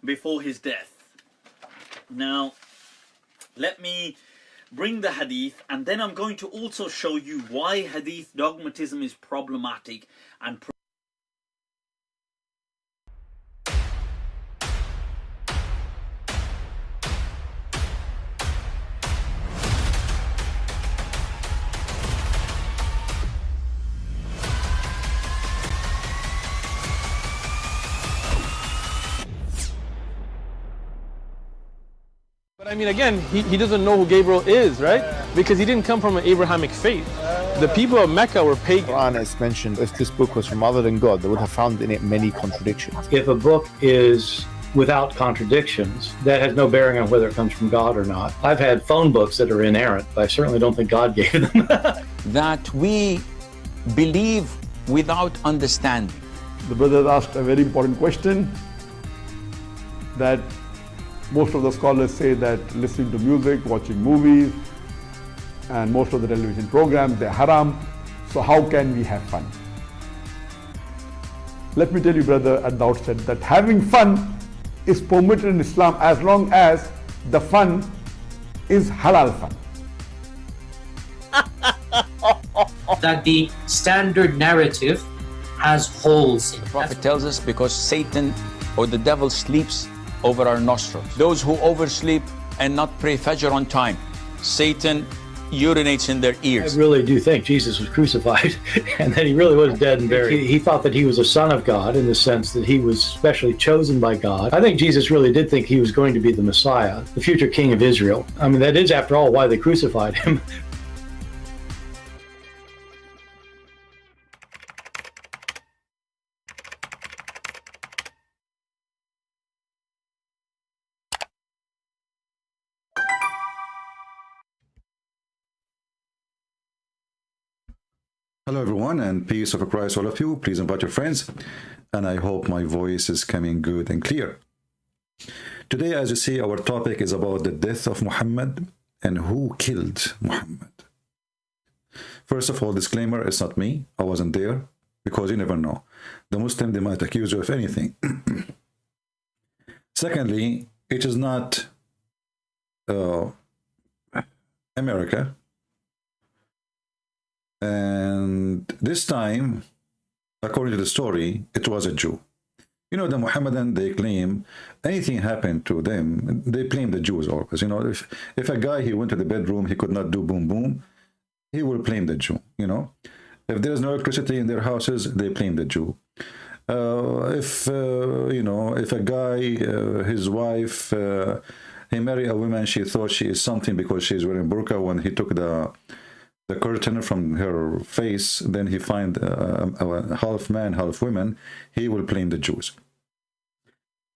before his death. Now, let me bring the hadith, and then I'm going to also show you why hadith dogmatism is problematic and But I mean, again, he doesn't know who Gabriel is, right? Because he didn't come from an Abrahamic faith. The people of Mecca were pagan. The Quran has mentioned if this book was from other than God, they would have found in it many contradictions. If a book is without contradictions, that has no bearing on whether it comes from God or not. I've had phone books that are inerrant, but I certainly don't think God gave them. That we believe without understanding. The brother asked a very important question, that most of the scholars say that listening to music, watching movies, and most of the television programs, they're haram. So how can we have fun? Let me tell you, brother, at the outset that having fun is permitted in Islam as long as the fun is halal fun. That the standard narrative has holes in it. The Prophet tells us because Satan or the devil sleeps over our nostrils. Those who oversleep and not pray Fajr on time, Satan urinates in their ears. I really do think Jesus was crucified and that he really was dead and buried. He thought that he was a son of God in the sense that he was specially chosen by God. I think Jesus really did think he was going to be the Messiah, the future king of Israel. I mean, that is, after all, why they crucified him. Hello everyone, and peace of Christ all of you. Please invite your friends, and I hope my voice is coming good and clear. Today, as you see, our topic is about the death of Muhammad and who killed Muhammad. First of all, disclaimer, it's not me. I wasn't there, because you never know. The Muslim, they might accuse you of anything. Secondly, it is not America. And this time, according to the story, it was a Jew. You know, the Muhammadan, they claim anything happened to them, they blame the Jews always. You know, if a guy, he went to the bedroom, he could not do boom boom, he will blame the Jew, you know. If there's no electricity in their houses, they blame the Jew. You know, if a guy, his wife, he married a woman, she thought she is something because she's wearing burqa. When he took the curtain from her face, then he find a half man, half woman, he will blame the Jews.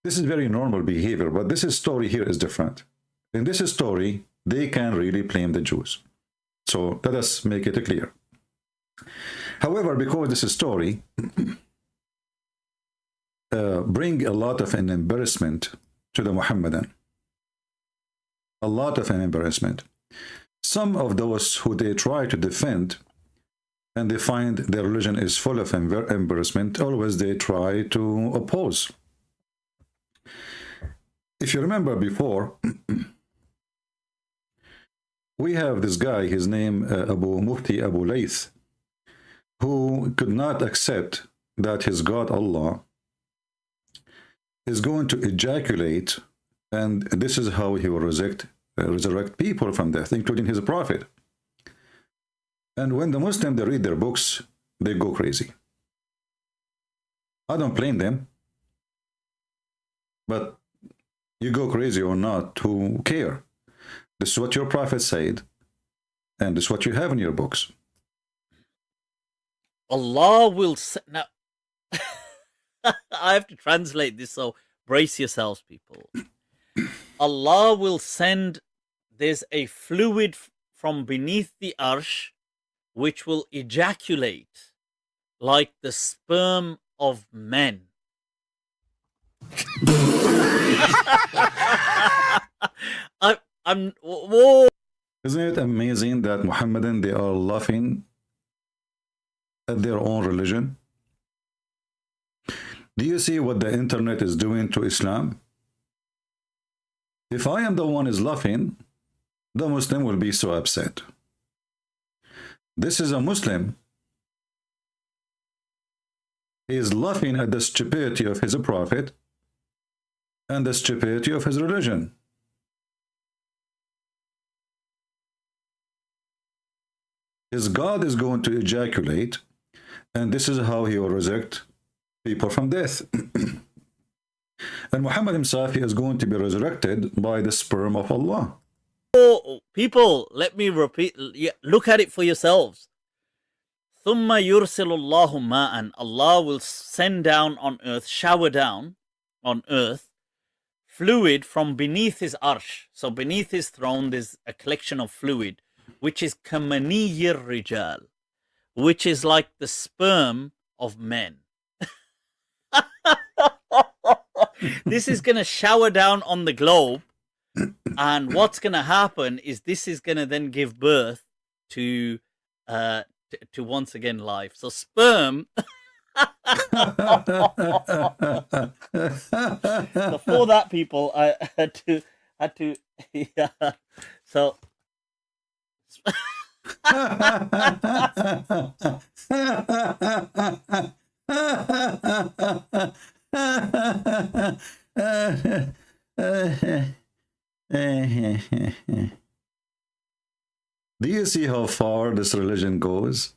This is very normal behavior, but this story here is different. In this story, they can really blame the Jews. So let us make it clear. However, because this story bring a lot of an embarrassment to the Muhammadan, a lot of an embarrassment. Some of those who they try to defend and they find their religion is full of embarrassment, always they try to oppose. If you remember before, we have this guy, his name Mufti Abu Layth, who could not accept that his God Allah is going to ejaculate, and this is how he will resurrect people from death, including his prophet. And when the Muslims, they read their books, they go crazy. I don't blame them, but you go crazy or not, who care? This is what your prophet said, and this is what you have in your books. Allah will now I have to translate this, so brace yourselves, people. Allah will send, there's a fluid from beneath the arsh which will ejaculate like the sperm of men. Whoa. Isn't it amazing that Muhammadan, they are laughing at their own religion? Do you see what the internet is doing to Islam? If I am the one is laughing, the Muslim will be so upset. This is a Muslim. He is laughing at the stupidity of his prophet and the stupidity of his religion. His God is going to ejaculate, and this is how he will resurrect people from death. And Muhammad himself is going to be resurrected by the sperm of Allah. Oh, people, let me repeat. Look at it for yourselves. ثُمَّ يُرْسِلُ اللَّهُ مَاءً. Allah will send down on earth, shower down on earth, fluid from beneath his arsh. So beneath his throne, there's a collection of fluid, which is kamaniyir rijal, which is like the sperm of men. This is going to shower down on the globe, and what's going to happen is this is going to then give birth to once again life. So sperm. So for that, people, I had to yeah. So do you see how far this religion goes?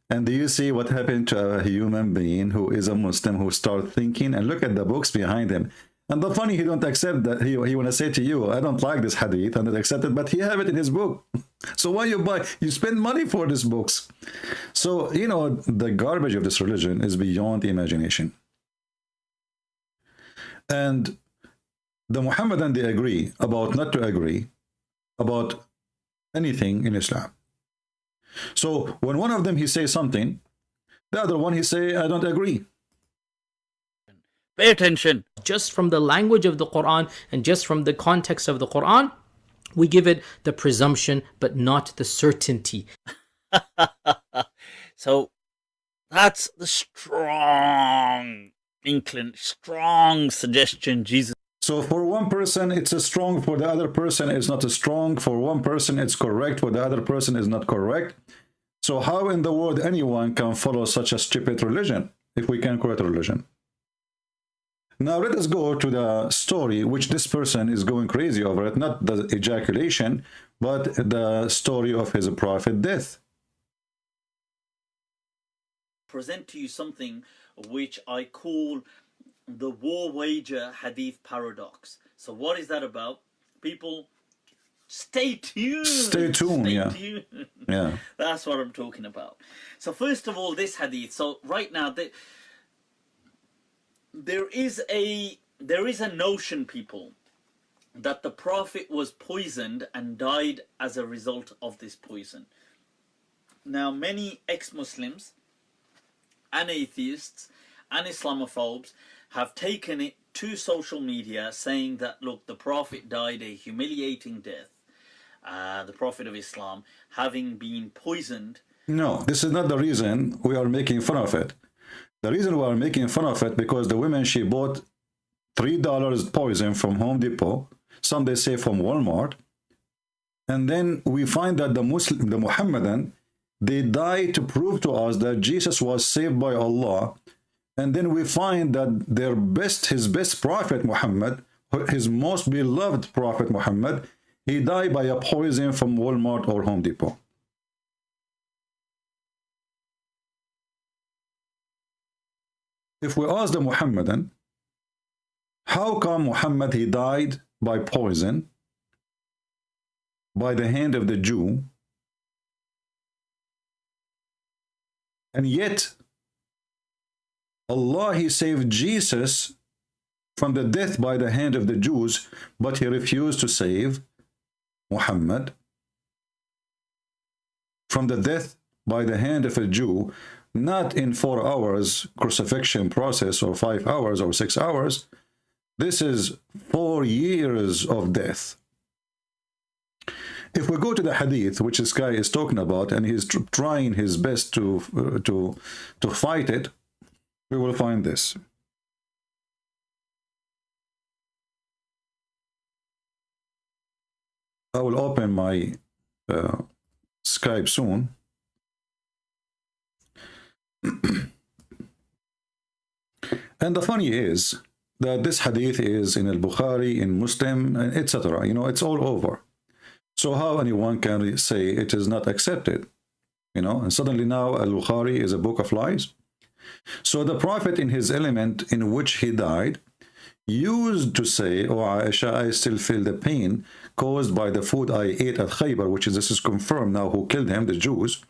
And do you see what happened to a human being who is a Muslim who start thinking, and look at the books behind him? And the funny, he don't accept that. He want to say to you, I don't like this hadith, and not accept it, but he have it in his book. So why you buy? You spend money for these books. So, you know, the garbage of this religion is beyond imagination. And the Muhammadan, they agree about not to agree about anything in Islam. So when one of them, he says something, the other one, he say, I don't agree. pay attention. Just from the language of the Quran and just from the context of the Quran, we give it the presumption, but not the certainty. So that's the strong suggestion Jesus. So for one person, it's a strong, for the other person, it's not a strong. For one person, it's correct, for the other person, is not correct. So how in the world anyone can follow such a stupid religion, if we can call it a religion? Now let us go to the story which this person is going crazy over it, not the ejaculation, but the story of his prophet death. Present to you something which I call the war wager hadith paradox. So what is that about? People, stay tuned. Stay tuned, yeah. Yeah. That's what I'm talking about. So first of all, this hadith. So right now, there is a notion, people, that the Prophet was poisoned and died as a result of this poison. Now, many ex-Muslims and atheists and Islamophobes have taken it to social media saying that, look, the Prophet died a humiliating death. The Prophet of Islam having been poisoned. No, this is not the reason we are making fun of it. The reason we are making fun of it because the woman, she bought $3 poison from Home Depot, some they say from Walmart, and then we find that the Muhammadan, they die to prove to us that Jesus was saved by Allah. And then we find that his best prophet Muhammad, his most beloved prophet Muhammad, he died by a poison from Walmart or Home Depot. If we ask the Muhammadan, how come Muhammad, he died by poison by the hand of the Jew, and yet Allah, he saved Jesus from the death by the hand of the Jews, but he refused to save Muhammad from the death by the hand of a Jew, not in 4 hours crucifixion process or 5 hours or 6 hours. This is 4 years of death. If we go to the hadith, which this guy is talking about, and he's trying his best to fight it, we will find this. I will open my Skype soon. And the funny is that this hadith is in al-Bukhari, in Muslim, etc. You know, it's all over. So how anyone can say it is not accepted? You know, and suddenly now al-Bukhari is a book of lies. So the Prophet, in his element in which he died, used to say, "Oh Aisha, I still feel the pain caused by the food I ate at Khaybar," which is, this is confirmed now, who killed him, the Jews.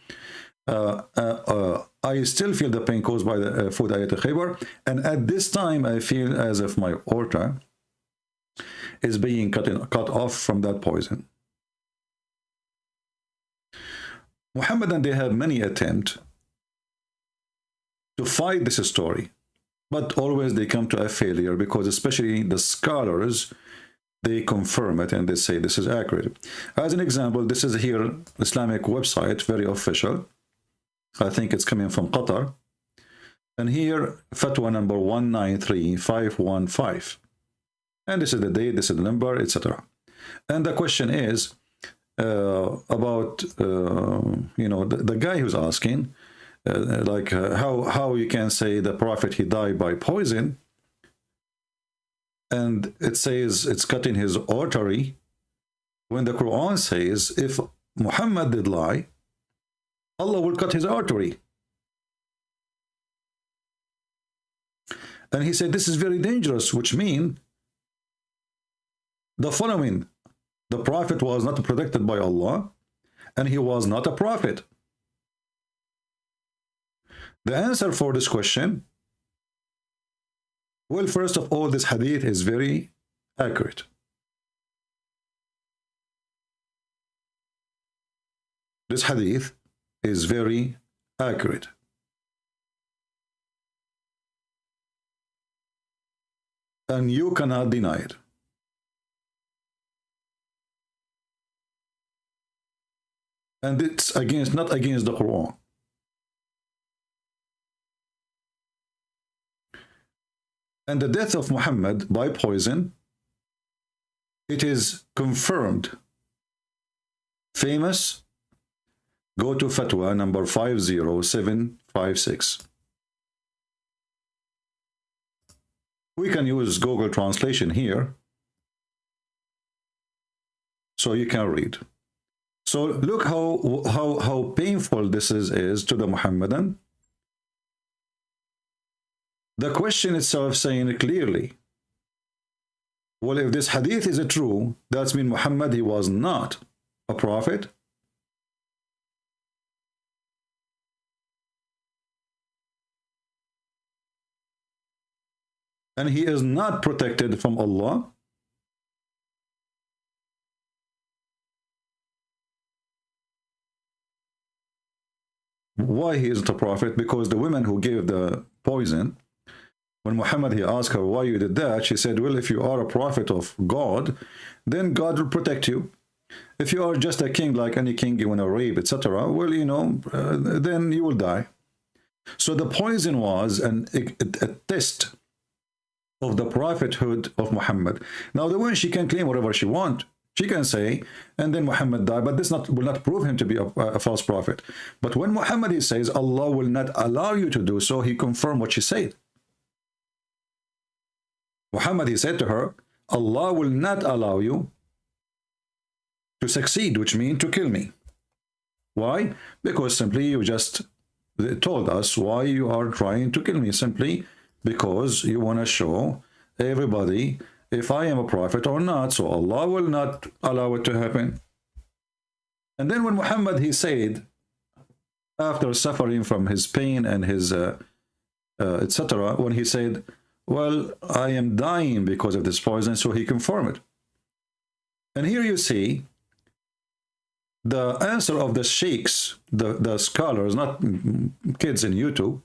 I still feel the pain caused by the food I ate at Khaybar, and at this time I feel as if my aorta is being cut off from that poison. Muhammadan, they have many attempts to fight this story, but always they come to a failure, because especially the scholars, they confirm it and they say this is accurate. As an example, this is here Islamic website, very official. I think it's coming from Qatar. And here, fatwa number 193515. And this is the date, this is the number, etc. And the question is about, you know, the guy who's asking, how you can say the Prophet, he died by poison, and it says it's cutting his artery, when the Quran says if Muhammad did lie, Allah will cut his artery. And he said this is very dangerous, which means the following: the Prophet was not protected by Allah, and he was not a prophet. The answer for this question, well, first of all, this hadith is very accurate. This hadith is very accurate. And you cannot deny it. And it's against, not against the Quran. And the death of Muhammad by poison, it is confirmed. Famous, go to fatwa number 50756. We can use Google translation here, so you can read. So look how painful this is to the Muhammadan. The question itself saying clearly, well, if this hadith is true, that means Muhammad, he was not a prophet. And he is not protected from Allah. Why he isn't a prophet? Because the woman who gave the poison, when Muhammad, he asked her why you did that, she said, well, if you are a prophet of God, then God will protect you. If you are just a king, like any king, you want to rape, etc., well, you know, then you will die. So the poison was a test of the prophethood of Muhammad. Now, the woman, she can claim whatever she wants. She can say, and then Muhammad died, but this will not prove him to be a false prophet. But when Muhammad, he says, Allah will not allow you to do so, he confirmed what she said. Muhammad, he said to her, Allah will not allow you to succeed, which means to kill me. Why? Because simply you just told us why you are trying to kill me, simply because you want to show everybody if I am a prophet or not, so Allah will not allow it to happen. And then when Muhammad, he said, after suffering from his pain and his etc., when he said, well, I am dying because of this poison, so he confirmed it. And here you see the answer of the sheikhs, the scholars, not kids in YouTube.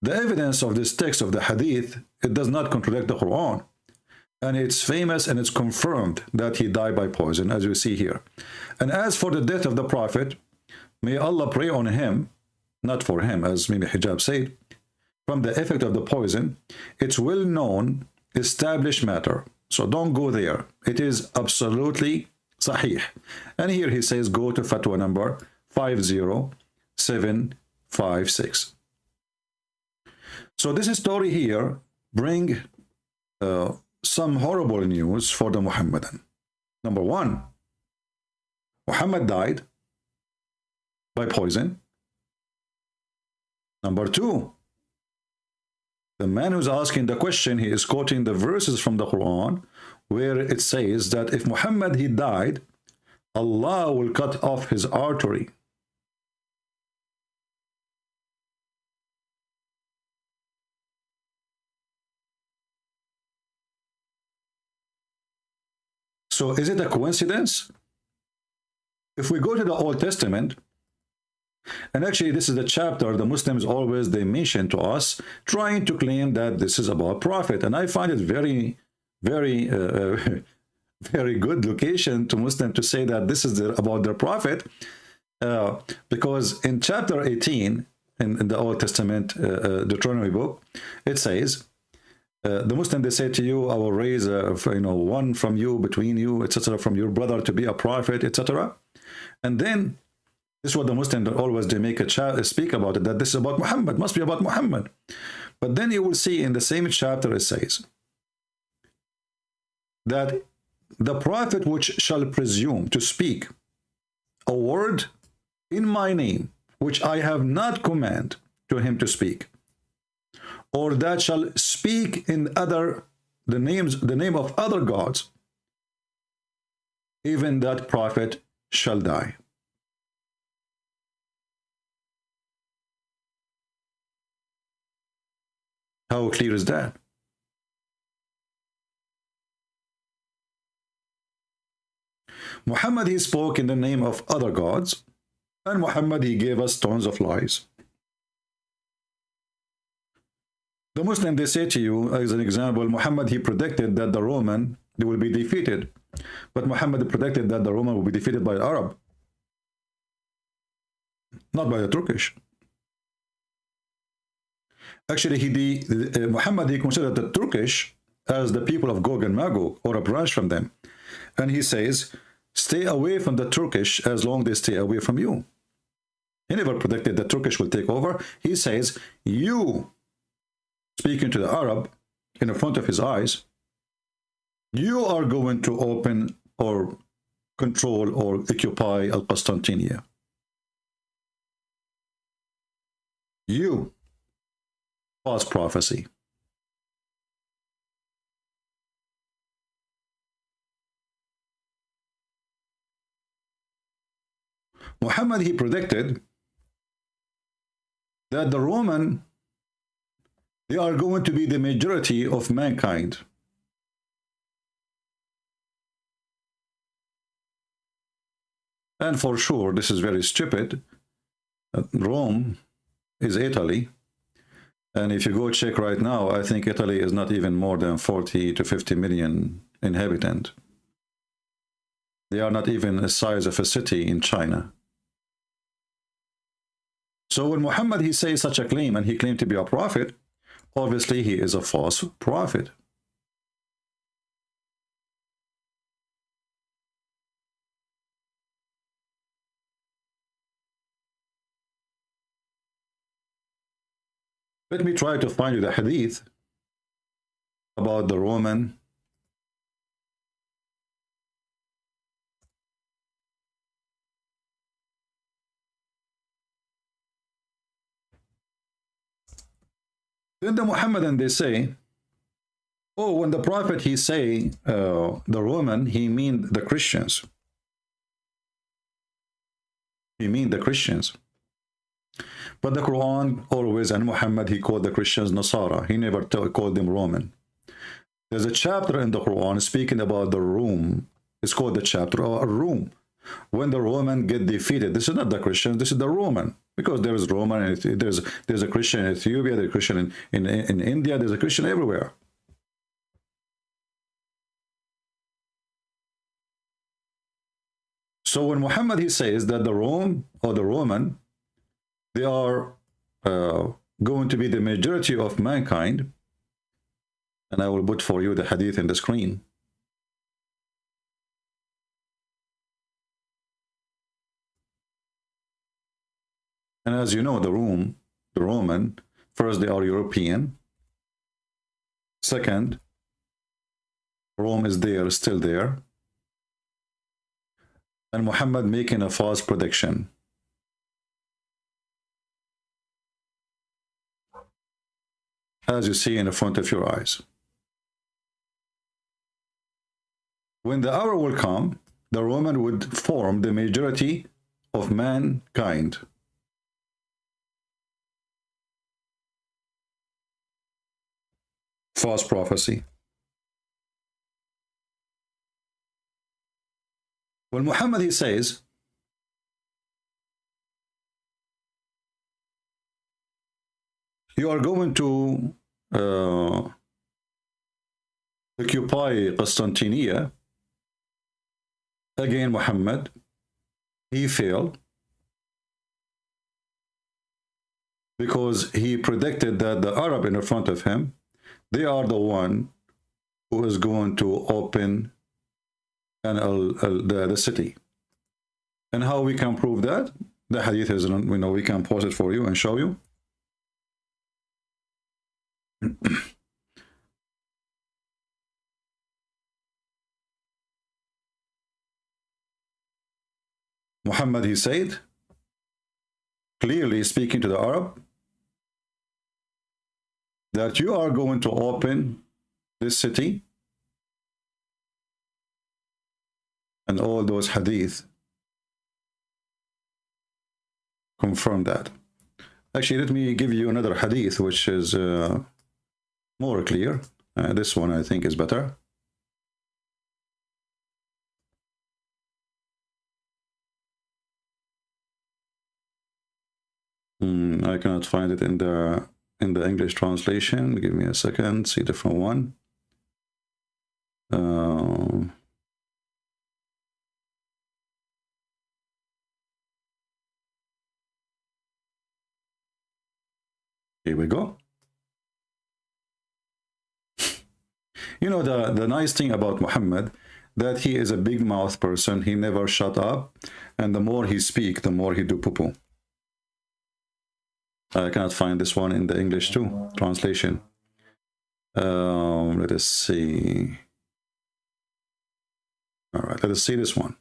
The evidence of this text of the hadith, it does not contradict the Quran. And it's famous and it's confirmed that he died by poison, as you see here. And as for the death of the Prophet, may Allah pray on him, not for him, as Mimi Hijab said, from the effect of the poison, it's well-known, established matter. So don't go there. It is absolutely Sahih. And here he says, go to fatwa number 50756. So this story here bring some horrible news for the Muhammadan. Number one, Muhammad died by poison. Number two, the man who's asking the question, he is quoting the verses from the Quran where it says that if Muhammad he died, Allah will cut off his artery. So is it a coincidence? If we go to the Old Testament, and actually this is the chapter the Muslims always they mention to us, trying to claim that this is about prophet, and I find it very very good location to Muslim to say that this is about their prophet, because in chapter 18 in the Old Testament Deuteronomy book, it says the Muslim, they say to you, I will raise one from you, between you, etc., from your brother to be a prophet, etc. And then this is what the Muslims always they make a speak about it, that this is about Muhammad, must be about Muhammad. But then you will see in the same chapter it says that the prophet which shall presume to speak a word in my name which I have not commanded to him to speak, or that shall speak in the name of other gods, even that prophet shall die. How clear is that? Muhammad, he spoke in the name of other gods, and Muhammad, he gave us tons of lies. The Muslim, they say to you, as an example, Muhammad, he predicted that the Roman, they will be defeated. But Muhammad predicted that the Roman will be defeated by the Arab, not by the Turkish. Actually, Muhammad, he considered the Turkish as the people of Gog and Magog, or a branch from them. And he says, stay away from the Turkish as long as they stay away from you. He never predicted the Turkish will take over. He says, you, speaking to the Arab in front of his eyes, you are going to open or control or occupy Al-Qastantiniya. You. False prophecy. Muhammad, he predicted that the Roman, they are going to be the majority of mankind. And for sure, this is very stupid. Rome is Italy. And if you go check right now, I think Italy is not even more than 40 to 50 million inhabitants. They are not even the size of a city in China. So when Muhammad, he says such a claim, and he claimed to be a prophet, obviously he is a false prophet. Let me try to find you the hadith about the Roman. Then the Muhammadan, they say, oh, when the prophet, he say the Roman, he mean the Christians. He mean the Christians. But the Quran always, and Muhammad, he called the Christians Nasara. He never called them Roman. There's a chapter in the Quran speaking about the Rome. It's called the chapter of Rome. When the Roman get defeated, this is not the Christians, this is the Roman. Because there is Roman, there's a Christian in Ethiopia, there's a Christian in India, there's a Christian everywhere. So when Muhammad, he says that the Rome or the Roman, they are going to be the majority of mankind, and I will put for you the hadith in the screen. And as you know, the Roman, first they are European. Second, Rome is there, still there. And Muhammad making a false prediction. As you see in the front of your eyes. When the hour will come, the Roman would form the majority of mankind. False prophecy. When Muhammad, he says, you are going to occupy Constantinople. Again, Muhammad, he failed because he predicted that the Arab in front of him, they are the one who is going to open the city. And how we can prove that? The hadith is, we know, we can pause it for you and show you. Muhammad, he said, clearly speaking to the Arab, that you are going to open this city, and all those hadith confirm that. Actually, let me give you another hadith which is more clear. This one I think is better. I cannot find it in the English translation. Give me a second. See a different one. Here we go. You know, the nice thing about Muhammad, that he is a big mouth person. He never shut up, and the more he speak, the more he do poo-poo. I cannot find this one in the English too translation. Let us see. All right, let us see this one.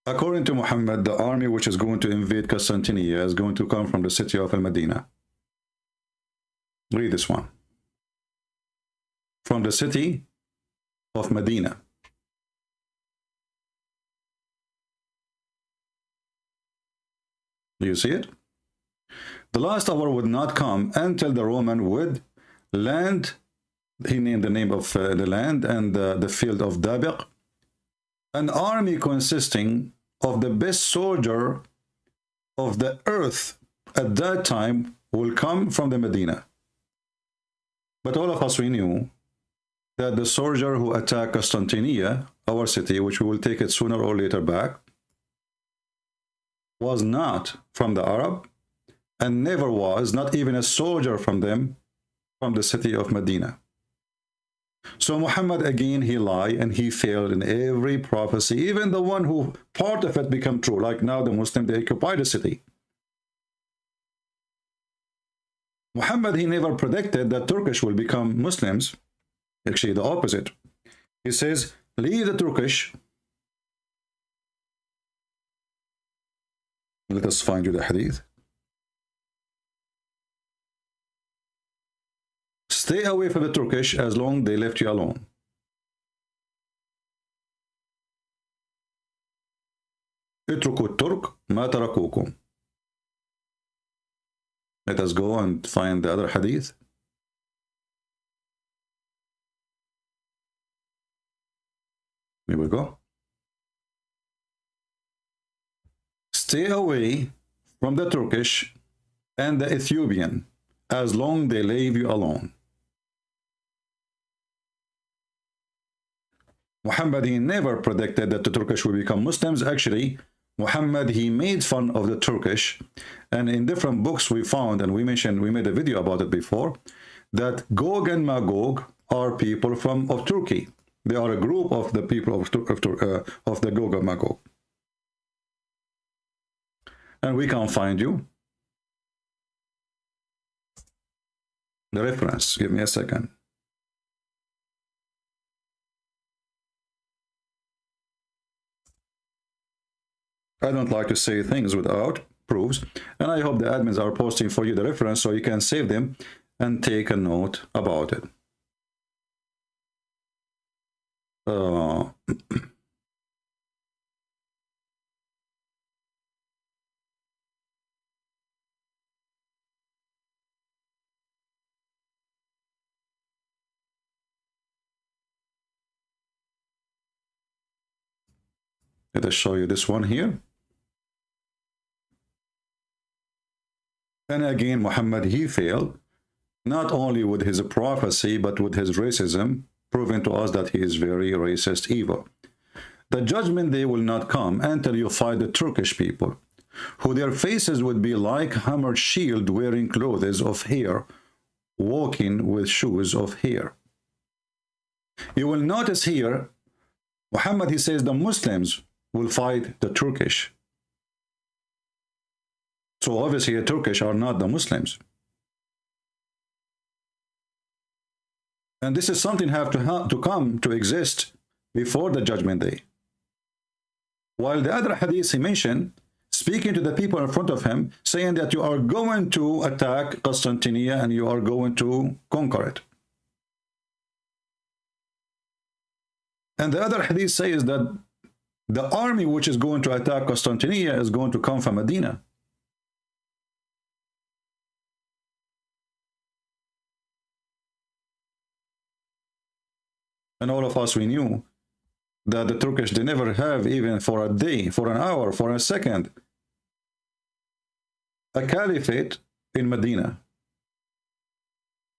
According to Muhammad, the army which is going to invade Constantinople is going to come from the city of Al-Madinah. Read this one. From the city of Medina. Do you see it? The last hour would not come until the Roman would land. He named the name of the land and the field of Dabiq. An army consisting of the best soldier of the earth at that time will come from the Medina. But all of us, we knew that the soldier who attacked Constantinople, our city, which we will take it sooner or later back, was not from the Arab and never was, not even a soldier from them, from the city of Medina. So Muhammad, again, he lied and he failed in every prophecy, even the one who part of it become true, like now the Muslim, they occupy the city. Muhammad, he never predicted that Turkish will become Muslims. Actually, the opposite. He says, leave the Turkish. Let us find you the hadith. Stay away from the Turkish as long as they left you alone. اتركوا الترك ما تركوكم. Let us go and find the other hadith. Here we go. Stay away from the Turkish and the Ethiopian as long as they leave you alone. Muhammad, he never predicted that the Turkish will become Muslims. Actually, Muhammad, he made fun of the Turkish. And in different books we found, and we made a video about it before, that Gog and Magog are people of Turkey. They are a group of the people of the Gog and Magog. And we can find you the reference. Give me a second. I don't like to say things without proofs, and I hope the admins are posting for you the reference so you can save them and take a note about it. Let us show you this one here. And again, Muhammad, he failed, not only with his prophecy, but with his racism, proving to us that he is very racist, evil. The judgment day will not come until you fight the Turkish people, who their faces would be like hammered shield, wearing clothes of hair, walking with shoes of hair. You will notice here, Muhammad, he says the Muslims will fight the Turkish. So obviously the Turkish are not the Muslims. And this is something have to come to exist before the judgment day. While the other hadith he mentioned, speaking to the people in front of him, saying that you are going to attack Constantinople and you are going to conquer it. And the other hadith says that the army which is going to attack Constantinople is going to come from Medina. And all of us, we knew that the Turkish, they never have, even for a day, for an hour, for a second, a caliphate in Medina.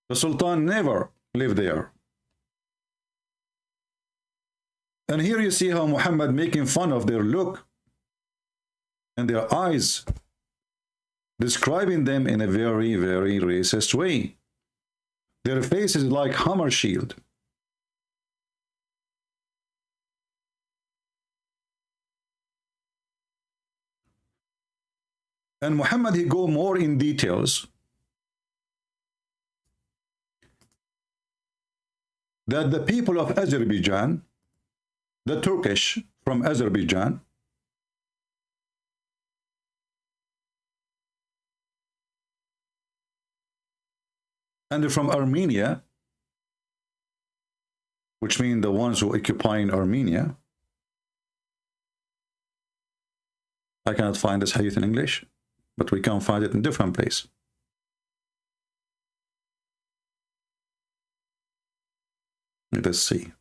The Sultan never lived there. And here you see how Muhammad making fun of their look and their eyes, describing them in a very, very racist way. Their face is like hammer shield. And Muhammad, he go more in details that the people of Azerbaijan, the Turkish from Azerbaijan, and from Armenia, which means the ones who occupying Armenia. I cannot find this hadith in English, but we can find it in different place. Let us see.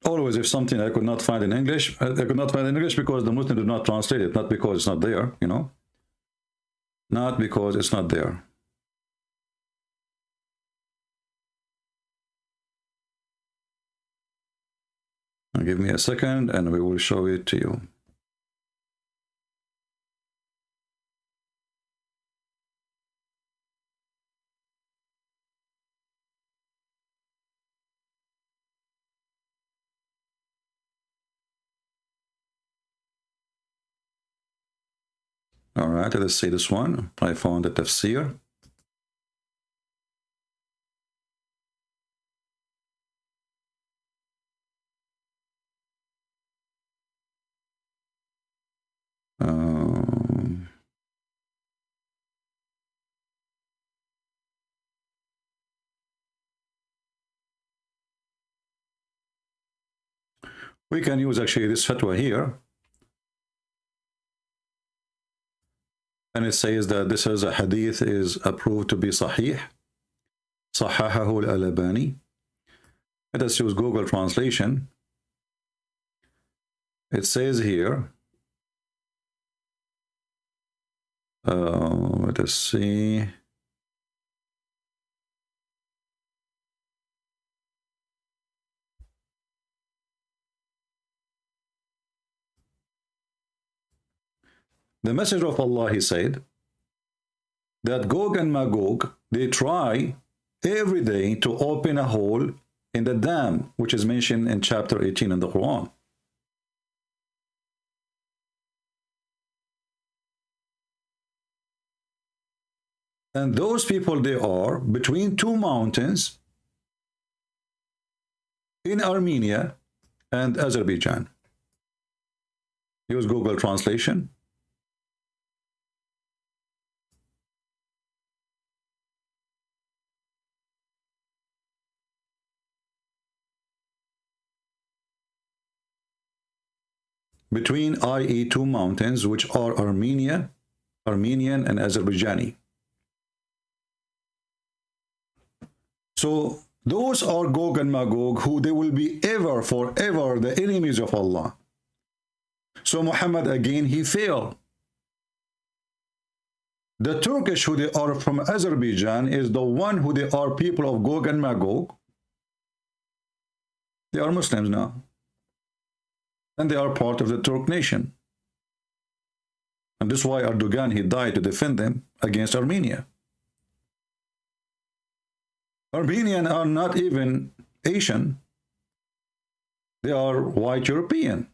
Always, if something I could not find in English, I could not find in English because the Muslim did not translate it, not because it's not there, you know, not because it's not there. Now give me a second and we will show it to you. All right, let's see this one. I found the tafsir. We can use actually this fatwa here. And it says that this is a hadith is approved to be sahih. Sahahahu al-Albani. Let us use Google translation. It says here, let us see. The Messenger of Allah, he said that Gog and Magog, they try every day to open a hole in the dam, which is mentioned in chapter 18 in the Quran. And those people, they are between two mountains in Armenia and Azerbaijan. Use Google translation. Between i.e. two mountains, which are Armenian and Azerbaijani. So those are Gog and Magog, who they will be ever, forever the enemies of Allah. So Muhammad, again, he failed. The Turkish, who they are from Azerbaijan, is the one who they are people of Gog and Magog. They are Muslims now. And they are part of the Turk nation. And this is why Erdogan, he died to defend them against Armenia. Armenians are not even Asian. They are white European.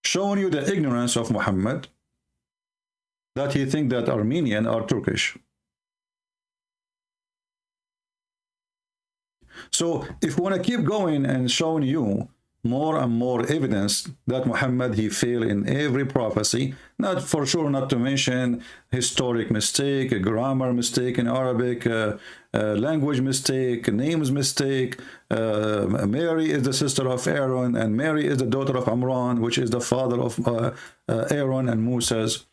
Showing you the ignorance of Muhammad, that he thinks that Armenians are Turkish. So if we want to keep going and showing you more and more evidence that Muhammad, he failed in every prophecy, not for sure, not to mention historic mistake, a grammar mistake in Arabic, language mistake, names mistake. Mary is the sister of Aaron, and Mary is the daughter of Amran, which is the father of Aaron and Moses.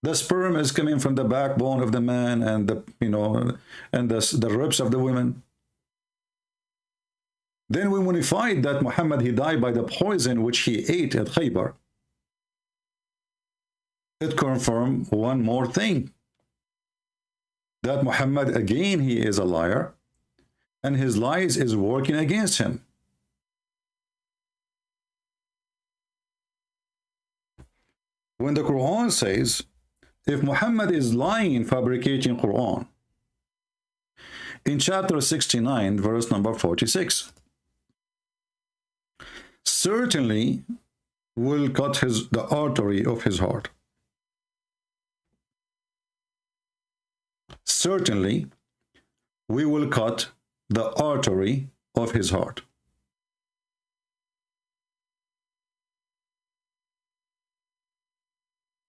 The sperm is coming from the backbone of the man, and the ribs of the women. Then when we find that Muhammad, he died by the poison which he ate at Khaybar, it confirms one more thing, that Muhammad, again, he is a liar, and his lies is working against him. When the Quran says, if Muhammad is lying, fabricating Quran, in chapter 69, verse number 46, certainly will cut the artery of his heart. Certainly we will cut the artery of his heart.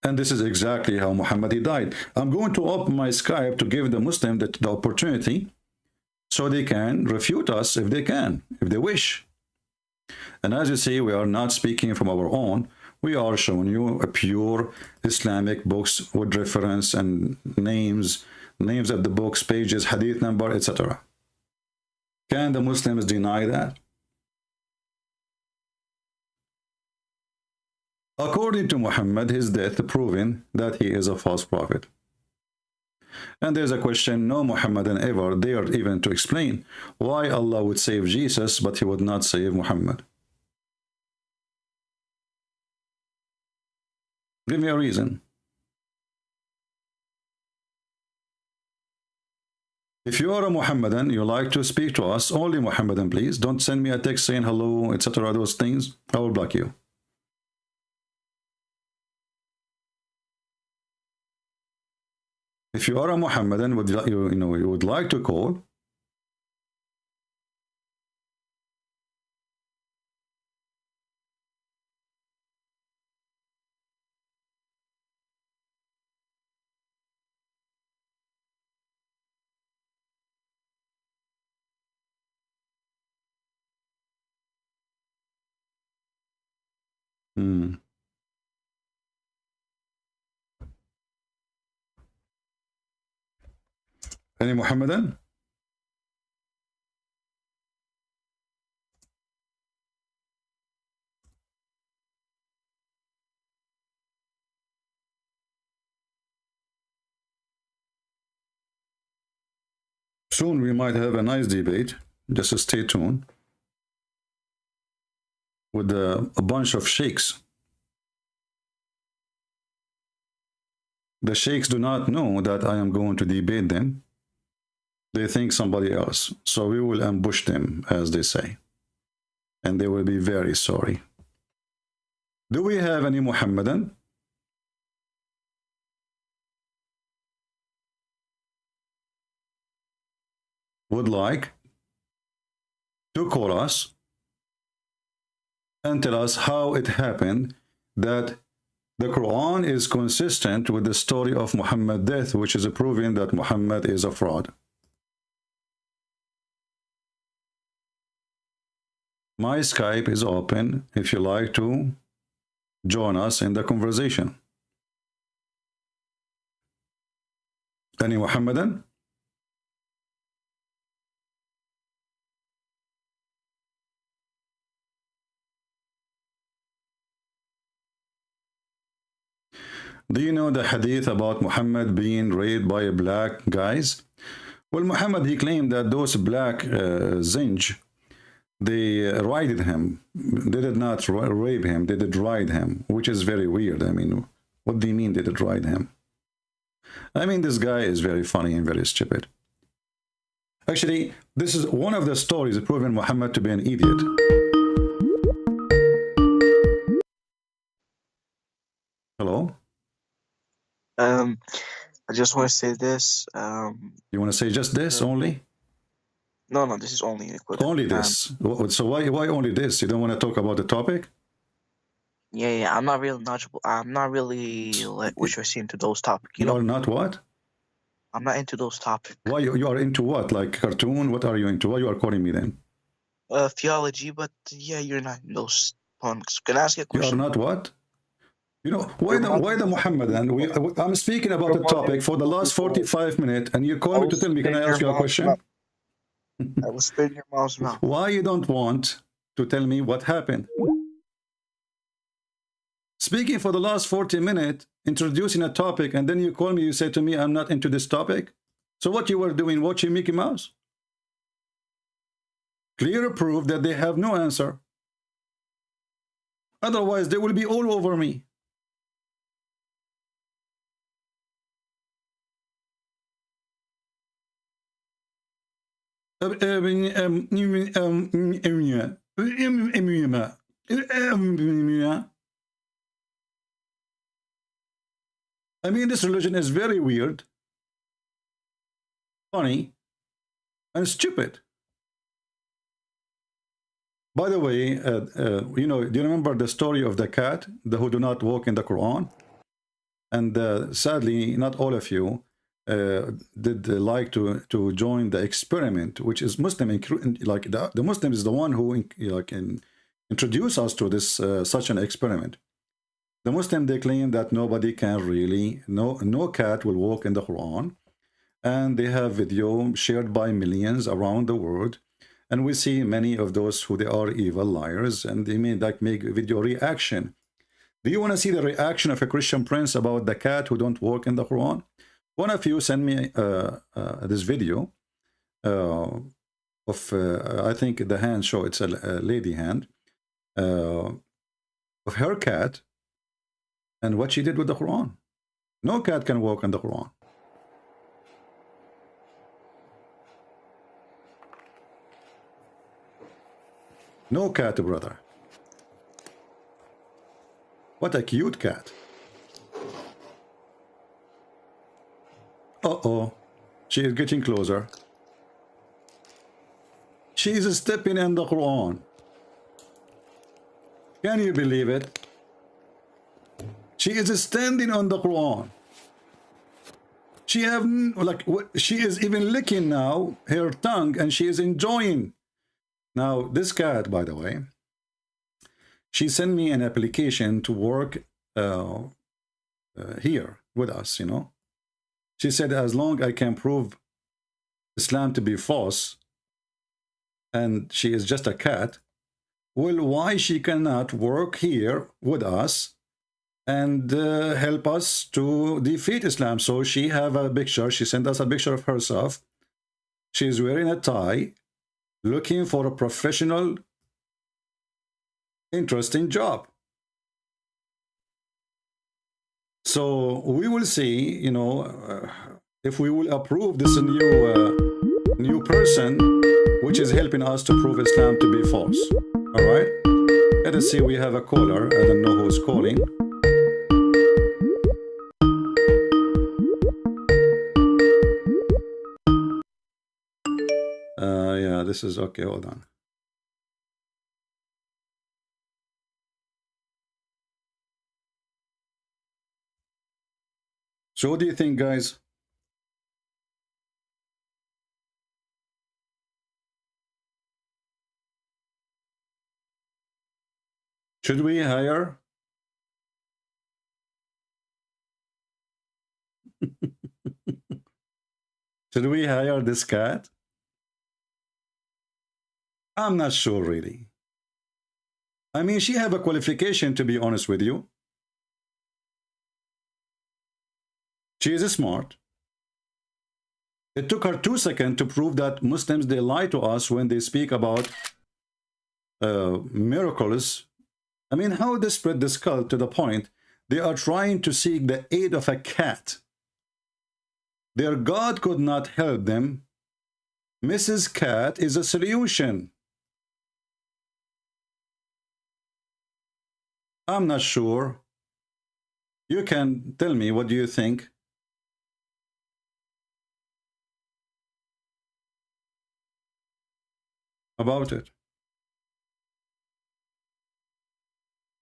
And this is exactly how Muhammad, he died. I'm going to open my Skype to give the Muslim the opportunity so they can refute us if they can, if they wish. And as you see, we are not speaking from our own. We are showing you a pure Islamic books with reference and names of the books, pages, hadith number, etc. Can the Muslims deny that? According to Muhammad, his death proving that he is a false prophet. And there's a question no Muhammadan ever dared even to explain why Allah would save Jesus, but he would not save Muhammad. Give me a reason. If you are a Muhammadan, you like to speak to us, only Muhammadan, please. Don't send me a text saying hello, etc. Those things, I will block you. If you are a Muhammadan, you would like to call, any Muhammadan? Soon we might have a nice debate. Just stay tuned with a bunch of sheikhs. The sheikhs do not know that I am going to debate them. They think somebody else. So we will ambush them, as they say. And they will be very sorry. Do we have any Muhammadan? Would like to call us and tell us how it happened that the Quran is consistent with the story of Muhammad's death, which is proving that Muhammad is a fraud. My Skype is open if you like to join us in the conversation. Any Muhammadan? Do you know the hadith about Muhammad being raped by black guys? Well, Muhammad, he claimed that those black zinj, they rided him. They did not rape him, they did ride him, which is very weird. I mean, what do you mean they did ride him? I mean, this guy is very funny and very stupid. Actually, this is one of the stories proving Muhammad to be an idiot. Hello? I just want to say this. You want to say just this only? No, this is only only this. So why only this? You don't want to talk about the topic? Yeah. I'm not really knowledgeable. I'm not really like what you're into those topics. You are not what? I'm not into those topics. Why you are into what? Like cartoon? What are you into? Why you are calling me then? Theology, but yeah, you're not in those topics. Can I ask you a question? You are not what? You know, why the Muhammadan? I'm speaking about the topic for the last 45 minutes, and you call me to tell me, can I ask you a question? I will spin your mouse mouth. Why you don't want to tell me what happened? Speaking for the last 40 minutes, introducing a topic, and then you call me, you say to me, I'm not into this topic. So what you were doing, watching Mickey Mouse? Clear proof that they have no answer. Otherwise, they will be all over me. I mean, this religion is very weird, funny, and stupid. By the way, you know, do you remember the story of the cat who do not walk in the Quran? And sadly, not all of you did like to join the experiment, which is Muslim. Like the Muslim is the one who introduce us to this such an experiment. The Muslim, they claim that nobody can really, no cat will walk in the Quran, and they have video shared by millions around the world, and we see many of those who they are evil liars, and they may like make video reaction. Do you want to see the reaction of a Christian prince about the cat who don't walk in the Quran? One of you sent me this video of, I think the hand show, it's a lady hand, of her cat and what she did with the Quran. No cat can walk in the Quran. No cat, brother. What a cute cat. Uh-oh, she is getting closer. She is stepping in the Quran. Can you believe it? She is standing on the Quran. She have like she is even licking now her tongue, and she is enjoying. Now this cat, by the way, she sent me an application to work here with us, you know. She said, as long as I can prove Islam to be false, and she is just a cat, well, why she cannot work here with us and help us to defeat Islam? So she have a picture. She sent us a picture of herself. She's wearing a tie, looking for a professional, interesting job. So we will see, you know, if we will approve this new person, which is helping us to prove Islam to be false. All right. Let us see. We have a caller. I don't know who's calling. Yeah, this is okay. Hold on. So what do you think, guys? Should we hire? Should we hire this cat? I'm not sure, really. I mean, she have a qualification, to be honest with you. She is smart. It took her 2 seconds to prove that Muslims, they lie to us when they speak about miracles. I mean, how they spread this cult to the point they are trying to seek the aid of a cat. Their God could not help them. Mrs. Cat is a solution. I'm not sure. You can tell me, what do you think? About it.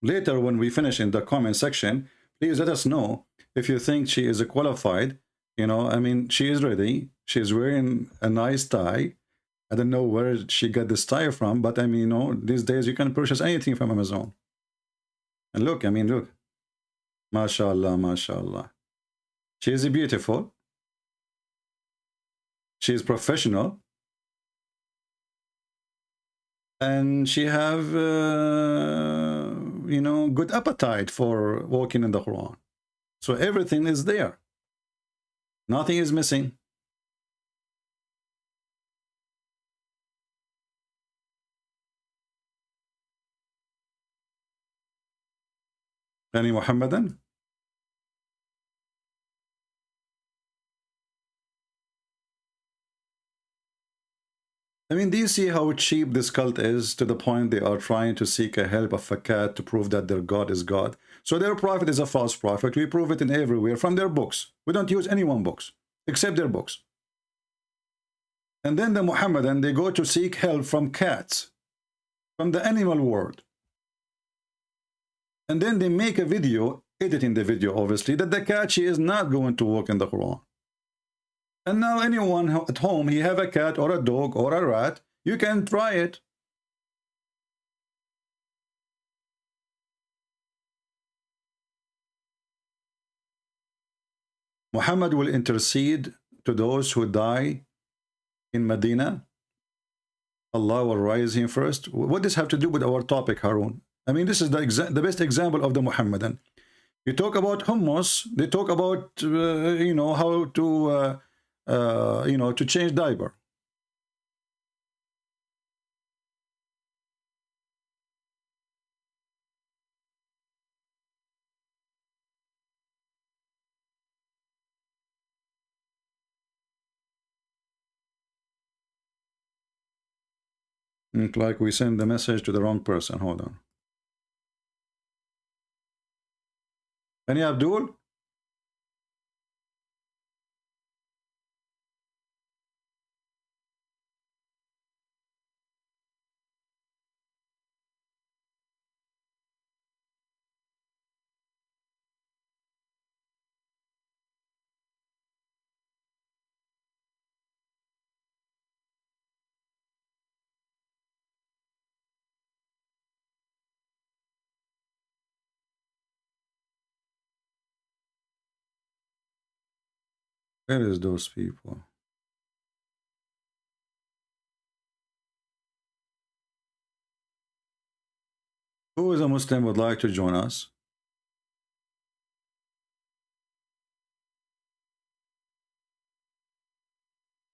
Later, when we finish in the comment section, please let us know if you think she is qualified. You know, I mean, she is ready. She's wearing a nice tie. I don't know where she got this tie from, but I mean, you know, these days you can purchase anything from Amazon. And look, I mean, look. MashaAllah, MashaAllah. She is beautiful. She is professional. And she have, you know, good appetite for walking in the Quran. So everything is there. Nothing is missing. Any Muhammadan? I mean, do you see how cheap this cult is, to the point they are trying to seek a help of a cat to prove that their God is God? So their prophet is a false prophet. We prove it in everywhere from their books. We don't use anyone's books except their books. And then the Muhammadan, they go to seek help from cats, from the animal world. And then they make a video, editing the video obviously, that the cat, she is not going to walk in the Quran. And now anyone at home, he have a cat or a dog or a rat, you can try it. Muhammad will intercede to those who die in Medina. Allah will rise him first. What does this have to do with our topic, Harun? I mean, this is the best example of the Muhammadan. You talk about hummus, they talk about, you know, how to, you know, to change diaper. Look like we send the message to the wrong person. Hold on. Any Abdul? Where is those people? Who is a Muslim would like to join us?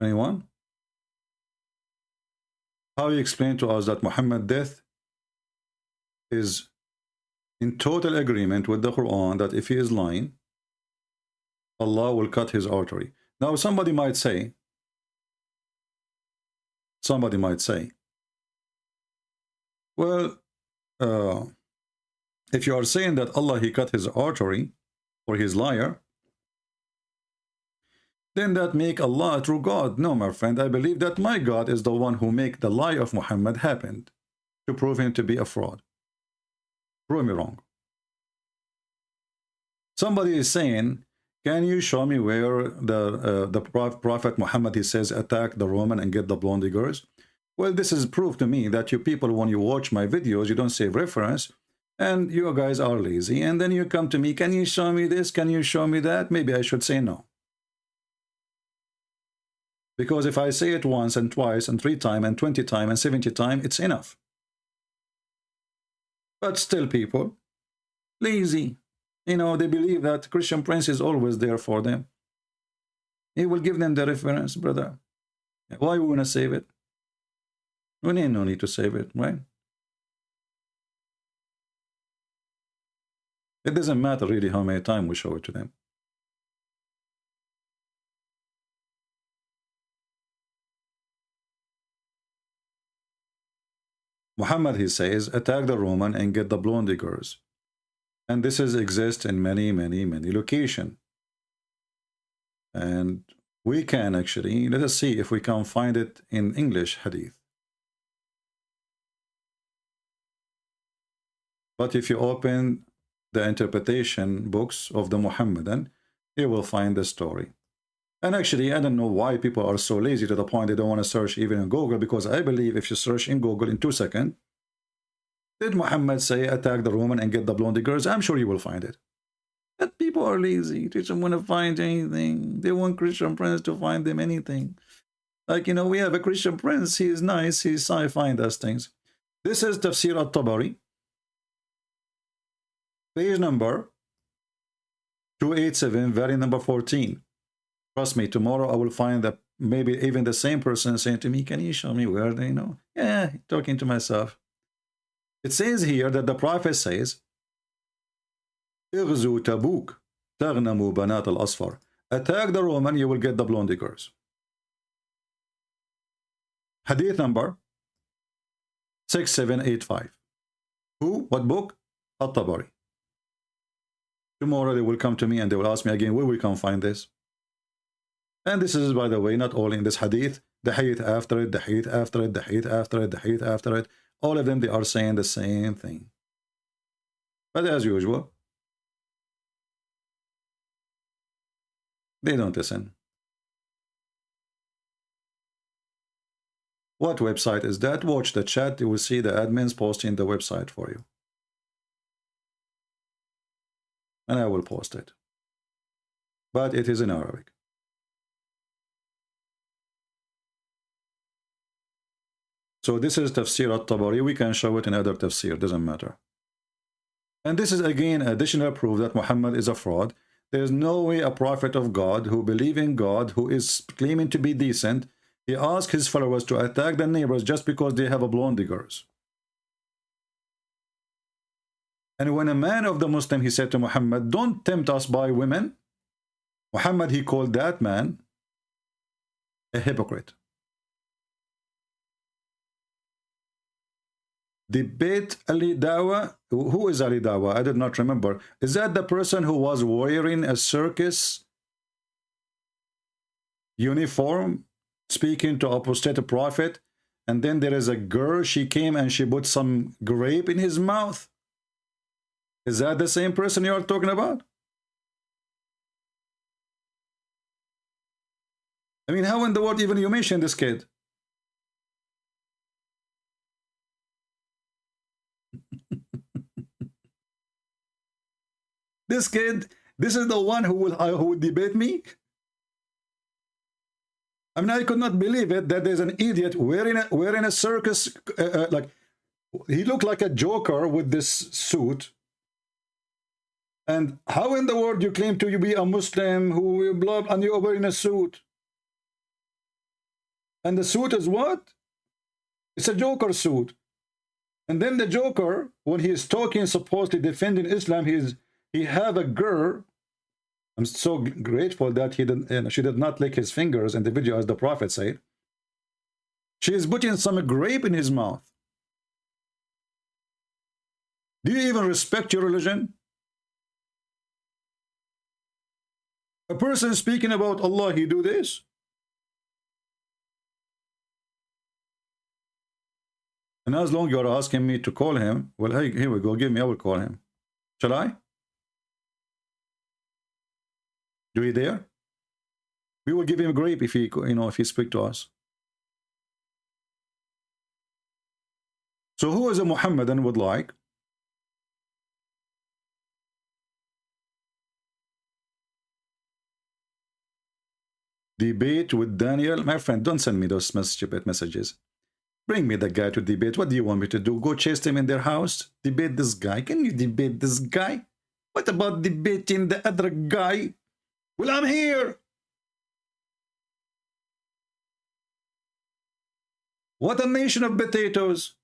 Anyone? How you explain to us that Muhammad's death is in total agreement with the Quran, that if he is lying, Allah will cut his artery. Now somebody might say, well, if you are saying that Allah, he cut his artery, or he's liar, then that make Allah a true God. No, my friend, I believe that my God is the one who make the lie of Muhammad happen to prove him to be a fraud. Prove me wrong. Somebody is saying, can you show me where the Prophet Muhammad, he says, attack the Roman and get the blonde girls? Well, this is proof to me that you people, when you watch my videos, you don't save reference, and you guys are lazy, and then you come to me, can you show me this? Can you show me that? Maybe I should say no. Because if I say it once and twice and 3 times and 20 times and 70 times, it's enough. But still people, lazy. You know, they believe that Christian Prince is always there for them. He will give them the reference, brother. Why we want to save it? We need no need to save it, right? It doesn't matter really how many times we show it to them. Muhammad, he says, attack the Roman and get the blonde girls. And this is exist in many locations. And we can actually, let us see if we can find it in English hadith. But if you open the interpretation books of the Muhammadan, you will find the story. And actually, I don't know why people are so lazy to the point they don't want to search even in Google, because I believe if you search in Google in 2 seconds, did Muhammad say attack the Roman and get the blonde girls? I'm sure you will find it. But people are lazy. They don't want to find anything. They want Christian Prince to find them anything. Like, you know, we have a Christian Prince. He is nice. He's find us things. This is Tafsir al-Tabari. Page number 287, variant number 14. Trust me, tomorrow I will find that maybe even the same person saying to me, can you show me where they know? Yeah, talking to myself. It says here that the Prophet says, اغزو تبوك تغنموا بنات الأصفر. Attack the Roman, you will get the blonde girls. Hadith number 6785. Who? What book? At-Tabari. Tomorrow they will come to me and they will ask me again, where we can find this? And this is, by the way, not all in this hadith, the hadith after it, the hadith after it, the hadith after it, the hadith after it. All of them, they are saying the same thing. But as usual, they don't listen. What website is that? Watch the chat. You will see the admins posting the website for you. And I will post it. But it is in Arabic. So this is Tafsir al-Tabari. We can show it in other tafsir. Doesn't matter. And this is again additional proof that Muhammad is a fraud. There is no way a prophet of God who believes in God, who is claiming to be decent, he asks his followers to attack their neighbors just because they have a blonde girls. And when a man of the Muslim, he said to Muhammad, don't tempt us by women, Muhammad, he called that man a hypocrite. Debate Ali Dawa. Who is Ali Dawa? I did not remember. Is that the person who was wearing a circus uniform, speaking to apostate prophet, and then there is a girl, she came and she put some grape in his mouth? Is that the same person you are talking about? I mean, how in the world even you mention this kid? This kid, this is the one who would debate me? I mean, I could not believe it that there's an idiot wearing a circus, like, he looked like a Joker with this suit. And how in the world you claim to be a Muslim who blah, and you're wearing a suit? And the suit is what? It's a Joker suit. And then the Joker, when he is talking, supposedly defending Islam, he have a girl, I'm so grateful that she did not lick his fingers in the video, as the Prophet said. She is putting some grape in his mouth. Do you even respect your religion? A person speaking about Allah, he do this? And as long as you're asking me to call him, well, hey, here we go, give me, I will call him. Shall I? Do we dare? We will give him a grape if he, if he speak to us. So who is a Muhammadan would like? Debate with Daniel? My friend, don't send me those stupid messages. Bring me the guy to debate. What do you want me to do? Go chase them in their house? Debate this guy? Can you debate this guy? What about debating the other guy? Well, I'm here. What a nation of potatoes.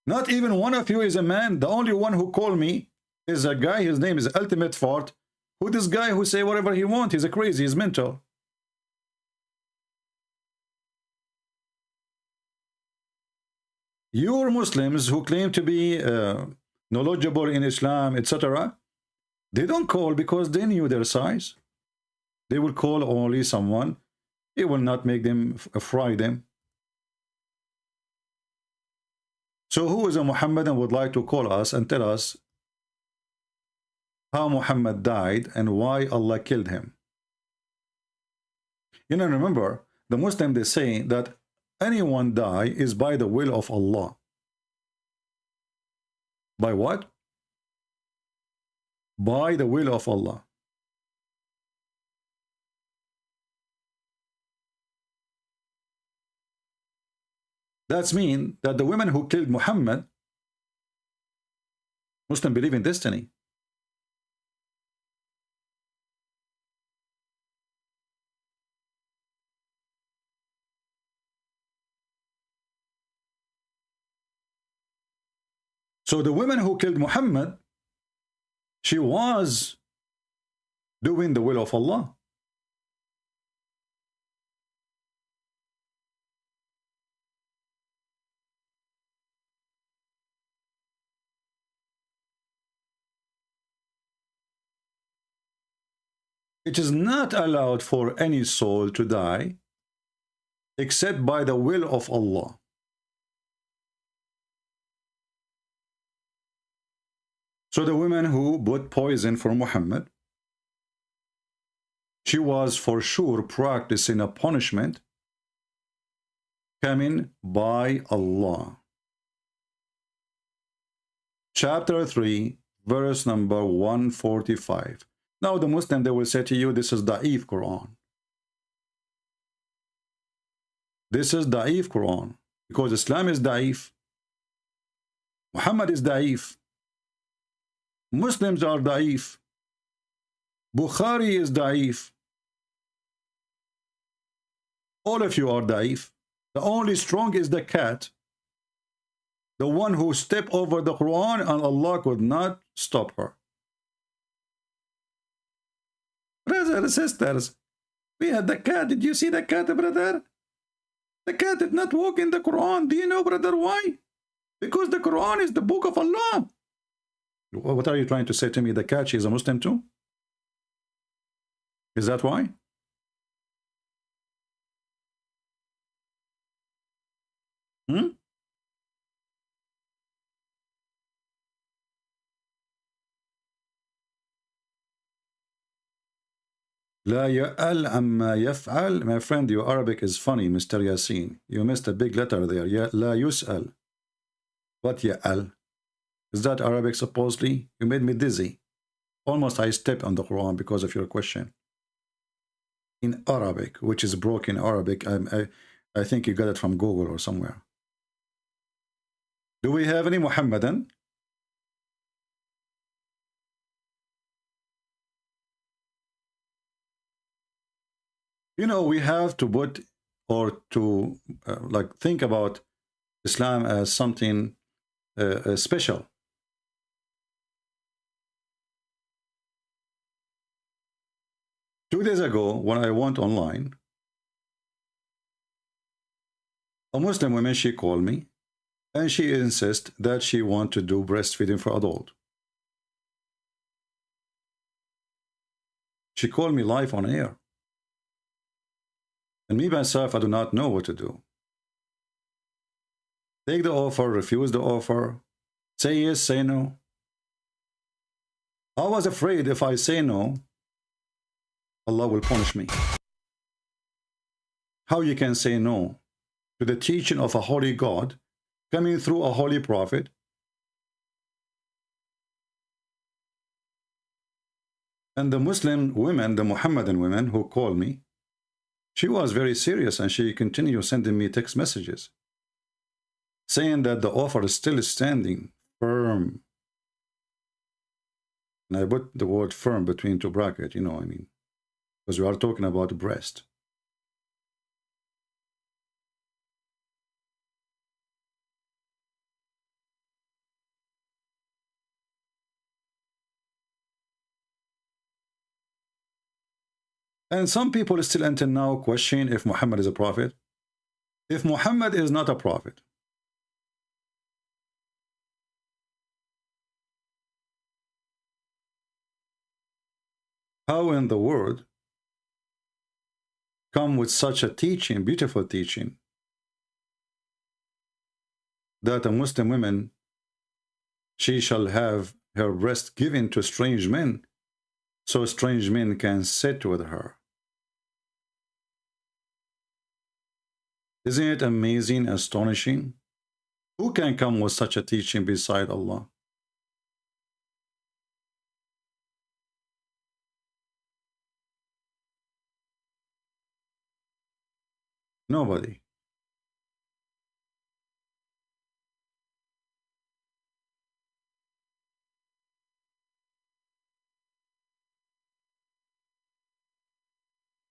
Not even one of you is a man. The only one who called me is a guy. His name is Ultimate Fart. Who this guy who say whatever he wants? He's a crazy. He's mental. Your Muslims who claim to be knowledgeable in Islam, etc., they don't call because they knew their size. They will call only someone. It will not make them fry them. So who is a Muhammadan would like to call us and tell us how Muhammad died and why Allah killed him? Remember, the Muslim, they say that anyone die is by the will of Allah. By what? By the will of Allah. That's mean that the women who killed Muhammad, Muslims believe in destiny. So the woman who killed Muhammad, she was doing the will of Allah. It is not allowed for any soul to die except by the will of Allah. So the woman who put poison for Muhammad, she was for sure practicing a punishment coming by Allah. Chapter 3, verse number 145. Now the Muslim, they will say to you, this is Da'if Quran. This is Da'if Quran. Because Islam is Da'if. Muhammad is Da'if. Muslims are Da'if. Bukhari is Da'if. All of you are Da'if. The only strong is the cat. The one who stepped over the Quran and Allah could not stop her. Brothers and sisters, we had the cat. Did you see the cat, brother? The cat did not walk in the Quran. Do you know, brother, why? Because the Quran is the book of Allah. What are you trying to say to me? The cat, she is a Muslim too? Is that why? لا يأل أما يفعل. My friend, your Arabic is funny, Mr. Yasin. You missed a big letter there. لا يسأل. What يأل? Is that Arabic supposedly? You made me dizzy. Almost I stepped on the Quran because of your question. In Arabic, which is broken Arabic. I think you got it from Google or somewhere. Do we have any Muhammadan? We have to put or to like think about Islam as something special. 2 days ago, when I went online, a Muslim woman, she called me, and she insists that she wants to do breastfeeding for adult. She called me live on air. And me, myself, I do not know what to do. Take the offer, refuse the offer, say yes, say no. I was afraid if I say no, Allah will punish me. How you can say no to the teaching of a holy God coming through a holy prophet? And the Muslim women, the Muhammadan women who called me, she was very serious, and she continued sending me text messages saying that the offer is still standing firm. And I put the word firm between two brackets, you know, I mean, because we are talking about breast. And some people still until now question if Muhammad is a prophet. If Muhammad is not a prophet, how in the world come with such a teaching, beautiful teaching, that a Muslim woman, she shall have her breast given to strange men, so strange men can sit with her? Isn't it amazing, astonishing? Who can come with such a teaching beside Allah? Nobody.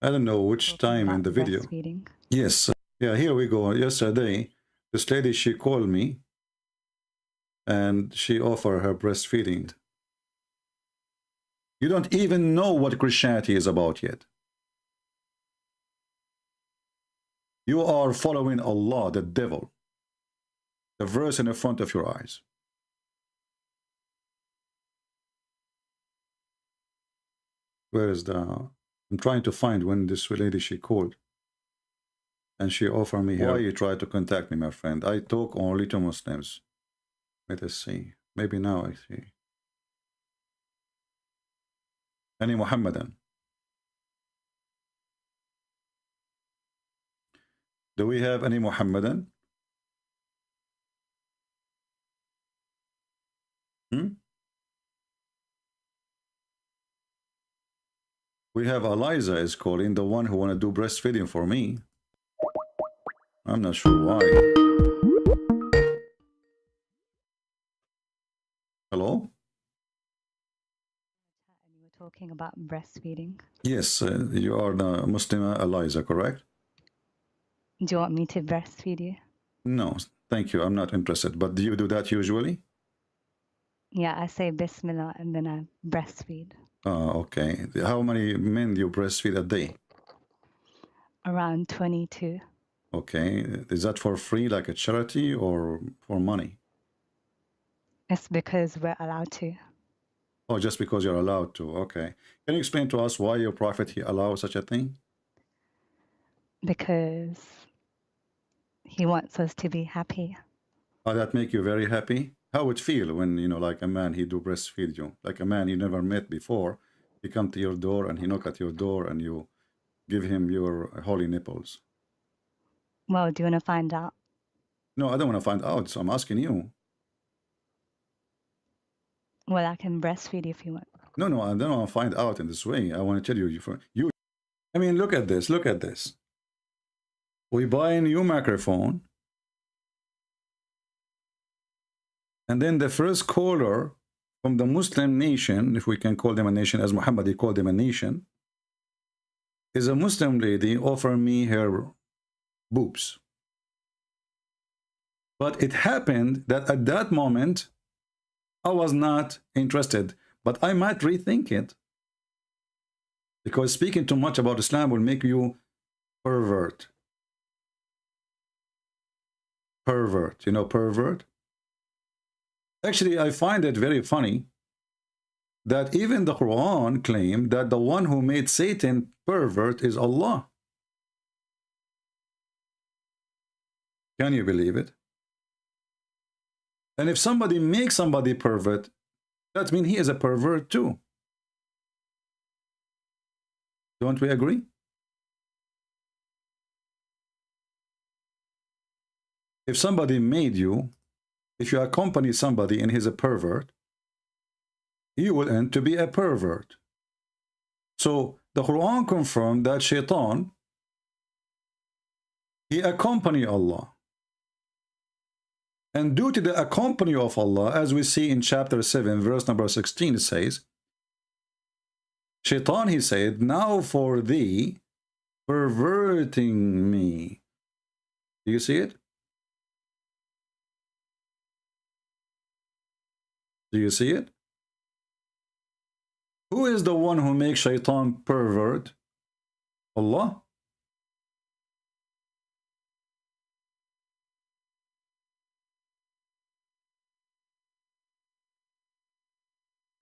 I don't know which time in the video. Yes. Yeah, here we go. Yesterday, this lady, she called me and she offered her breastfeeding. You don't even know what Christianity is about yet. You are following Allah, the devil. The verse in the front of your eyes. Where is the... I'm trying to find when this lady, she called. And she offered me here. Why you try to contact me, my friend? I talk only to Muslims. Let us see. Maybe now I see. Any Muhammadan? Do we have any Muhammadan? We have Eliza is calling, the one who want to do breastfeeding for me. I'm not sure why. Hello? You were talking about breastfeeding. Yes, you are the Muslim Eliza, correct? Do you want me to breastfeed you? No, thank you. I'm not interested. But do you do that usually? Yeah, I say Bismillah and then I breastfeed. Okay. How many men do you breastfeed a day? Around 22. Okay. Is that for free, like a charity, or for money? It's because we're allowed to. Oh, just because you're allowed to. Okay. Can you explain to us why your prophet, he allows such a thing? Because he wants us to be happy. Oh, that make you very happy? How would it feel when, you know, like a man, he do breastfeed you? Like a man you never met before, he come to your door and he knock at your door and you give him your holy nipples. Well, do you want to find out? No, I don't want to find out, so I'm asking you. Well, I can breastfeed if you want. No, I don't want to find out in this way. I want to tell you, I mean, look at this, look at this. We buy a new microphone, and then the first caller from the Muslim nation, if we can call them a nation, as Muhammad, he called them a nation, is a Muslim lady offering me her boobs. But it happened that at that moment, I was not interested, but I might rethink it. Because speaking too much about Islam will make you pervert. Pervert. You know pervert? Actually, I find it very funny that even the Quran claimed that the one who made Satan pervert is Allah. Can you believe it? And if somebody makes somebody pervert, that means he is a pervert too. Don't we agree? If somebody made you, if you accompany somebody and he's a pervert, you will end to be a pervert. So the Quran confirmed that Shaitan, he accompanied Allah. And due to the accompany of Allah, as we see in chapter 7, verse number 16, it says, Shaitan, he said, now for thee, perverting me. Do you see it? Do you see it? Who is the one who makes Shaitan pervert? Allah.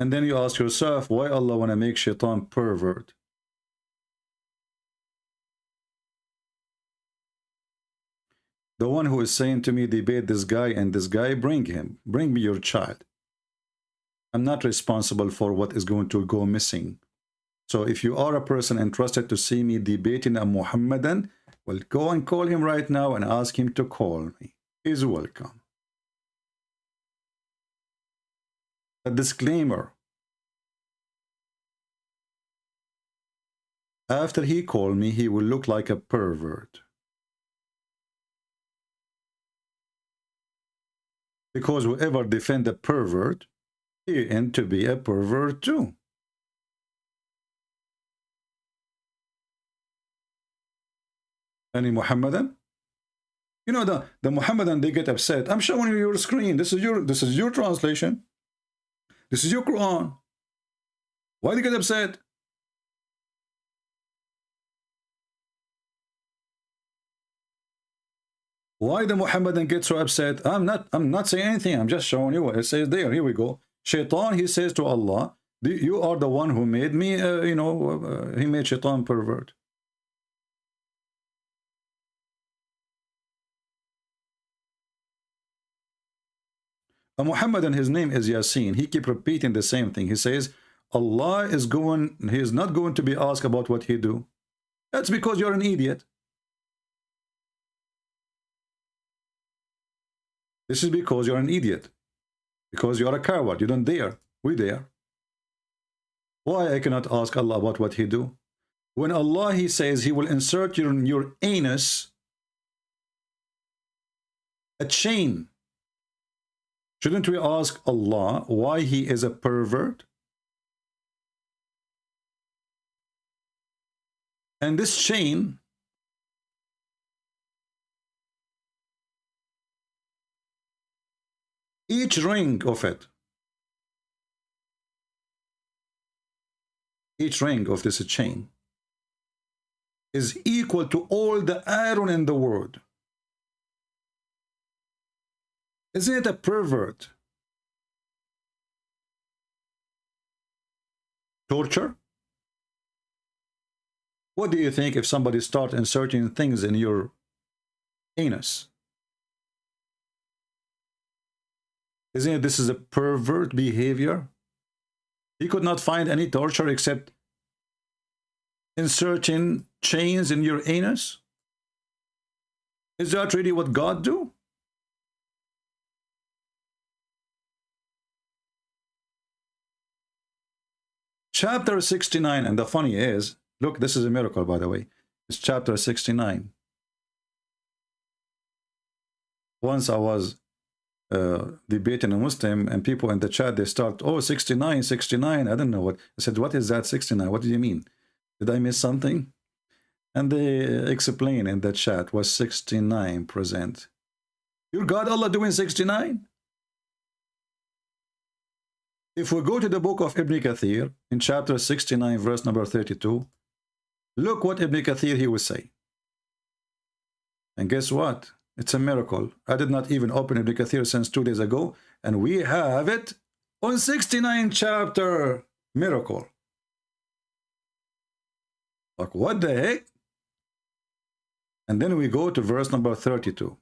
And then you ask yourself, why Allah want to make Shaitan pervert? The one who is saying to me, debate this guy and this guy, bring him. Bring me your child. I'm not responsible for what is going to go missing. So if you are a person interested to see me debating a Muhammadan, well, go and call him right now and ask him to call me. He's welcome. A disclaimer. After he called me, he will look like a pervert. Because whoever defend a pervert, he end to be a pervert too. Any Muhammadan? You know the Muhammadan, they get upset. I'm showing you your screen. This is your translation. This is your Quran. Why do you get upset? Why the Muhammadan get so upset? I'm not saying anything. I'm just showing you what it says there. Here we go. Shaitan, he says to Allah, you are the one who made me, he made Shaitan pervert. A Muhammadan, his name is Yasin. He keep repeating the same thing. He says, Allah is he is not going to be asked about what he do. That's because you're an idiot. This is because you're an idiot. Because you're a coward. You don't dare. We dare. Why I cannot ask Allah about what he do? When Allah, he says he will insert in your anus a chain. Shouldn't we ask Allah why he is a pervert? And this chain, each ring of it, each ring of this chain is equal to all the iron in the world. Isn't it a pervert? Torture? What do you think if somebody starts inserting things in your anus? Isn't it this is a pervert behavior? He could not find any torture except inserting chains in your anus? Is that really what God do? Chapter 69, and the funny is, look, this is a miracle, by the way. It's chapter 69. Once I was debating a Muslim, and people in the chat, they start, oh, 69, 69. I don't know what. I said, what is that 69? What do you mean? Did I miss something? And they explain in the chat was 69%. Your God Allah doing 69? If we go to the book of Ibn Kathir, in chapter 69, verse number 32, look what Ibn Kathir he will say. And guess what? It's a miracle. I did not even open Ibn Kathir since 2 days ago, and we have it on 69 chapter. Miracle. Like, what the heck? And then we go to verse number 32.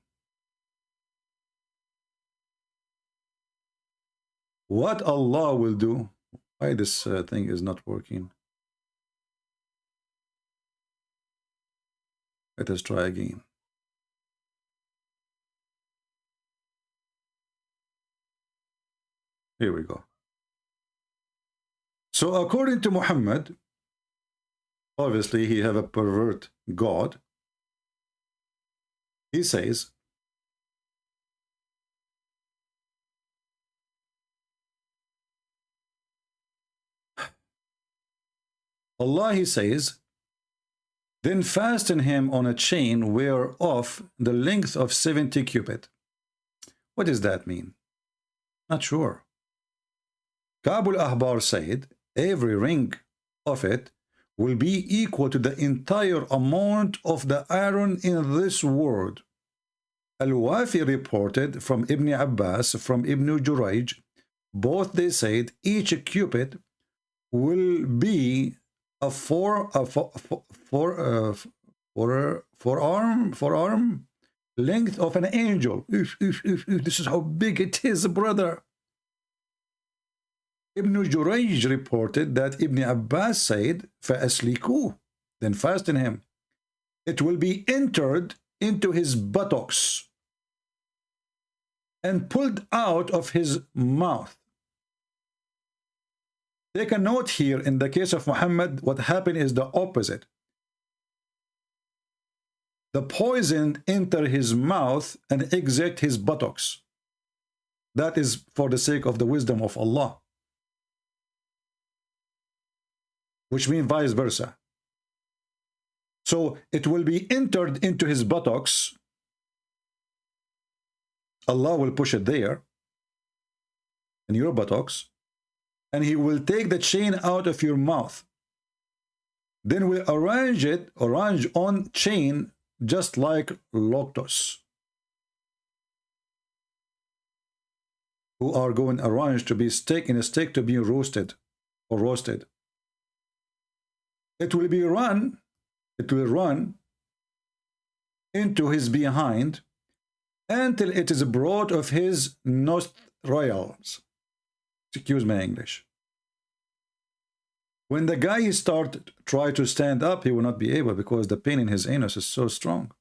What Allah will do. Why this thing is not working? Let us try again. Here we go. So according to Muhammad, obviously he have a pervert God. He says, Allah, he says, then fasten him on a chain whereof the length of 70 cubits. What does that mean? Not sure. Ka'b al-Ahbar said, every ring of it will be equal to the entire amount of the iron in this world. Al-Wafi reported from Ibn Abbas, from Ibn Jurayj, both they said each cubit will be a forearm length of an angel. This is how big it is, brother. Ibn Jurayj reported that Ibn Abbas said, فَأَسْلِكُوهُ, then fasten him. It will be entered into his buttocks and pulled out of his mouth. Take a note here, in the case of Muhammad, what happened is the opposite. The poison enter his mouth and exit his buttocks. That is for the sake of the wisdom of Allah. Which means vice versa. So it will be entered into his buttocks. Allah will push it there, in your buttocks, and he will take the chain out of your mouth. Then we'll arrange on chain just like lotus, who are going arranged to be steak in a steak to be roasted or roasted. It will run into his behind until it is brought of his nostrils. Excuse my English. When the guy try to stand up, he will not be able, because the pain in his anus is so strong.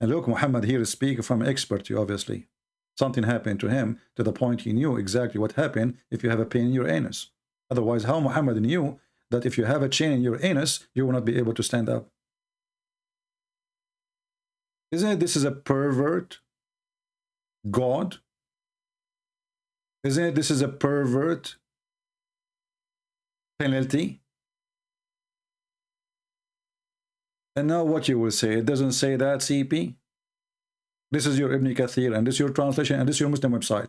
And look, Muhammad here is speaking from expertise, obviously. Something happened to him to the point he knew exactly what happened if you have a pain in your anus. Otherwise, how Muhammad knew that if you have a chain in your anus, you will not be able to stand up? Isn't it this is a pervert God? Isn't it this is a pervert penalty? And now what you will say, it doesn't say that, CP. This is your Ibn Kathir, and this is your translation, and this is your Muslim website.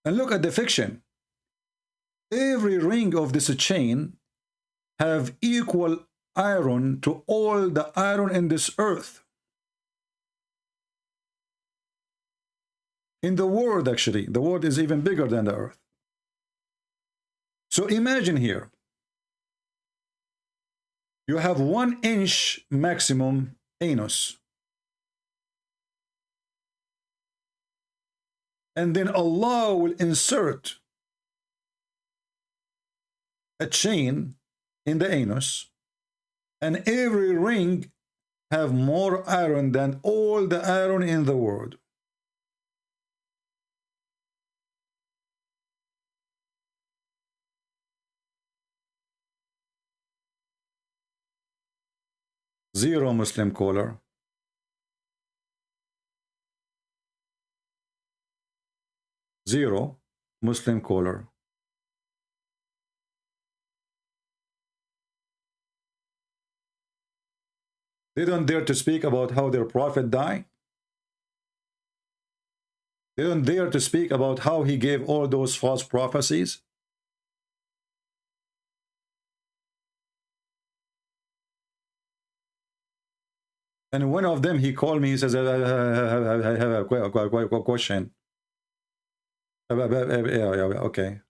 And look at the fiction. Every ring of this chain have equal iron to all the iron in this earth. In the world, actually, the world is even bigger than the earth. So imagine here, you have 1 inch maximum anus. And then Allah will insert a chain in the anus, and every ring have more iron than all the iron in the world. Zero Muslim caller. Zero Muslim caller. They don't dare to speak about how their prophet died. They don't dare to speak about how he gave all those false prophecies. And one of them, he called me, he says, I have a question. Okay.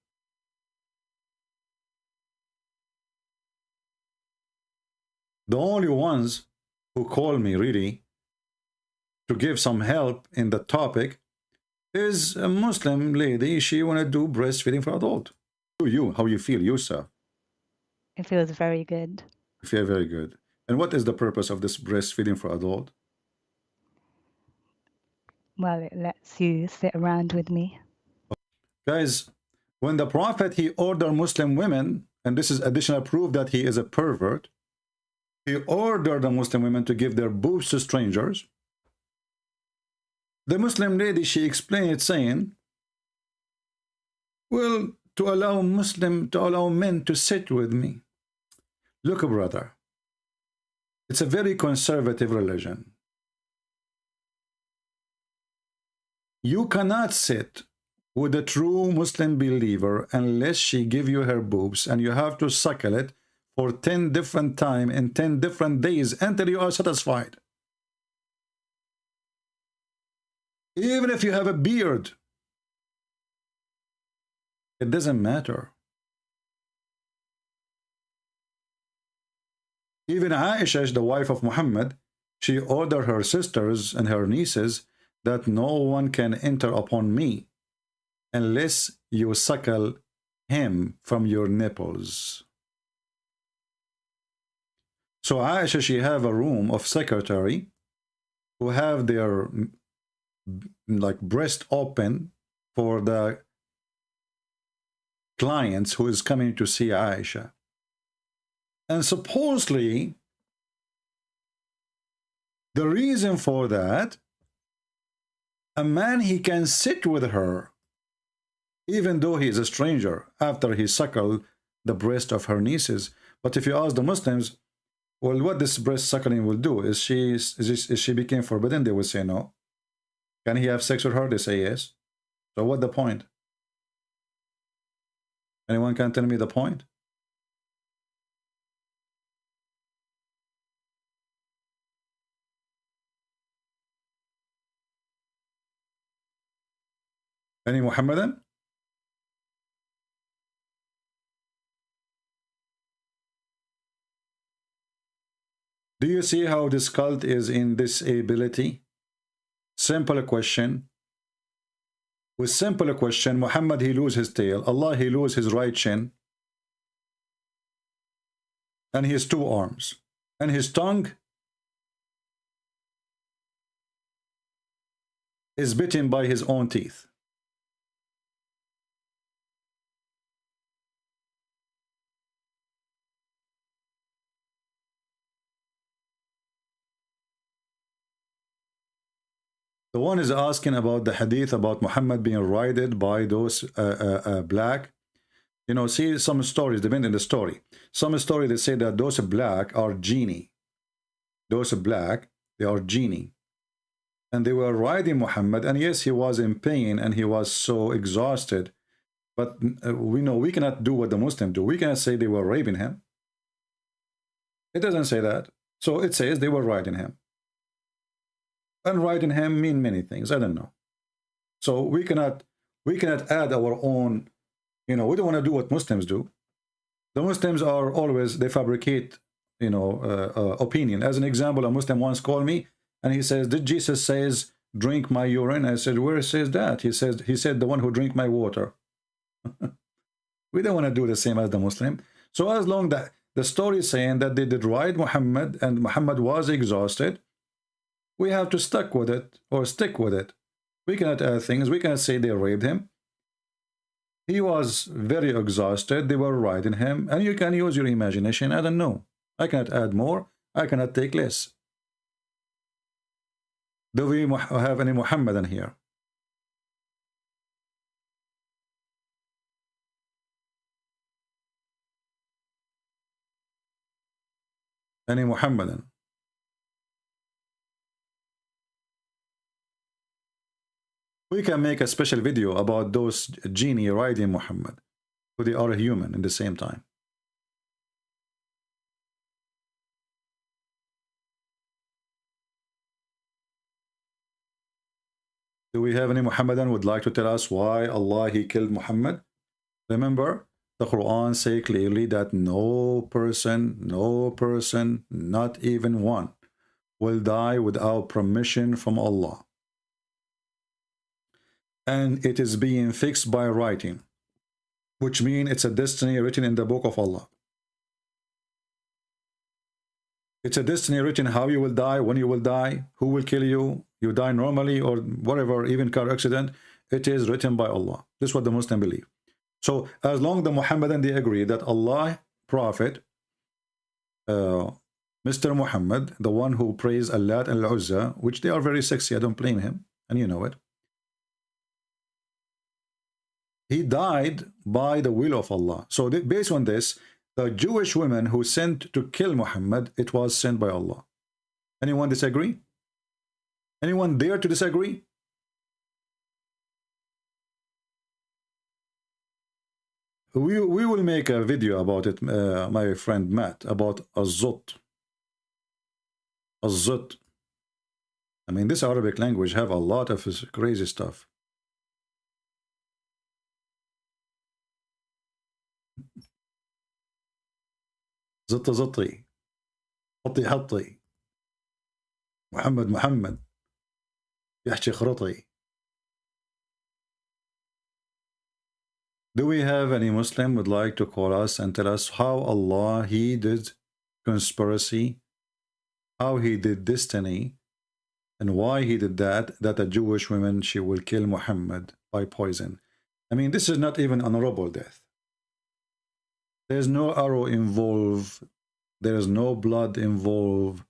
The only ones who call me really to give some help in the topic is a Muslim lady. She want to do breastfeeding for adult. You, how you feel yourself? It feels very good. I feel very good. And what is the purpose of this breastfeeding for adult? Well, it lets you sit around with me. Guys, when the Prophet, he ordered Muslim women, and this is additional proof that he is a pervert, he ordered the Muslim women to give their boobs to strangers. The Muslim lady, she explained it saying, well, to allow men to sit with me. Look, brother, it's a very conservative religion. You cannot sit with a true Muslim believer unless she give you her boobs, and you have to suckle it for 10 different times in 10 different days until you are satisfied. Even if you have a beard, it doesn't matter. Even Aisha, the wife of Muhammad, she ordered her sisters and her nieces that no one can enter upon me unless you suckle him from your nipples. So Aisha, she have a room of secretary who have their like breast open for the clients who is coming to see Aisha. And supposedly the reason for that, a man, he can sit with her even though he is a stranger after he suckled the breast of her nieces. But if you ask the Muslims, well, what this breast suckling will do, is she became forbidden? They will say no. Can he have sex with her? They say yes. So what the point? Anyone can tell me the point? Any Muhammadan? Do you see how this cult is in disability? Simple question. With simple question, Muhammad, he lose his tail. Allah, he lose his right chin. And his two arms. And his tongue is bitten by his own teeth. The one is asking about the hadith about Muhammad being ridden by those black. You know, see some stories, depending on the story. Some story they say that those black are genie. Those black, they are genie. And they were riding Muhammad, and yes, he was in pain and he was so exhausted. But we know we cannot do what the Muslims do. We cannot say they were raping him. It doesn't say that. So it says they were riding him. And riding him mean many things. I don't know. So we cannot add our own, you know, we don't want to do what Muslims do. The Muslims are always, they fabricate, you know, opinion. As an example, a Muslim once called me and he says, did Jesus says, drink my urine? I said, where says that? He said, the one who drink my water. We don't want to do the same as the Muslim. So as long that the story is saying that they did ride Muhammad and Muhammad was exhausted, we have to stick with it. We cannot add things. We cannot say they raped him. He was very exhausted. They were riding him. And you can use your imagination. I don't know. I cannot add more. I cannot take less. Do we have any Muhammadan here? Any Muhammadan? We can make a special video about those genie riding Muhammad, who they are human in the same time. Do we have any Muhammadan who would like to tell us why Allah he killed Muhammad? Remember, the Quran say clearly that no person, not even one, will die without permission from Allah. And it is being fixed by writing, which means it's a destiny written in the book of Allah. It's a destiny written how you will die, when you will die, who will kill you, you die normally or whatever, even car accident. It is written by Allah. This is what the Muslim believe. So as long as the Muhammadan they agree that Allah, Prophet, Mr. Muhammad, the one who prays Allah and Al-Uzza, which they are very sexy, I don't blame him, and you know it. He died by the will of Allah. So based on this, the Jewish women who sent to kill Muhammad, it was sent by Allah. Anyone disagree? Anyone dare to disagree? We will make a video about it, my friend Matt, about Az-Zut. Az-Zut. I mean, this Arabic language have a lot of crazy stuff. زط زطي حطي حطي محمد يحكي خرطي. Do we have any Muslim would like to call us and tell us how Allah he did conspiracy, how he did destiny, and why he did that a Jewish woman she will kill Muhammad by poison? I mean, this is not even honorable death. There's no arrow involved. There's no blood involved.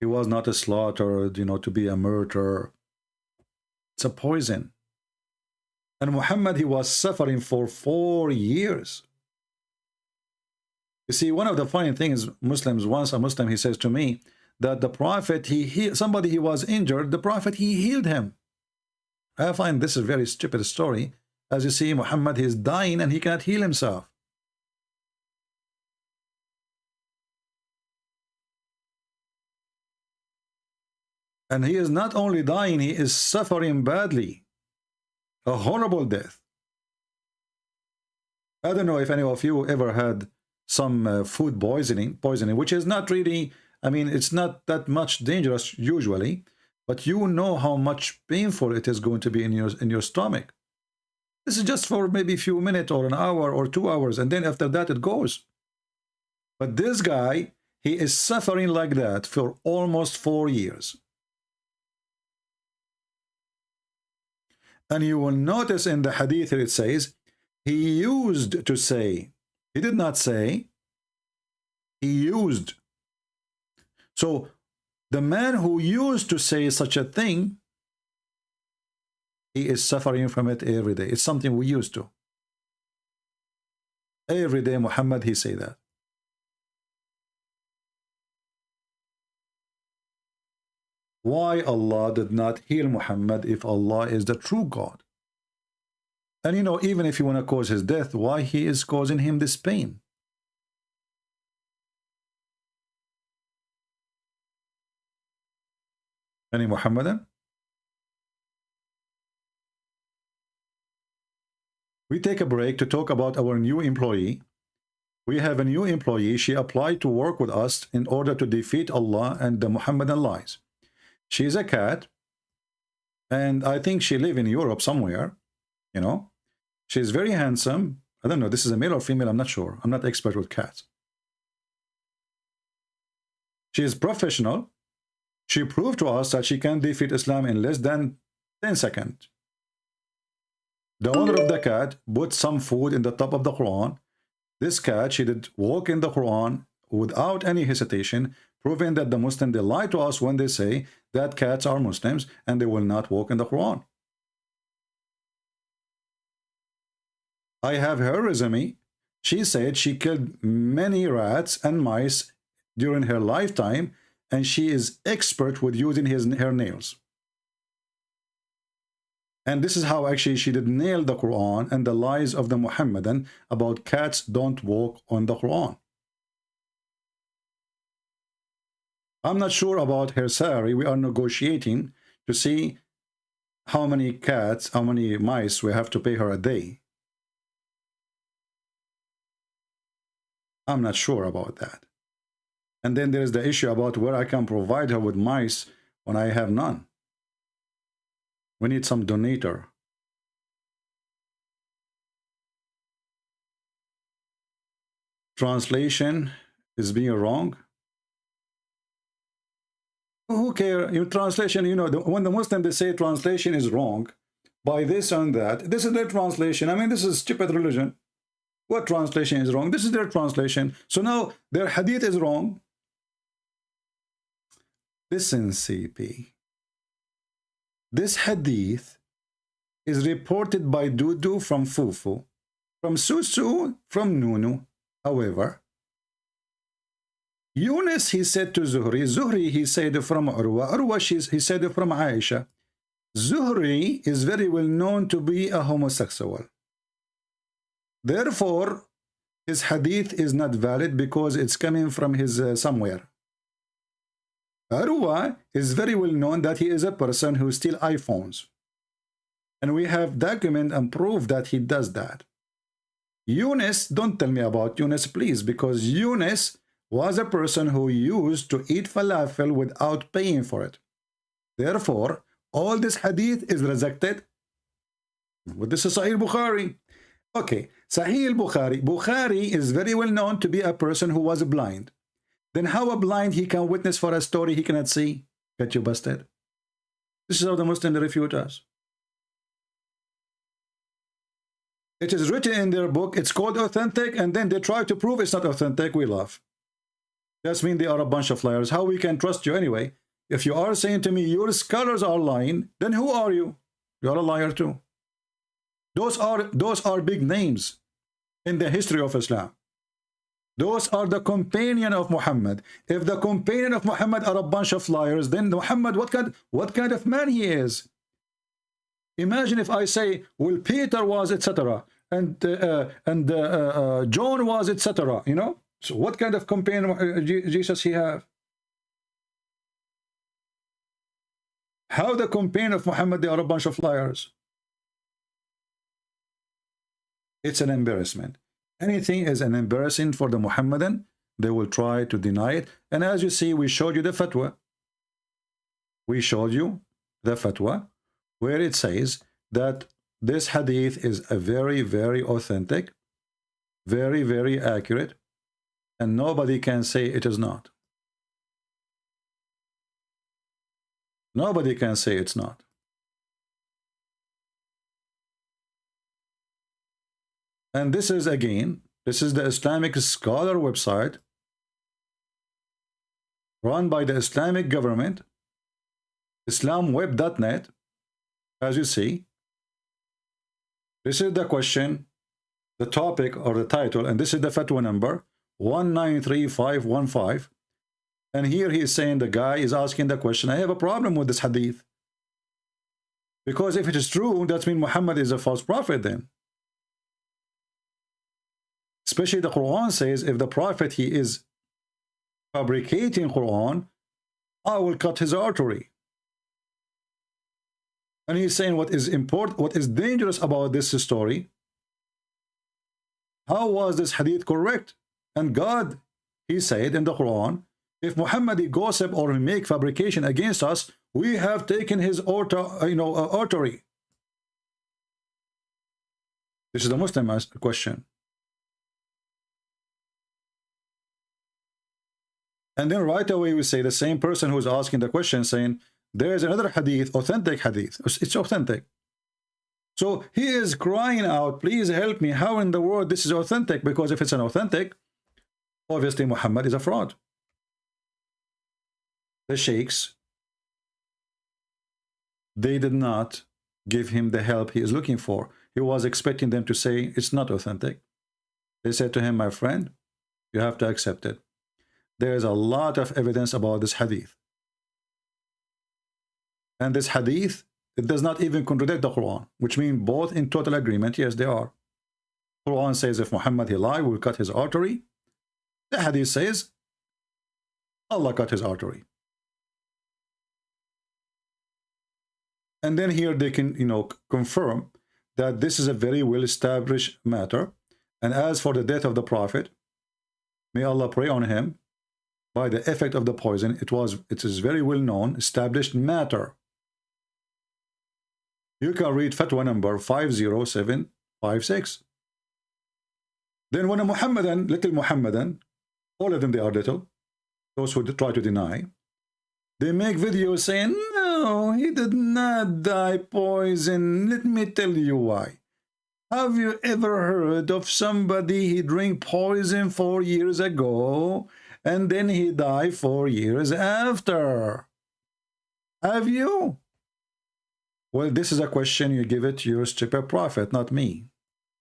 He was not slaughtered, you know, to be a murderer. It's a poison. And Muhammad, he was suffering for 4 years. You see, one of the funny things, Muslims, once a Muslim, he says to me that the Prophet, somebody he was injured, the Prophet, he healed him. I find this a very stupid story. As you see, Muhammad, he is dying and he cannot heal himself. And he is not only dying, he is suffering badly. A horrible death. I don't know if any of you ever had some food poisoning, which is not really, I mean, it's not that much dangerous usually, but you know how much painful it is going to be in your stomach. This is just for maybe a few minutes or an hour or 2 hours, and then after that it goes. But this guy, he is suffering like that for almost 4 years. And you will notice in the hadith it says, he used to say. He did not say. He used. So the man who used to say such a thing, he is suffering from it every day. It's something we used to. Every day Muhammad, he say that. Why Allah did not heal Muhammad if Allah is the true God? And you know, even if you want to cause his death, why he is causing him this pain? Any Muhammadan? We take a break to talk about our new employee. We have a new employee. She applied to work with us in order to defeat Allah and the Muhammadan lies. She's a cat, and I think she lives in Europe somewhere, you know. She's very handsome. I don't know, this is a male or female, I'm not sure. I'm not expert with cats. She is professional. She proved to us that she can defeat Islam in less than 10 seconds. The owner of the cat put some food in the top of the Quran. This cat, she did walk in the Quran without any hesitation, proving that the Muslims, they lie to us when they say that cats are Muslims and they will not walk in the Quran. I have her resume. She said she killed many rats and mice during her lifetime, and she is expert with using her nails. And this is how actually she did nail the Quran and the lies of the Muhammadan about cats don't walk on the Quran. I'm not sure about her salary. We are negotiating to see how many cats, how many mice we have to pay her a day. I'm not sure about that. And then there's the issue about where I can provide her with mice when I have none. We need some donator. Translation is being wrong. Who cares? Your translation, you know, when the Muslim, they say translation is wrong by this and that. This is their translation. I mean, this is stupid religion. What translation is wrong? This is their translation. So now their hadith is wrong. Listen, CP. This hadith is reported by Dudu from Fufu, from Susu from Nunu. However, Yunus, he said to Zuhri. Zuhri, he said from Urwa. Urwa, he said from Aisha. Zuhri is very well known to be a homosexual. Therefore, his hadith is not valid because it's coming from his somewhere. Urwa is very well known that he is a person who steals iPhones. And we have document and proof that he does that. Yunus, don't tell me about Yunus, please, because Yunus was a person who used to eat falafel without paying for it. Therefore, all this hadith is rejected. But this is Sahih Bukhari. Okay, Sahih Bukhari. Bukhari is very well known to be a person who was blind. Then how a blind he can witness for a story he cannot see? Get you busted. This is how the Muslims refute us. It is written in their book, it's called authentic, and then they try to prove it's not authentic. We laugh. That means they are a bunch of liars. How we can trust you anyway? If you are saying to me your scholars are lying, then who are you? You are a liar too. Those are big names in the history of Islam. Those are the companion of Muhammad. If the companion of Muhammad are a bunch of liars, then Muhammad, what kind of man he is? Imagine if I say, well, Peter was, etc., and John was, etc., you know? So what kind of companion Jesus he have? How the companion of Muhammad, they are a bunch of liars? It's an embarrassment. Anything is an embarrassing for the Muhammadan, they will try to deny it. And as you see, we showed you the fatwa. We showed you the fatwa where it says that this hadith is a very, very authentic, very, very accurate, and nobody can say it is not. Nobody can say it's not. And this is, again, this is the Islamic Scholar website run by the Islamic government, islamweb.net. As you see, this is the question, the topic or the title, and this is the fatwa number 193515. And here he is saying, the guy is asking the question, I have a problem with this hadith. Because if it is true, that means Muhammad is a false prophet then. Especially the Quran says, if the prophet, he is fabricating Quran, I will cut his artery. And he's saying what is important, what is dangerous about this story. How was this hadith correct? And God, he said in the Quran, if Muhammad gossip or make fabrication against us, we have taken his artery. This is the Muslim question. And then right away we say the same person who's asking the question saying, there is another hadith, authentic hadith. It's authentic. So he is crying out, please help me. How in the world this is authentic? Because if it's an authentic, obviously Muhammad is a fraud. The sheikhs, they did not give him the help he is looking for. He was expecting them to say it's not authentic. They said to him, my friend, you have to accept it. There is a lot of evidence about this hadith. And this hadith It does not even contradict the Quran, which means both in total agreement. Yes, they are. Quran says if Muhammad he lied, we'll cut his artery. The hadith says Allah cut his artery. And then here they can, confirm that this is a very well established matter. And as for the death of the Prophet, may Allah pray on him, by the effect of the poison, it is very well known, established matter. You can read fatwa number 50756. Then when a Muhammadan, little Muhammadan, all of them they are little, those who try to deny, they make videos saying, no, he did not die poison. Let me tell you why. Have you ever heard of somebody he drank poison 4 years ago and then he died 4 years after? Have you? Well, this is a question you give it to your stupid prophet, not me.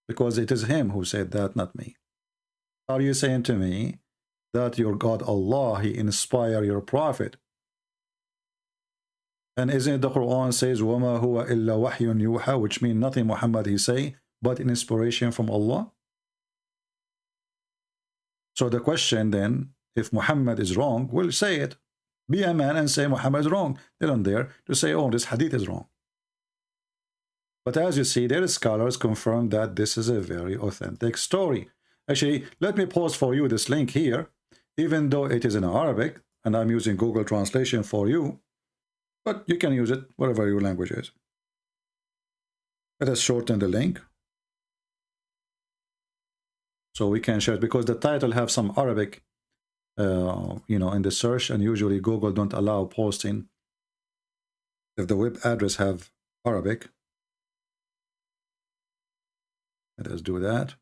Because it is him who said that, not me. Are you saying to me that your God Allah, he inspired your prophet? And isn't it the Quran says, وَمَا هُوَ إِلَّا وَحْيٌ يُوحَى, which means nothing Muhammad he say, but an inspiration from Allah? So the question then, if Muhammad is wrong, we'll say it. Be a man and say Muhammad is wrong. They don't dare to say, oh, this hadith is wrong. But as you see, their scholars confirm that this is a very authentic story. Actually, let me post for you this link here, even though it is in Arabic, and I'm using Google Translation for you, but you can use it whatever your language is. Let us shorten the link so we can share it, because the title have some Arabic, in the search, and usually Google don't allow posting if the web address have Arabic. Let us do that.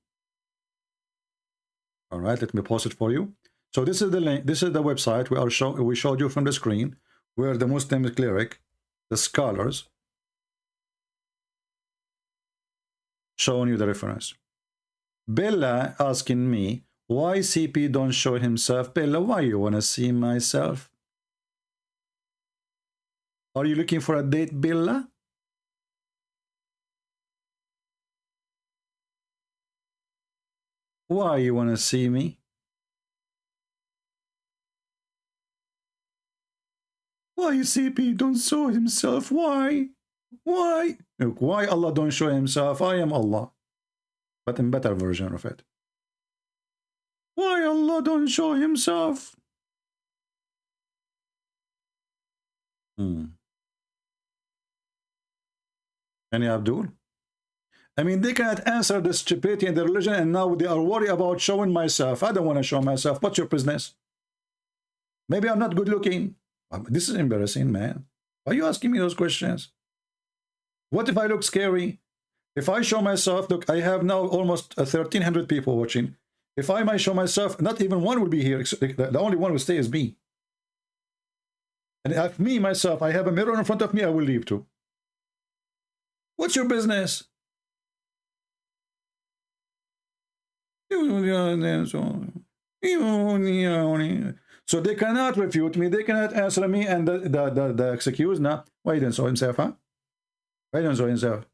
All right, let me post it for you. So this is the link. This is the website we showed you from the screen, where the Muslim cleric, the scholars, showing you the reference. Bella asking me, why CP don't show himself? Bella, why you want to see myself? Are you looking for a date, Bella? Why you want to see me? Why CP don't show himself? Why? Why? Look, why Allah don't show himself? I am Allah, but in better version of it. Why Allah don't show himself? Any Abdul? I mean, they cannot answer the stupidity in the religion, and now they are worried about showing myself. I don't want to show myself. What's your business? Maybe I'm not good looking. This is embarrassing, man. Why are you asking me those questions? What if I look scary? If I show myself, look, I have now almost 1,300 people watching. If I might show myself, not even one will be here. The only one will stay is me. And if me, myself, I have a mirror in front of me, I will leave too. What's your business? So they cannot refute me, they cannot answer me, and the excuse now, why he didn't show himself, huh? Why didn't show himself?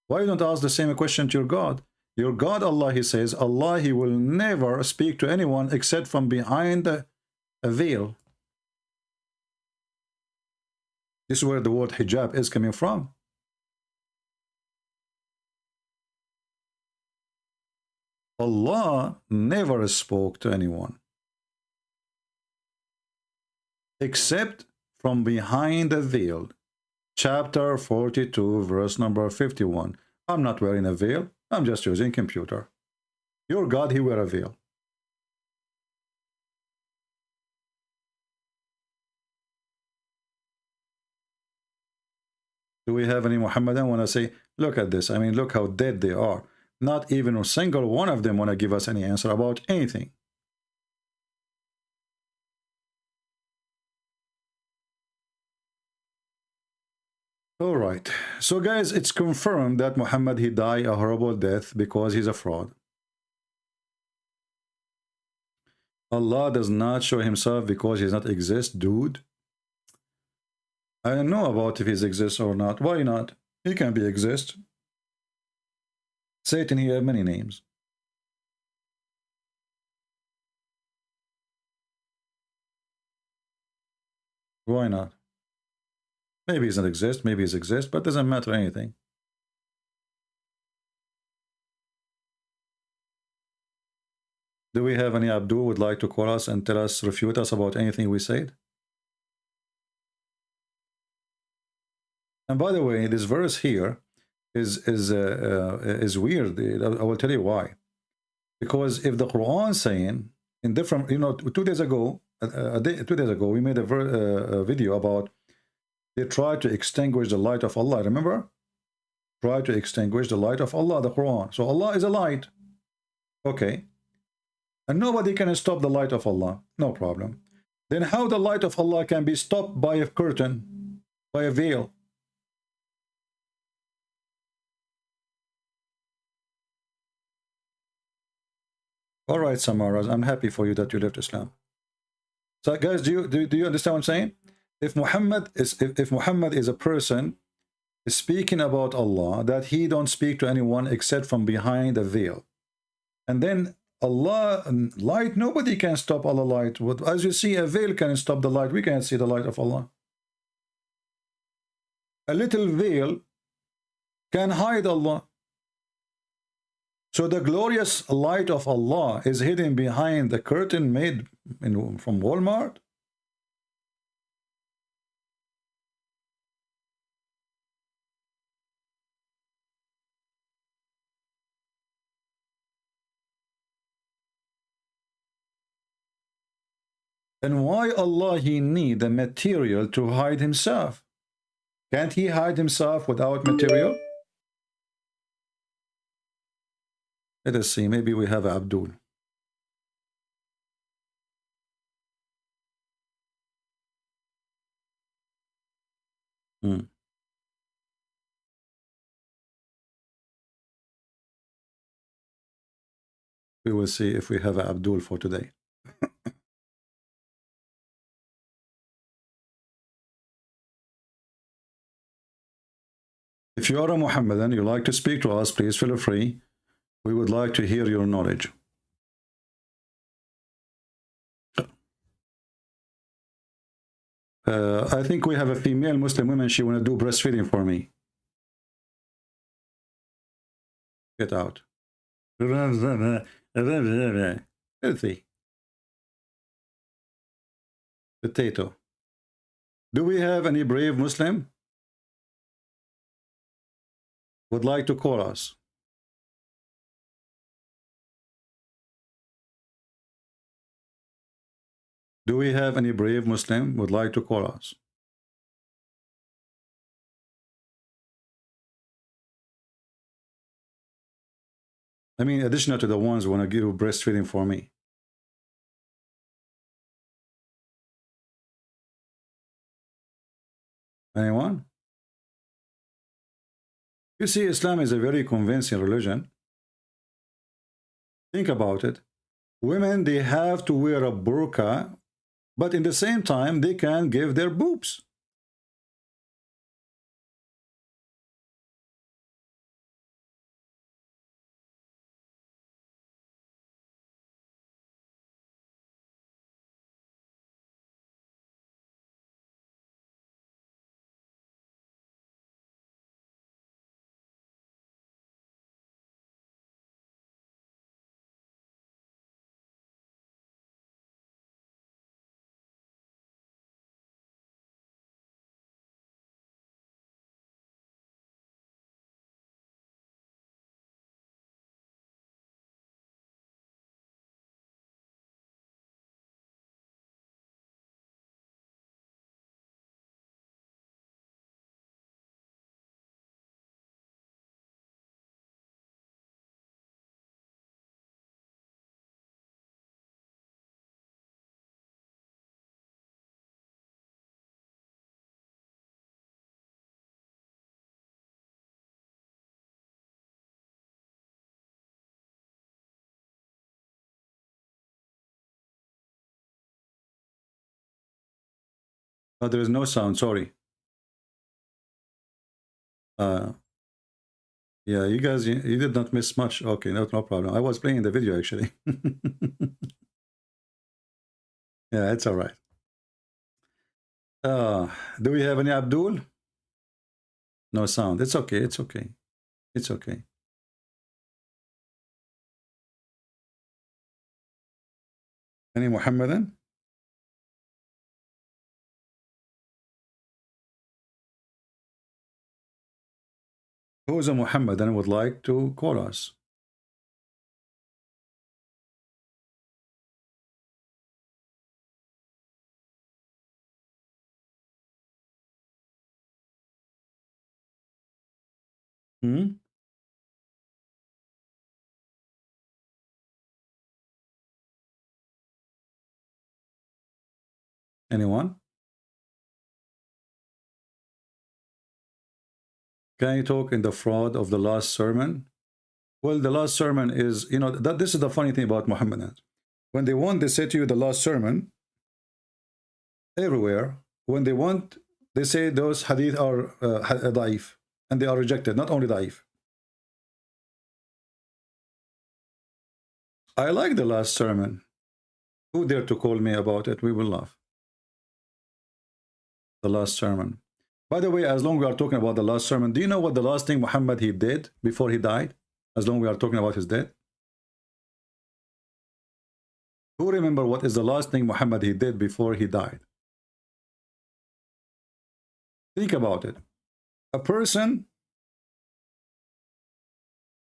Why don't ask the same question to your God? Your God, Allah, he says, Allah, he will never speak to anyone except from behind a veil. This is where the word hijab is coming from. Allah never spoke to anyone except from behind a veil. Chapter 42, verse number 51. I'm not wearing a veil. I'm just using computer. Your God, he wear a veil. Do we have any Muhammadan want to say, look at this. I mean, look how dead they are. Not even a single one of them want to give us any answer about anything. All right. So guys, it's confirmed that Muhammad, he died a horrible death because he's a fraud. Allah does not show himself because he does not exist, dude. I don't know about if he exists or not. Why not? He can be exist. Satan, he has many names. Why not? Maybe he doesn't exist, maybe he exists, but it doesn't matter anything. Do we have any Abdul would like to call us and tell us, refute us about anything we said? And by the way, this verse here is weird. I will tell you why. Because if the Quran saying in different, 2 days ago, 2 days ago, we made a video about they tried to extinguish the light of Allah. Remember? Try to extinguish the light of Allah, the Quran. So Allah is a light. Okay. And nobody can stop the light of Allah. No problem. Then how the light of Allah can be stopped by a curtain, by a veil? All right, Samaras, I'm happy for you that you left Islam. So guys, do you understand what I'm saying? If Muhammad is a person speaking about Allah, that he don't speak to anyone except from behind a veil. And then Allah light, nobody can stop Allah light. As you see, a veil can stop the light. We can't see the light of Allah. A little veil can hide Allah. So the glorious light of Allah is hidden behind the curtain made from Walmart. And why Allah he need the material to hide himself? Can't he hide himself without material? Let us see, maybe we have Abdul. We will see if we have Abdul for today. If you are a Muhammadan, you like to speak to us, please feel free. We would like to hear your knowledge. I think we have a female Muslim woman. She want to do breastfeeding for me. Get out. Healthy. Potato. Do we have any brave Muslim would like to call us? Do we have any brave Muslim would like to call us? I mean, additional to the ones who want to give breastfeeding for me. Anyone? You see, Islam is a very convincing religion. Think about it. Women, they have to wear a burqa, but in the same time, they can give their boobs. Oh, there is no sound, sorry. Yeah, you guys, you did not miss much. Okay, no problem. I was playing the video, actually. Yeah, it's all right. Do we have any Abdul? No sound. It's okay. It's okay. It's okay. Any Muhammadan? Who is a Muhammadan would like to call us? Hmm? Anyone? Can you talk in the fraud of the last sermon? Well, the last sermon is, you know, that this is the funny thing about Muhammadans. When they want, they say to you the last sermon. Everywhere, when they want, they say those hadith are da'if, and they are rejected, not only da'if. I like the last sermon. Who dare to call me about it? We will laugh. The last sermon. By the way, as long as we are talking about the last sermon, do you know what the last thing Muhammad he did before he died? As long as we are talking about his death. Who remember what is the last thing Muhammad he did before he died? Think about it. A person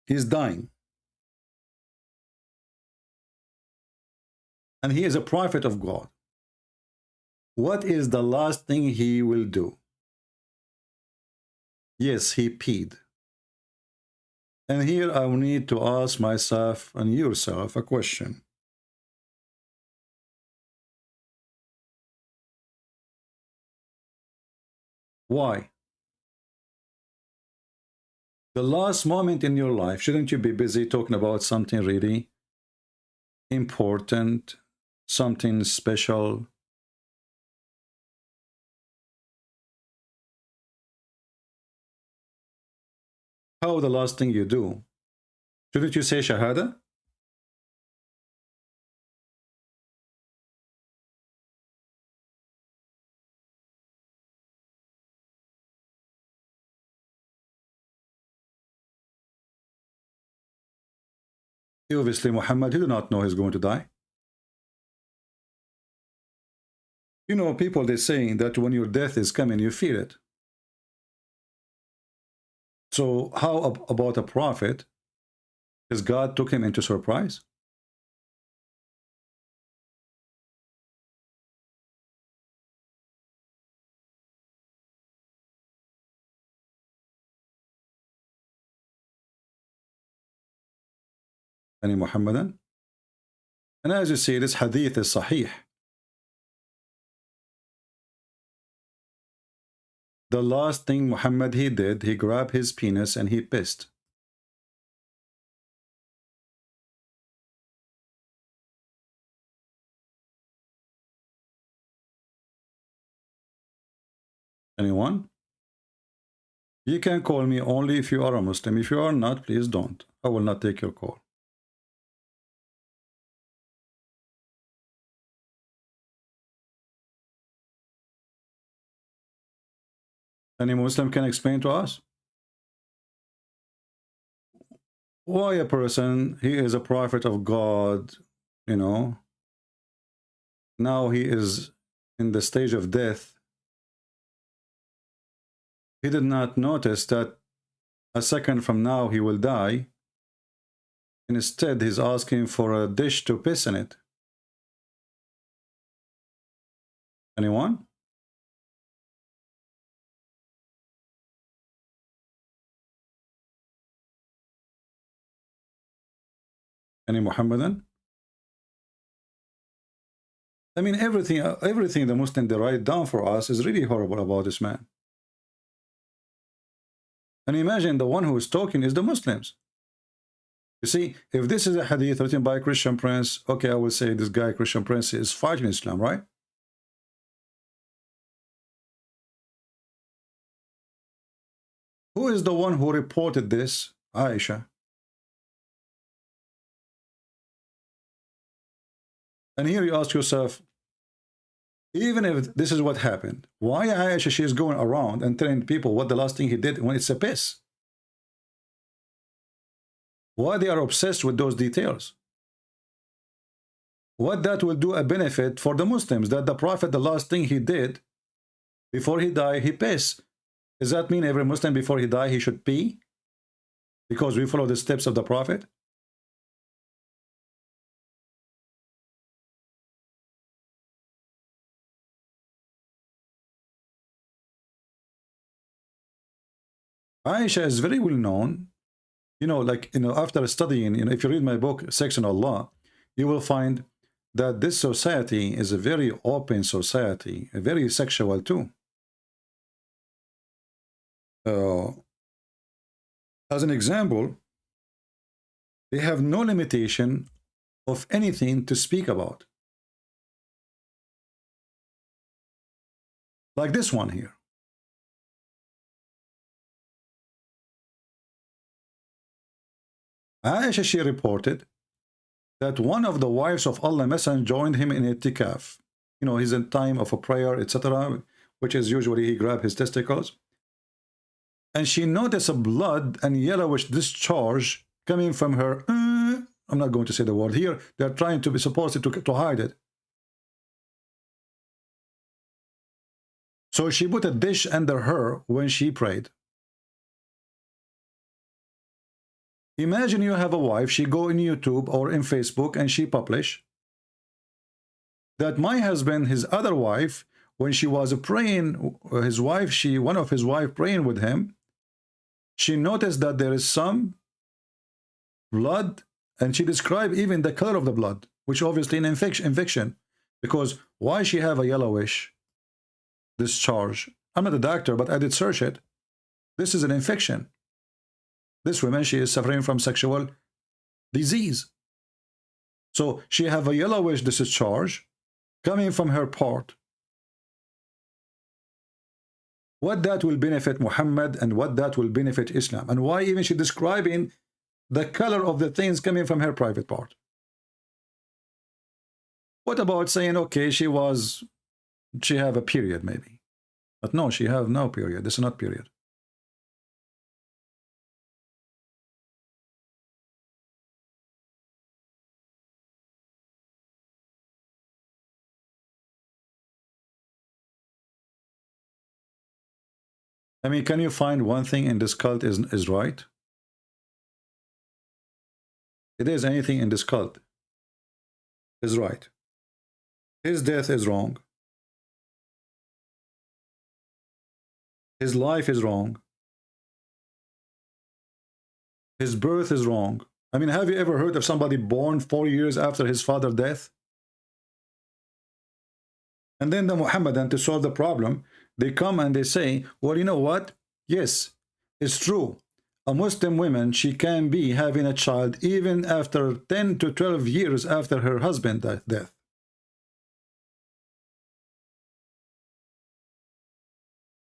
is dying. And he is a prophet of God. What is the last thing he will do? Yes, he peed. And here I will need to ask myself and yourself a question. Why? The last moment in your life, shouldn't you be busy talking about something really important, something special? How the last thing you do? Shouldn't you say Shahada? Obviously, Muhammad, he did not know he's going to die. You know, people, they're saying that when your death is coming, you feel it. So how about a prophet? Because God took him into surprise. Any Muhammadan? And as you see, this hadith is sahih. The last thing Muhammad he did, he grabbed his penis and he pissed. Anyone? You can call me only if you are a Muslim. If you are not, please don't. I will not take your call. Any Muslim can explain to us why a person, he is a prophet of God, you know, now he is in the stage of death. He did not notice that a second from now he will die. Instead, he's asking for a dish to piss in it. Anyone? Any Muhammadan? I mean, everything the Muslim they write down for us is really horrible about this man. And imagine the one who is talking is the Muslims. You see, if this is a hadith written by a Christian prince, okay, I will say this guy, Christian prince, is fighting Islam, right? Who is the one who reported this? Aisha. And here you ask yourself, even if this is what happened, why Aisha, she is going around and telling people what the last thing he did when it's a piss? Why they are obsessed with those details? What that will do a benefit for the Muslims, that the Prophet, the last thing he did before he died, he pissed. Does that mean every Muslim before he died, he should pee? Because we follow the steps of the Prophet? Aisha is very well known, you know, like, you know, after studying, you know, if you read my book, Sex and Allah, you will find that this society is a very open society, very sexual too. As an example, they have no limitation of anything to speak about. Like this one here. Aisha, she reported that one of the wives of Allah Messenger joined him in itikaf. You know, he's in time of a prayer, etc., which is usually he grabbed his testicles. And she noticed a blood and yellowish discharge coming from her. I'm not going to say the word here. They're trying to be supposed to hide it. So she put a dish under her when she prayed. Imagine you have a wife, she go in YouTube or in Facebook and she publish that my husband, his other wife, when she was praying, his wife, one of his wife praying with him, she noticed that there is some blood, and she described even the color of the blood, which obviously an infection, because why she have a yellowish discharge? I'm not a doctor, but I did search it. This is an infection. This woman, she is suffering from sexual disease. So she have a yellowish discharge coming from her part. What that will benefit Muhammad and what that will benefit Islam, and why even she describing the color of the things coming from her private part. What about saying, okay, she have a period maybe, but no, she have no period. This is not period. I mean, can you find one thing in this cult is right? It is anything in this cult is right. His death is wrong. His life is wrong. His birth is wrong. I mean, have you ever heard of somebody born 4 years after his father's death? And then the Muhammadan, to solve the problem, they come and they say, well, you know what? Yes, it's true. A Muslim woman, she can be having a child even after 10 to 12 years after her husband's death.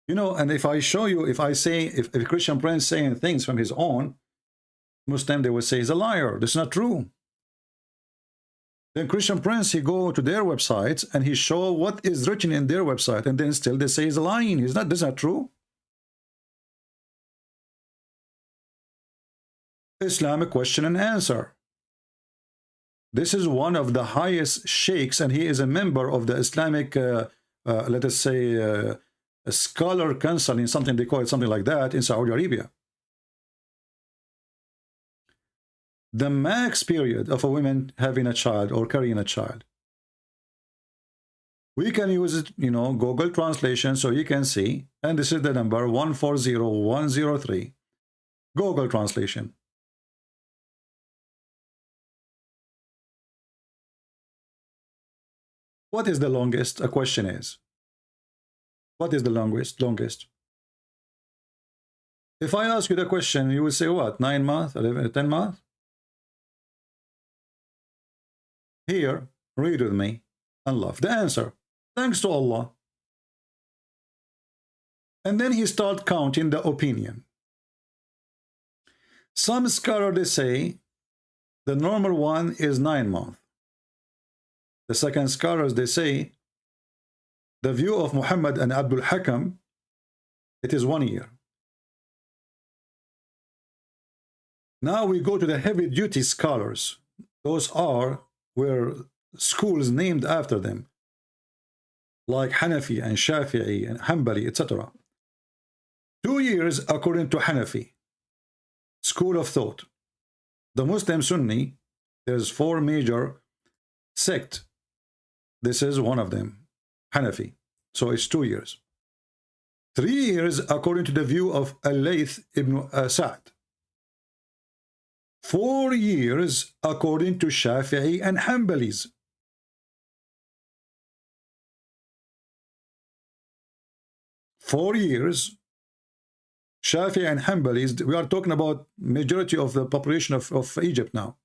You know, and if I show you, if I say, if a Christian Prince saying things from his own, Muslim, they will say he's a liar. That's not true. Then Christian Prince, he go to their websites and he show what is written in their website, and then still they say he's lying. He's not. That's not true. Islamic question and answer. This is one of the highest sheikhs, and he is a member of the Islamic, let us say, a scholar council, in something they call it something like that in Saudi Arabia. The max period of a woman having a child or carrying a child. We can use it, you know, Google translation, so you can see, and this is the number 140103. Google translation. What is the longest? A question is. What is the longest? If I ask you the question, you will say what? 9 months? 11, 10 months? Here, read with me and love the answer. Thanks to Allah. And then he started counting the opinion. Some scholars, they say the normal one is 9 months. The second scholars, they say the view of Muhammad and Abdul Hakam, it is 1 year. Now we go to the heavy duty scholars. Those are where schools named after them, like Hanafi and Shafi'i and Hanbali, etc. 2 years according to Hanafi school of thought. The Muslim Sunni, there's 4 major sects. This is one of them, Hanafi. So it's 2 years. 3 years according to the view of Al-Layth ibn Sa'd. 4 years according to Shafi'i and Hanbalis. Four years, Shafi'i and Hanbalis. We are talking about majority of the population of Egypt now.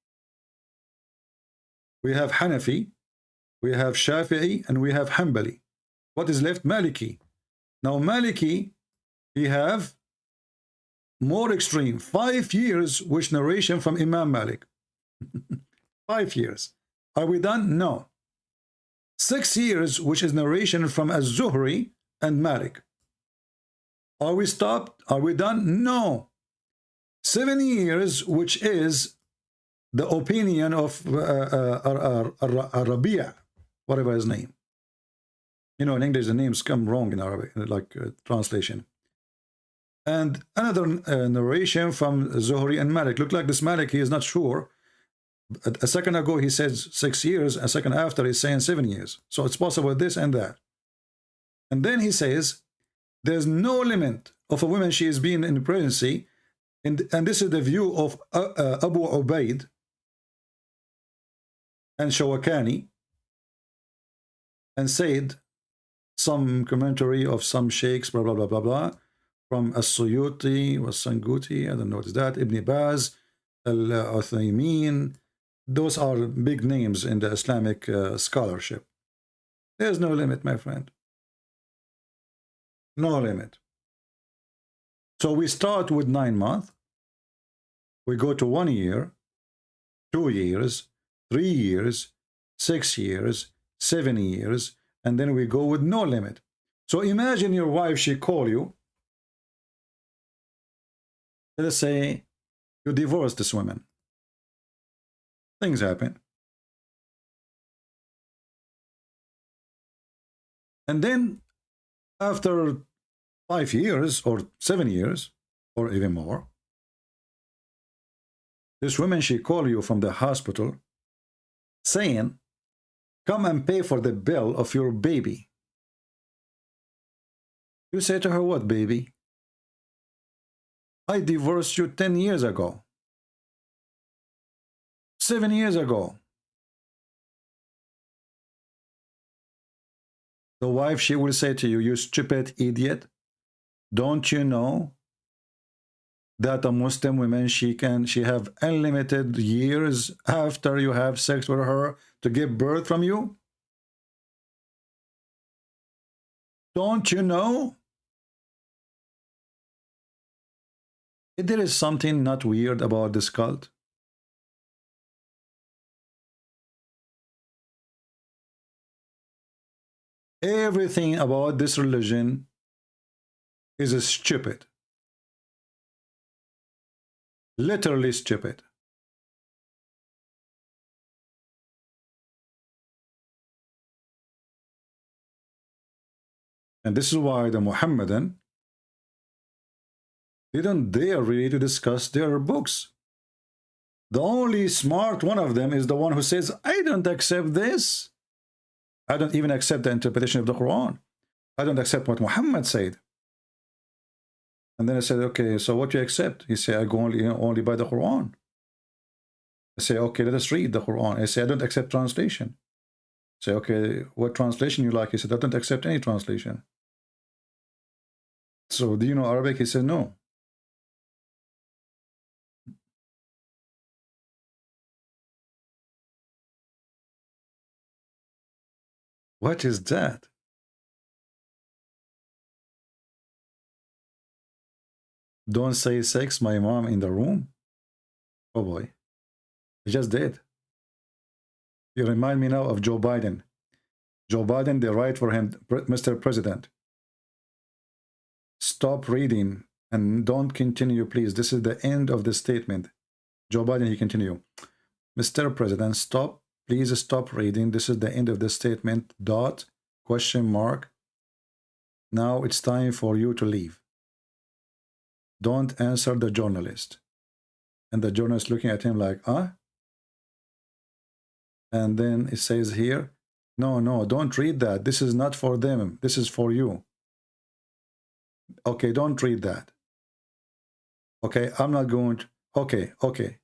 We have Hanafi, we have Shafi'i, and we have Hanbali. What is left? Maliki. Now Maliki, we have more extreme, 5 years, which narration from Imam Malik. 5 years. Are we done? No. 6 years, which is narration from Az-Zuhri and Malik. Are we stopped? Are we done? No. 7 years, which is the opinion of Rabi', whatever his name. You know, in English, the names come wrong in Arabic, like translation. And another narration from Zuhri and Malik. Look like this Malik, he is not sure. A second ago, he says 6 years. A second after, he's saying 7 years. So it's possible this and that. And then he says, there's no limit of a woman she is being in pregnancy. And this is the view of Abu Ubaid and Shawakani and Said, some commentary of some sheikhs, blah, blah, blah, blah, blah, from As-Suyuti, Was-Sanguti, I don't know what is that, Ibn Baz, Al-Uthaymin. Those are big names in the Islamic scholarship. There's no limit, my friend. No limit. So we start with 9 months. We go to 1 year, 2 years, 3 years, 6 years, 7 years, and then we go with no limit. So imagine your wife, she call you. Let's say you divorce this woman. Things happen. And then after 5 years or 7 years or even more, this woman, she call you from the hospital saying, come and pay for the bill of your baby. You say to her, what baby? I divorced you 10 years ago. 7 years ago. The wife, she will say to you, you stupid idiot. Don't you know that a Muslim woman, she have unlimited years after you have sex with her to give birth from you? Don't you know? There is something not weird about this cult. Everything about this religion is stupid. Literally stupid. And this is why the Muhammadan didn't dare really to discuss their books. The only smart one of them is the one who says, I don't accept this. I don't even accept the interpretation of the Quran. I don't accept what Muhammad said. And then I said, okay, so what do you accept? He said, I go only by the Quran. I say, okay, let us read the Quran. I say, I don't accept translation. I say, okay, what translation you like? He said, I don't accept any translation. So do you know Arabic? He said, no. What is that? Don't say sex, my mom in the room. Oh boy. I just did. You remind me now of Joe Biden. Joe Biden, they write for him, Mr. President, stop reading and don't continue, please. This is the end of the statement. Joe Biden, he continue. Mr. President, stop. Please stop reading. This is the end of the statement. Dot, question mark. Now it's time for you to leave. Don't answer the journalist. And the journalist looking at him like, huh? And then it says here, no, no, don't read that. This is not for them. This is for you. Okay, don't read that. Okay, I'm not going to. Okay, okay.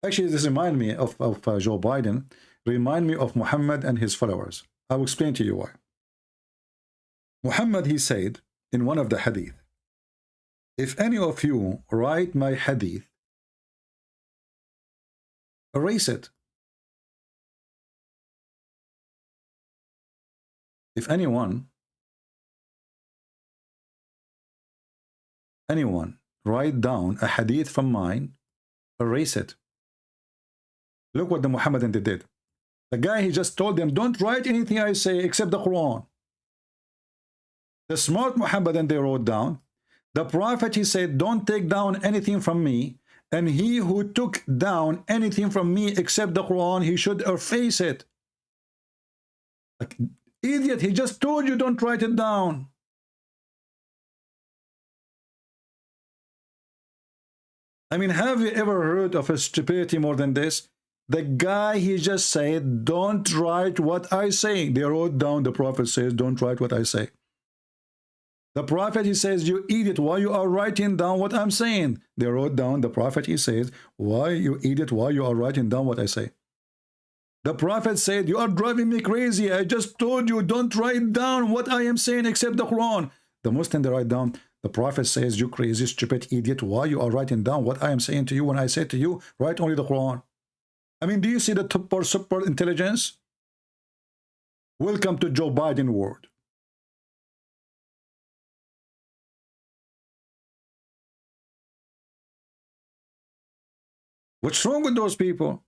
Actually, this reminds me of Joe Biden. Remind me of Muhammad and his followers. I will explain to you why. Muhammad, he said in one of the hadith, if any of you write my hadith, erase it. If anyone write down a hadith from mine, erase it. Look what the Muhammadan did. The guy, he just told them, don't write anything I say except the Quran. The smart Muhammadan, they wrote down. The Prophet, he said, don't take down anything from me. And he who took down anything from me except the Quran, he should erase it. Like, idiot, he just told you don't write it down. I mean, have you ever heard of a stupidity more than this? The guy, he just said, don't write what I say. They wrote down, the Prophet says, don't write what I say. The Prophet, he says, you idiot, why you are writing down what I'm saying? They wrote down, the Prophet, he says, why you idiot, why you are writing down what I say? The Prophet said, you are driving me crazy. I just told you, don't write down what I am saying except the Quran. The Muslim, they write down, the Prophet says, you crazy, stupid idiot, why you are writing down what I am saying to you when I say to you, write only the Quran. I mean, do you see the super intelligence? Welcome to Joe Biden world. What's wrong with those people?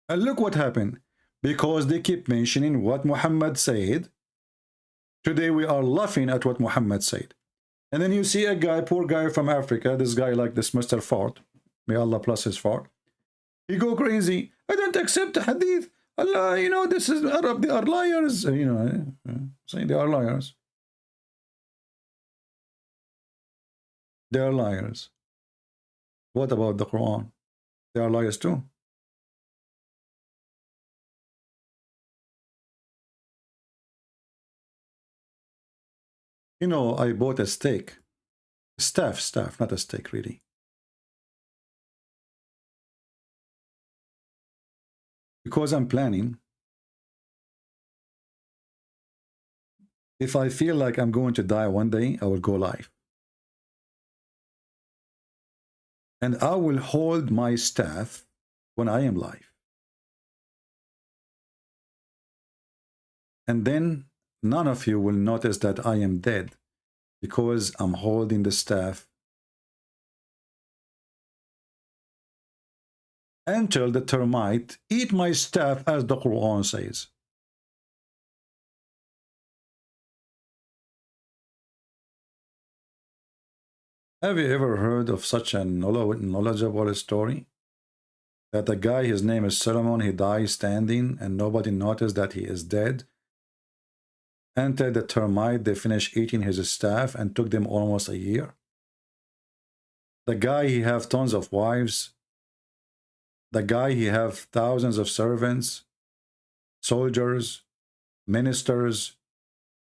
And look what happened. Because they keep mentioning what Muhammad said. Today we are laughing at what Muhammad said. And then you see a guy, poor guy from Africa, this guy like this Mr. Ford. May Allah bless his Ford. He go crazy. I don't accept the hadith. Allah, you know, this is Arab. They are liars. You know, saying they are liars. They are liars. What about the Quran? They are liars too. You know, I bought a steak. Staff, not a steak, really. Because I'm planning. If I feel like I'm going to die one day, I will go live. And I will hold my staff when I am live. And then none of you will notice that I am dead because I'm holding the staff until the termite eat my staff, as the Quran says. Have you ever heard of such a knowledgeable story? That a guy, his name is Solomon, he dies standing and nobody noticed that he is dead. Until the termite, they finished eating his staff and took them almost a year. The guy, he have tons of wives. The guy, he have thousands of servants, soldiers, ministers,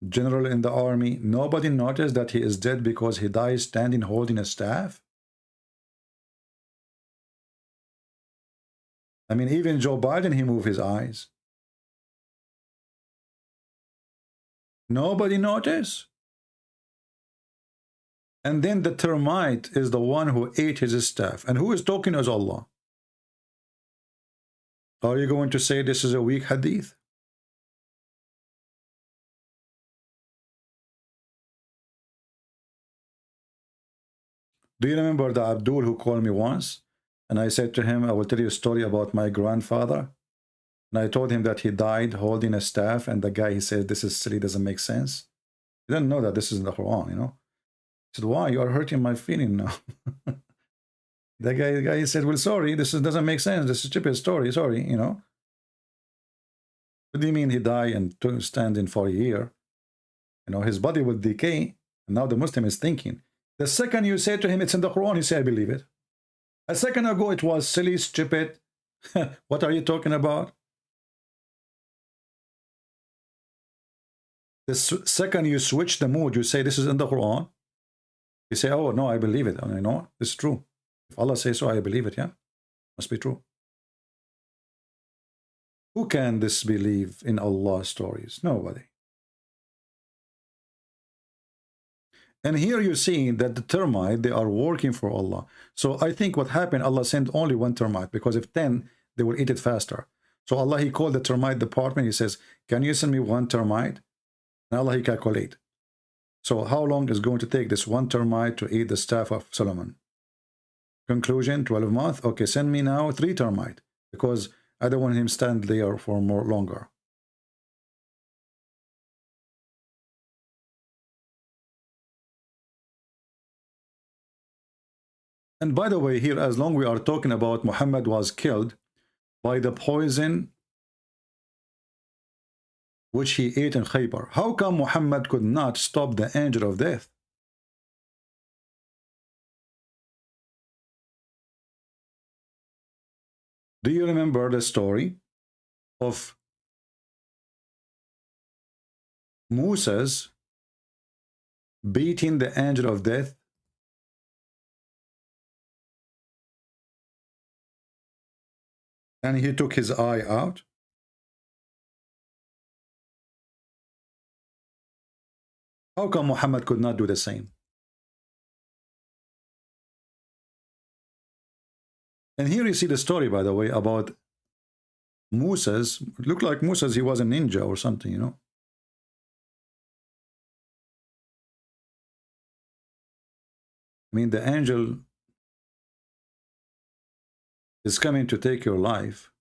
general in the army. Nobody noticed that he is dead because he dies standing holding a staff. I mean, even Joe Biden, he moved his eyes. Nobody noticed. And then the termite is the one who ate his staff. And who is talking as Allah? Are you going to say this is a weak hadith? Do you remember the Abdul who called me once? And I said to him, I will tell you a story about my grandfather. And I told him that he died holding a staff. And the guy, he said, this is silly, doesn't make sense. He didn't know that this is in the Quran, you know. I said, why? You are hurting my feeling now. The guy said, well, sorry, this doesn't make sense. This is a stupid story, sorry, you know. What do you mean he died and stand in for a year? You know, his body will decay. And now the Muslim is thinking. The second you say to him, it's in the Quran, he say, I believe it. A second ago, it was silly, stupid. What are you talking about? The second you switch the mood, you say, this is in the Quran. You say, oh, no, I believe it. And you know, it's true. If Allah says so, I believe it, yeah? Must be true. Who can disbelieve in Allah's stories? Nobody. And here you see that the termite, they are working for Allah. So I think what happened, Allah sent only one termite, because if 10, they will eat it faster. So Allah, he called the termite department. He says, can you send me one termite? And Allah, he calculate. So how long is going to take this one termite to eat the staff of Solomon? Conclusion, 12 months. Okay, send me now 3 termite, because I don't want him stand there for more longer. And by the way, here, as long we are talking about Muhammad was killed by the poison which he ate in Khaybar. How come Muhammad could not stop the angel of death? Do you remember the story of Moses beating the angel of death? And he took his eye out. How come Muhammad could not do the same? And here you see the story, by the way, about Moses. It looked like Moses, he was a ninja or something, you know. I mean, the angel is coming to take your life.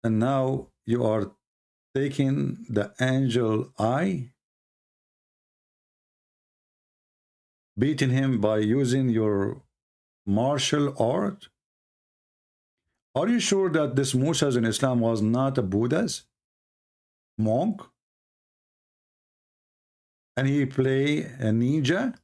And now you are taking the angel eye, beating him by using your martial art. Are you sure that this Moses in Islam was not a Buddhist monk? And he play a ninja?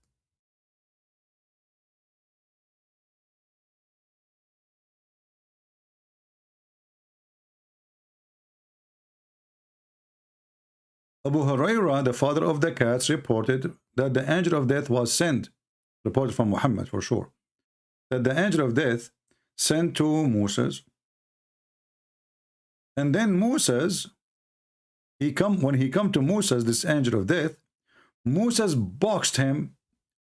Abu Hurairah, the father of the cats, reported that the angel of death was sent, reported from Muhammad for sure, that the angel of death sent to Moses. And then Moses, when he come to Moses, this angel of death, Moses boxed him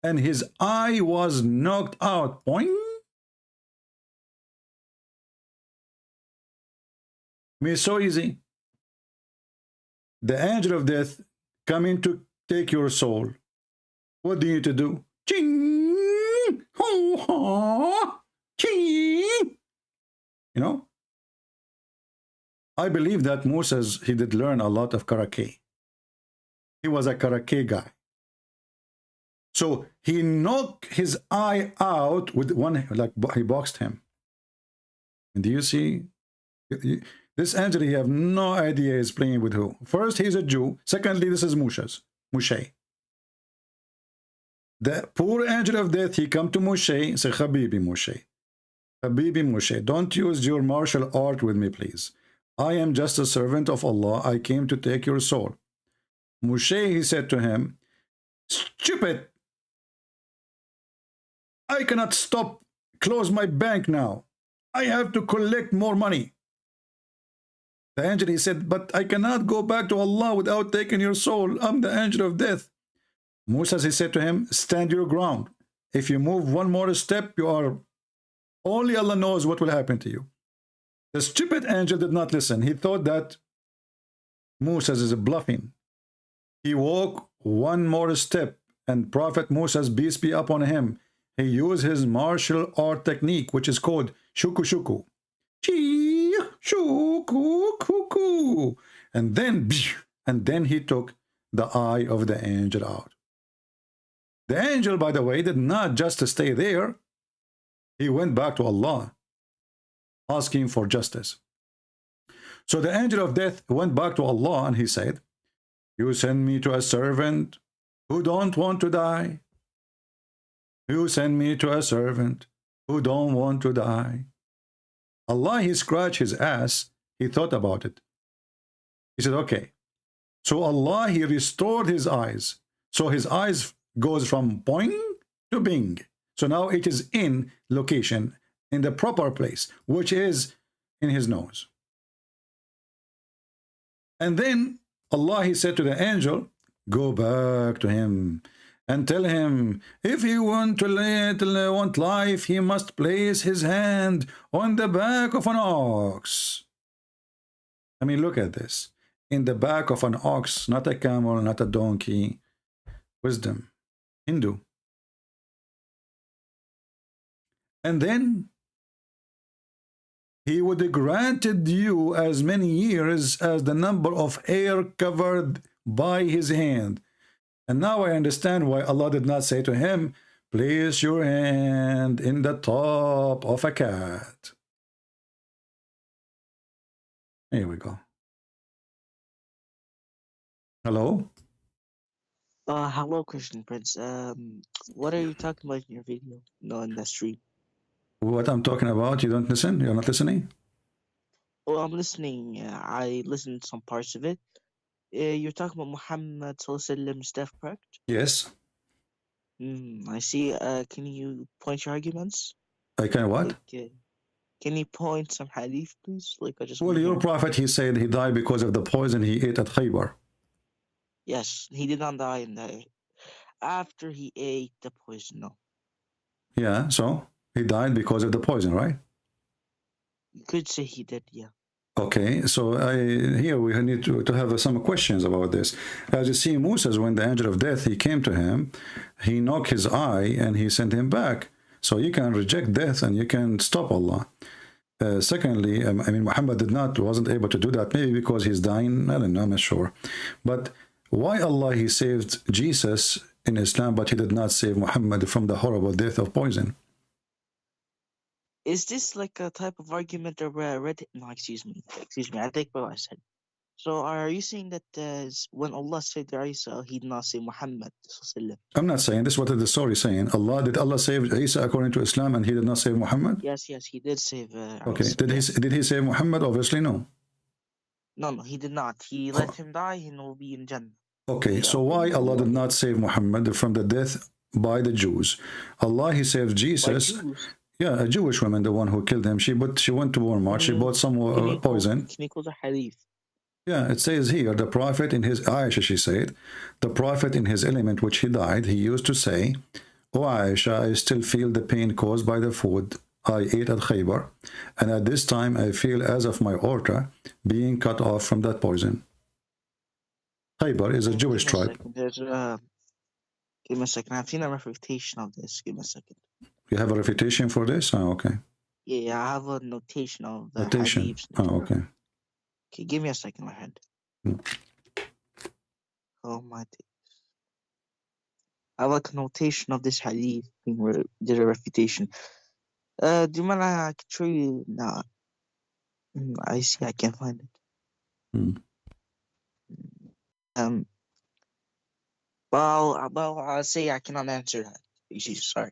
and his eye was knocked out. Boing. I mean, it's so easy. The angel of death coming to take your soul. What do you need to do? Ching! Ho, ho, ching! You know? I believe that Moses, he did learn a lot of karate. He was a karate guy. So he knocked his eye out with one, like he boxed him. And do you see? This angel, he have no idea he's playing with who. First, he's a Jew. Secondly, this is Moshe. The poor angel of death, he come to Moshe, say, Habibi Moshe. Habibi Moshe, don't use your martial art with me, please. I am just a servant of Allah. I came to take your soul. Moshe, he said to him, stupid. I cannot close my bank now. I have to collect more money. The angel, he said, but I cannot go back to Allah without taking your soul. I'm the angel of death. Moses, he said to him, stand your ground. If you move one more step, you are, only Allah knows what will happen to you. The stupid angel did not listen. He thought that Moses is bluffing. He walked one more step, and Prophet Moses, peace be upon him, he used his martial art technique, which is called shuku shuku. Chee, shuku kuku. And then he took the eye of the angel out. The angel, by the way, did not just stay there. He went back to Allah, asking for justice. So the angel of death went back to Allah and he said, you send me to a servant who don't want to die. You send me to a servant who don't want to die. Allah, he scratched his ass. He thought about it. He said, okay. So Allah, he restored his eyes. So his eyes goes from boing to bing. So now it is in location, in the proper place, which is in his nose. And then Allah, he said to the angel, go back to him and tell him, if he want life, he must place his hand on the back of an ox. I mean, look at this. In the back of an ox, not a camel, not a donkey. Wisdom. Hindu. And then he would have granted you as many years as the number of hair covered by his hand. And now I understand why Allah did not say to him, place your hand in the top of a cat. Here we go. Hello? Hello, Christian Prince. What are you talking about in your video? No, in the stream. What I'm talking about, you don't listen? You're not listening? Oh, I'm listening. I listened to some parts of it. You're talking about Muhammad Sallallahu death, correct? Yes. I see. Can you point your arguments? I can what? Like, can you point some hadith, please? Like, I just. Well, your prophet, he said he died because of the poison he ate at Khaybar. Yes, he did not die in that. After he ate the poison, no. Yeah, so he died because of the poison, right? You could say he did, yeah. Okay, so here we need to have some questions about this. As you see, Moses, when the angel of death, he came to him, he knocked his eye and he sent him back. So you can reject death and you can stop Allah. Secondly, I mean, Muhammad wasn't able to do that, maybe because he's dying, I don't know, I'm not sure. But why Allah, he saved Jesus in Islam, but he did not save Muhammad from the horrible death of poison? Is this like a type of argument or read? No, excuse me. I take what I said. So are you saying that when Allah saved Isa, he did not save Muhammad? I'm not saying this. What is the story saying? Did Allah save Isa according to Islam, and he did not save Muhammad? Yes, he did save. Okay, Isa. did he save Muhammad? Obviously, no. No, he did not. He let him die. He will be in Jannah. Okay, so why Allah did not save Muhammad from the death by the Jews? Allah, he saved Jesus. Yeah, a Jewish woman, the one who killed him. She went to Walmart. She bought some poison. Can you call the hadith? Yeah, it says here, the prophet in his, Aisha, she said, the prophet in his element which he died, he used to say, "O Aisha, I still feel the pain caused by the food I ate at Khaybar, and at this time I feel as of my aorta being cut off from that poison." Khaybar is a Jewish tribe. Give me a second. I've seen a refutation of this. Give me a second. You have a refutation for this? Oh, okay. Yeah, I have a notation of the notation. hadiths. Oh, okay. Okay, give me a second, my friend. Oh my days. I have like a notation of this hadith. Did a refutation. Do you mind I can show you now? I see. I can't find it. Well, I'll say I cannot answer that. Sorry.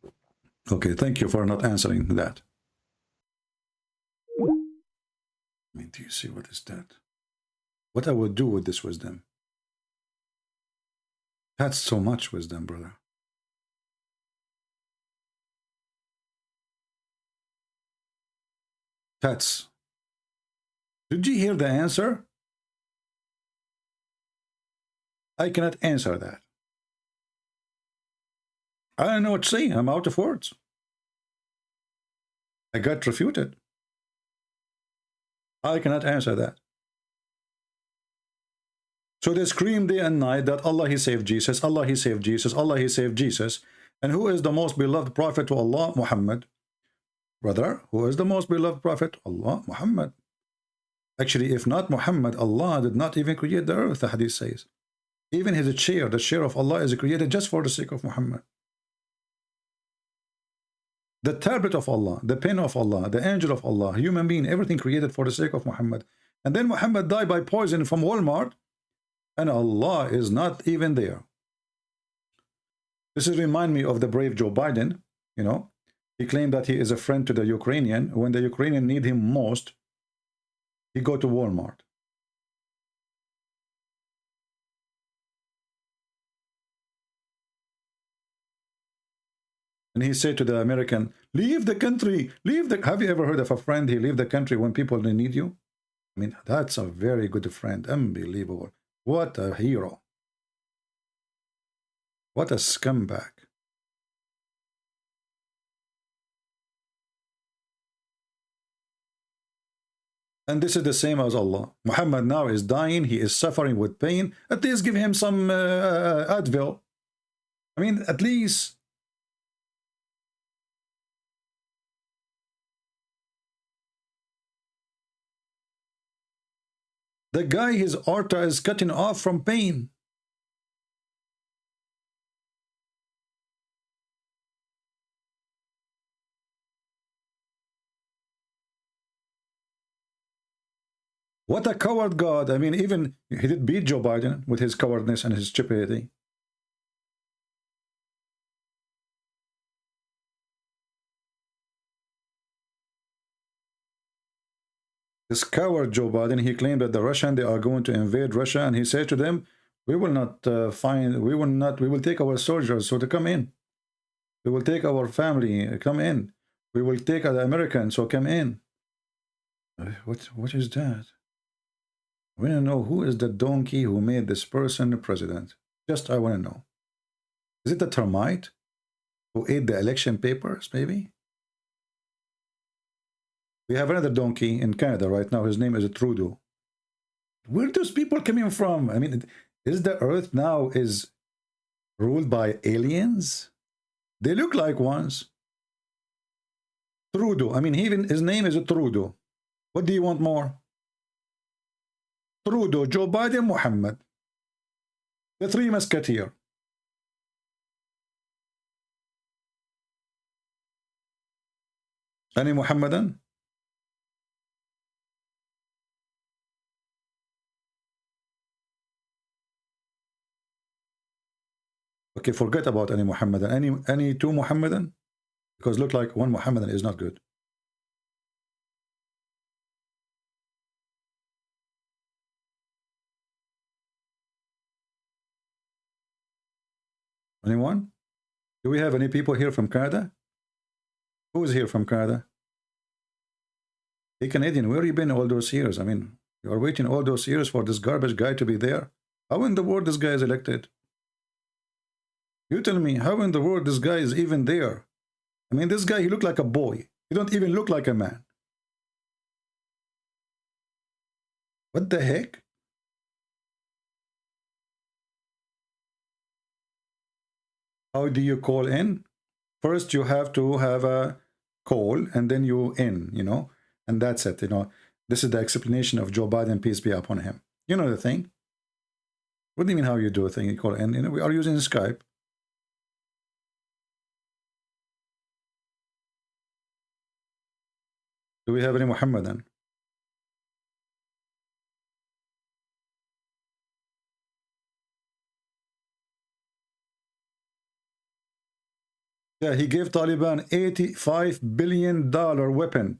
Okay, thank you for not answering that. I mean, do you see what is that? What I would do with this wisdom? That's so much wisdom, brother. That's. Did you hear the answer? I cannot answer that. I don't know what to say. I'm out of words. I got refuted. I cannot answer that. So they scream day and night that Allah, He saved Jesus, Allah, He saved Jesus, Allah, He saved Jesus. And who is the most beloved prophet to Allah? Muhammad. Brother, who is the most beloved prophet? Allah, Muhammad. Actually, if not Muhammad, Allah did not even create the earth, the hadith says. Even his chair, the chair of Allah, is created just for the sake of Muhammad. The tablet of Allah, the pen of Allah, the angel of Allah, human being, everything created for the sake of Muhammad. And then Muhammad died by poison from Walmart, and Allah is not even there. This is remind me of the brave Joe Biden. You know, he claimed that he is a friend to the Ukrainian. When the Ukrainian need him most, he go to Walmart. And he said to the American, leave the country, leave the... Have you ever heard of a friend, he leave the country when people need you? I mean, that's a very good friend. Unbelievable. What a hero. What a scumbag. And this is the same as Allah. Muhammad now is dying. He is suffering with pain. At least give him some Advil. I mean, at least... The guy, his aorta is cutting off from pain. What a coward God. I mean, even he did beat Joe Biden with his cowardness and his stupidity. This coward Joe Biden, he claimed that the Russian, they are going to invade Russia, and he said to them, we will not we will take our soldiers, so to come in. We will take our family, come in. We will take the Americans, so come in. What is that? I want to know who is the donkey who made this person the president. Just I want to know. Is it the termite who ate the election papers, maybe? We have another donkey in Canada right now. His name is Trudeau. Where are those people coming from? I mean, is the earth now is ruled by aliens? They look like ones. Trudeau. I mean, even his name is Trudeau. What do you want more? Trudeau, Joe Biden, Muhammad. The three musketeers. Any Muhammadan? Okay, forget about any Muhammadan. Any two Muhammadan? Because look like one Muhammadan is not good. Anyone? Do we have any people here from Canada? Who is here from Canada? Hey, Canadian, where have you been all those years? I mean, you are waiting all those years for this garbage guy to be there. How in the world this guy is elected? You tell me, how in the world this guy is even there? I mean, this guy, he looked like a boy. He don't even look like a man. What the heck? How do you call in? First, you have to have a call, and then you in, you know, and that's it, you know. This is the explanation of Joe Biden, peace be upon him. You know the thing. What do you mean how you do a thing? You call in, you know, we are using Skype. Do we have any Muhammadan? Yeah, he gave Taliban $85 billion weapon.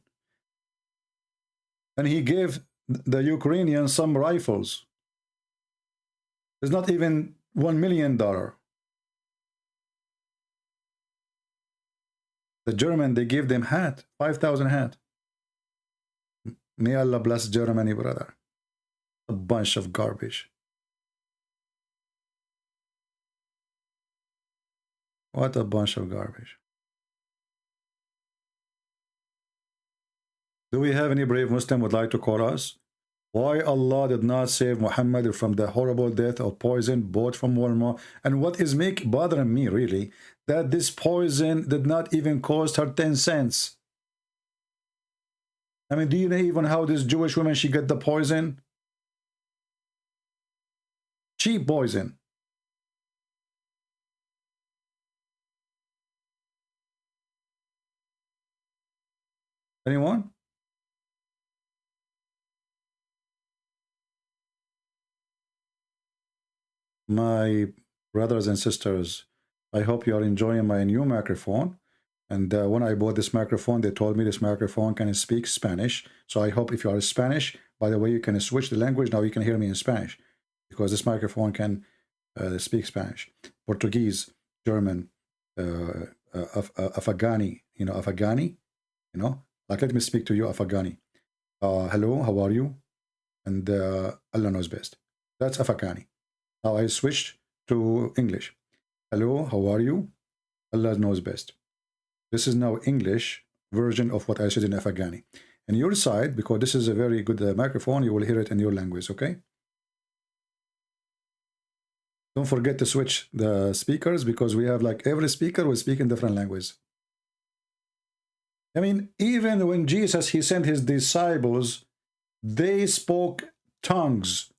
And he gave the Ukrainians some rifles. It's not even $1 million. The German, they gave them hat, 5,000 hat. May Allah bless Germany, brother. A bunch of garbage. What a bunch of garbage. Do we have any brave Muslim would like to call us? Why Allah did not save Muhammad from the horrible death of poison bought from Walmart? And what is bothering me really, that this poison did not even cost her 10 cents. I mean, do you know even how this Jewish woman, she get the poison? Cheap poison. Anyone? My brothers and sisters, I hope you are enjoying my new microphone. And when I bought this microphone, they told me this microphone can speak Spanish. So I hope if you are Spanish, by the way, you can switch the language. Now you can hear me in Spanish because this microphone can speak Spanish, Portuguese, German, Afghani, Afghani, like let me speak to you, Afghani. Hello, how are you? And Allah knows best. That's Afghani. Now I switched to English. Hello, how are you? Allah knows best. This is now English version of what I said in Afghani. And your side, because this is a very good microphone, you will hear it in your language, okay? Don't forget to switch the speakers because we have like every speaker will speak in different language. I mean, even when Jesus, he sent his disciples, they spoke tongues.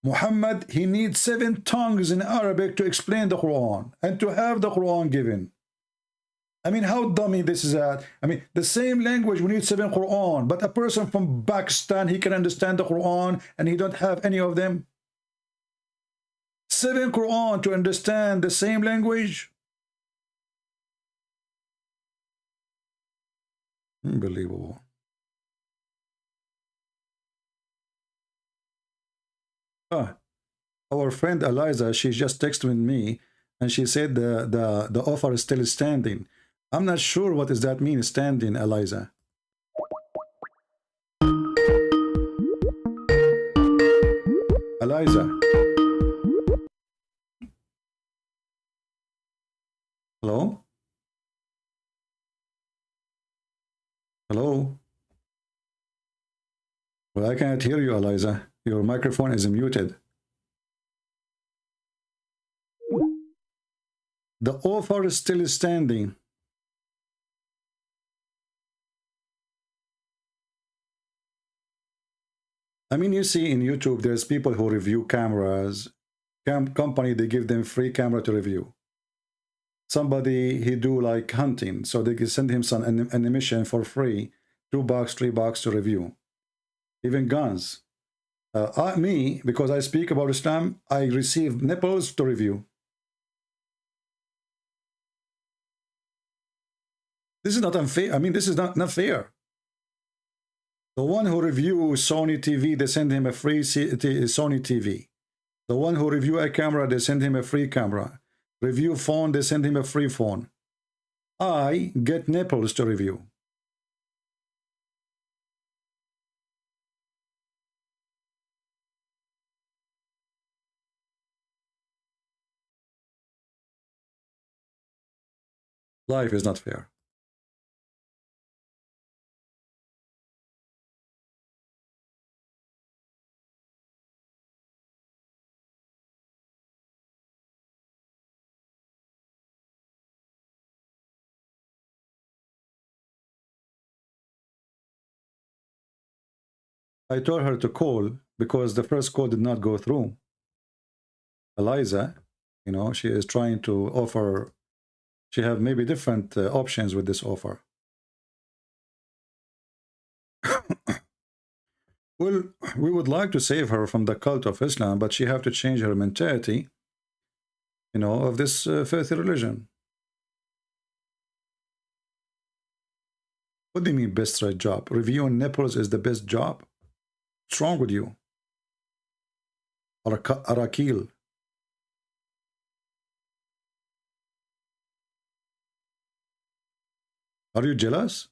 Muhammad, he needs 7 tongues in Arabic to explain the Quran and to have the Quran given. I mean, how dummy this is at. I mean, the same language, we need 7 Quran, but a person from Pakistan, he can understand the Quran and he don't have any of them. 7 Quran to understand the same language. Unbelievable. Our friend Eliza, she just texted me and she said the offer is still standing. I'm not sure what does that mean, standing, Eliza. Eliza. Hello? Hello? Well, I can't hear you, Eliza. Your microphone is muted. The offer is still standing. I mean, you see in YouTube, there's people who review cameras. Company, they give them free camera to review. Somebody, he do like hunting, so they can send him some animation for free, $2, $3 to review. Even guns. Me, because I speak about Islam, I receive nipples to review. This is not unfair. I mean, this is not fair. The one who reviews Sony TV, they send him a free Sony TV. The one who review a camera, they send him a free camera. Review phone, they send him a free phone. I get nipples to review. Life is not fair. I told her to call because the first call did not go through. Eliza, she is trying to offer, she have maybe different options with this offer. Well, we would like to save her from the cult of Islam, but she have to change her mentality, of this filthy religion. What do you mean best right job? Reviewing nipples is the best job? What's wrong with you? Arakil. Are you jealous?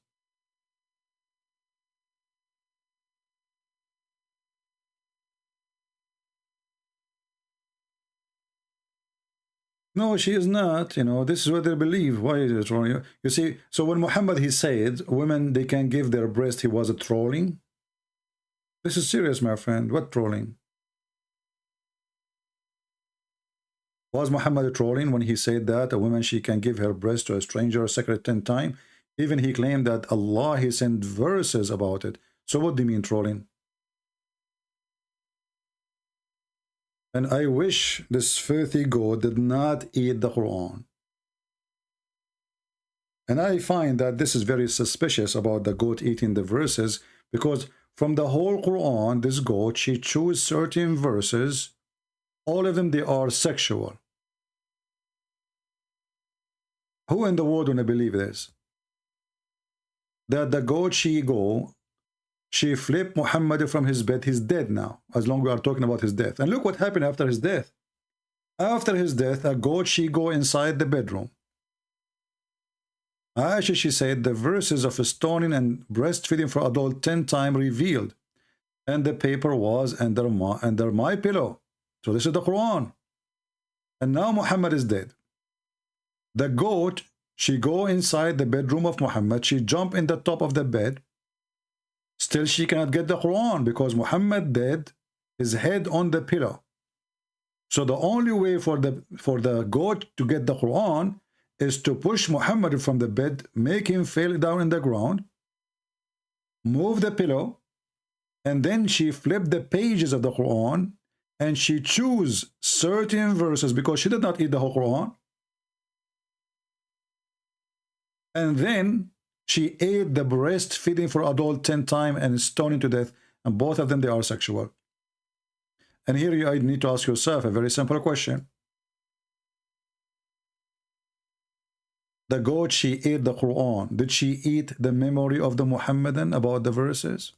No, she is not. This is what they believe. Why is it wrong? You see, so when Muhammad, he said, women, they can give their breast, he was trolling. This is serious, my friend. What trolling? Was Muhammad trolling when he said that a woman, she can give her breast to a stranger a secret 10 times? Even he claimed that Allah, he sent verses about it. So what do you mean trolling? And I wish this filthy goat did not eat the Quran. And I find that this is very suspicious about the goat eating the verses, because from the whole Quran, this goat, she chose certain verses. All of them, they are sexual. Who in the world want to believe this? That the goat, she flipped Muhammad from his bed. He's dead now, as long as we are talking about his death. And look what happened after his death. After his death, a goat, she go inside the bedroom. Aisha, she said, the verses of stoning and breastfeeding for adult 10 times revealed. And the paper was under my pillow. So this is the Quran. And now Muhammad is dead. The goat, she go inside the bedroom of Muhammad. She jump in the top of the bed. Still, she cannot get the Quran because Muhammad dead, his head on the pillow. So the only way for the goat to get the Quran is to push Muhammad from the bed, make him fall down in the ground, move the pillow, and then she flipped the pages of the Quran and she choose certain verses because she did not eat the whole Quran. And then she ate the breastfeeding for adult 10 times and stoning to death. And both of them, they are sexual. And here you need to ask yourself a very simple question. The goat, she ate the Quran. Did she eat the memory of the Muhammadan about the verses?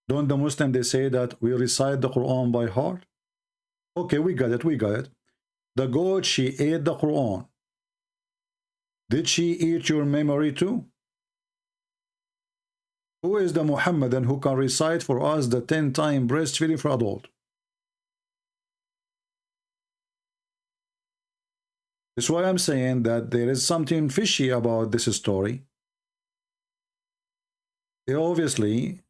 Don't the Muslims, they say that we recite the Quran by heart? Okay, we got it, we got it. The goat, she ate the Quran. Did she eat your memory too? Who is the Muhammadan who can recite for us the 10 times breastfeeding for adult? That's why I'm saying that there is something fishy about this story. Obviously,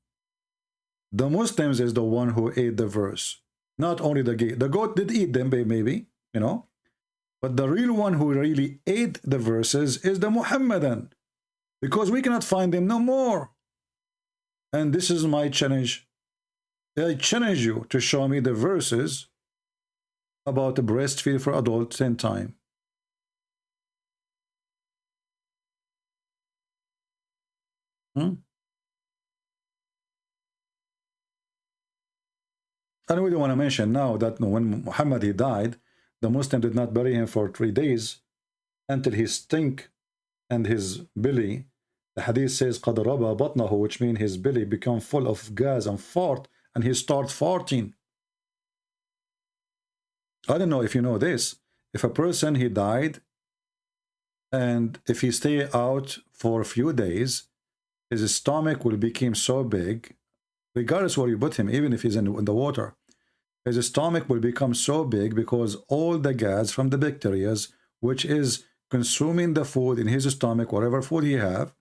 the Muslims is the one who ate the verse. Not only the goat. The goat did eat them, maybe, you know. But the real one who really ate the verses is the Muhammadan. Because we cannot find them no more. And this is my challenge. I challenge you to show me the verses about the breastfeed for adults 10 times. And we don't want to mention now that when Muhammad, he died, the Muslim did not bury him for 3 days until his stink and his belly, the hadith says, قَدْ رَبَى بَطْنَهُ, which means his belly become full of gas and fart, and he start farting. I don't know if you know this. If a person, he died, and if he stay out for a few days, his stomach will become so big, regardless where you put him, even if he's in the water, his stomach will become so big because all the gas from the bacteria, which is consuming the food in his stomach, whatever food he have,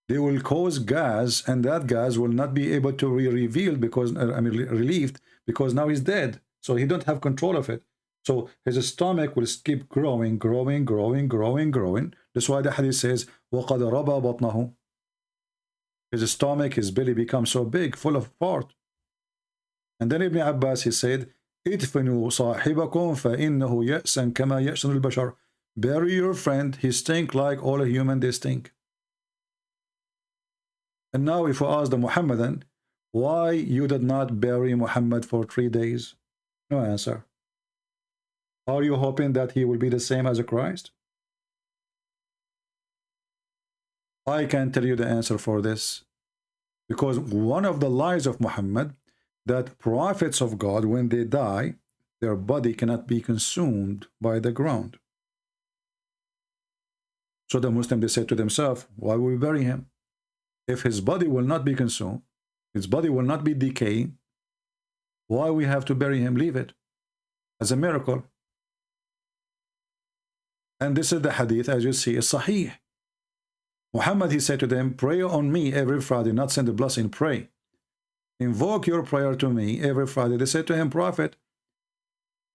they will cause gas, and that gas will not be able to be revealed because, relieved, because now he's dead. So he don't have control of it. So his stomach will keep growing. That's why the hadith says, وَقَدْ رَبَى بَطْنَهُ. His stomach, his belly becomes so big, full of fart. And then Ibn Abbas, he said, ادفنوا صاحبكم فإنه يأسا كما يأسن البشر. Bury your friend, he stink like all human, they stink. And now if we ask the Muhammadan, why you did not bury Muhammad for 3 days? No answer. Are you hoping that he will be the same as Christ? I can tell you the answer for this. Because one of the lies of Muhammad, that prophets of God, when they die, their body cannot be consumed by the ground. So the Muslims, they said to themselves, why will we bury him? If his body will not be consumed, his body will not be decaying, why we have to bury him? Leave it as a miracle. And this is the hadith, as you see, is sahih. Muhammad, he said to them, pray on me every Friday, not send a blessing, pray. Invoke your prayer to me every Friday. They said to him, Prophet,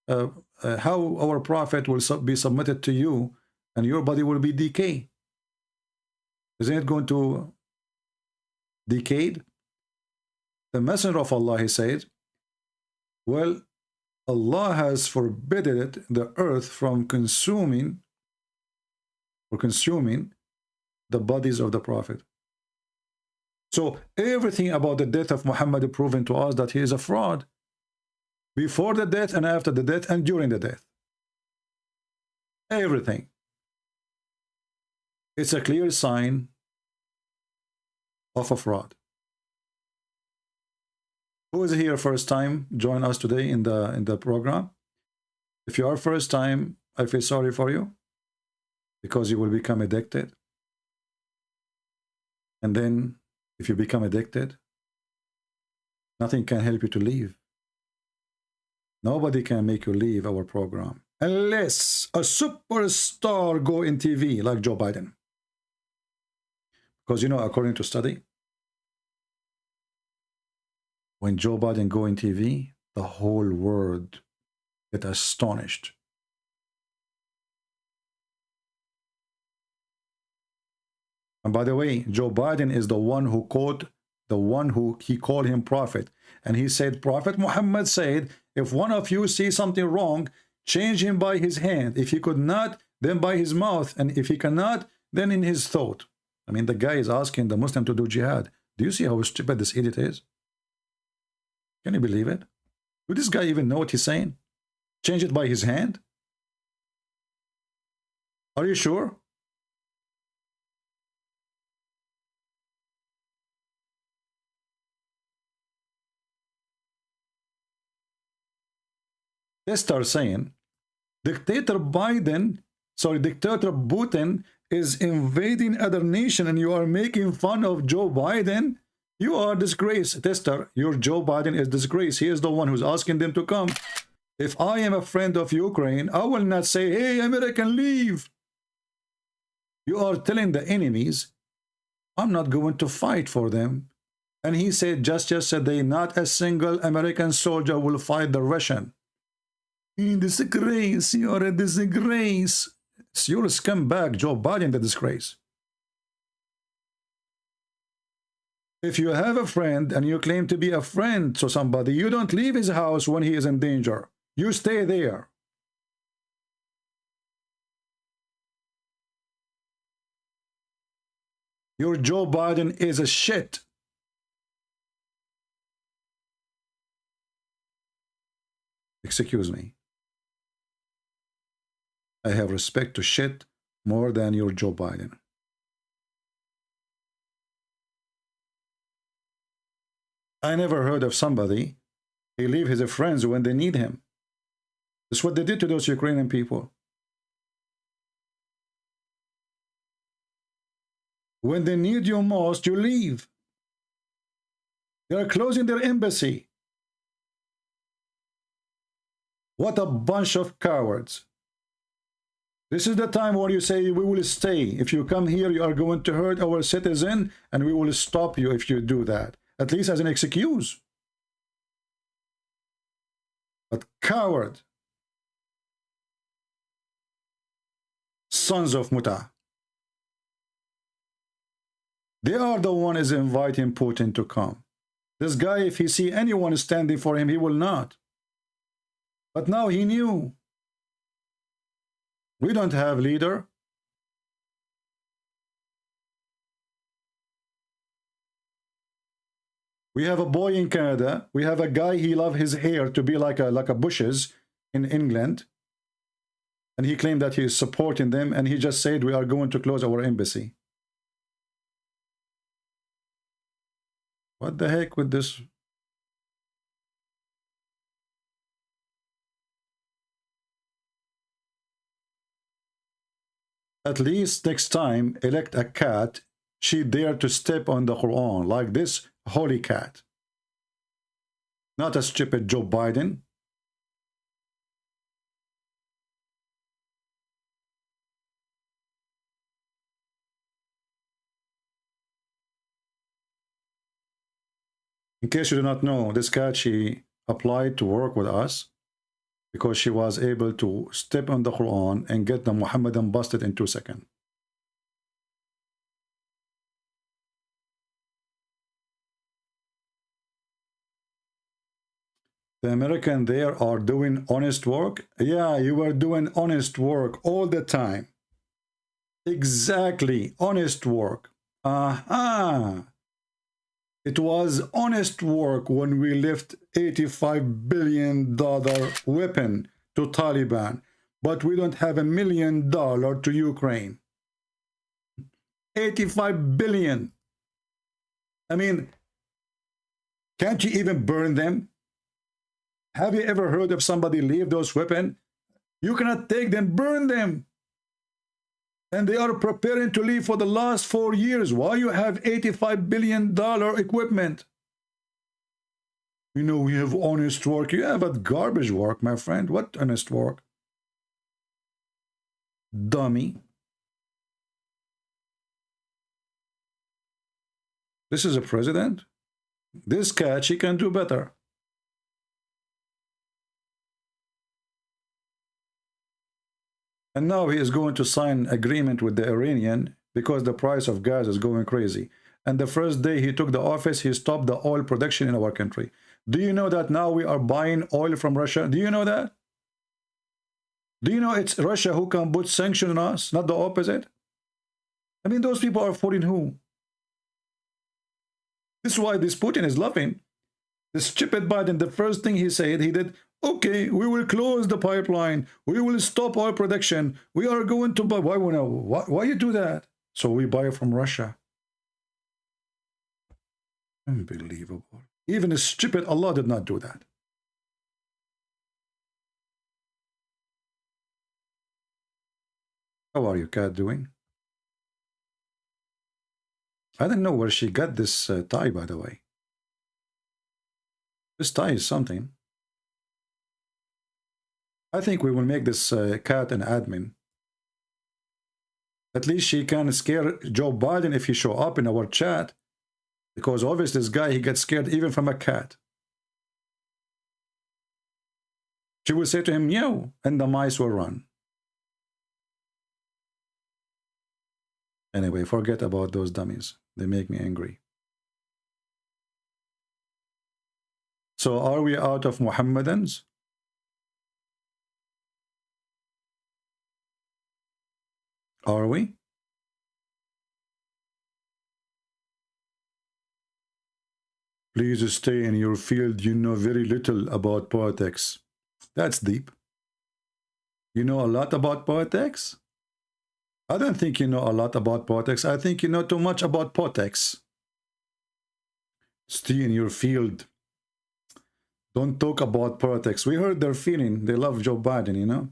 how our Prophet will be submitted to you and your body will be decayed? Isn't it going to decay? The Messenger of Allah, he said, well, Allah has forbidden the earth from consuming the bodies of the Prophet. So everything about the death of Muhammad proven to us that he is a fraud. Before the death and after the death and during the death. Everything. It's a clear sign of a fraud. Who is here first time? Join us today in the program. If you are first time, I feel sorry for you because you will become addicted. And then if you become addicted, nothing can help you to leave. Nobody can make you leave our program unless a superstar go in TV like Joe Biden. Because, you know, according to study, when Joe Biden go in TV, the whole world get astonished. And by the way, Joe Biden is the one who called he called him prophet. And he said, Prophet Muhammad said, if one of you sees something wrong, change him by his hand. If he could not, then by his mouth. And if he cannot, then in his thought. I mean, the guy is asking the Muslim to do jihad. Do you see how stupid this idiot is? Can you believe it? Would this guy even know what he's saying? Change it by his hand? Are you sure? They start saying, Dictator Putin is invading other nation and you are making fun of Joe Biden. You are disgrace. Tester, your Joe Biden is disgrace. He is the one who's asking them to come. If I am a friend of Ukraine, I will not say, hey, American, leave. You are telling the enemies, I'm not going to fight for them. And he said just yesterday, not a single American soldier will fight the Russian. Disgrace, you are a disgrace. It's your scumbag, Joe Biden, the disgrace. If you have a friend and you claim to be a friend to somebody, you don't leave his house when he is in danger. You stay there. Your Joe Biden is a shit. Excuse me. I have respect to shit more than your Joe Biden. I never heard of somebody, he leave his friends when they need him. That's what they did to those Ukrainian people. When they need you most, you leave. They are closing their embassy. What a bunch of cowards. This is the time where you say, we will stay. If you come here, you are going to hurt our citizen, and we will stop you if you do that. At least as an excuse. But coward. Sons of Muta. They are the one is inviting Putin to come. This guy, if he see anyone standing for him, he will not. But now he knew. We don't have leader. We have a boy in Canada. We have a guy, he love his hair to be like a bushes in England. And he claimed that he is supporting them, and he just said we are going to close our embassy. What the heck with this? At least next time, elect a cat, she dare to step on the Quran, like this holy cat. Not a stupid Joe Biden. In case you do not know, this cat, she applied to work with us because she was able to step on the Quran and get the Muhammadan busted in 2 seconds. The American there are doing honest work. Yeah, you were doing honest work all the time. Exactly, honest work. Aha. It was honest work when we left $85 billion weapon to Taliban, but we don't have $1 million to Ukraine. 85 billion. I mean, can't you even burn them? Have you ever heard of somebody leave those weapons? You cannot take them, burn them. And they are preparing to leave for the last 4 years. Why you have $85 billion equipment? You know, we have honest work. You have a garbage work, my friend. What honest work? Dummy. This is a president? This cat, she can do better. And now he is going to sign agreement with the Iranian because the price of gas is going crazy. And the first day he took the office, he stopped the oil production in our country. Do you know that now we are buying oil from Russia? Do you know that? Do you know it's Russia who can put sanctions on us, not the opposite? I mean, those people are supporting who? This is why this Putin is laughing. This stupid Biden, the first thing he said, he did, okay, we will close the pipeline. We will stop oil production. We are going to buy. Why you do that? So we buy from Russia. Unbelievable. Even a stupid Allah did not do that. How are you, cat, doing? I don't know where she got this tie, by the way. This tie is something. I think we will make this cat an admin. At least she can scare Joe Biden if he show up in our chat. Because obviously this guy, he gets scared even from a cat. She will say to him, meow, and the mice will run. Anyway, forget about those dummies. They make me angry. So are we out of Muhammadans? Are we? Please stay in your field. You know very little about politics. That's deep. You know a lot about politics? I don't think you know a lot about politics. I think you know too much about politics. Stay in your field. Don't talk about politics. We heard their feeling. They love Joe Biden, you know?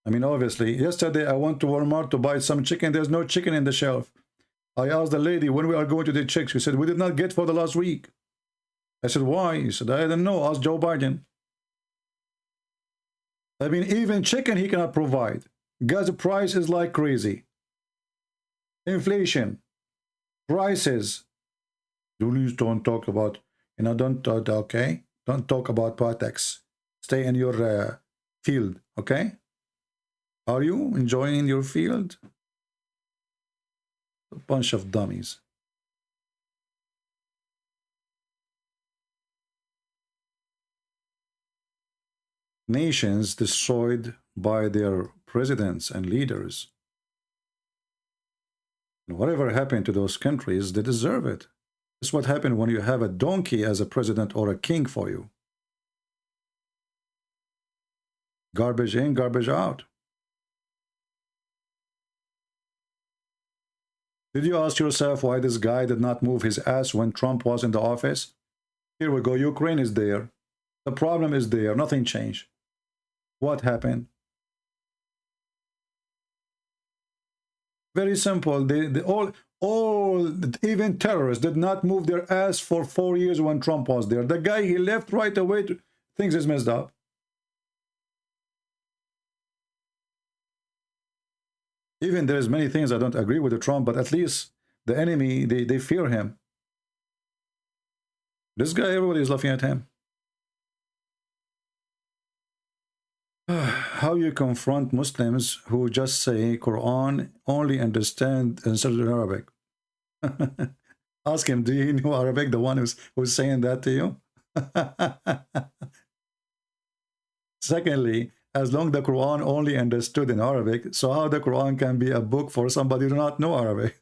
I mean, obviously, yesterday I went to Walmart to buy some chicken. There's no chicken in the shelf. I asked the lady when we are going to the chicks. She said, we did not get for the last week. I said, why? He said, I don't know. Ask Joe Biden. I mean, even chicken he cannot provide. Gas price is like crazy. Inflation. Prices. Please don't talk about, you know, don't talk, okay? Don't talk about politics. Stay in your field, okay? Are you enjoying your field? A bunch of dummies. Nations destroyed by their presidents and leaders. And whatever happened to those countries, they deserve it. It's what happened when you have a donkey as a president or a king for you. Garbage in, garbage out. Did you ask yourself why this guy did not move his ass when Trump was in the office? Here we go. Ukraine is there. The problem is there. Nothing changed. What happened? Very simple. They all, even terrorists did not move their ass for 4 years when Trump was there. The guy, he left right away. Things is messed up. Even there's many things I don't agree with Trump, but at least the enemy, they fear him. This guy, everybody is laughing at him. How you confront Muslims who just say Quran only understand in certain Arabic? Ask him, do you know Arabic? The one who's saying that to you? Secondly, as long the Quran only understood in Arabic, so how the Quran can be a book for somebody who do not know Arabic?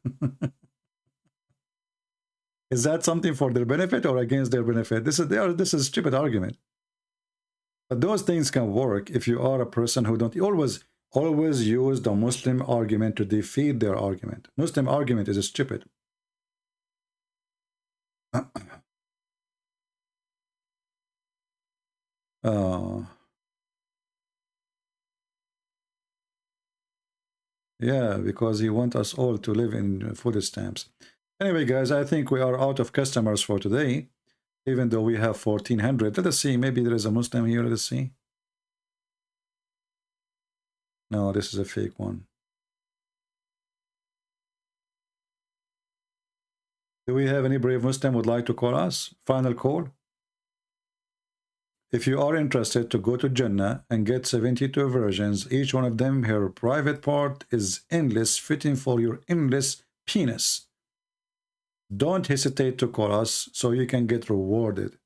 Is that something for their benefit or against their benefit? This is a stupid argument. But those things can work if you are a person who don't always use the Muslim argument to defeat their argument. Muslim argument is stupid. Yeah, because he wants us all to live in food stamps. Anyway, guys, I think we are out of customers for today, even though we have 1,400. Let us see. Maybe there is a Muslim here. Let us see. No, this is a fake one. Do we have any brave Muslim would like to call us? Final call. If you are interested to go to Jannah and get 72 virgins, each one of them, her private part is endless, fitting for your endless penis. Don't hesitate to call us so you can get rewarded.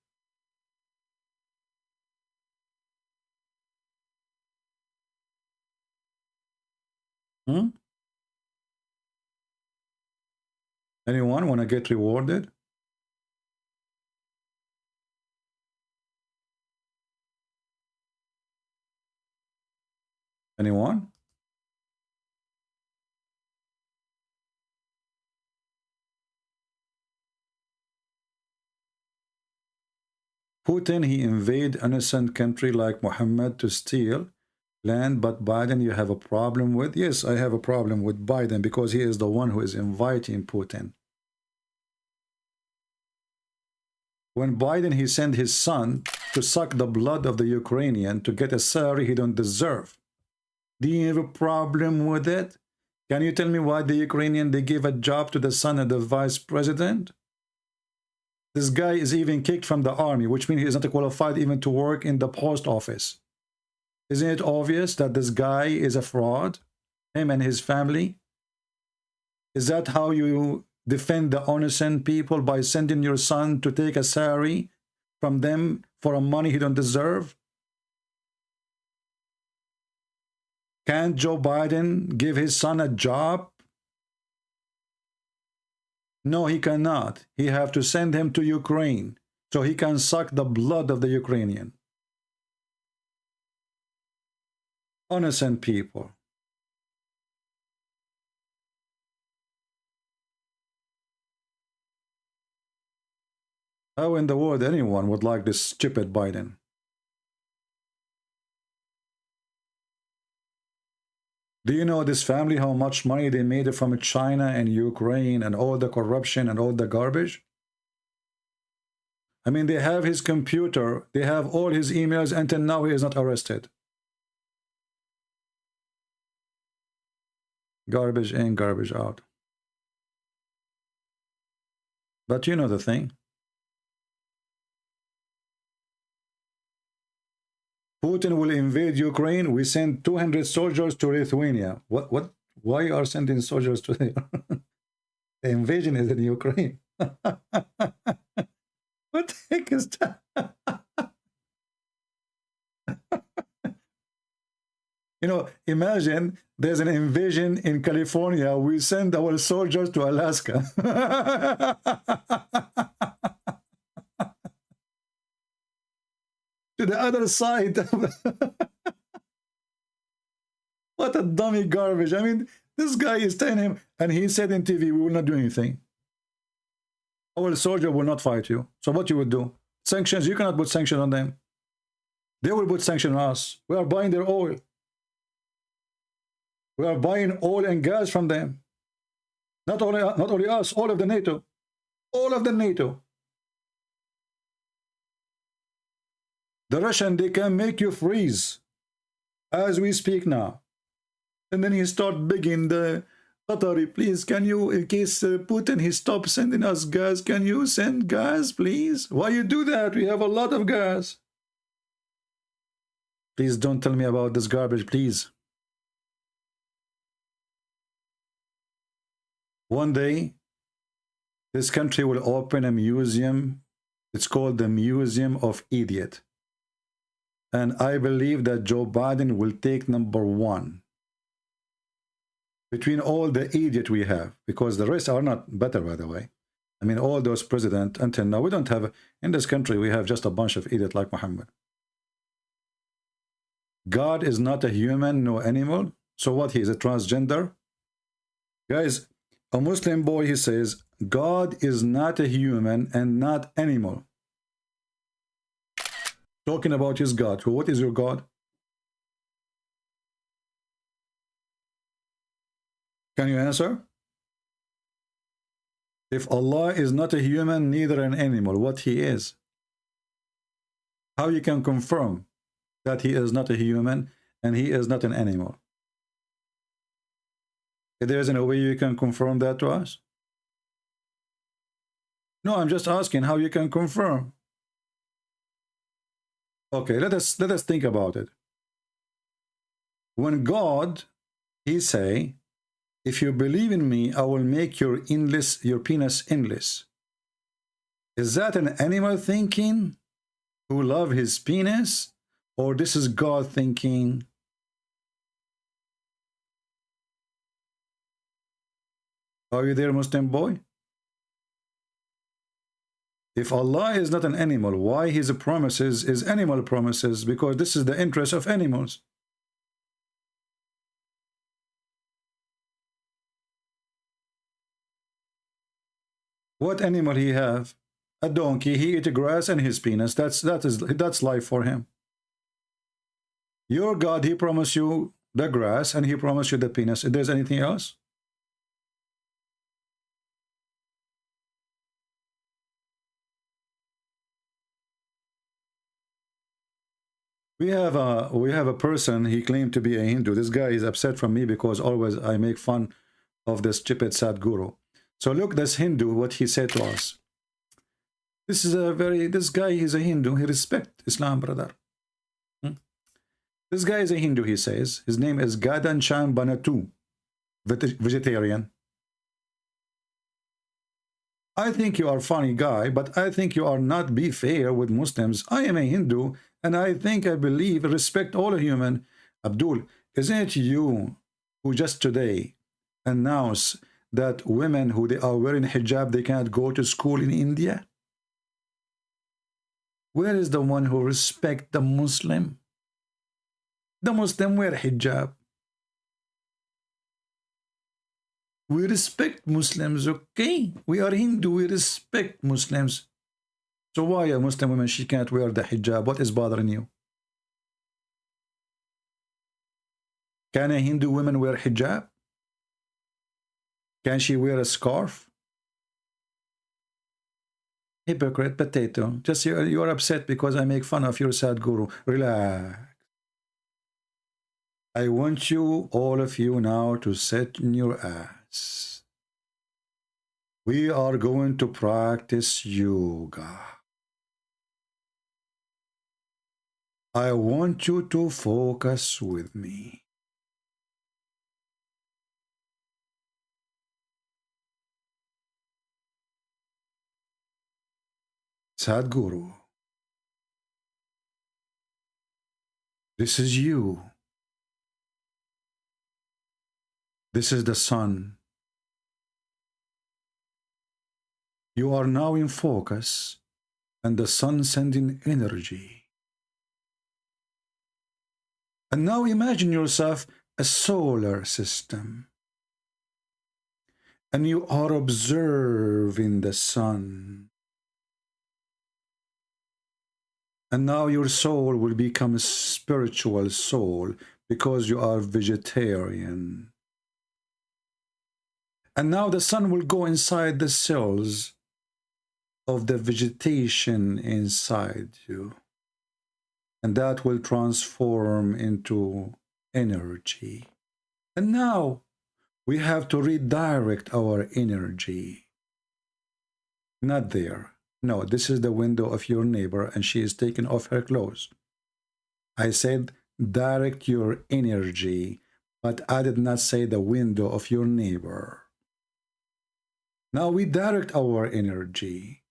Anyone want to get rewarded? Anyone? Putin, he invade innocent country like Muhammad to steal land, but Biden you have a problem with? Yes, I have a problem with Biden because he is the one who is inviting Putin. When Biden, he sent his son to suck the blood of the Ukrainian to get a salary he don't deserve. Do you have a problem with it? Can you tell me why the Ukrainian, they give a job to the son of the vice president? This guy is even kicked from the army, which means he is not qualified even to work in the post office. Isn't it obvious that this guy is a fraud? Him and his family? Is that how you defend the innocent people, by sending your son to take a salary from them for a money he don't deserve? Can't Joe Biden give his son a job? No, he cannot. He have to send him to Ukraine so he can suck the blood of the Ukrainian. Innocent people. How in the world anyone would like this stupid Biden? Do you know this family, how much money they made from China and Ukraine and all the corruption and all the garbage? I mean, they have his computer, they have all his emails, until now he is not arrested. Garbage in, garbage out. But you know the thing. Putin will invade Ukraine. We send 200 soldiers to Lithuania. What? Why are sending soldiers to there? The invasion is in Ukraine. What the heck is that? You know, imagine there's an invasion in California. We send our soldiers to Alaska. To the other side. What a dummy garbage. I mean, this guy is telling him, and he said in TV, we will not do anything. Our soldier will not fight you. So what you would do? Sanctions, you cannot put sanctions on them. They will put sanctions on us. We are buying their oil. We are buying oil and gas from them. Not only us, all of the NATO. All of the NATO. The Russian, they can make you freeze as we speak now. And then he start begging the Qatari, please, can you, in case Putin, he stops sending us gas, can you send gas, please? Why you do that? We have a lot of gas. Please don't tell me about this garbage, please. One day, this country will open a museum. It's called the Museum of Idiot. And I believe that Joe Biden will take #1 between all the idiot we have, because the rest are not better, by the way. I mean, all those presidents until now, we don't have, in this country, we have just a bunch of idiots like Muhammad. God is not a human, no animal. So what, he is a transgender? Guys, a Muslim boy, he says, God is not a human and not animal. Talking about his God. What is your God? Can you answer? If Allah is not a human, neither an animal, what he is? How you can confirm that he is not a human and he is not an animal? If there isn't a way you can confirm that to us? No, I'm just asking how you can confirm. Okay, let us think about it. When God, he say, if you believe in me, I will make your penis endless. Is that an animal thinking who love his penis? Or this is God thinking? Are you there, Muslim boy? If Allah is not an animal, why his promises is animal promises? Because this is the interest of animals. What animal he have? A donkey. He eat grass and his penis. That's life for him. Your God, he promised you the grass and he promised you the penis. If there's anything else? We have a person, he claimed to be a Hindu. This guy is upset from me because always I make fun of this stupid Sadhguru. So look, this Hindu, what he said to us. This guy is a Hindu. He respects Islam, brother. This guy is a Hindu, he says. His name is Gadan Cham Banatu, vegetarian. I think you are a funny guy, but I think you are not be fair with Muslims. I am a Hindu, and I believe, respect all human. Abdul, isn't it you who just today announced that women who they are wearing hijab, they cannot go to school in India? Where is the one who respect the Muslim? The Muslim wear hijab. We respect Muslims, okay? We are Hindu, we respect Muslims. So why a Muslim woman, she can't wear the hijab? What is bothering you? Can a Hindu woman wear hijab? Can she wear a scarf? Hypocrite potato. Just you're upset because I make fun of your Sadhguru. Relax. I want you, all of you now, to sit in your ass. We are going to practice yoga. I want you to focus with me. Sadhguru, this is you. This is the sun. You are now in focus, and the sun sending energy. And now imagine yourself a solar system. And you are observing the sun. And now your soul will become a spiritual soul because you are vegetarian. And now the sun will go inside the cells of the vegetation inside you. And that will transform into energy. And now we have to redirect our energy. Not there. No, this is the window of your neighbor and she is taking off her clothes. I said direct your energy, but I did not say the window of your neighbor. Now we direct our energy.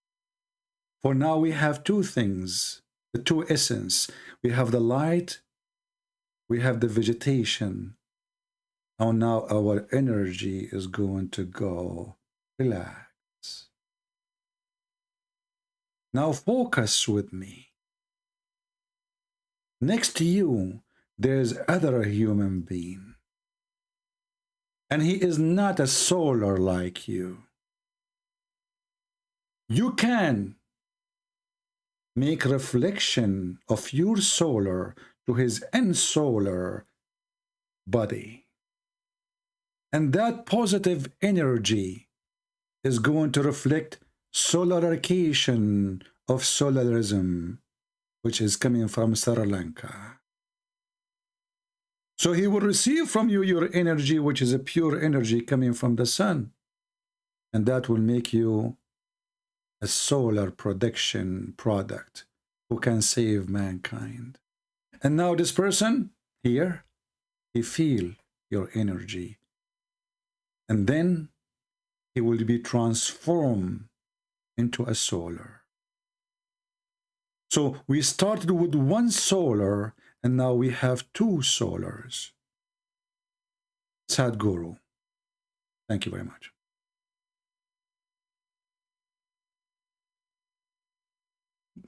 For now we have two things, the two essence. We have the light, we have the vegetation. And now our energy is going to go. Relax. Now focus with me. Next to you, there's other human being. And he is not a solar like you. You can make reflection of your solar to his unsolar body. And that positive energy is going to reflect solarization of solarism, which is coming from Sri Lanka. So he will receive from you your energy, which is a pure energy coming from the sun. And that will make you a solar production product who can save mankind. And now this person here, he feel your energy. And then he will be transformed into a solar. So we started with one solar, and now we have two solars. Sadhguru. Thank you very much.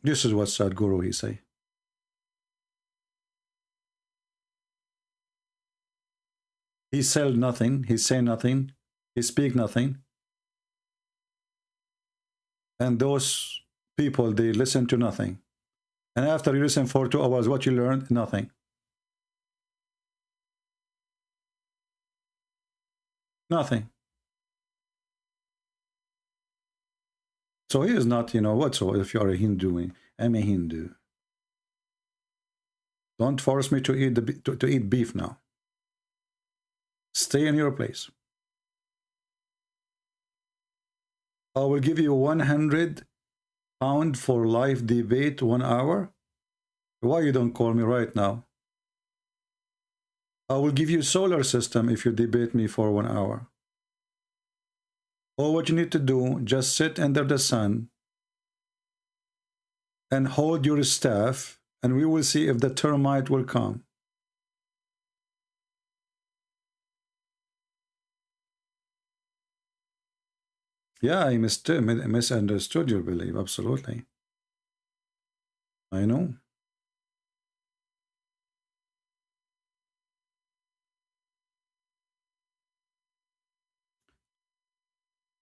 This is what Sadhguru he say. He sell nothing, he say nothing, he speak nothing. And those people, they listen to nothing. And after you listen for 2 hours, what you learned? Nothing. Nothing. So he is not, you know, what, so if you are a Hindu, I'm a Hindu. Don't force me to eat to eat beef now. Stay in your place. I will give you 100 pounds for live debate 1 hour. Why you don't call me right now? I will give you solar system if you debate me for 1 hour. All what you need to do, just sit under the sun and hold your staff, and we will see if the termite will come. Yeah, I misunderstood your belief, absolutely. I know.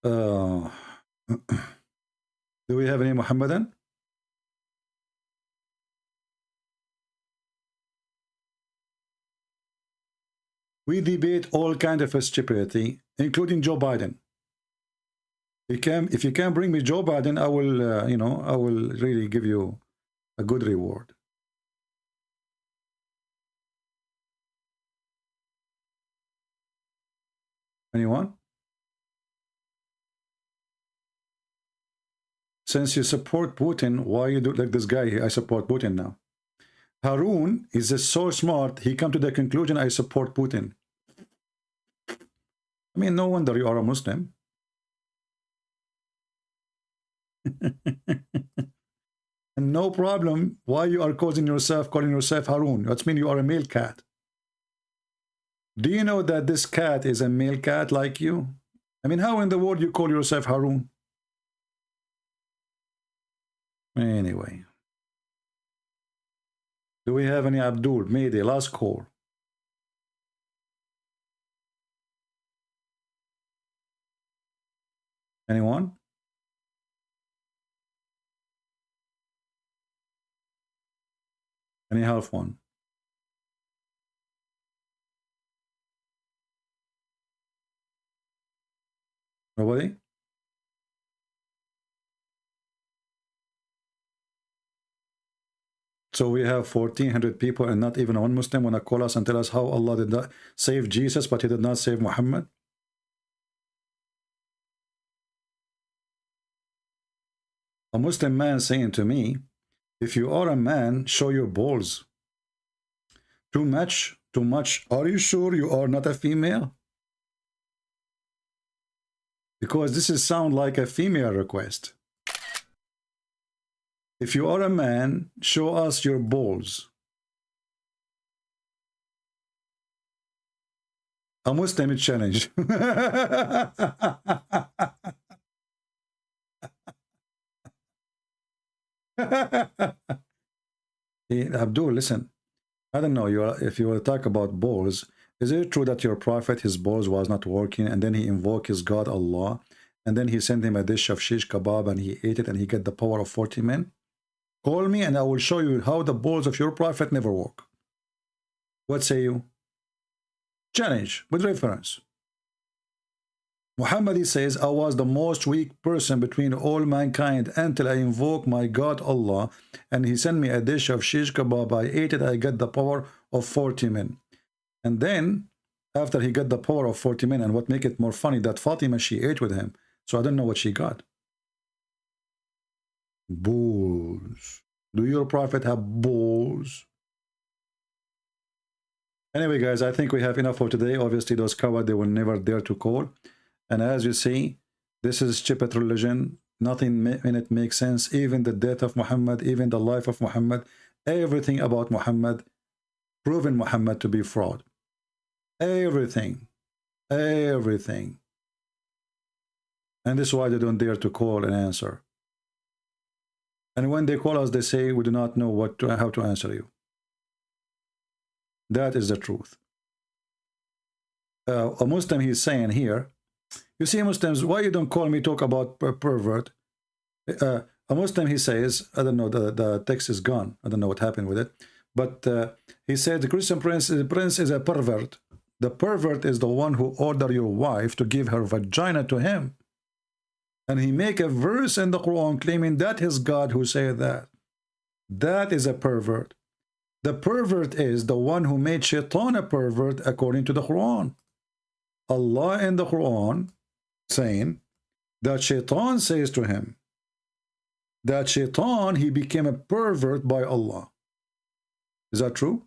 Do we have any Muhammadan? We debate all kinds of stupidity, including Joe Biden. If you can bring me Joe Biden, I will, you know, I will really give you a good reward. Anyone? Since you support Putin, why you do like this guy? I support Putin now. Harun is so smart, he come to the conclusion, I support Putin. I mean, no wonder you are a Muslim. And no problem why you are calling yourself Harun. That means you are a male cat. Do you know that this cat is a male cat like you? I mean, how in the world you call yourself Harun? Anyway. Do we have any Abdul? Mayday, last call. Anyone? Any half one? Nobody? So we have 1,400 people and not even one Muslim want to call us and tell us how Allah did not save Jesus, but he did not save Muhammad. A Muslim man saying to me, if you are a man, show your balls. Too much, too much. Are you sure you are not a female? Because this is sound like a female request. If you are a man, show us your balls. A Muslim challenge. Hey, Abdul, listen. I don't know. If you will talk about balls, is it true that your prophet, his balls was not working, and then he invoked his God Allah, and then he sent him a dish of shish kebab, and he ate it, and he get the power of 40 men? Call me, and I will show you how the balls of your prophet never work. What say you? Challenge with reference. Muhammad, he says, I was the most weak person between all mankind until I invoked my God Allah, and he sent me a dish of shish kebab. I ate it, I got the power of 40 men. And then, after he got the power of 40 men, and what make it more funny, that Fatima, she ate with him. So I don't know what she got. Balls. Do your prophet have balls? Anyway, guys, I think we have enough for today. Obviously, those cowards, they will never dare to call. And as you see, this is stupid religion. Nothing in it makes sense. Even the death of Muhammad, even the life of Muhammad, everything about Muhammad, proven Muhammad to be fraud. Everything. Everything. And this is why they don't dare to call and answer. And when they call us, they say, we do not know how to answer you. That is the truth. A Muslim, he's saying here, you see, Muslims, why you don't call me talk about pervert? A Muslim, he says, I don't know, the text is gone. I don't know what happened with it. But he said the Christian prince is a pervert. The pervert is the one who ordered your wife to give her vagina to him. And he make a verse in the Quran claiming that is God who said that. That is a pervert. The pervert is the one who made Shaitan a pervert according to the Quran. Allah in the Quran saying that Shaitan says to him that Shaitan, he became a pervert by Allah. Is that true?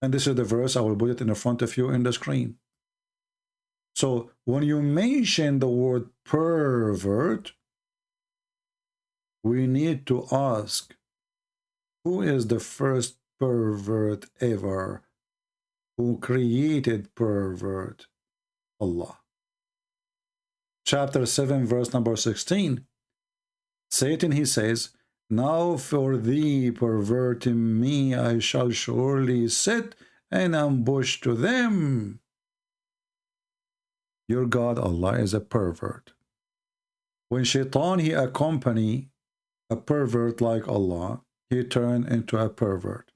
And this is the verse. I will put it in the front of you in the screen. So when you mention the word pervert, we need to ask, who is the first pervert ever? Who created pervert? Allah. Chapter 7, verse number 16. Satan, he says, now for thee perverting me, I shall surely sit and ambush to them. Your God, Allah, is a pervert. When Shaitan, he accompany a pervert like Allah, he turned into a pervert.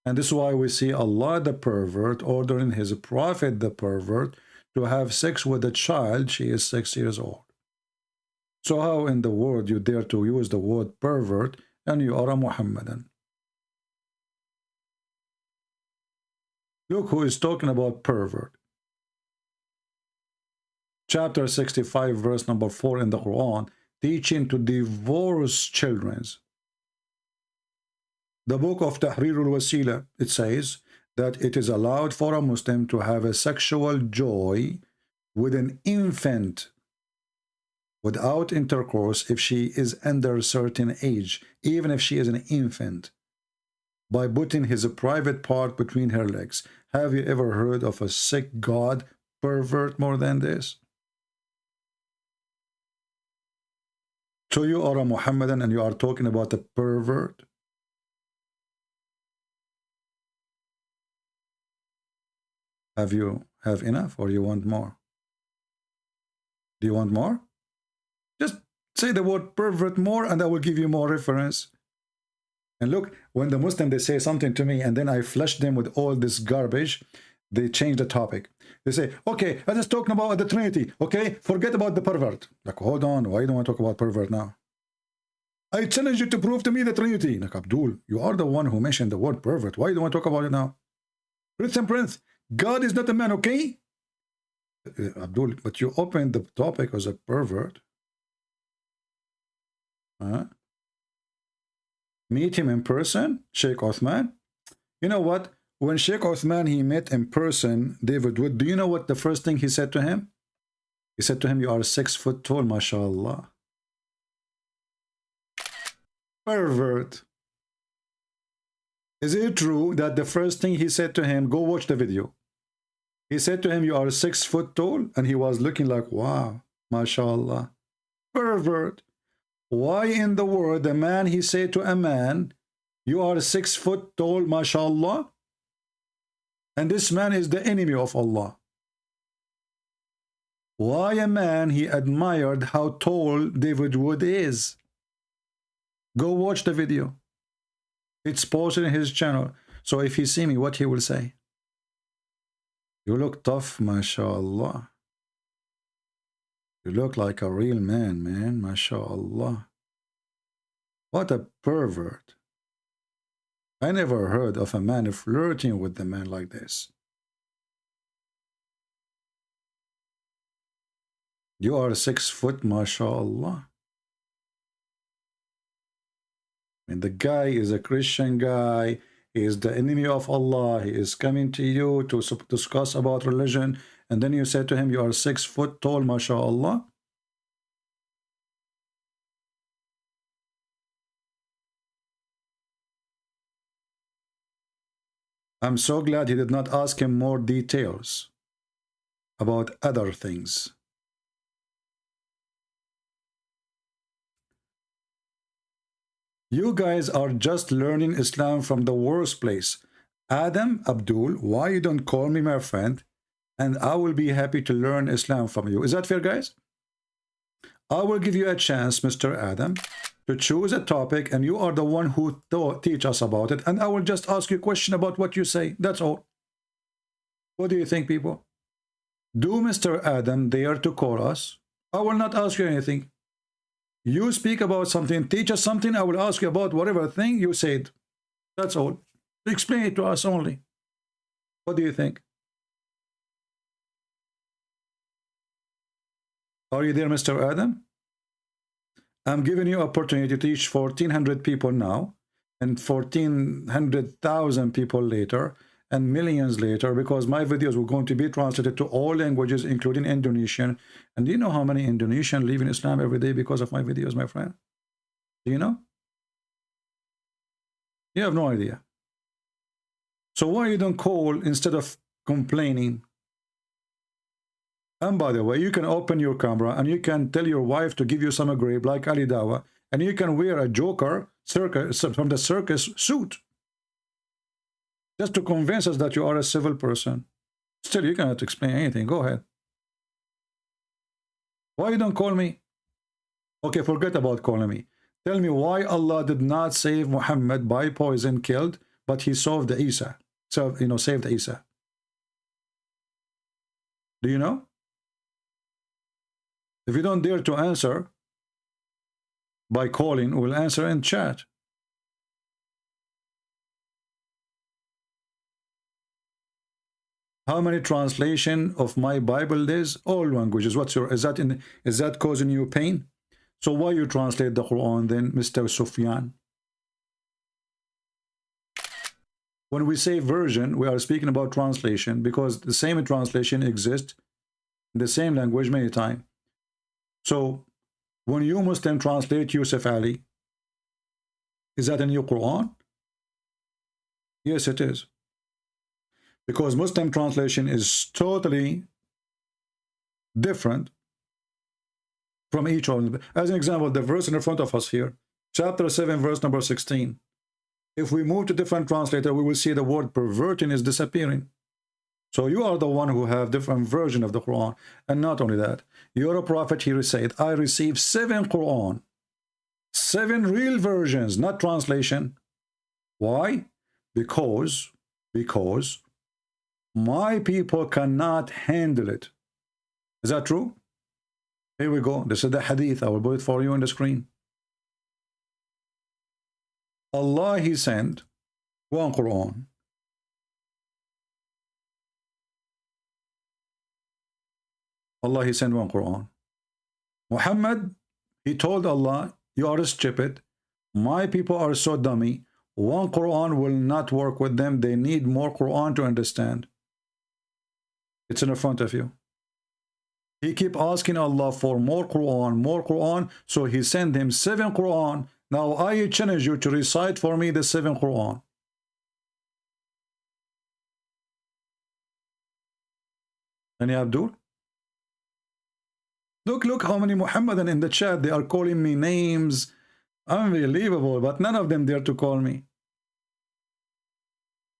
And this is why we see Allah, the pervert, ordering his prophet, the pervert, to have sex with a child. She is 6 years old. So how in the world you dare to use the word pervert and you are a Muhammadan? Look who is talking about pervert. Chapter 65, verse number 4 in the Quran, teaching to divorce children. The book of Tahrir al-Wasila, it says that it is allowed for a Muslim to have a sexual joy with an infant without intercourse if she is under a certain age, even if she is an infant, by putting his private part between her legs. Have you ever heard of a sick God pervert more than this? So you are a Muhammadan and you are talking about a pervert? Have you have enough or you want more? Do you want more? Just say the word pervert more and I will give you more reference. And look, when the Muslim, they say something to me and then I flush them with all this garbage, they change the topic. They say, okay, let's just talking about the Trinity. Okay, forget about the pervert. Like, hold on, why don't I talk about pervert now? I challenge you to prove to me the Trinity. Like, Abdul, you are the one who mentioned the word pervert. Why don't I talk about it now? Prince and Prince, God is not a man, okay? Abdul, but you opened the topic as a pervert. Meet him in person, Sheikh Othman. You know what? When Sheikh Othman he met in person David Wood, do you know what the first thing he said to him? He said to him, you are 6 foot tall, mashallah. Pervert. Is it true that the first thing he said to him, go watch the video. He said to him, you are 6 foot tall, and he was looking like, wow, mashallah. Pervert. Why in the world a man he said to a man, you are 6 foot tall, mashallah? And this man is the enemy of Allah. Why a man he admired how tall David Wood is? Go watch the video. It's posted in his channel. So if he see me, what he will say? You look tough, mashallah. You look like a real man, man, mashallah. What a pervert. I never heard of a man flirting with a man like this. You are 6 foot, mashallah. And the guy is a Christian guy. He is the enemy of Allah. He is coming to you to discuss about religion. And then you say to him, you are 6 foot tall, mashallah. I'm so glad he did not ask him more details about other things. You guys are just learning Islam from the worst place. Adam, Abdul, why you don't call me my friend? And I will be happy to learn Islam from you. Is that fair, guys? I will give you a chance, Mr. Adam, to choose a topic, and you are the one who teach us about it. And I will just ask you a question about what you say. That's all. What do you think, people? Do Mr. Adam dare to call us? I will not ask you anything. You speak about something, teach us something, I will ask you about whatever thing you said. That's all. Explain it to us only. What do you think? Are you there, Mr. Adam? I'm giving you opportunity to teach 1,400 people now, and 1,400,000 people later, and millions later, because my videos were going to be translated to all languages, including Indonesian. And do you know how many Indonesians live in Islam every day because of my videos, my friend? Do you know? You have no idea. So why you don't call instead of complaining? And by the way, you can open your camera and you can tell your wife to give you some grape like Ali Dawa, and you can wear a Joker circus from the circus suit just to convince us that you are a civil person. Still, you cannot explain anything. Go ahead. Why you don't call me? Okay, forget about calling me. Tell me why Allah did not save Muhammad by poison killed, but he saved Isa. So, saved Isa. Do you know? If you don't dare to answer by calling, we'll answer in chat. How many translation of my Bible is? All languages. Is that causing you pain? So why you translate the Quran then, Mr. Sufyan? When we say version, we are speaking about translation, because the same translation exists in the same language many times. So when you Muslim translate Yusuf Ali, is that in your Quran? Yes, it is. Because Muslim translation is totally different from each other. As an example, the verse in front of us here, chapter 7, verse number 16. If we move to different translator, we will see the word perverting is disappearing. So you are the one who have different version of the Quran. And not only that, you're a prophet, he said, I received 7 Quran. 7 real versions, not translation. Why? Because my people cannot handle it. Is that true? Here we go. This is the hadith. I will put it for you on the screen. Allah, he sent one Quran. Allah, he sent one Quran. Muhammad, he told Allah, You are stupid. My people are so dummy. One Quran will not work with them. They need more Quran to understand. It's in front of you. He keep asking Allah for more Quran, so he sent him 7 Quran. Now I challenge you to recite for me the 7 Quran. Any Abdul? Look how many Muhammadan in the chat. They are calling me names. Unbelievable, but none of them dare to call me.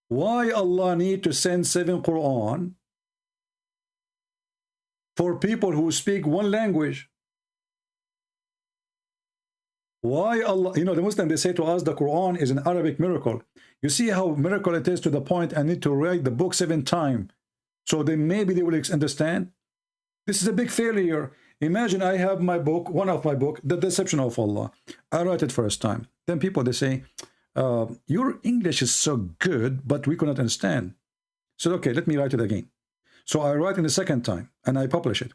Why Allah need to send 7 Quran for people who speak one language? Why Allah, you know, the Muslim, they say to us the Quran is an Arabic miracle. You see how miracle it is to the point I need to write the book 7 times. So then maybe they will understand. This is a big failure. Imagine I have my book, one of my book, The Deception of Allah. I write it first time. Then people, they say, your English is so good, but we cannot understand. So, okay, let me write it again. So I write it the second time, and I publish it.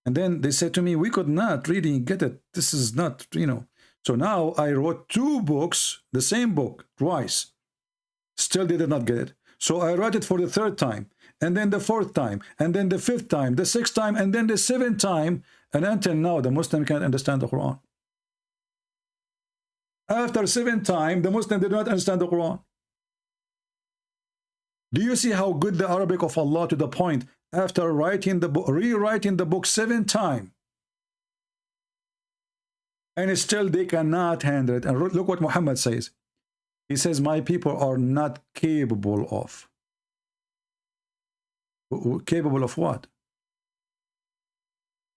And then they said to me, we could not really get it. This is not, you know. So now I wrote 2 books, the same book, twice. Still they did not get it. So I write it for the 3rd time, and then the 4th time, and then the 5th time, the 6th time, and then the 7th time. And until now, the Muslim can't understand the Quran. After 7th time, the Muslim did not understand the Quran. Do you see how good the Arabic of Allah to the point after writing the book, rewriting the book 7 times, and still they cannot handle it? And look what Muhammad says. He says, my people are not capable of. Capable of what?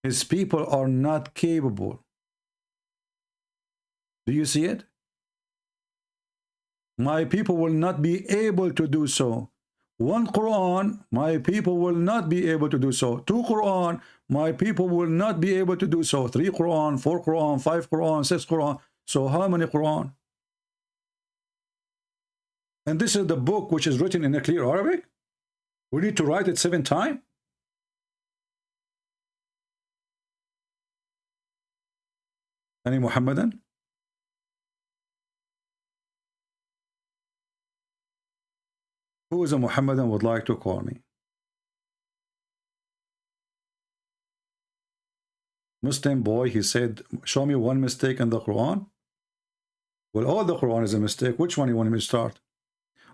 His people are not capable. Do you see it? My people will not be able to do so. 1 Quran, my people will not be able to do so. 2 Quran, my people will not be able to do so. 3 Quran, 4 Quran, 5 Quran, 6 Quran. So how many Quran? And this is the book which is written in a clear Arabic? We need to write it 7 times? Any Muhammadan? Who is a Muhammadan would like to call me? Muslim boy, he said, show me one mistake in the Quran. Well, all the Quran is a mistake. Which one you want me to start?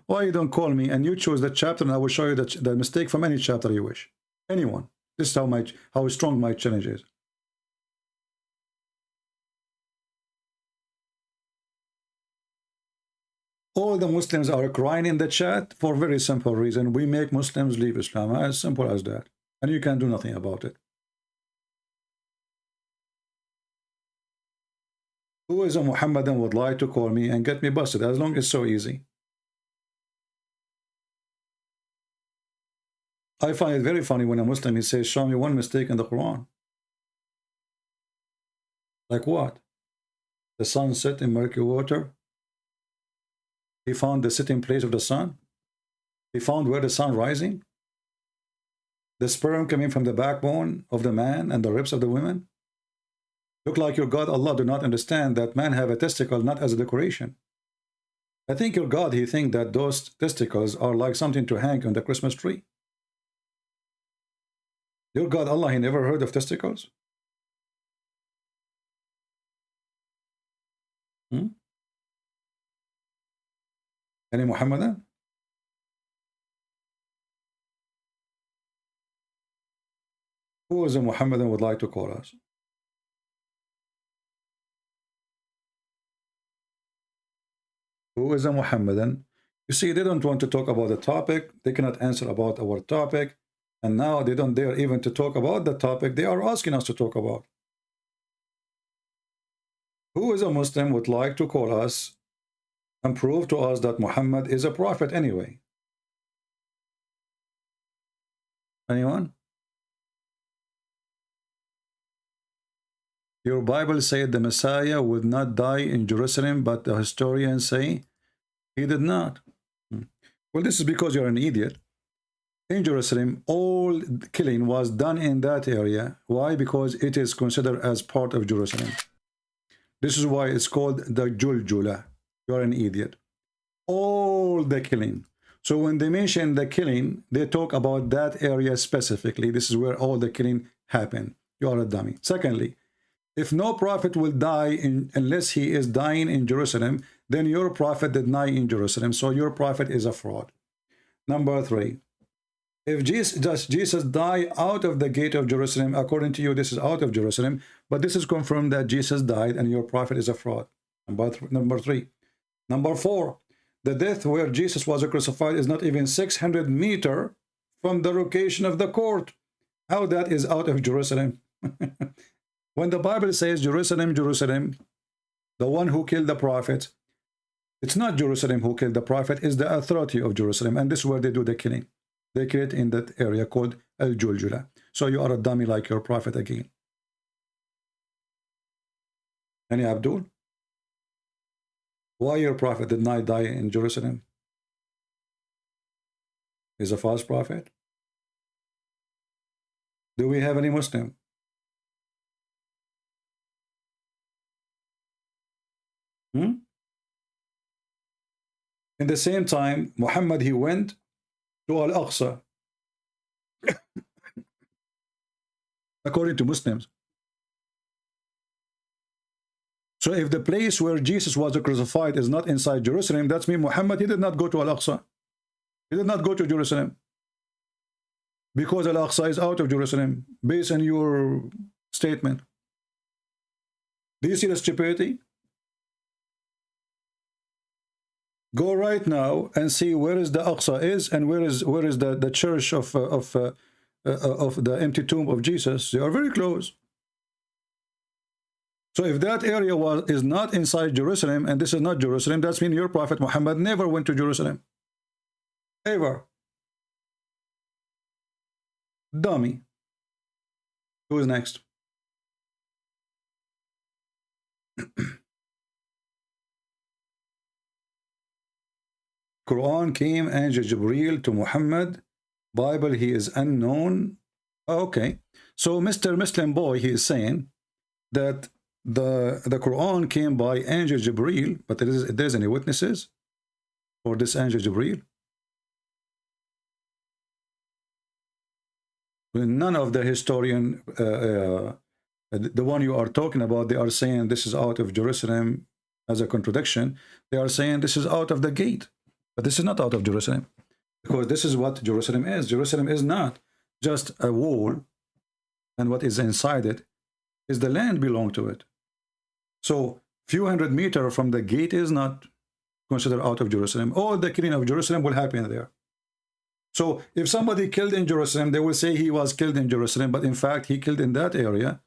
Why you don't call me and you choose the chapter and I will show you the mistake from any chapter you wish. Anyone. This is how strong my challenge is. All the Muslims are crying in the chat for a very simple reason. We make Muslims leave Islam. As simple as that. And you can do nothing about it. Who is a Muhammadan would like to call me and get me busted? As long as it's so easy. I find it very funny when a Muslim he says, show me one mistake in the Quran. Like what? The sun set in murky water. He found the sitting place of the sun. He found where the sun rising. The sperm coming from the backbone of the man and the ribs of the women. Look like your God Allah do not understand that man have a testicle not as a decoration. I think your God, he think that those testicles are like something to hang on the Christmas tree. Your God Allah, he never heard of testicles? Any Muhammadan? Who is a Muhammadan would like to call us? Who is a Muhammadan? You see, they don't want to talk about the topic. They cannot answer about our topic. And now they don't dare even to talk about the topic they are asking us to talk about. Who is a Muslim would like to call us and prove to us that Muhammad is a prophet anyway? Anyone? Your Bible said the Messiah would not die in Jerusalem, but the historians say he did not. Well, this is because you're an idiot. In Jerusalem, all killing was done in that area. Why? Because it is considered as part of Jerusalem. This is why it's called the Juljula. You're an idiot. All the killing. So when they mention the killing, they talk about that area specifically. This is where all the killing happened. You are a dummy. Secondly, if no prophet will die unless he is dying in Jerusalem, then your prophet did die in Jerusalem. So your prophet is a fraud. Number 3, if Jesus died out of the gate of Jerusalem, according to you, this is out of Jerusalem, but this is confirmed that Jesus died and your prophet is a fraud. Number 3. Number 4, the death where Jesus was crucified is not even 600 meters from the location of the court. How that is out of Jerusalem? When the Bible says Jerusalem, Jerusalem, the one who killed the prophet, it's not Jerusalem who killed the prophet, it's the authority of Jerusalem. And this is where they do the killing. They kill it in that area called El Juljula. So you are a dummy like your prophet again. Any Abdul? Why your prophet did not die in Jerusalem? He's a false prophet. Do we have any Muslim? In the same time, Muhammad, he went to Al-Aqsa. According to Muslims. So if the place where Jesus was crucified is not inside Jerusalem, that means Muhammad, he did not go to Al-Aqsa. He did not go to Jerusalem. Because Al-Aqsa is out of Jerusalem, based on your statement. Do you see the stupidity? Go right now and see where is the Aqsa is and where is the church of the empty tomb of Jesus. They are very close. So if that area is not inside Jerusalem and this is not Jerusalem, that means your prophet Muhammad never went to Jerusalem. Ever. Dummy. Who is next? Quran came, angel Jibreel to Muhammad. Bible, he is unknown. Okay. So Mr. Muslim boy, he is saying that the Quran came by angel Jibreel, but there's any witnesses for this angel Jibreel? None of the historian, the one you are talking about, they are saying this is out of Jerusalem as a contradiction. They are saying this is out of the gate. But this is not out of Jerusalem, because this is what Jerusalem is. Jerusalem is not just a wall, and what is inside it is the land belong to it. So few hundred meters from the gate is not considered out of Jerusalem. All the killing of Jerusalem will happen there. So if somebody killed in Jerusalem, they will say he was killed in Jerusalem, but in fact he killed in that area.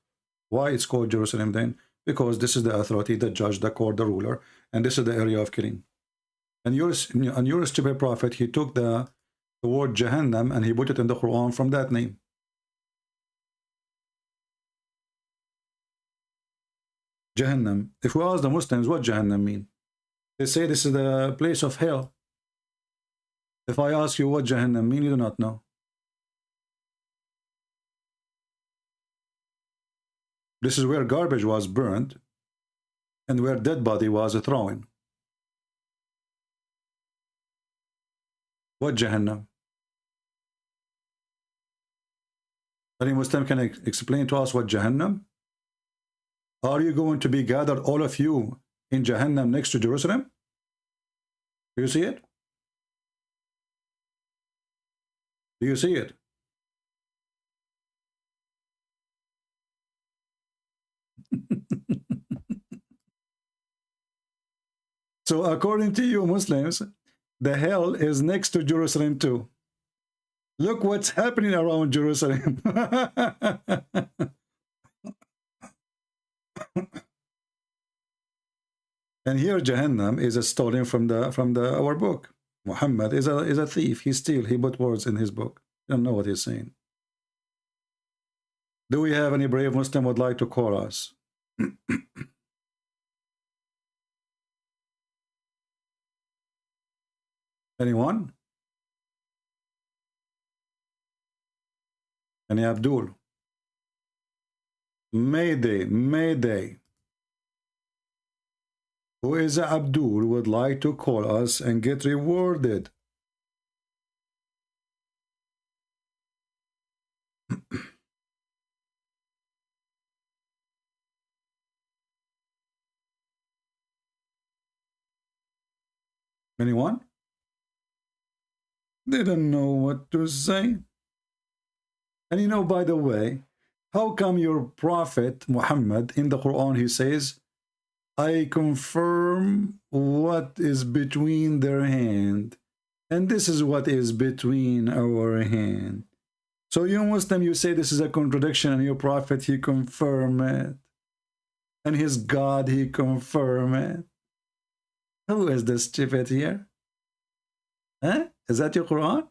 Why it's called Jerusalem then? Because this is the authority, the judge, the court, the ruler, and this is the area of killing. And your stupid prophet, he took the word Jahannam and he put it in the Quran from that name. Jahannam. If we ask the Muslims what Jahannam mean, they say this is the place of hell. If I ask you what Jahannam mean, you do not know. This is where garbage was burned and where dead body was thrown. What Jahannam? Any Muslim can explain to us what Jahannam? Are you going to be gathered, all of you, in Jahannam next to Jerusalem? Do you see it? Do you see it? So according to you Muslims, the hell is next to Jerusalem too. Look what's happening around Jerusalem. And here Jahannam is a stolen from our book. Muhammad is a thief. He put words in his book. You don't know what he's saying. Do we have any brave Muslim would like to call us? Anyone? Any Abdul? Mayday, Mayday. who is Abdul would like to call us and get rewarded. Anyone? They don't know what to say. And you know, by the way, how come your prophet Muhammad in the Quran, he says, I confirm what is between their hand, and this is what is between our hand. So you Muslim, you say this is a contradiction, and your prophet, he confirm it. And his God, he confirm it. Who is the stupid here? Huh? Is that your Quran?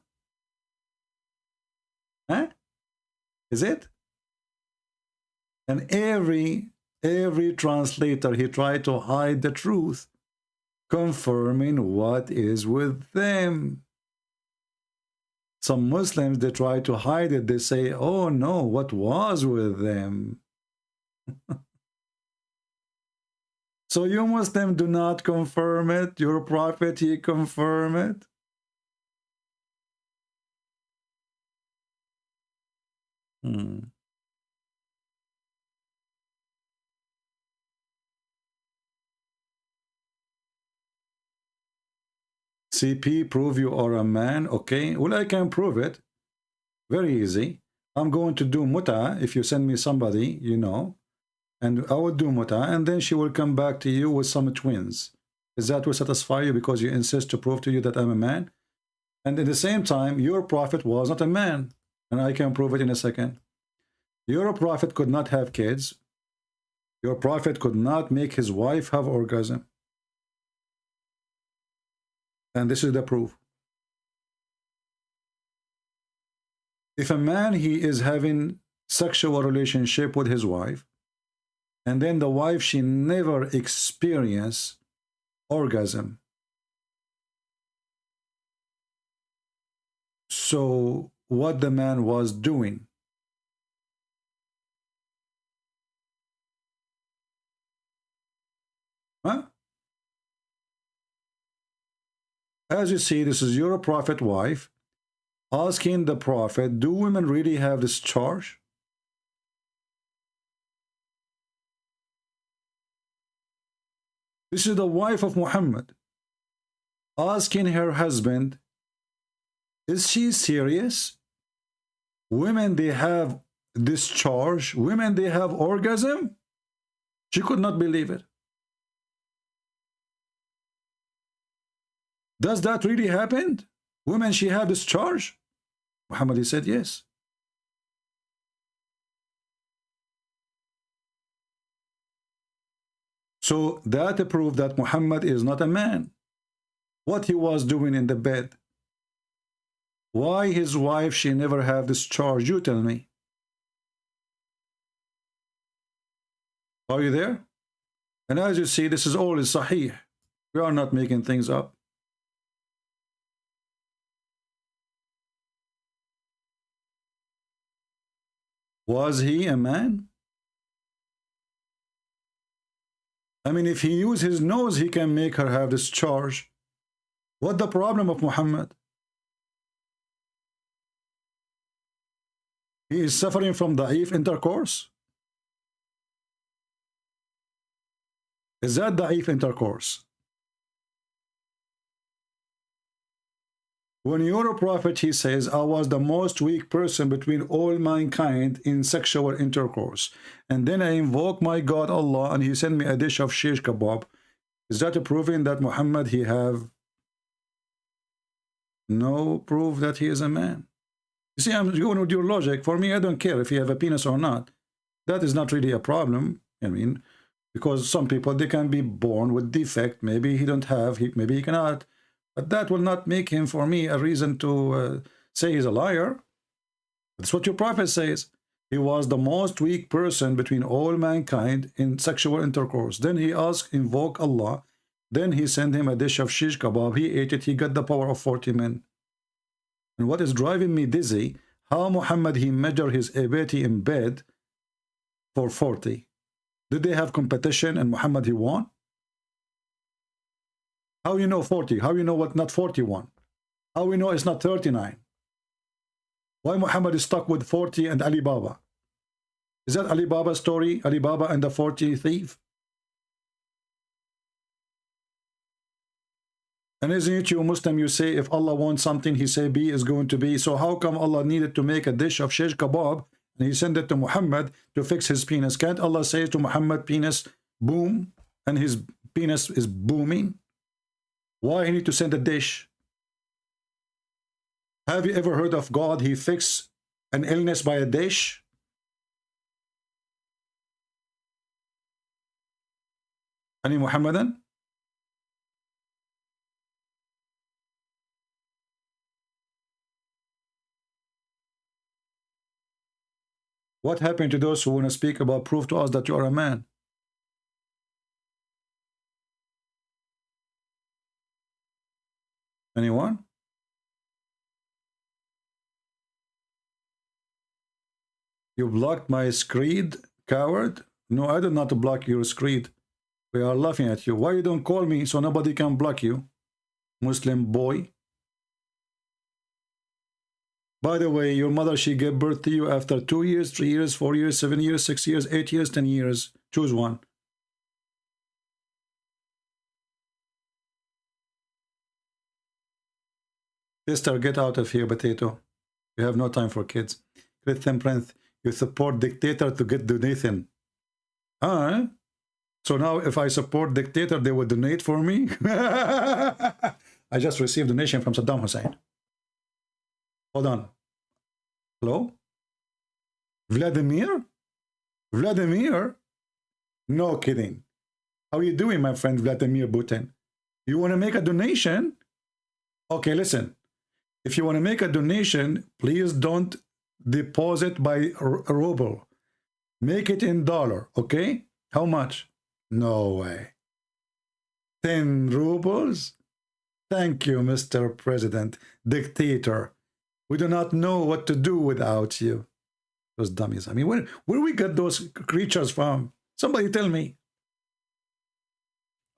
Huh? Is it? And every translator, he tried to hide the truth, confirming what is with them. Some Muslims, they try to hide it. They say, oh no, what was with them? So you Muslim do not confirm it. Your prophet, he confirm it. CP, prove you are a man. Okay, well, I can prove it. Very easy. I'm going to do muta if you send me somebody, you know, and I will do muta, and then she will come back to you with some twins. Is that will satisfy you because you insist to prove to you that I'm a man? And at the same time, your prophet was not a man, and I can prove it in a second. Your prophet could not have kids. Your prophet could not make his wife have orgasm. And this is the proof. If a man, he is having sexual relationship with his wife, and then the wife, she never experienced orgasm. So what the man was doing? Huh? As you see, this is your prophet wife asking the prophet, do women really have this charge? This is the wife of Muhammad asking her husband, is she serious? Women, they have this charge. Women, they have orgasm? She could not believe it. Does that really happen? Women, she have this charge? Muhammad, he said yes. So that proved that Muhammad is not a man. What he was doing in the bed. Why his wife, she never have this charge? You tell me. Are you there? And as you see, this is all is sahih. We are not making things up. Was he a man? I mean, if he used his nose, he can make her have this charge. What the problem of Muhammad? He is suffering from da'if intercourse. Is that da'if intercourse? When your prophet, he says, I was the most weak person between all mankind in sexual intercourse, and then I invoke my God Allah and he sent me a dish of shish kebab, is that proving that Muhammad, he have no proof that he is a man? You see, I'm going with your logic. For me, I don't care if you have a penis or not. That is not really a problem. I mean, because some people, they can be born with defect. Maybe he don't have, maybe he cannot. But that will not make him, for me, a reason to say he's a liar. That's what your prophet says. He was the most weak person between all mankind in sexual intercourse. Then he asked, invoke Allah. Then he sent him a dish of shish kebab. He ate it. He got the power of 40 men. And what is driving me dizzy, how Muhammad, he measured his ability in bed for 40. Did they have competition and Muhammad, he won? How you know 40? How you know what not 41? How we know it's not 39? Why Muhammad is stuck with 40 and Ali Baba? Is that Ali Baba's story? Ali Baba and the 40 thief? And isn't it you Muslim, you say if Allah wants something, he say be is going to be. So how come Allah needed to make a dish of shish kebab and he sent it to Muhammad to fix his penis? Can't Allah say to Muhammad, penis boom, and his penis is booming? Why he need to send a dish? Have you ever heard of God? He fixed an illness by a dish? Any Muhammadan? What happened to those who want to speak about proof to us that you are a man? Anyone? You blocked my screed, coward? No, I did not block your screed. We are laughing at you. Why you don't call me so nobody can block you, Muslim boy? By the way, your mother, she gave birth to you after 2 years, 3 years, 4 years, 7 years, 6 years, 8 years, 10 years. Choose one. Sister, get out of here, potato. We have no time for kids. Christian Prince, you support dictator to get donation. So now if I support dictator, they will donate for me? I just received donation from Saddam Hussein. Hold on. Hello? Vladimir? Vladimir? No kidding. How are you doing, my friend Vladimir Putin? You want to make a donation? Okay, listen. If you want to make a donation, please don't deposit by ruble. Make it in dollar, okay? How much? No way. 10 rubles? Thank you, Mr. President. Dictator. We do not know what to do without you. Those dummies. I mean, where we get those creatures from? Somebody tell me.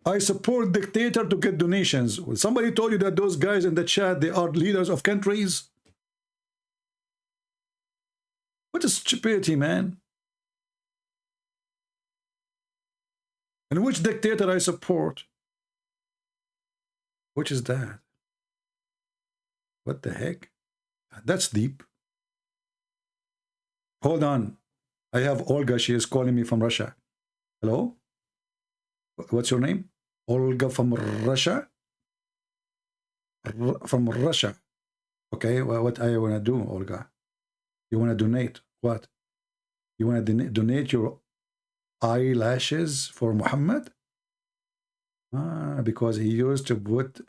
I support dictator to get donations. Somebody told you that those guys in the chat, they are leaders of countries? What a stupidity, man. And which dictator I support? Which is that? What the heck? That's deep. Hold on. I have Olga. She is calling me from Russia. Hello? What's your name? Olga from Russia? From Russia. Okay, well, what I want to do, Olga? You want to donate? What? You want to donate your eyelashes for Muhammad? Because he used to put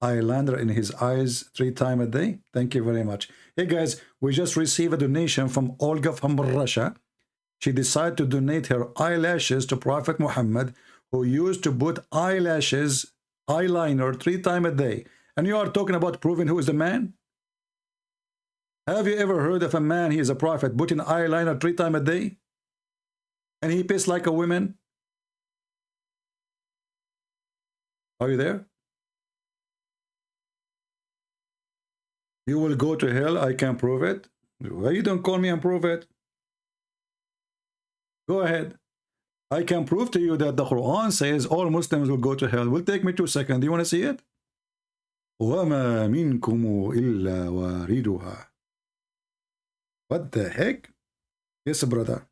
eyeliner in his eyes 3 times a day. Thank you very much. Hey guys, we just received a donation from Olga from Russia. She decided to donate her eyelashes to Prophet Muhammad, who used to put eyeliner 3 times a day. And you are talking about proving who is the man? Have you ever heard of a man, he is a prophet, putting eyeliner 3 times a day? And he pissed like a woman? Are you there? You will go to hell, I can prove it. Why you don't call me and prove it? Go ahead. I can prove to you that the Quran says all Muslims will go to hell. Will take me 2 seconds. Do you want to see it? وَمَا مِنْكُمُ إِلَّا وَارِدُهَا. What the heck? Yes, brother.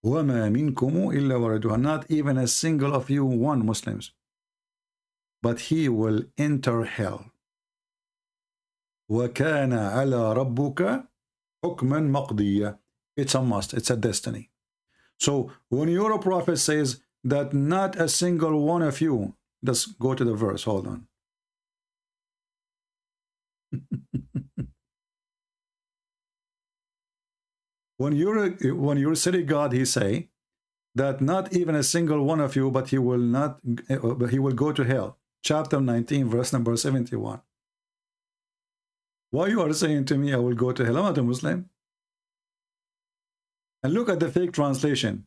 وَمَا مِنْكُمُ إِلَّا وَارِدُهَا. Not even a single of you, one Muslims. But he will enter hell. وَكَانَ عَلَى رَبُّكَ حُكْمًا مَقْضِيًّا. It's a must. It's a destiny. So when your prophet says that not a single one of you, let's go to the verse. Hold on. When you're city God, he say that not even a single one of you, but he will go to hell. Chapter 19, verse number 71. Why you are saying to me, I will go to hell? I'm not a Muslim. And look at the fake translation.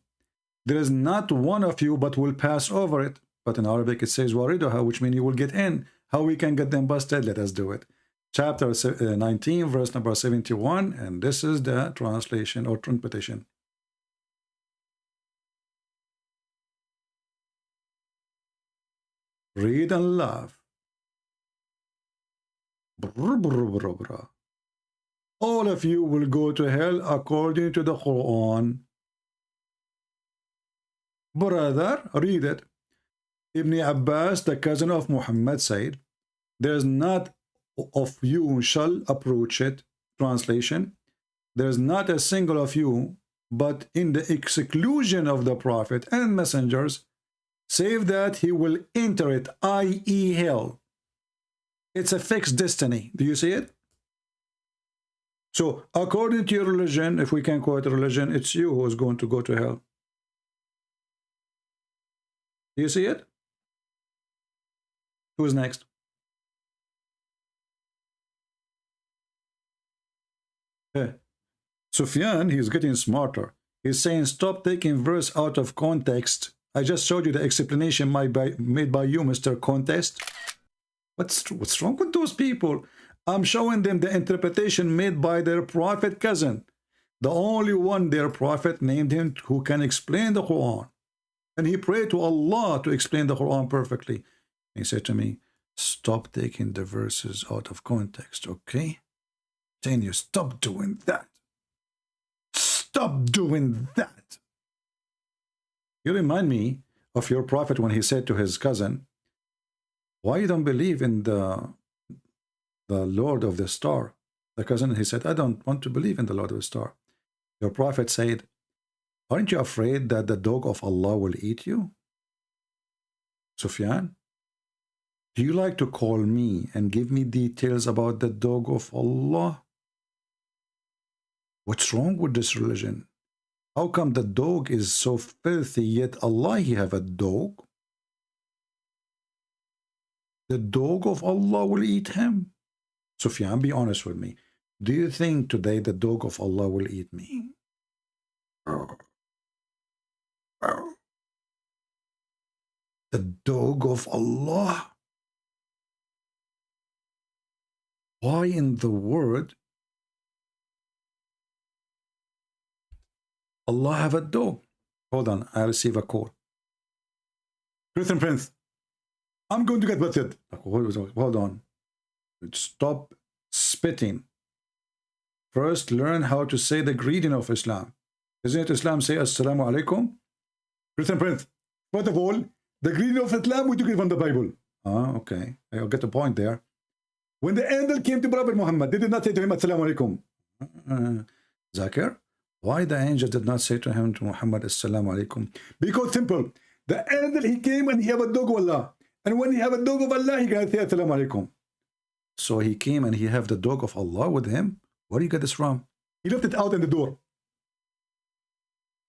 There is not one of you, but will pass over it. But in Arabic it says wariduha, which means you will get in. How we can get them busted? Let us do it. Chapter 19, verse number 71, and this is the translation or interpretation. Read and laugh. Brr, brr, brr, brr. All of you will go to hell according to the Quran. Brother, read it. Ibn Abbas, the cousin of Muhammad, said, "There is not of you shall approach it." Translation: there is not a single of you, but in the exclusion of the Prophet and messengers, save that he will enter it, i.e. hell. It's a fixed destiny. Do you see it? So, according to your religion, if we can call it a religion, it's you who is going to go to hell. Do you see it? Who's next? Sufyan, he's getting smarter. He's saying, stop taking verse out of context. I just showed you the explanation made by you, Mr. Contest. What's wrong with those people? I'm showing them the interpretation made by their prophet cousin. The only one their prophet named him who can explain the Quran. And he prayed to Allah to explain the Quran perfectly. He said to me, stop taking the verses out of context, okay? Saying you stop doing that. Stop doing that. You remind me of your prophet when he said to his cousin, why you don't believe in the Lord of the Star? The cousin, he said, I don't want to believe in the Lord of the Star. Your prophet said, aren't you afraid that the dog of Allah will eat you? Sufyan, do you like to call me and give me details about the dog of Allah? What's wrong with this religion? How come the dog is so filthy, yet Allah, he have a dog? The dog of Allah will eat him. Sufyan, be honest with me. Do you think today the dog of Allah will eat me? The dog of Allah? Why in the world Allah have a dog? Hold on, I receive a call. Christian Prince, I'm going to get busted. Hold on. Stop spitting. First, learn how to say the greeting of Islam. Isn't it Islam say Assalamu alaikum? Christian Prince, first of all, the greeting of Islam we took it from the Bible. Ah, okay. I'll get the point there. When the angel came to Prophet Muhammad, they did not say to him Assalamu alaikum. Zakir, why the angel did not say to him, to Muhammad, Assalamu alaikum? Because simple. The angel, he came and he have a dog of Allah. And when he have a dog of Allah, he can say Assalamu alaikum. So he came and he have the dog of Allah with him. Where do you get this from? He left it out in the door.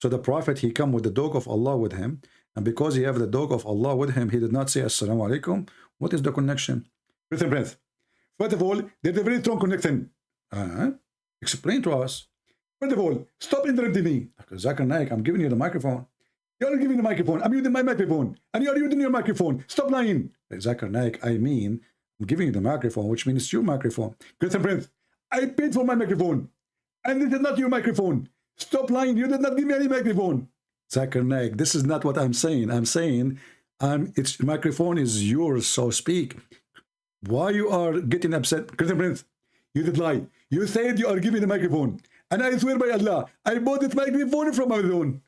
So the Prophet, he come with the dog of Allah with him. And because he have the dog of Allah with him, he did not say Assalamu alaikum. What is the connection? Listen, friends. First of all, there's a very strong connection. Explain to us. First of all, stop interrupting me. Zakir Naik, I'm giving you the microphone. You're giving the microphone. I'm using my microphone. And you're using your microphone. Stop lying. Zakir Naik, I mean, I'm giving you the microphone, which means it's your microphone. Christian Prince, I paid for my microphone. And this is not your microphone. Stop lying. You did not give me any microphone. Zakir Naik, this is not what I'm saying. I'm saying its microphone is yours, so speak. Why you are getting upset? Christian Prince, you did lie. You said you are giving the microphone. And I swear by Allah, I bought this microphone from Amazon.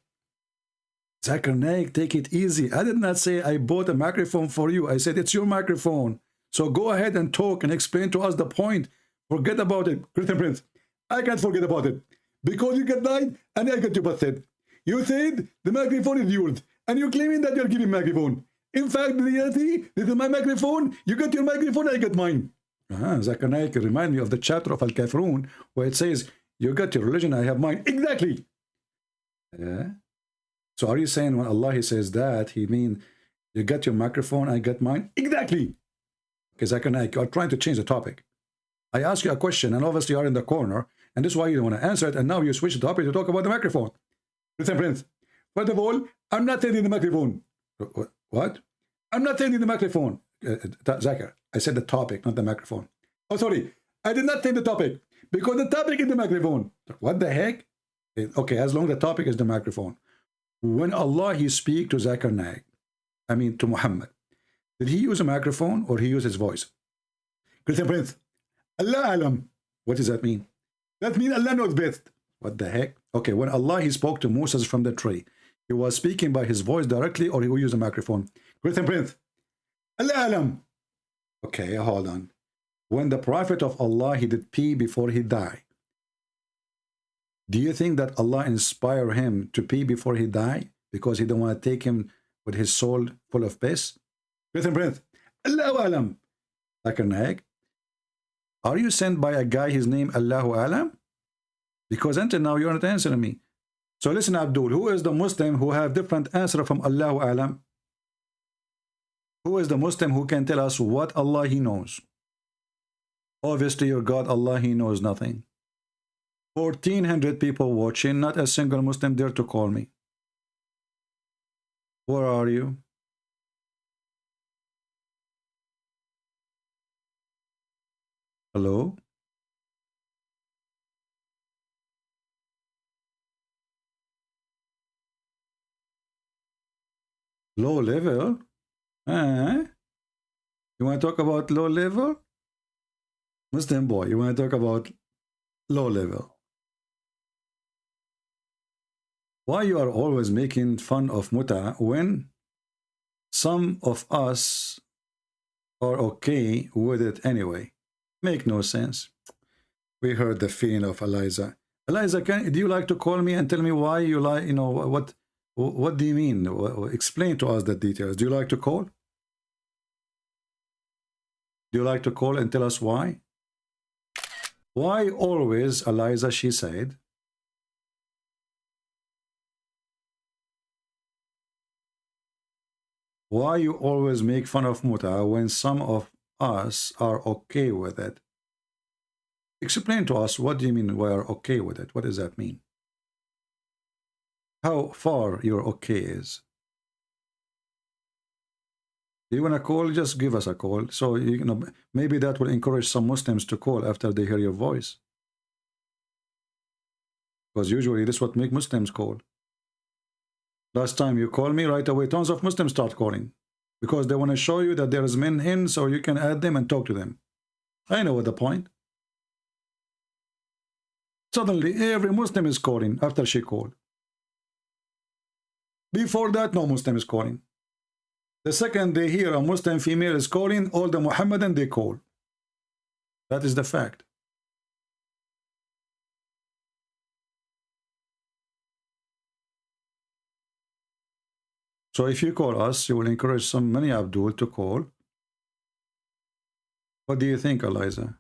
Zakir Naik, take it easy. I did not say I bought a microphone for you. I said it's your microphone. So go ahead and talk and explain to us the point. Forget about it. Christian Prince, I can't forget about it. Because you get lied and I got you busted. You said the microphone is yours. And you're claiming that you're giving microphone. In fact, the reality, this is my microphone. You got your microphone, I got mine. Zakir Naik, remind me of the chapter of Al-Kafirun where it says, you got your religion, I have mine. Exactly. Yeah. So are you saying when Allah he says that, he mean you got your microphone, I got mine? Exactly. Okay, Zakir Naik, you are trying to change the topic. I ask you a question, and obviously you are in the corner, and this is why you don't want to answer it, and now you switch the topic to talk about the microphone. Listen, friends, first of all, I'm not taking the microphone. What? I'm not taking the microphone, Zakir. I said the topic, not the microphone. Oh, sorry. I did not take the topic because the topic is the microphone. What the heck? Okay, as long as the topic is the microphone. When Allah, he speak to Zakir Naik, I mean to Muhammad, did he use a microphone or he use his voice? Christian Prince, Allah alam. What does that mean? That means Allah knows best. What the heck? Okay, when Allah, he spoke to Moses from the tree, he was speaking by his voice directly or he will use a microphone? Christian Prince, Allah alam. Okay, hold on. When the prophet of Allah, he did pee before he died, do you think that Allah inspired him to pee before he died because he don't want to take him with his soul full of piss? Christian Prince, Allahu alam. Zakir Naik, are you sent by a guy, his name Allahu alam? Because until now you're not answering me. So listen, Abdul, who is the Muslim who have different answer from Allahu alam? Who is the Muslim who can tell us what Allah he knows? Obviously your God Allah, he knows nothing. 1,400 people watching, not a single Muslim dare to call me. Where are you? Hello? Low level? You want to talk about low level? Muslim boy, you want to talk about low level? Why you are always making fun of muta when some of us are okay with it anyway? Make no sense. We heard the feeling of Eliza. Eliza, do you like to call me and tell me why you like, you know, what do you mean? Explain to us the details. Do you like to call? Do you like to call and tell us why? Why always, Eliza, she said, why you always make fun of muta when some of us are okay with it? Explain to us, what do you mean we are okay with it? What does that mean? How far your okay is? You want to call? Just give us a call. So, you know, maybe that will encourage some Muslims to call after they hear your voice. Because usually this is what make Muslims call. Last time you call me, right away tons of Muslims start calling. Because they want to show you that there is men in, so you can add them and talk to them. I know what the point. Suddenly, every Muslim is calling after she called. Before that, no Muslim is calling. The second they hear a Muslim female is calling, all the Muhammadan, they call. That is the fact. So if you call us, you will encourage many Abdul to call. What do you think, Eliza?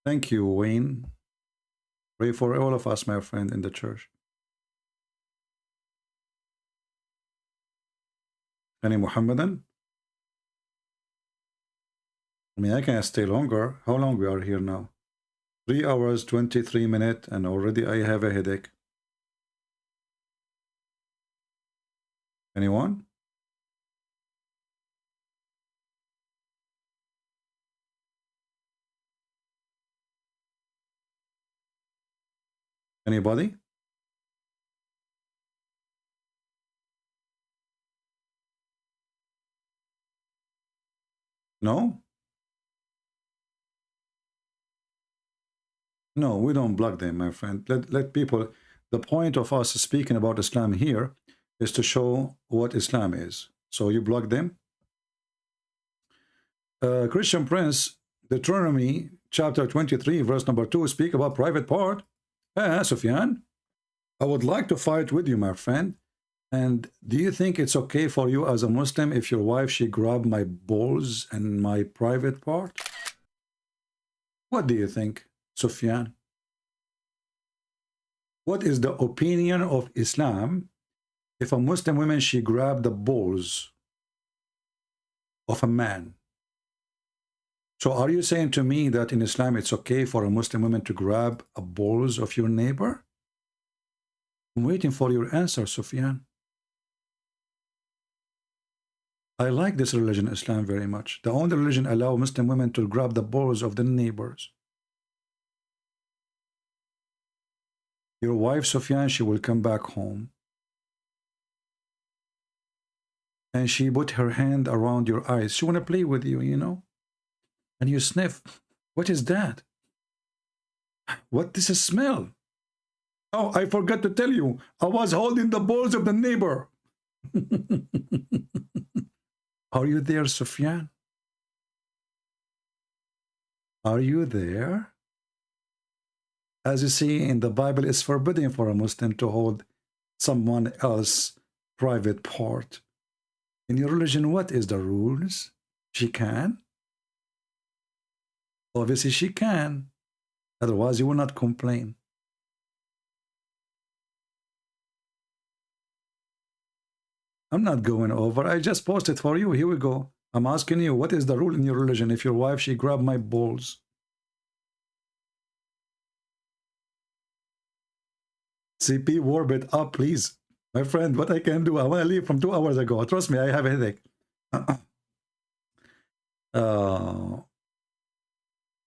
Thank you, Wayne. Pray for all of us, my friend, in the church. Any Muhammadan? I mean, I can stay longer. How long we are here now? 3 hours, 23 minutes, and already I have a headache. Anyone? Anybody? No? No, we don't block them, my friend. Let people... The point of us speaking about Islam here is to show what Islam is. So you block them? Christian Prince, Deuteronomy chapter 23, verse number 2, speak about private part. Sufyan, I would like to fight with you, my friend. And do you think it's okay for you as a Muslim if your wife, she grabbed my balls and my private part? What do you think, Sufyan? What is the opinion of Islam if a Muslim woman, she grabbed the balls of a man? So are you saying to me that in Islam it's okay for a Muslim woman to grab a balls of your neighbor? I'm waiting for your answer, Sufyan. I like this religion, Islam, very much. The only religion allow Muslim women to grab the balls of the neighbors. Your wife, Sufyan, she will come back home. And she put her hand around your eyes. She want to play with you, you know? And you sniff. What is that? What is a smell? Oh, I forgot to tell you. I was holding the balls of the neighbor. Are you there, Sufyan? Are you there? As you see in the Bible, it's forbidden for a Muslim to hold someone else's private part. In your religion, what is the rules? She can? Obviously, she can. Otherwise, you will not complain. I'm not going over. I just posted for you. Here we go. I'm asking you, what is the rule in your religion if your wife, she grabbed my balls? CP, warm it up, please. My friend, what I can do, I want to leave from 2 hours ago. Trust me, I have a headache.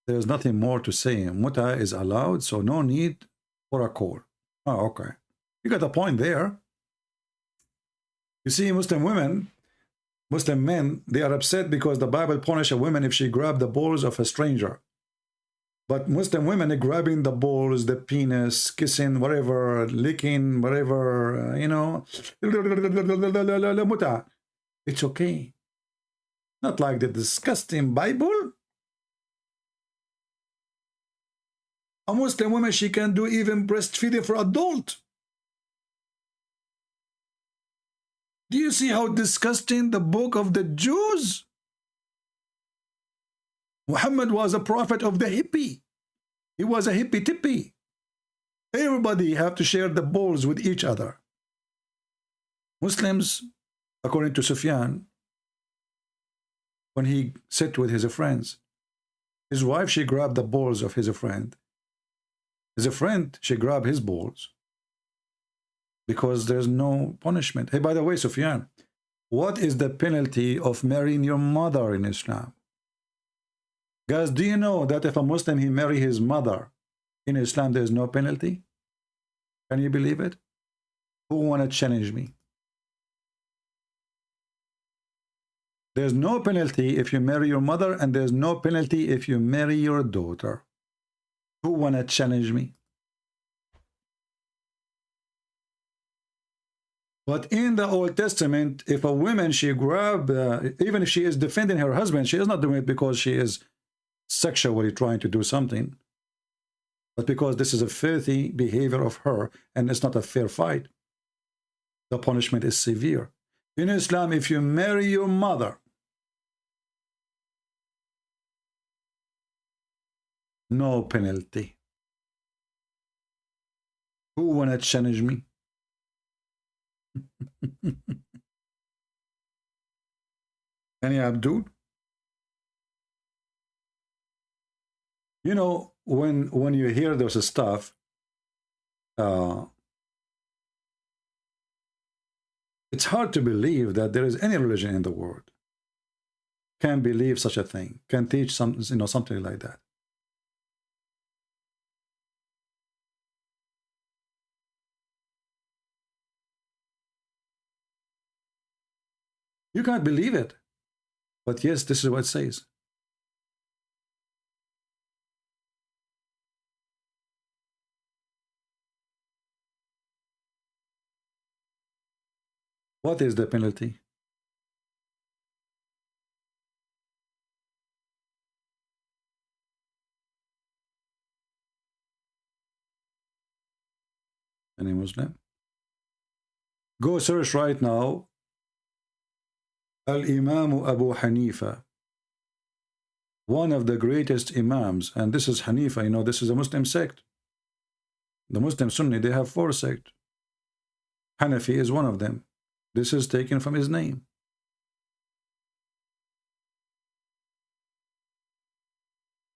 There's nothing more to say. Muta is allowed, so no need for a call. Oh, okay. You got a point there. You see, Muslim women, Muslim men, they are upset because the Bible punishes a woman if she grabs the balls of a stranger. But Muslim women are grabbing the balls, the penis, kissing, whatever, licking, whatever, you know. It's okay. Not like the disgusting Bible. A Muslim woman, she can do even breastfeeding for adult. Do you see how disgusting the book of the Jews? Muhammad was a prophet of the hippie. He was a hippie-tippie. Everybody have to share the balls with each other. Muslims, according to Sufyan, when he sat with his friends, his wife, she grabbed the balls of his friend. His friend, she grabbed his balls. Because there's no punishment. Hey, by the way, Sufyan, what is the penalty of marrying your mother in Islam? Guys, do you know that if a Muslim, he marry his mother in Islam, there's no penalty? Can you believe it? Who want to challenge me? There's no penalty if you marry your mother, and there's no penalty if you marry your daughter. Who want to challenge me? But in the Old Testament, if a woman, she grab, even if she is defending her husband, she is not doing it because she is sexually trying to do something, but because this is a filthy behavior of her, and it's not a fair fight. The punishment is severe. In Islam, if you marry your mother, no penalty. Who wanna challenge me? Any Abdul? You know, when you hear those stuff, it's hard to believe that there is any religion in the world can believe such a thing, can teach some, you know, something like that. You can't believe it. But yes, this is what it says. What is the penalty? Any Muslim? Go search right now. Al-Imam Abu Hanifa, one of the greatest Imams, and this is Hanifa, you know, this is a Muslim sect. The Muslim Sunni, they have 4 sects. Hanafi is one of them. This is taken from his name.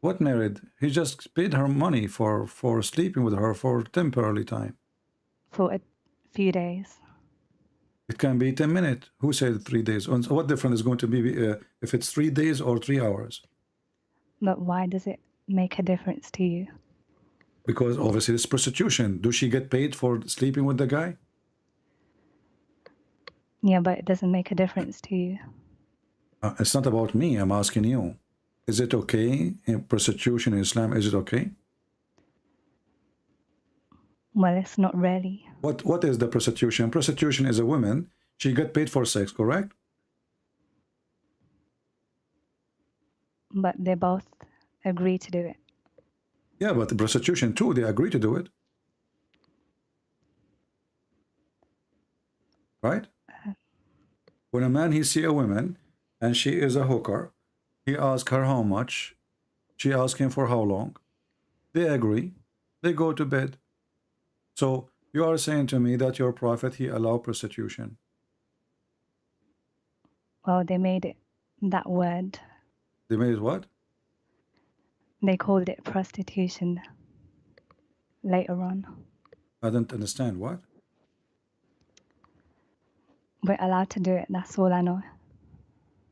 What married? He just paid her money for sleeping with her for temporarily time. For a few days. It can be 10 minutes. Who said 3 days? And what difference is going to be if it's 3 days or 3 hours? But why does it make a difference to you? Because obviously it's prostitution. Does she get paid for sleeping with the guy? Yeah, but it doesn't make a difference to you. It's not about me. I'm asking you. Is it okay in prostitution in Islam? Is it okay? Well, it's not really. What is the prostitution? Prostitution is a woman. She get paid for sex, correct? But they both agree to do it. Yeah, but the prostitution too, they agree to do it. Right? When a man, he see a woman and she is a hooker, he asks her how much, she asks him for how long. They agree, they go to bed. So you are saying to me that your prophet, he allowed prostitution. Well, they made it that word. They made it what? They called it prostitution later on. I don't understand. What? We're allowed to do it, that's all I know.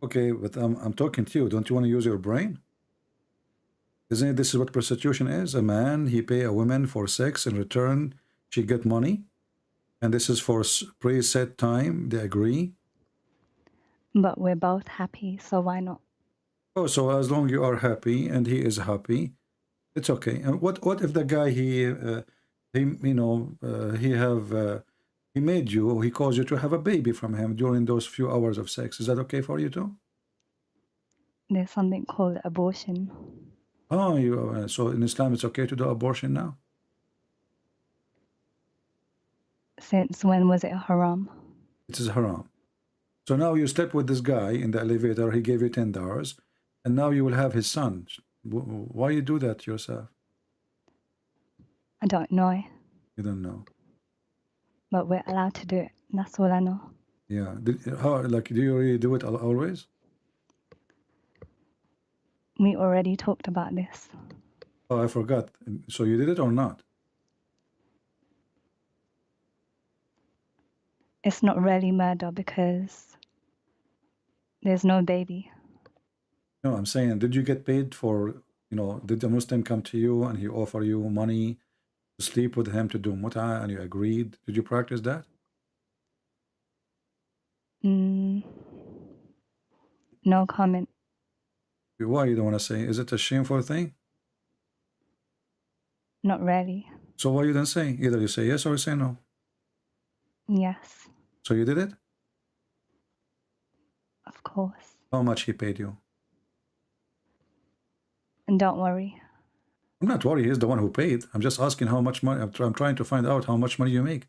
Okay, but I'm talking to you. Don't you want to use your brain? Isn't it this is what prostitution is? A man, he pay a woman for sex. In return, she get money. And this is for preset time. They agree. But we're both happy, so why not? Oh, so as long you are happy and he is happy, it's okay. And what if the guy he he made you, he caused you to have a baby from him during those few hours of sex? Is that okay for you too? There's something called abortion. Oh, so in Islam it's okay to do abortion now? Since when was it haram? It is haram. So now you slept with this guy in the elevator, he gave you $10, and now you will have his son. Why you do that yourself? I don't know. You don't know. But we're allowed to do it. That's all I know. Yeah. Do you really do it always? We already talked about this. Oh, I forgot. So you did it or not? It's not really murder because there's no baby. No, I'm saying, did you get paid for, did a Muslim come to you and he offer you money to sleep with him to do mut'ah and you agreed? Did you practice that? No comment. Why you don't want to say? Is it a shameful thing? Not really. So why you don't say? Either you say yes or you say no. Yes. So you did it? Of course. How much he paid you? And don't worry. I'm not worried. He's the one who paid. I'm just asking how much money. I'm trying to find out how much money you make.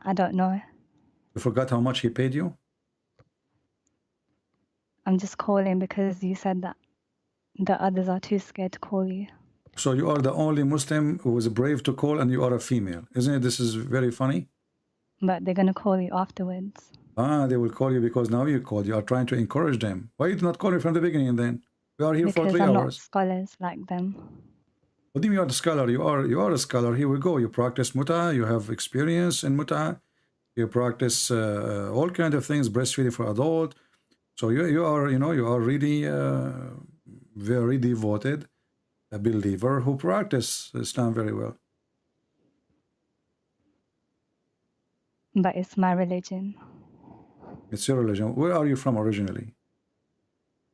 I don't know. You forgot how much he paid you? I'm just calling because you said that the others are too scared to call you. So you are the only Muslim who was brave to call and you are a female. Isn't it? This is very funny. But they're going to call you afterwards. They will call you because now you called. You are trying to encourage them. Why did you not call me from the beginning then? We are here because for 3 I'm hours. not scholars like them. What do you mean you are a scholar? You are a scholar. Here we go. You practice mut'ah. You have experience in mut'ah. You practice all kinds of things, breastfeeding for adult. So you are really very devoted, a believer who practice Islam very well. But it's my religion. It's your religion. Where are you from originally?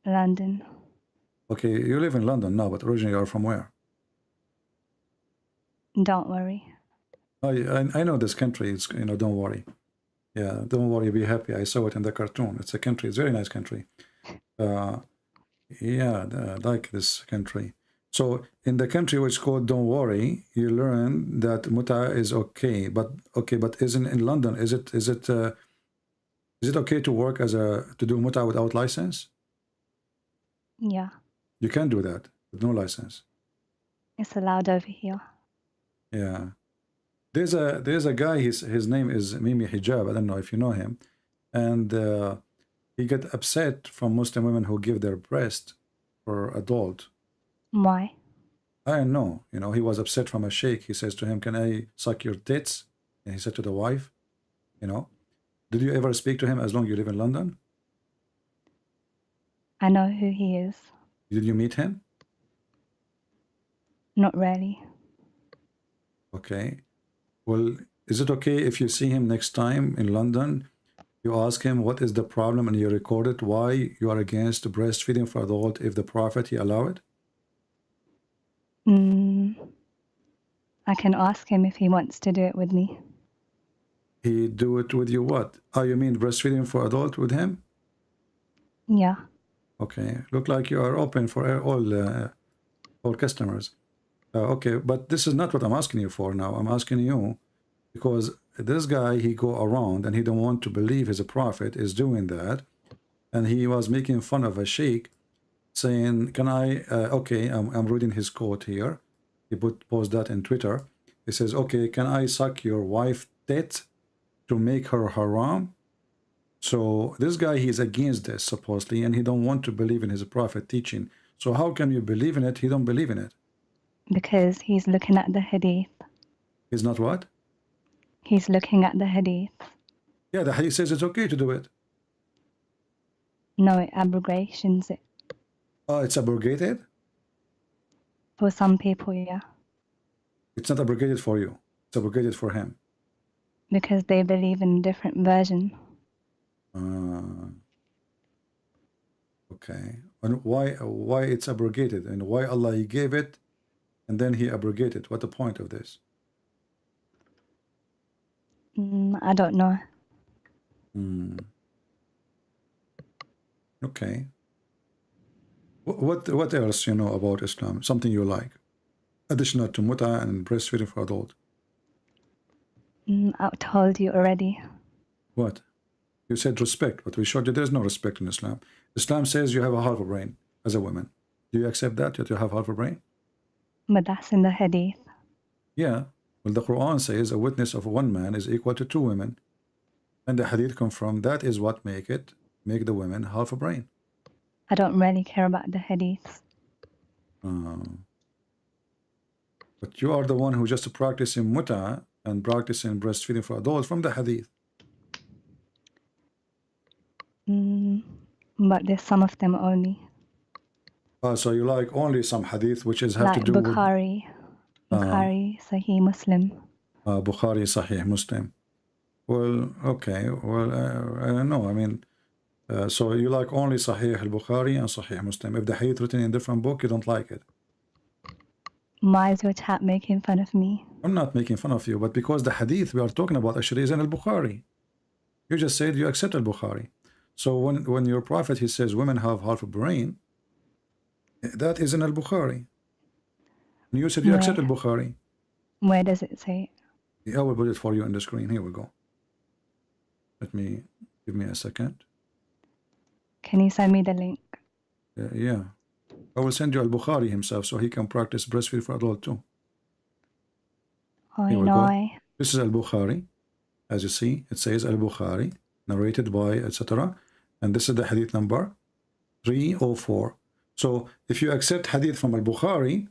London. Okay, you live in London now, but originally you are from where? Don't worry. I know this country. It's don't worry. Yeah, don't worry. Be happy. I saw it in the cartoon. It's a country. It's a very nice country. Yeah, I like this country. So in the country which is called Don't Worry, you learn that mut'ah is okay. But isn't in London? Is it okay to work to do mut'ah without license? Yeah. You can do that with no license. It's allowed over here. Yeah. There's a guy, his name is Mimi Hijab. I don't know if you know him. And He get upset from Muslim women who give their breast for adult. Why? I don't know. You know, he was upset from a sheikh. He says to him, "Can I suck your tits?" And he said to the wife, you know, did you ever speak to him as long as you live in London? I know who he is. Did you meet him? Not really. Okay. Well, is it okay if you see him next time in London, you ask him what is the problem and you record it, why you are against breastfeeding for adult if the Prophet, he allow it? I can ask him if he wants to do it with me. He do it with you what? Oh, you mean breastfeeding for adult with him? Yeah. Okay. Look like you are open for all customers. Okay, but this is not what I'm asking you for now. I'm asking you because this guy, he go around and he don't want to believe he's a prophet, is doing that. And he was making fun of a sheikh saying, can I, okay, I'm reading his quote here. He post that in Twitter. He says, okay, can I suck your wife tit to make her haram? So this guy, he's against this supposedly, and he don't want to believe in his prophet teaching. So how can you believe in it? He don't believe in it. Because he's looking at the hadith. He's not what? He's looking at the hadith. Yeah, the hadith says it's okay to do it. No, it abrogations it. Oh, it's abrogated? For some people, yeah. It's not abrogated for you. It's abrogated for him. Because they believe in a different version. Okay. And why it's abrogated? And why Allah, he gave it and then he abrogated? What the point of this? I don't know. Okay. What else you know about Islam? Something you like? Additional to muta and breastfeeding for adult. I told you already. What? You said respect, but we showed you there's no respect in Islam. Islam says you have a half a brain as a woman. Do you accept that you have half a brain? But that's in the hadith. Yeah. Well, the Quran says a witness of one man is equal to two women. And the hadith confirm that is what make the women half a brain. I don't really care about the hadiths. But you are the one who just practicing muta and practicing breastfeeding for adults from the hadith. But there's some of them only. So you like only some hadith which is have like to do Bukhari. with Bukhari, Sahih Muslim. Bukhari, Sahih Muslim. Well, okay. Well, I don't know. I mean, so you like only Sahih al-Bukhari and Sahih Muslim. If the hadith written in different book, you don't like it. Why is your chat making fun of me? I'm not making fun of you, but because the hadith we are talking about actually is in al-Bukhari. You just said you accept al-Bukhari. So when your prophet, he says women have half a brain, that is in al-Bukhari. And you said you accept al-Bukhari. Where does it say it? I will put it for you on the screen. Here we go. Give me a second. Can you send me the link? Yeah. I will send you al-Bukhari himself so he can practice breastfeed for adult too. I know. This is al-Bukhari. As you see, it says al-Bukhari, narrated by, etc. And this is the hadith number 304. So if you accept hadith from al-Bukhari,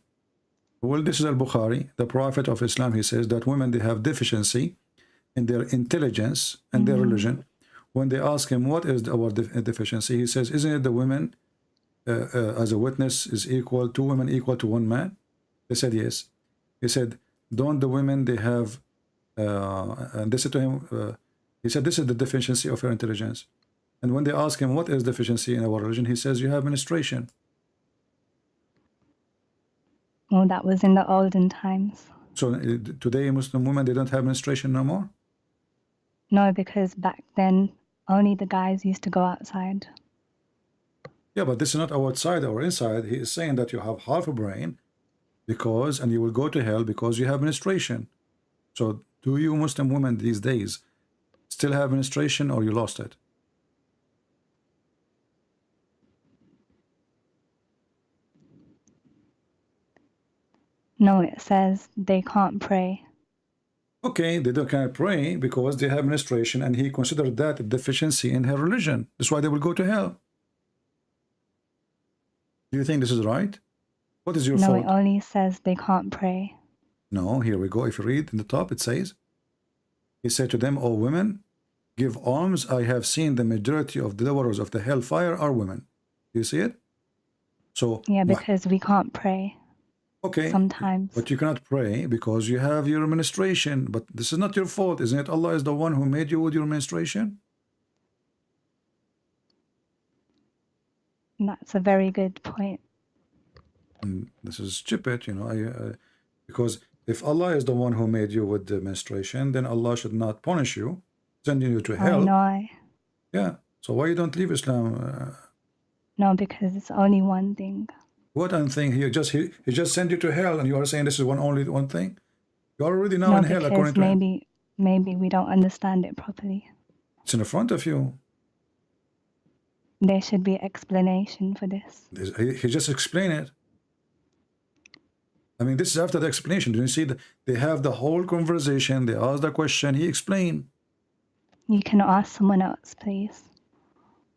well, this is al-Bukhari. The Prophet of Islam, he says that women, they have deficiency in their intelligence and their religion. When they ask him, what is our deficiency? He says, isn't it the women as a witness is equal, two women equal to one man? They said, yes. He said, don't the women, they have, and they said to him, he said, this is the deficiency of your intelligence. And when they ask him, what is deficiency in our religion? He says, you have menstruation. Well, that was in the olden times. So today, Muslim women, they don't have menstruation no more? No, because back then, only the guys used to go outside. Yeah, but this is not outside or inside. He is saying that you have half a brain because, and you will go to hell because you have menstruation. So do you Muslim women these days still have menstruation or you lost it? No, it says they can't pray. Okay, they don't cannot pray because they have menstruation, and he considered that a deficiency in her religion. That's why they will go to hell. Do you think this is right? What is your No, fault? it only says they can't pray. No, here we go. If you read in the top, it says, he said to them, O women, give alms. I have seen the majority of the dwellers of the hellfire are women. Do you see it? So Yeah, because we can't pray. okay, Sometimes. but you cannot pray because you have your menstruation. But this is not your fault, isn't it? Allah is the one who made you with your menstruation. That's a very good point. And this is stupid, you know. Because if Allah is the one who made you with the menstruation, then Allah should not punish you, sending you to hell. I know. Yeah. So why you don't leave Islam? No, because it's only one thing. What one thing? He just sent you to hell, and you are saying this is only one thing. You're already now No, in hell, according to him. maybe we don't understand it properly. It's in front of you. There should be explanation for this. He just explained it. I mean, this is after the explanation. Do you see that they have the whole conversation? They ask the question. He explained. You can ask someone else, please.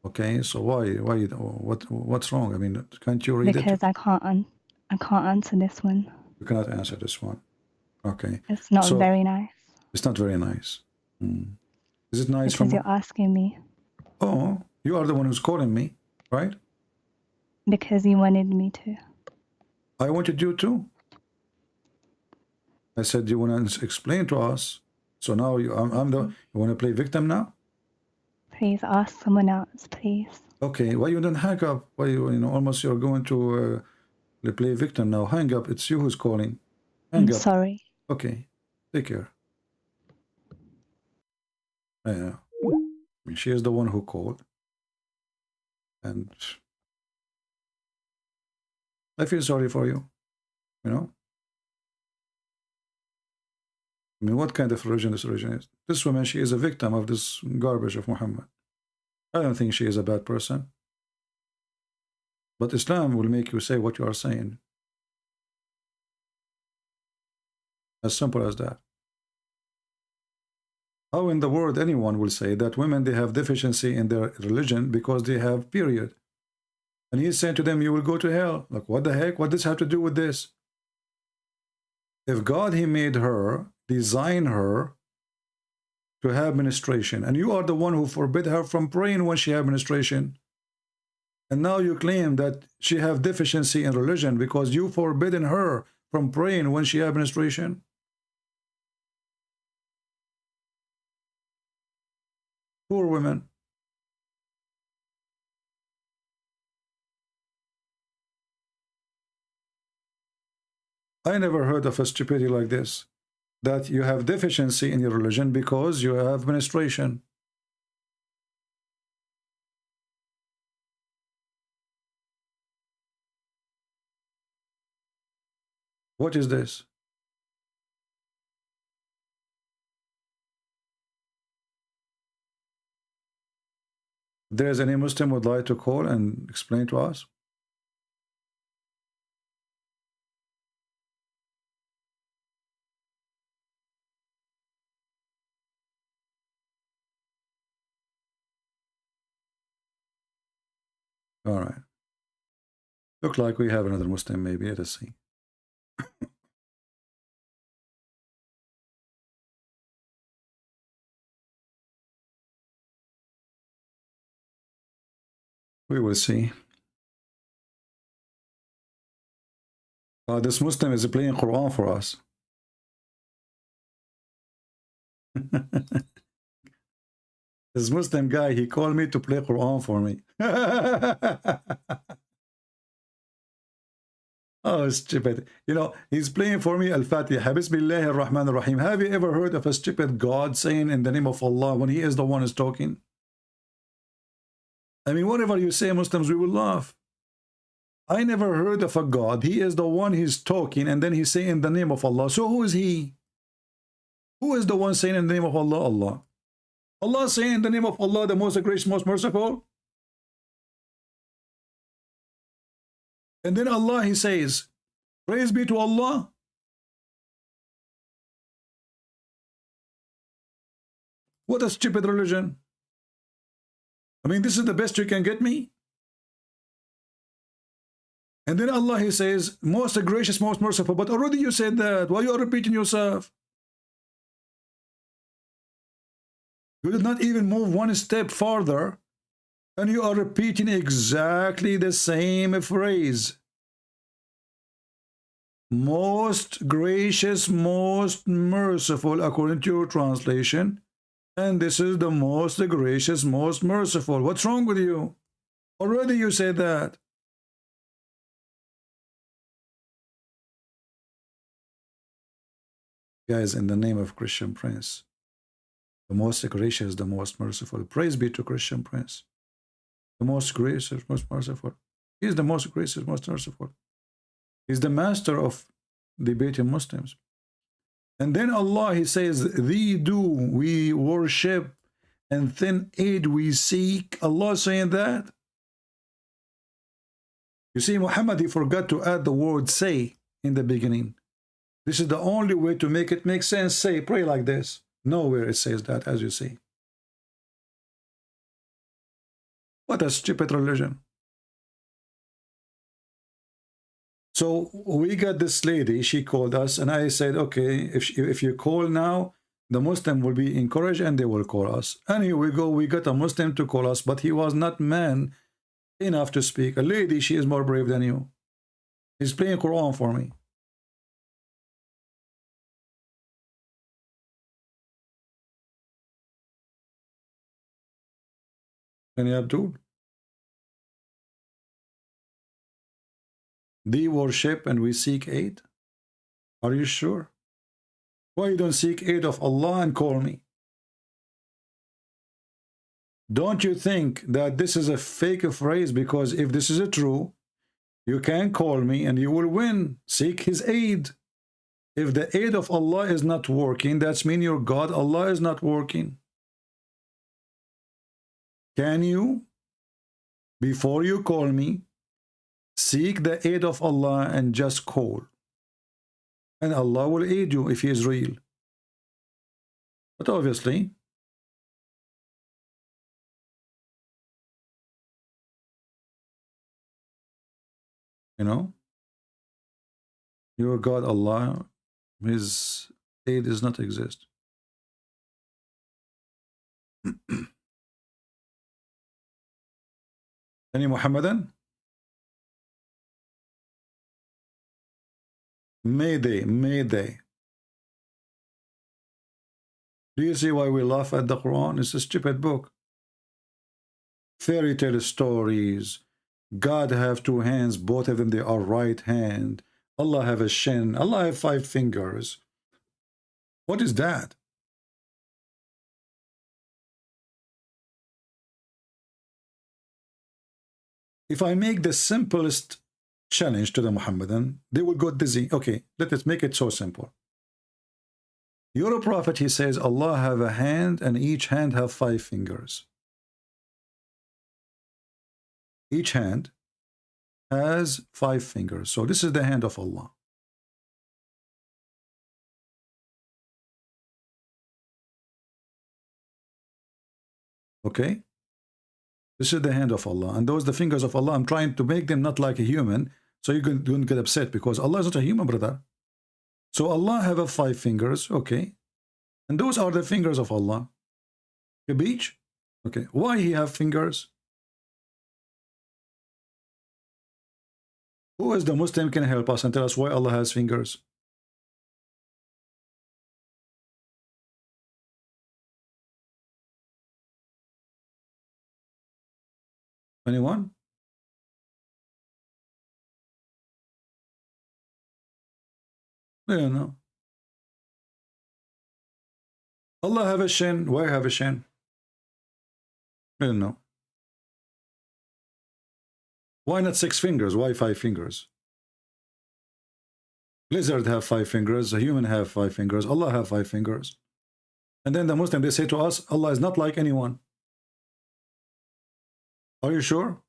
Okay, so what's wrong? I mean, can't you read it? Because I can't answer this one. You cannot answer this one. Okay. It's not very nice. It's not very nice. Is it nice because you're asking me. Oh, you are the one who's calling me, right? Because you wanted me to. I wanted you to. I said you want to explain to us. So now you want to play victim now? Please ask someone else, please. Okay, why you don't hang up? Why almost you're going to play victim now? Hang up. It's you who's calling. Hang I'm up. sorry. Okay, take care. I mean, she is the one who called, and I feel sorry for you. You know. I mean, what kind of religion this religion is? This woman, she is a victim of this garbage of Muhammad. I don't think she is a bad person. But Islam will make you say what you are saying. As simple as that. How in the world anyone will say that women, they have deficiency in their religion because they have period? And he's saying to them, you will go to hell. Like, what the heck? What does this have to do with this? If God, he made her, design her to have menstruation, and you are the one who forbid her from praying when she have menstruation, and now you claim that she have deficiency in religion because you forbidden her from praying when she have menstruation. Poor women. I never heard of a stupidity like this, that you have deficiency in your religion because you have menstruation. What is this? If there is any Muslim would like to call and explain to us? All right. Look like we have another Muslim, maybe. Let us see. We will see. This Muslim is playing Quran for us. This Muslim guy, he called me to play Quran for me. Oh, stupid. You know, he's playing for me Al-Fatiha. Bismillahir Rahmanir Rahim. Have you ever heard of a stupid God saying in the name of Allah when he is the one who's talking? I mean, whatever you say, Muslims, we will laugh. I never heard of a God. He is the one he's talking, and then he's saying in the name of Allah. So who is he? Who is the one saying in the name of Allah? Allah. Allah saying in the name of Allah, the most gracious, most merciful. And then Allah, he says, praise be to Allah. What a stupid religion. I mean, this is the best you can get me? And then Allah, he says, most gracious, most merciful. But already you said that. Why you are repeating yourself? You did not even move one step farther, and you are repeating exactly the same phrase. Most gracious, most merciful, according to your translation. And this is the most gracious, most merciful. What's wrong with you? Already you said that. Guys, in the name of Christian Prince, the most gracious, the most merciful. Praise be to Christian Prince. The most gracious, most merciful. He is the most gracious, most merciful. He's the master of debating Muslims. And then Allah, he says, thee do we worship, and then aid we seek. Allah saying that. You see, Muhammad, he forgot to add the word say in the beginning. This is the only way to make it make sense. Say, pray like this. Nowhere it says that, as you see. What a stupid religion. So we got this lady, she called us, and I said, okay, if you call now, the Muslim will be encouraged and they will call us. And here we go, we got a Muslim to call us, but he was not man enough to speak. A lady, she is more brave than you. He's playing Quran for me. Any Abdul? Thee worship and we seek aid? Are you sure? Why you don't seek aid of Allah and call me? Don't you think that this is a fake phrase? Because if this is a true, you can call me and you will win. Seek his aid. If the aid of Allah is not working, that's mean your God, Allah, is not working. Can you, before you call me, seek the aid of Allah and just call? And Allah will aid you if he is real. But obviously, you know, your God, Allah, his aid does not exist. Any Muhammadan? Mayday, Mayday. Do you see why we laugh at the Quran? It's a stupid book. Fairy tale stories. God have two hands, both of them they are right hand. Allah have a shin. Allah have 5 fingers. What is that? If I make the simplest challenge to the Muhammadan, they will go dizzy. Okay, let us make it so simple. Your prophet, he says, Allah have a hand and each hand have 5 fingers. Each hand has 5 fingers. So this is the hand of Allah. Okay? This is the hand of Allah. And those are the fingers of Allah. I'm trying to make them not like a human, so you don't get upset, because Allah is not a human, brother. So Allah have a 5 fingers, okay? And those are the fingers of Allah. A beach? Okay. Why he have fingers? Who is the Muslim can help us and tell us why Allah has fingers? Anyone? I don't know. Allah have a shin. Why have a shin? I don't know. Why not 6 fingers? Why 5 fingers? Lizard have 5 fingers. A human have 5 fingers. Allah have 5 fingers. And then the Muslim, they say to us, Allah is not like anyone. Are you sure?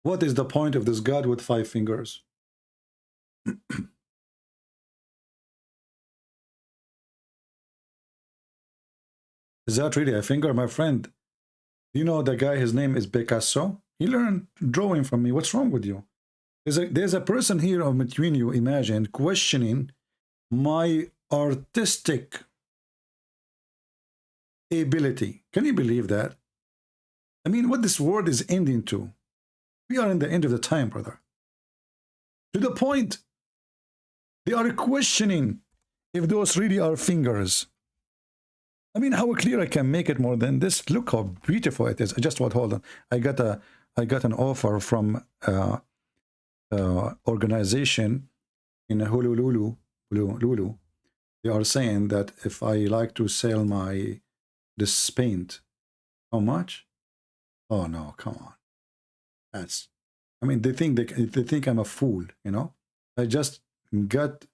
What is the point of this God with 5 fingers? Is that really a finger, my friend? You know the guy, his name is Picasso. He learned drawing from me. What's wrong with you? There's a person here between you, imagine, questioning my artistic ability. Can you believe that? I mean, what this world is ending to. We are in the end of the time, brother. To the point, they are questioning if those really are fingers. I mean, how clear I can make it more than this? Look how beautiful it is. I just want, hold on. I got an offer from organization in Honolulu. They are saying that if I like to sell this paint, how much? Oh no, come on. That's, I mean, they think I'm a fool, you know. I just got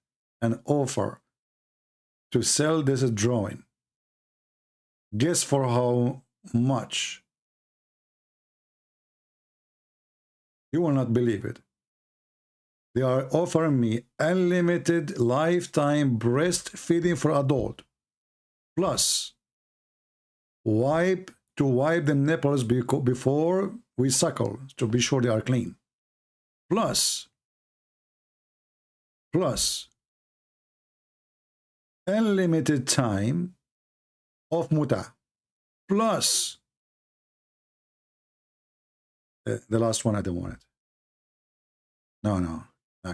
an offer to sell this drawing. Guess for how much? You will not believe it. They are offering me unlimited lifetime breastfeeding for adult, plus wipe the nipples before we suckle to be sure they are clean, plus unlimited time of muta, plus the last one I don't want it. No,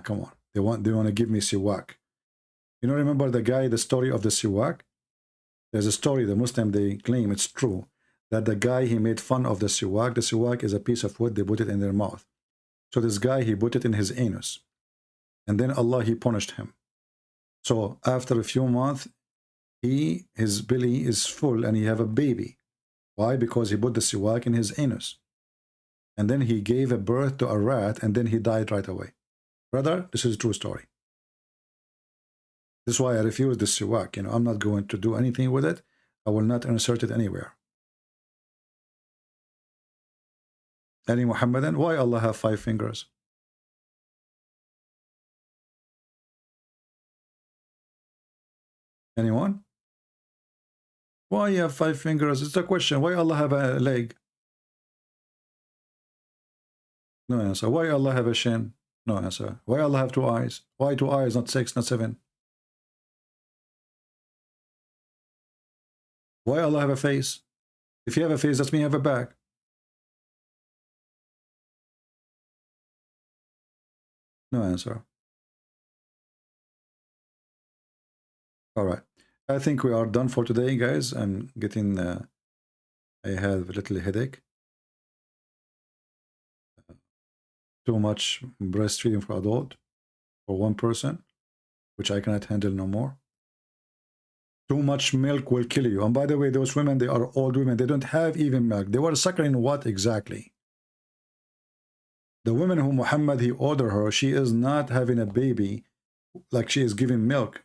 come on. They want to give me siwak. You know, remember the story of the siwak? There's a story, the Muslim, they claim it's true, that the guy, he made fun of the siwak. The siwak is a piece of wood, they put it in their mouth. So this guy, he put it in his anus. And then Allah, he punished him. So after a few months, his belly is full and he have a baby. Why? Because he put the siwak in his anus. And then he gave a birth to a rat and then he died right away. Brother, this is a true story. This is why I refuse the siwak. You know, I'm not going to do anything with it. I will not insert it anywhere. Any Muhammadan? Why Allah have 5 fingers? Anyone? Why you have 5 fingers? It's a question. Why Allah have a leg? No answer. Why Allah have a shin? No answer. Why Allah have 2 eyes? Why 2 eyes, not 6, not 7? Why Allah have a face? If you have a face, that means you have a back. No answer. All right. I think we are done for today, guys. I'm getting, I have a little headache. Too much breastfeeding for adult, for one person, which I cannot handle no more. Too much milk will kill you. And by the way, those women, they are old women. They don't have even milk. They were suckling what exactly? The woman who Muhammad, he ordered her, she is not having a baby like she is giving milk.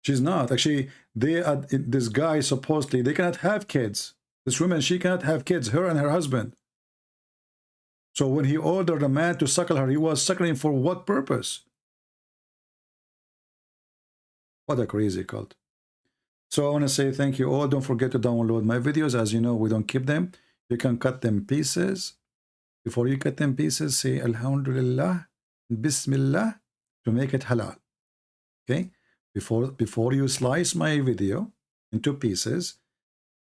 She's not. Actually, this guy, supposedly, they cannot have kids. This woman, she cannot have kids, her and her husband. So when he ordered a man to suckle her, he was suckling for what purpose? What a crazy cult. So I want to say thank you all. Don't forget to download my videos. As you know, we don't keep them. You can cut them pieces. Before you cut them pieces, say Alhamdulillah, Bismillah, to make it halal. Okay? Before you slice my video into pieces,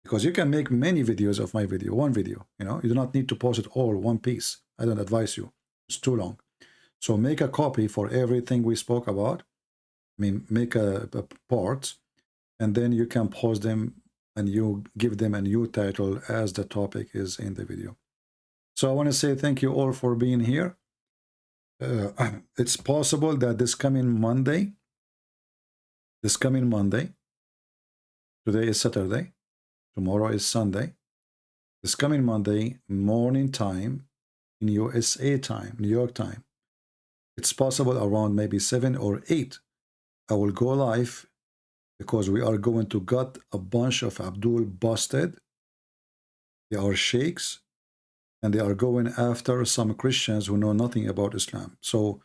because you can make many videos of my video, one video, you know, you do not need to post it all one piece. I don't advise you. It's too long. So make a copy for everything we spoke about. I mean, make a part, and then you can post them and you give them a new title as the topic is in the video. So I want to say thank you all for being here. It's possible that this coming Monday, today is Saturday, tomorrow is Sunday, this coming Monday morning time in USA time, New York time, it's possible around maybe 7 or 8, I will go live, because we are going to get a bunch of Abdul busted. They are sheikhs, and they are going after some Christians who know nothing about Islam. So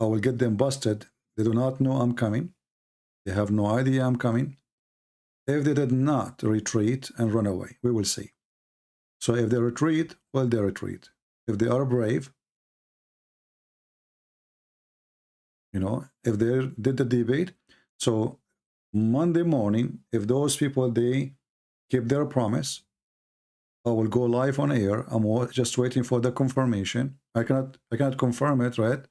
I will get them busted. They do not know I'm coming. They have no idea I'm coming. if they did not retreat and run away. We will see. So if they retreat, well, they retreat. If they are brave, you know, if they did the debate. So Monday morning, if those people, they keep their promise, I will go live on air. I'm just waiting for the confirmation. I cannot confirm it, right?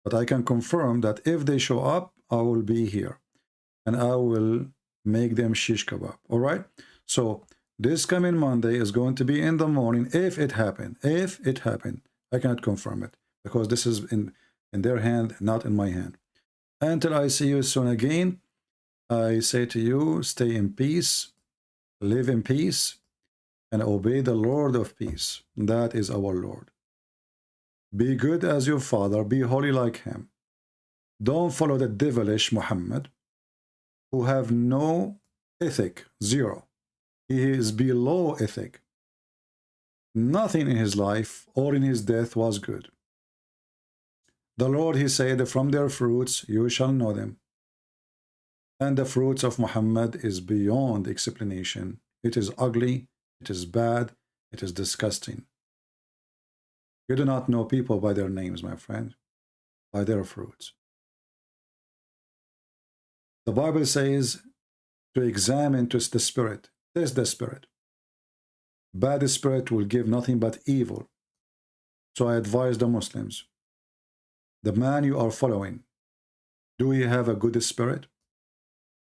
But I can confirm that if they show up, I will be here. And I will make them shish kebab. All right? So this coming Monday is going to be in the morning if it happened. If it happened. I cannot confirm it because this is in their hand, not in my hand. Until I see you soon again, I say to you, stay in peace, live in peace, and obey the Lord of peace. That is our Lord. Be good as your father, be holy like him. Don't follow the devilish Muhammad, who have no ethic, zero. He is below ethic. Nothing in his life or in his death was good. The Lord, he said, from their fruits you shall know them. And the fruits of Muhammad is beyond explanation. It is ugly, it is bad, it is disgusting. You do not know people by their names, my friend, by their fruits. The Bible says to examine the spirit. Test the spirit. Bad spirit will give nothing but evil. So I advise the Muslims, the man you are following, do he have a good spirit?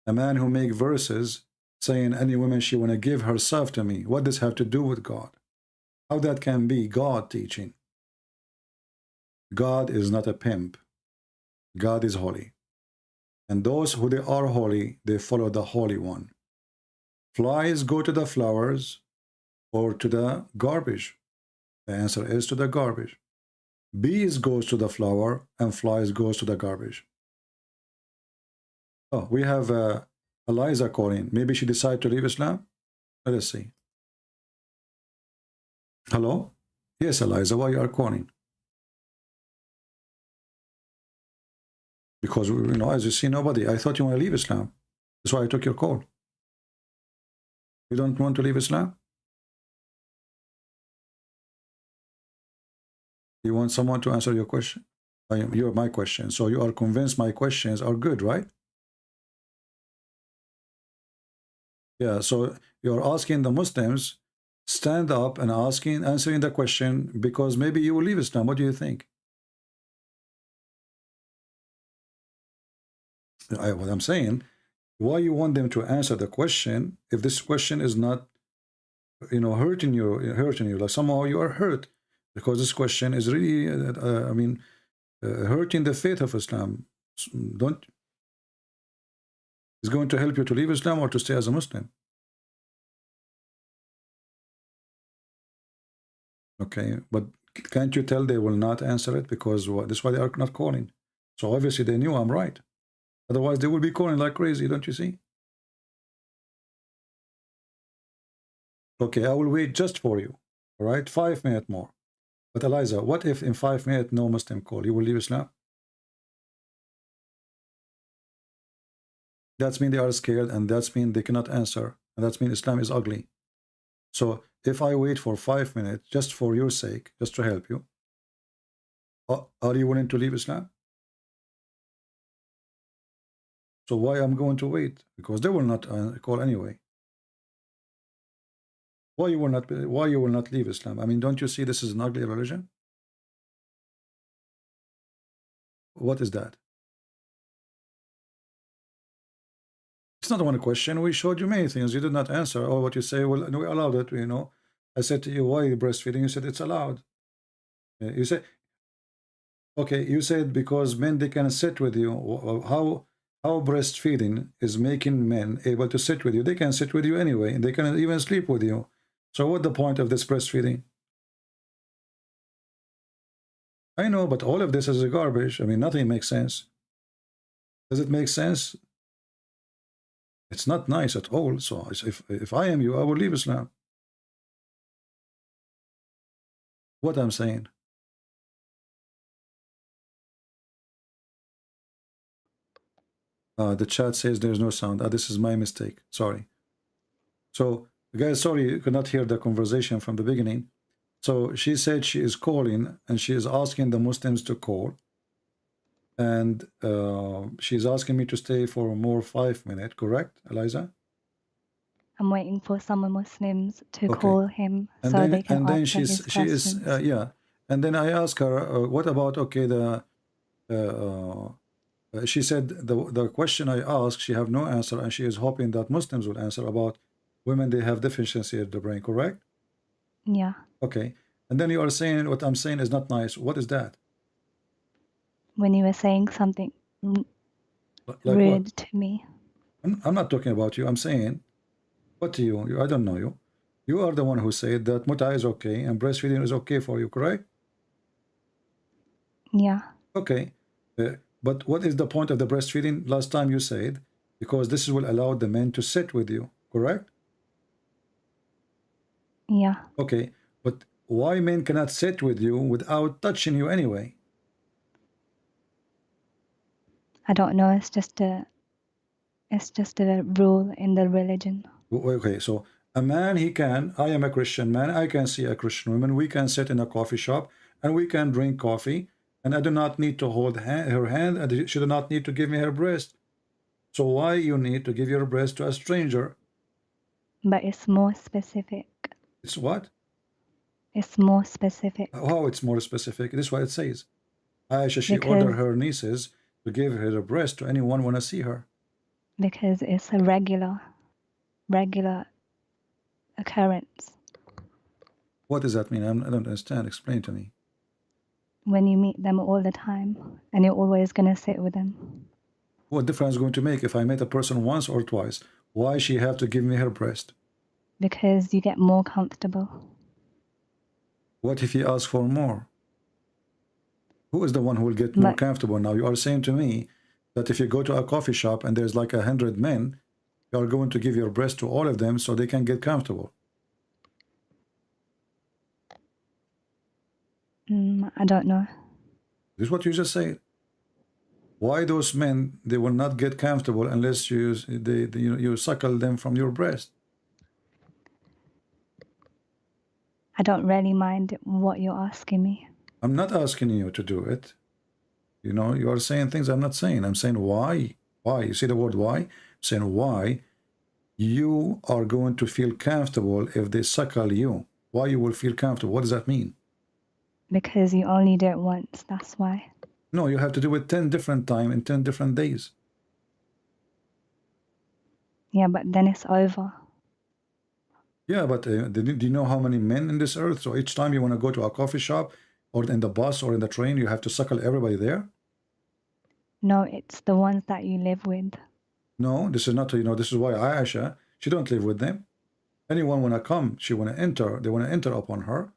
A man who make verses saying any woman she want to give herself to me. What does have to do with God? How that can be God teaching? God is not a pimp. God is holy. And those who they are holy, they follow the Holy One. Flies go to the flowers or to the garbage. The answer is to the garbage. Bees goes to the flower and flies goes to the garbage. Oh, we have Eliza calling. Maybe she decided to leave Islam? Let us see. Hello? Yes, Eliza, why you are calling? Because, you know, as you see, nobody. I thought you want to leave Islam. That's why I took your call. You don't want to leave Islam? You want someone to answer your question? You're my question. So you are convinced my questions are good, right? Yeah, so you're asking the Muslims, stand up and answering the question because maybe you will leave Islam. What do you think? What I'm saying, why you want them to answer the question if this question is not, you know, hurting you, like somehow you are hurt because this question is really, hurting the faith of Islam. Don't. Is going to help you to leave Islam or to stay as a Muslim? Okay, but can't you tell they will not answer it because that's why they are not calling. So obviously they knew I'm right. Otherwise they will be calling like crazy, don't you see? Okay, I will wait just for you. All right, 5 minutes more. But Eliza, what if in 5 minutes no Muslim call? You will leave Islam? That's mean they are scared, and that's mean they cannot answer, and that's mean Islam is ugly. So if I wait for 5 minutes just for your sake, just to help you, are you willing to leave Islam? So why I'm going to wait? Because they will not call anyway. Why you will not leave Islam? I mean, don't you see this is an ugly religion? What is that? It's not one question. We showed you many things. You did not answer. Or what you say, well, we allowed it, you know. I said to you, why are you breastfeeding? You said it's allowed. You said, okay, you said because men, they can sit with you. How breastfeeding is making men able to sit with you? They can sit with you anyway. They can even sleep with you. So what's the point of this breastfeeding? I know, but all of this is a garbage. I mean, nothing makes sense. Does it make sense? It's not nice at all. So if I am you, I will leave Islam. What I'm saying. The chat says there's no sound. This is my mistake. Sorry. So, guys, sorry you could not hear the conversation from the beginning. So she said she is calling and she is asking the Muslims to call. And she's asking me to stay for more 5 minutes, correct, Eliza? I'm waiting for some Muslims to Okay. call him And so then, they can and then answer his she is questions. yeah. And then I asked her, what about, okay, she said the question I asked, she have no answer, and she is hoping that Muslims will answer about women, they have deficiency of the brain, correct? Yeah. Okay. And then you are saying what I'm saying is not nice. What is that? When you were saying something Like rude what? to me. I'm not talking about you. I'm saying, what to you? I don't know you. You are the one who said that muta is okay and breastfeeding is okay for you, correct? Yeah. Okay. But what is the point of the breastfeeding? Last time you said, because this will allow the men to sit with you, correct? Yeah. Okay. But why men cannot sit with you without touching you anyway? I don't know. It's just a rule in the religion. Okay, so a man, he can, I am a Christian man, I can see a Christian woman, we can sit in a coffee shop and we can drink coffee, and I do not need to hold her hand, and she do not need to give me her breast. So why you need to give your breast to a stranger? But it's more specific. It's what? It's more specific. How it's more specific? This is what it says. Aisha, she Because- ordered her nieces to give her breast to anyone want to see her. Because it's a regular occurrence. What does that mean? I don't understand. Explain to me. When you meet them all the time and you're always going to sit with them. What difference is it going to make if I met a person once or twice? Why she have to give me her breast? Because you get more comfortable. What if he asks for more? Who is the one who will get more But- comfortable now? You are saying to me that if you go to a coffee shop and there's like 100 men, you are going to give your breast to all of them so they can get comfortable. I don't know. This is what you just said. Why those men, they will not get comfortable unless you suckle them from your breast? I don't really mind what you're asking me. I'm not asking you to do it. You know, you are saying things I'm not saying. I'm saying why. Why? You see the word why? I'm saying why you are going to feel comfortable if they suckle you. Why you will feel comfortable? What does that mean? Because you only do it once, that's why. No, you have to do it 10 different times in 10 different days. Yeah, but then it's over. Yeah, but do you know how many men in this earth? So each time you want to go to a coffee shop or in the bus or in the train, you have to suckle everybody there? No, it's the ones that you live with. No, this is not, you know, this is why Aisha, she don't live with them. Anyone want to come, she want to enter, they want to enter upon her.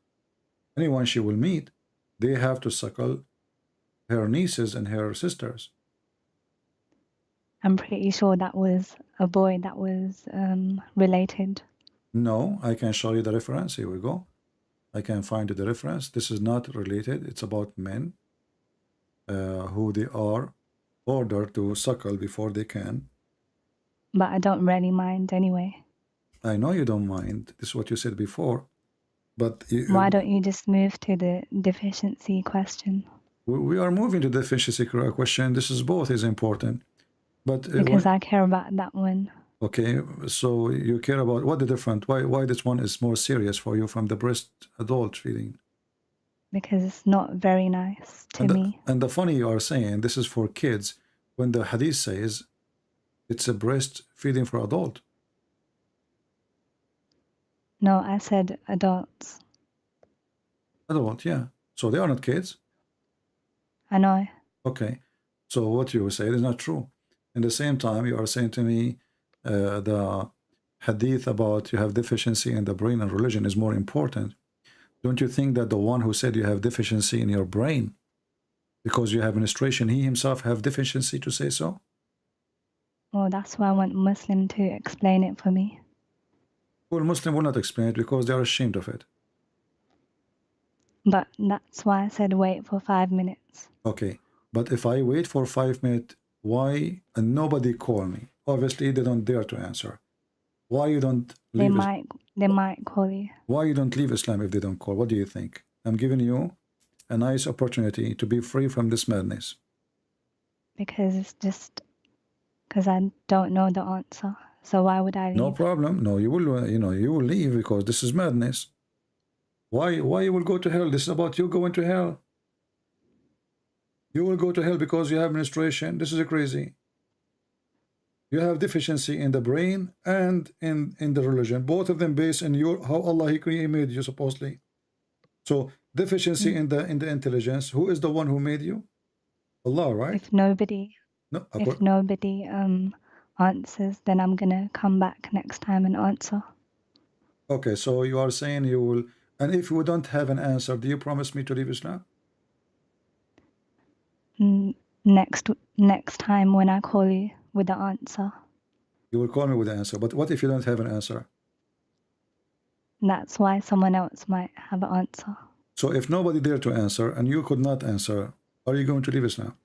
Anyone she will meet, they have to suckle her nieces and her sisters. I'm pretty sure that was a boy that was related. No, I can show you the reference. Here we go. I can find you the reference. This is not related. It's about men who they are ordered to suckle before they can. But I don't really mind anyway. I know you don't mind. This is what you said before. But Why don't you just move to the deficiency question? we are moving to the deficiency question. This is both is important. But Because I care about that one. okay, so you care about what the different? Why this one is more serious for you from the breast adult feeding? Because it's not very nice to me. And the funny you are saying this is for kids when the hadith says it's a breast feeding for adult. No, I said adults. Adult, yeah. So they are not kids. I know. Okay. So what you say is not true. In the same time, you are saying to me the hadith about you have deficiency in the brain and religion is more important. Don't you think that the one who said you have deficiency in your brain because you have menstruation, he himself have deficiency to say so? Well, that's why I want Muslim to explain it for me. Well, Muslim will not explain it because they are ashamed of it. But that's why I said wait for 5 minutes. Okay. But if I wait for 5 minutes Why? And nobody call me. Obviously, they don't dare to answer. Why you don't leave? They might call you. Why you don't leave Islam if they don't call? What do you think? I'm giving you a nice opportunity to be free from this madness. Because it's just because I don't know the answer. So why would I leave? No problem. No, you will. You will leave because this is madness. Why you will go to hell? This is about you going to hell. You will go to hell because you have menstruation. This is crazy. You have deficiency in the brain and in the religion. Both of them based in your how Allah He made you supposedly. So deficiency in the intelligence. Who is the one who made you? Allah, right? If nobody answers, then I'm gonna come back next time and answer. Okay, so you are saying you will. And if you don't have an answer, do you promise me to leave Islam? Next time when I call you with the answer. You will call me with the answer. But what if you don't have an answer? That's why someone else might have an answer. So if nobody dare to answer and you could not answer, are you going to leave Islam?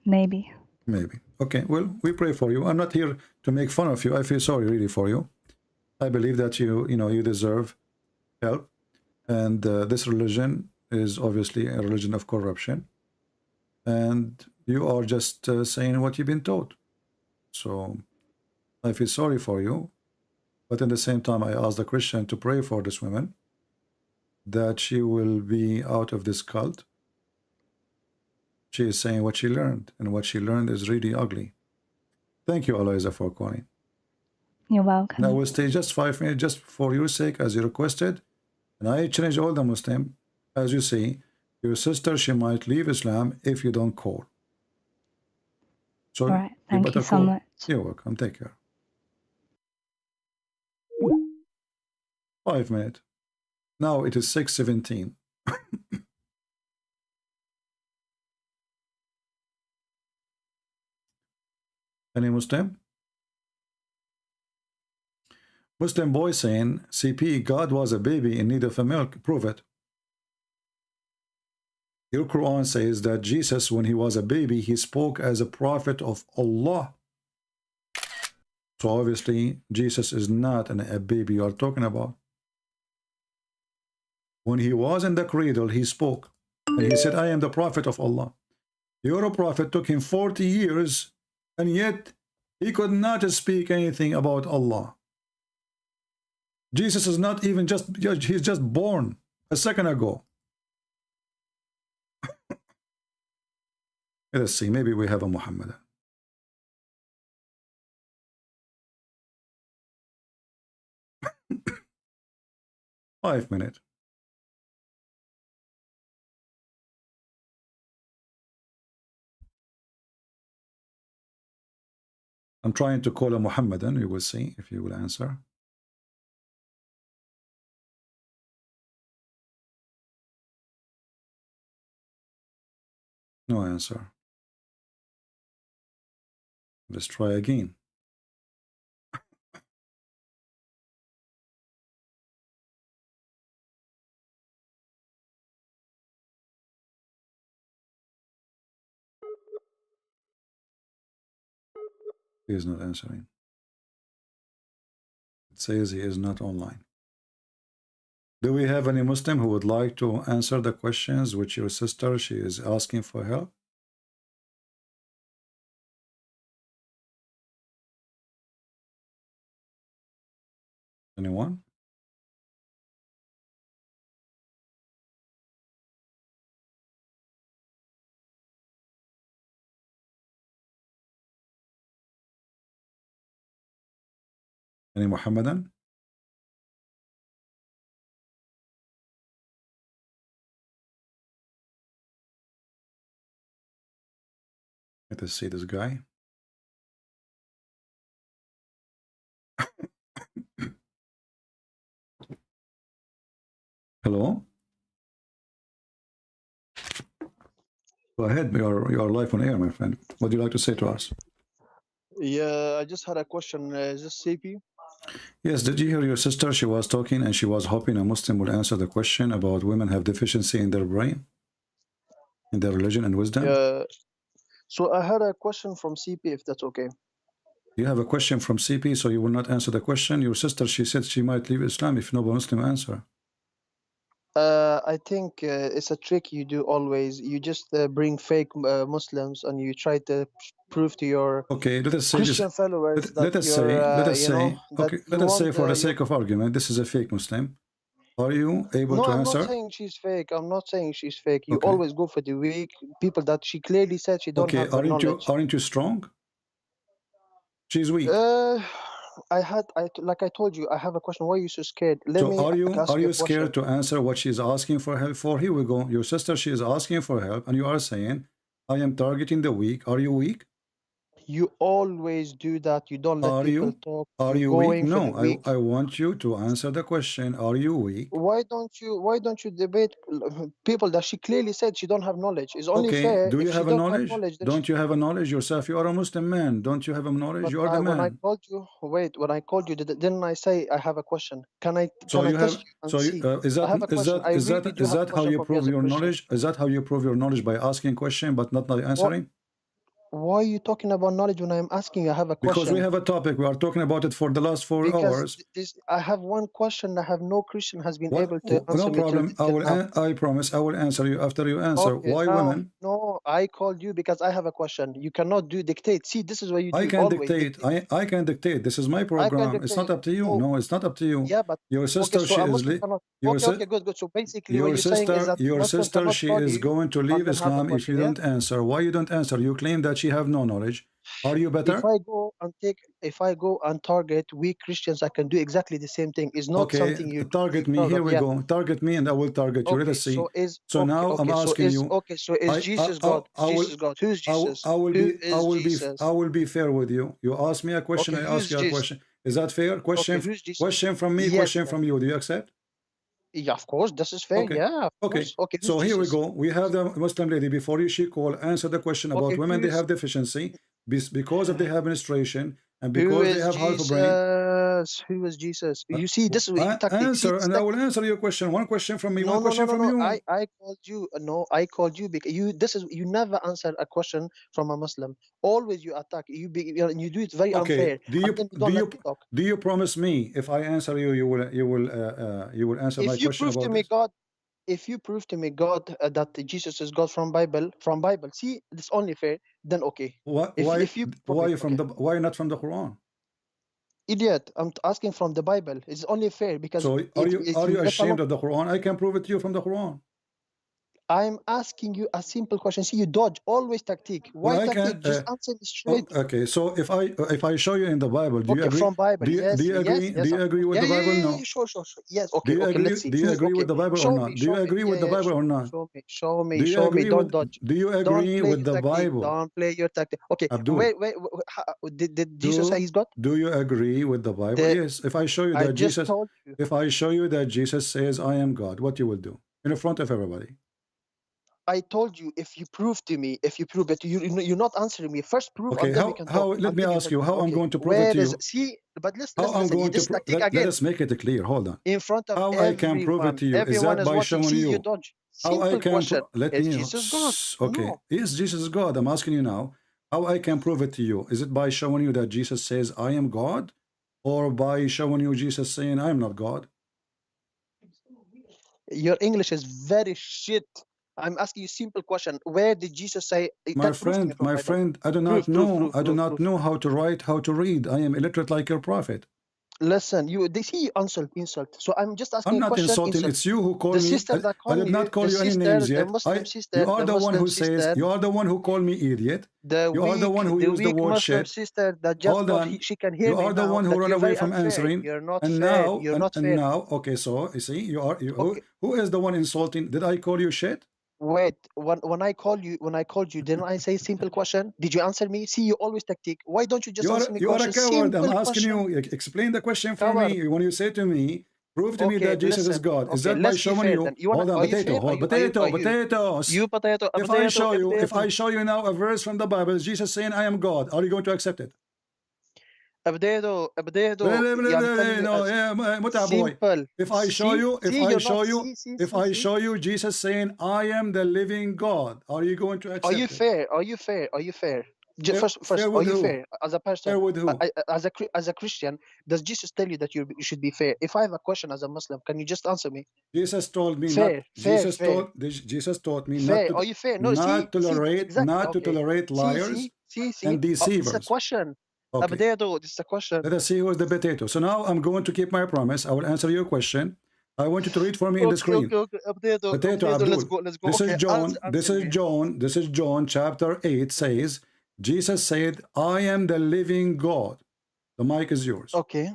Maybe. Maybe. Okay, well, we pray for you. I'm not here to make fun of you. I feel sorry really for you. I believe that you deserve help. And this religion is obviously a religion of corruption. And you are just saying what you've been taught. So I feel sorry for you. But at the same time, I ask the Christian to pray for this woman, that she will be out of this cult. She is saying what she learned, and what she learned is really ugly. Thank you, Aloysia, for calling. You're welcome. Now we'll stay just 5 minutes, just for your sake, as you requested. And I change all the Muslim. As you see, your sister, she might leave Islam if you don't call. So all right, thank you so much. You're welcome. Take care. 5 minutes. Now it is 6:17. Any Muslim? Muslim boy saying, CP, God was a baby in need of a milk. Prove it. Your Quran says that Jesus, when he was a baby, he spoke as a prophet of Allah. So obviously, Jesus is not a baby you are talking about. When he was in the cradle, he spoke. And he said, I am the prophet of Allah. Your prophet took him 40 years, and yet he could not speak anything about Allah. Jesus is not even he's just born a second ago. Let's see, maybe we have a Muhammad. Five minutes. I'm trying to call a Muhammadan. You will see if you will answer. No answer. Let's try again. He is not answering. It says he is not online. Do we have any Muslim who would like to answer the questions which your sister, she is asking for help? Anyone? Any Muhammadan? Let us see this guy. Hello? Go ahead, you are live on air, my friend. What do you like to say to us? Yeah, I just had a question. Is this CP? Yes, did you hear your sister? She was talking and she was hoping a Muslim would answer the question about women have deficiency in their brain. In the religion and wisdom? So I had a question from CP, if that's okay. You have a question from CP, so you will not answer the question. Your sister, she said she might leave Islam if no Muslim answer. I think it's a trick you do always. You just bring fake Muslims and you try to prove to your let us say Christian this, followers let us say for the sake of argument, this is a fake Muslim. Are you able No, to I'm answer? not saying she's fake. I'm not saying she's fake. You always go for the weak people that she clearly said she don't have the knowledge. Aren't you strong? She's weak. Like I told you, I have a question. Why are you so scared? Are you scared to answer what she's asking for help for? Here we go. Your sister, she is asking for help, and you are saying, I am targeting the weak. Are you weak? You always do that. You don't let people talk. Are you weak? No, I want you to answer the question. Are you weak? Why don't you debate people that she clearly said she don't have knowledge? It's only fair. Do you have a knowledge? Don't you have a knowledge yourself? yourself? You are a Muslim man. Don't you have a knowledge? You are the man. When I called you, when I called you, didn't I say I have a question? Can I test you? Is that how you prove your knowledge? Is that how you prove your knowledge, by asking question but not by answering? Why are you talking about knowledge when I'm asking you? I have a question. Because we have a topic. We are talking about it for the last 4 hours. I have one question that have no Christian has been able to answer. No problem. I promise I will answer you after you answer. Why women? No, I called you because I have a question. You cannot dictate. See, this is what you do. I can dictate. I can dictate. This is my program. It's not up to you. No, it's not up to you. Yeah, but your sister, good. So basically, your sister, she is going to leave Islam if you don't answer. Why you don't answer? You claim that she have no knowledge. Are you better? If I go and target weak Christians, I can do exactly the same thing. It's not something you target me. Here we go. Target me, and I will target you. Let us see. So now I'm asking you. Okay, so is Jesus God? Jesus God. Who's Jesus? I will be fair with you. You ask me a question, I ask you a question. Is that fair? Question from me, question from you. Do you accept? Yeah, of course, this is fair. Okay. Yeah, okay. So here we go. We have the Muslim lady before you. She called, answer the question about women. They have deficiency because of the administration and because they have half a brain. Who is Jesus? You see, this is answer, and I will answer your question. One question from me, one question from you. I called you. No, I called you because you never answer a question from a Muslim. Always you attack. You do it very unfair. Do you promise me if I answer you, you will answer my question about this? If you prove to me, God, that Jesus is God from Bible, see, it's only fair. Then okay. Why not from the Quran? Idiot! I'm asking from the Bible. It's only fair because. So are you ashamed of the Quran? I can prove it to you from the Quran. I'm asking you a simple question. See, you dodge always tactic. Why tactic? Just answer me straight. Okay, so if I show you in the Bible, do you agree? From Bible, do you agree? Do you agree with the Bible? No. Sure. Yes. Okay. Let's see. Do you agree with the Bible or not? Do you agree with the Bible or not? Show me. Don't dodge. Do you agree with the Bible? Don't play your tactic. Okay. Abdul, wait. Did Jesus say he's God? Do you agree with the Bible? Yes. If I show you that Jesus says I am God, what you will do in front of everybody? I told you if you prove it, you're not answering me. First prove. Okay, let me ask you how I'm going to prove it to you. See, but let us make it clear. Hold on. In front of how I can prove it to you is that by showing you. How I can let me. Jesus God? Okay, yes, Jesus is God. I'm asking you now. How I can prove it to you? Is it by showing you that Jesus says I am God, or by showing you Jesus saying I am not God? Your English is very shit. I'm asking you a simple question. Where did Jesus say? My friend, I do not know. I do not know how to write, how to read. I am illiterate like your prophet. Listen, they see you insult. So I'm just asking. I'm not insulting. It's you who called me. I did not call you any names yet. You are the one who says. You are the one who called me idiot. You are the one who used the word shit. Sister that just hold on. She can hear you are the one who ran away from answering. You're not and fair. now, you're not and fair. now, okay. So you see, who is the one insulting? Did I call you shit? Wait, when I called you, didn't I say simple question? Did you answer me? See, you always tactic. Why don't you just answer me? You are a coward. I'm asking you. Explain the question for me. When you say to me, prove to me that Jesus is God. Is that by showing you? Hold on, potatoes. You potato. If I show you now a verse from the Bible, Jesus saying I am God, are you going to accept it? ابديتو No, yeah, متعب boy. simple. If I show you, if I show you Jesus saying, "I am the living God," are you going to accept Are you it? fair? Are you fair? Are you fair? First, fair are with you who? fair as a person? Fair with who? As a Christian, does Jesus tell you that you should be fair? If I have a question as a Muslim, can you just answer me? Jesus told me fair, not. fair, Jesus taught me fair. not to. Are you fair? No, not tolerate, exactly. not to tolerate liars and deceivers. This is a question. Okay. This is a question. Let us see who is the potato. So now I'm going to keep my promise. I will answer your question. I want you to read for me in the screen. Potato Abdul. Let's go. This is John. This is John chapter 8 says, Jesus said, "I am the living God." The mic is yours. Okay.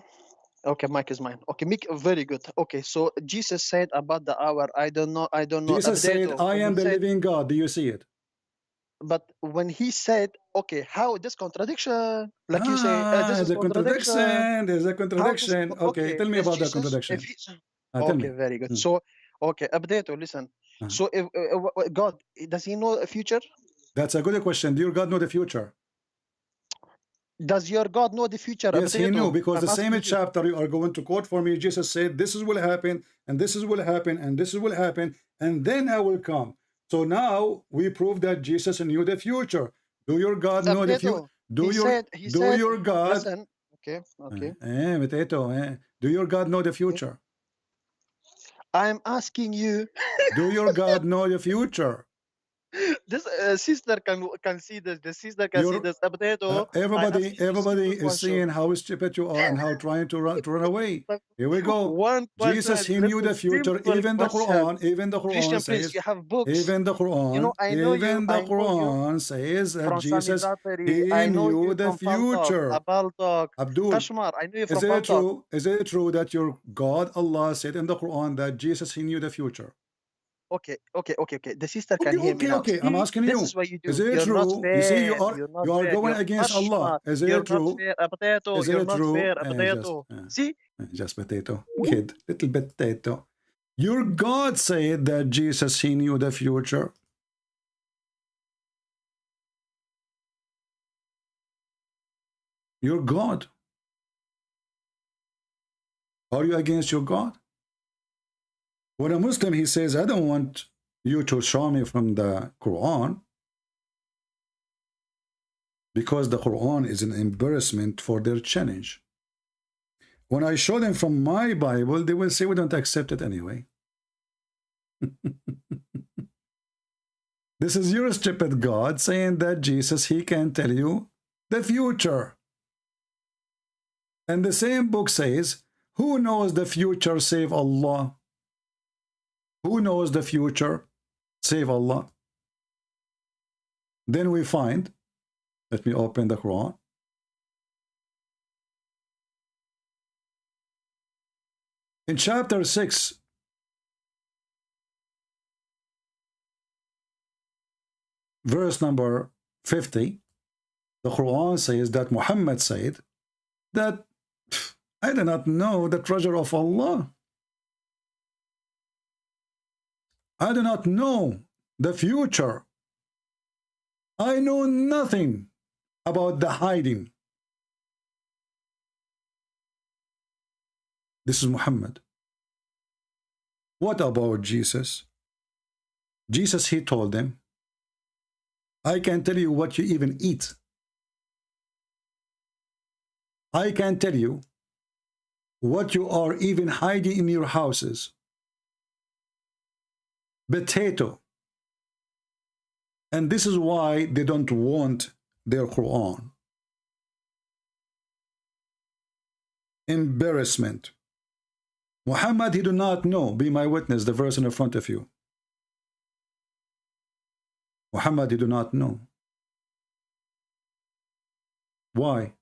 Okay, mic is mine. Okay, very good. Okay, so Jesus said about the hour. I don't know. Jesus said, "I am the living God." Do you see it? But when he said, okay, how this contradiction? Like you say, this is the contradiction. There's a contradiction. Okay, tell me about the contradiction. Okay, very good. So, okay, Abdeto, listen. So, if God, does he know the future? That's a good question. Do your God know the future? Does your God know the future? Yes, he knew, because the same chapter you are going to quote for me, Jesus said, "This is will happen, and this is will happen, and this is will happen, and then I will come." So now we prove that Jesus knew the future. Do your God know the future? Do your God? Listen. Okay. Do your God know the future? I'm asking you. Do your God know the future? This sister can see this. The sister can see this. Everybody is seeing how stupid you are and how trying to run away. Here we go. Jesus, he knew the future. Even the Quran, Christian, says. Please, you have books. Even the Quran, Quran says that Jesus, he knew the future. Abdul, Kashmar, I know you from is it true? Is it true that your God Allah said in the Quran that Jesus, he knew the future? Okay. The sister can hear me now. Okay. I'm asking you. This is what you do. Is it true? You see, you are going against Allah. Is it true? Is it true? See? Just potato. Kid. Little potato. Your God said that Jesus, he knew the future. Your God. Are you against your God? When a Muslim, he says, "I don't want you to show me from the Quran, because the Quran is an embarrassment for their challenge." When I show them from my Bible, they will say, "We don't accept it anyway." This is your stupid God saying that Jesus, he can tell you the future. And the same book says, who knows the future save Allah? Who knows the future save Allah? Then we find, let me open the Quran. In chapter 6, verse number 50, the Quran says that Muhammad said that, "I do not know the treasure of Allah. I do not know the future. I know nothing about the hiding." This is Muhammad. What about Jesus? Jesus, he told them, "I can tell you what you even eat. I can tell you what you are even hiding in your houses. Potato." And this is why they don't want their Quran. Embarrassment. Muhammad, he do not know, be my witness, the verse in front of you. Muhammad, he do not know. Why?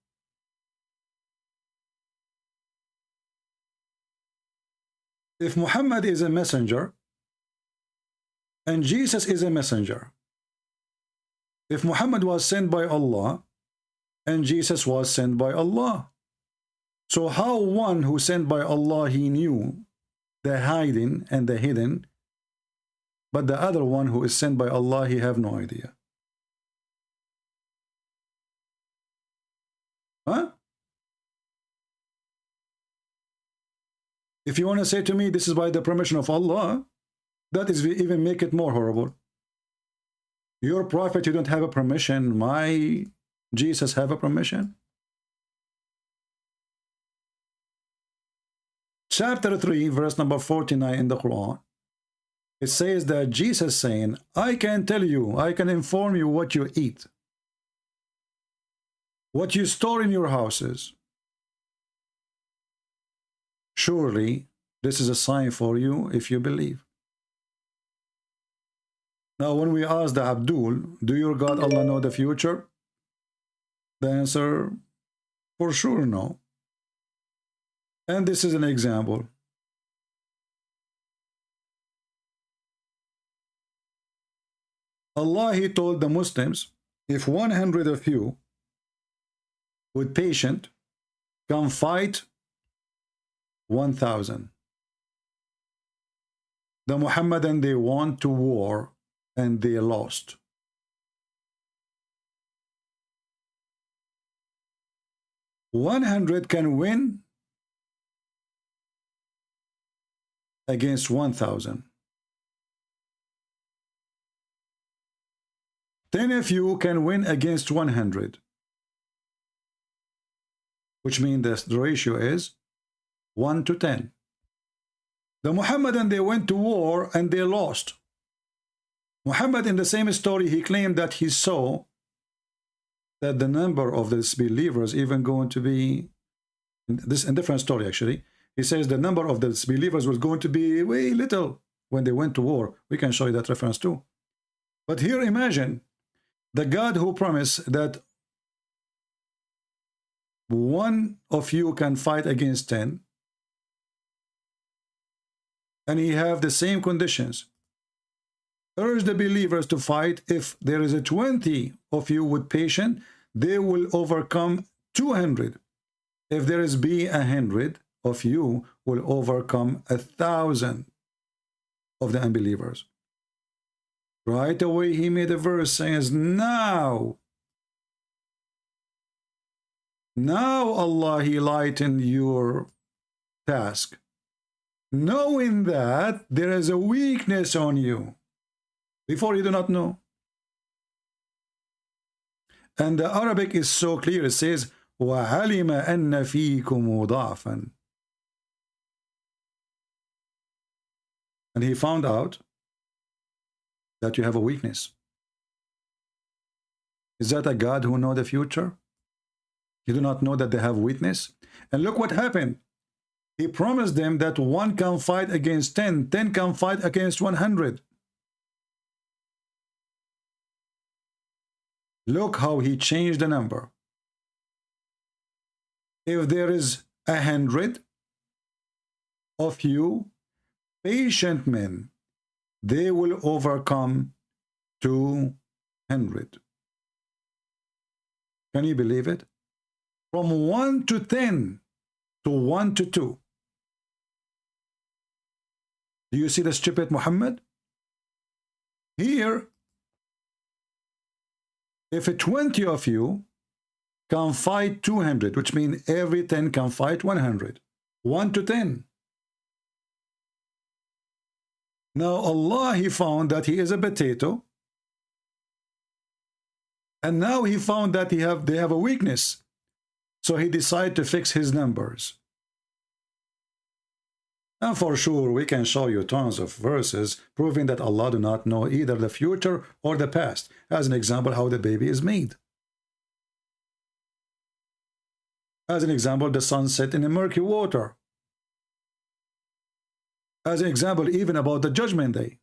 If Muhammad is a messenger, and Jesus is a messenger, if Muhammad was sent by Allah, and Jesus was sent by Allah, so how one who sent by Allah, he knew the hiding and the hidden, but the other one who is sent by Allah, he have no idea? Huh? If you want to say to me, this is by the permission of Allah, that is even make it more horrible. Your prophet, you don't have a permission. My Jesus have a permission. Chapter 3, verse number 49 in the Quran. It says that Jesus saying, I can tell you, I can inform you what you eat, what you store in your houses. Surely, this is a sign for you if you believe. Now, when we ask the Abdul, do your God Allah know the future? The answer, for sure, no. And this is an example. Allah, He told the Muslims, if 100 of you with patient can fight 1,000. The Muhammadan, they won to war and they lost. "100 can win against 1,000. 10 of you can win against 100. Which means the ratio is 1 to 10. The Muhammadan, they went to war and they lost. Muhammad, in the same story, he claimed that he saw that the number of the disbelievers even going to be, this in different story actually, he says the number of the disbelievers was going to be way little when they went to war. We can show you that reference too. But here imagine the God who promised that one of you can fight against 10, and he have the same conditions. Urge the believers to fight. If there is a 20 of you with patience, they will overcome 200. If there is be 100 of you, will overcome 1,000 of the unbelievers. Right away, he made a verse saying, now Allah, He lightened your task, knowing that there is a weakness on you. Before you do not know. And the Arabic is so clear. It says, وَعَلِمَ أَنَّ فِيكُمْ ضَعْفًا. And he found out that you have a weakness. Is that a God who knows the future? You do not know that they have weakness? And look what happened. He promised them that 1 can fight against 10, 10 can fight against 100. Look how he changed the number. If there is 100 of you, patient men, they will overcome 200. Can you believe it? From 1 to 10 to 1 to 2. Do you see the stupid Muhammad? Here, if 20 of you can fight 200, which means every 10 can fight 100. 1 to 10. Now Allah, He found that He is a potato. And now He found that they have a weakness. So He decided to fix His numbers. And for sure, we can show you tons of verses proving that Allah do not know either the future or the past. As an example, how the baby is made. As an example, the sun set in a murky water. As an example, even about the judgment day.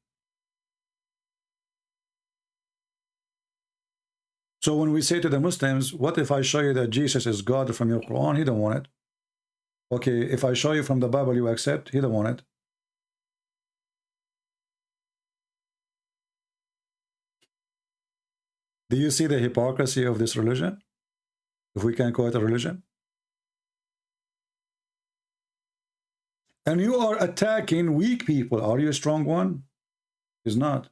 So when we say to the Muslims, what if I show you that Jesus is God from your Quran? He don't want it. Okay, if I show you from the Bible, you accept? He don't want it. Do you see the hypocrisy of this religion? If we can call it a religion. And you are attacking weak people. Are you a strong one? He's not.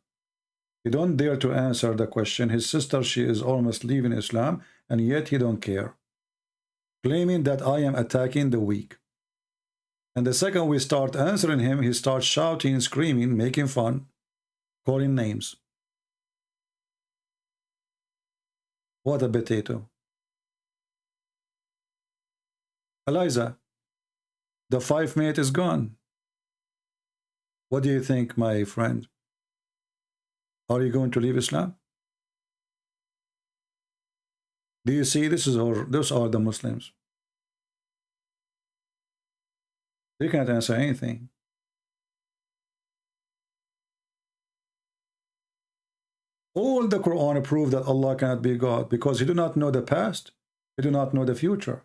He don't dare to answer the question. His sister, she is almost leaving Islam, and yet he don't care. Claiming that I am attacking the weak. And the second we start answering him, he starts shouting, screaming, making fun, calling names. What a potato. Eliza, the 5 minute is gone. What do you think, my friend? Are you going to leave Islam? Do you see those are the Muslims? They can't answer anything. All the Quran prove that Allah cannot be God because He do not know the past, He do not know the future.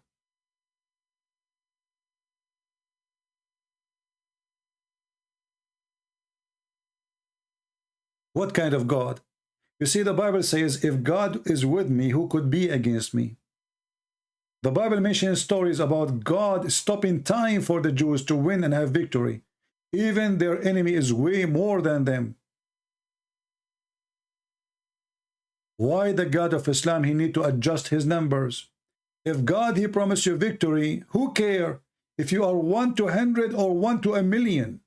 What kind of God? You see, the Bible says, if God is with me, who could be against me? The Bible mentions stories about God stopping time for the Jews to win and have victory. Even their enemy is way more than them. Why the God of Islam, He need to adjust His numbers? If God, He promised you victory, who care if you are 1 to 100 or 1 to 1,000,000?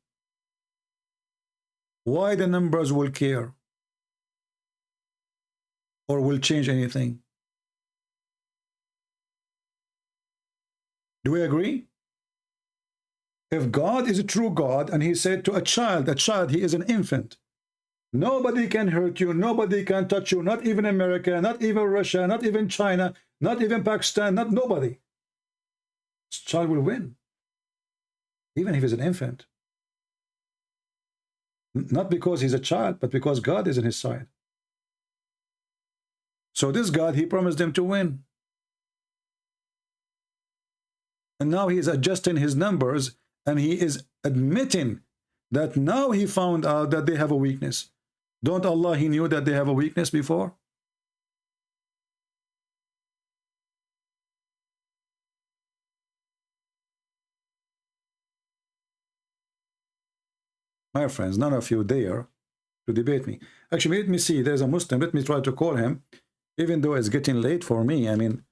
Why the numbers will care? Or will change anything? Do we agree? If God is a true God and He said to a child, He is an infant, nobody can hurt you, nobody can touch you, not even America, not even Russia, not even China, not even Pakistan, not nobody. This child will win, even if he's an infant. Not because he's a child, but because God is on his side. So this God, He promised them to win. And now He is adjusting His numbers, and He is admitting that now He found out that they have a weakness. Don't Allah, He knew that they have a weakness before? My friends, none of you dare to debate me. Actually, let me see. There's a Muslim. Let me try to call him, even though it's getting late for me. I mean,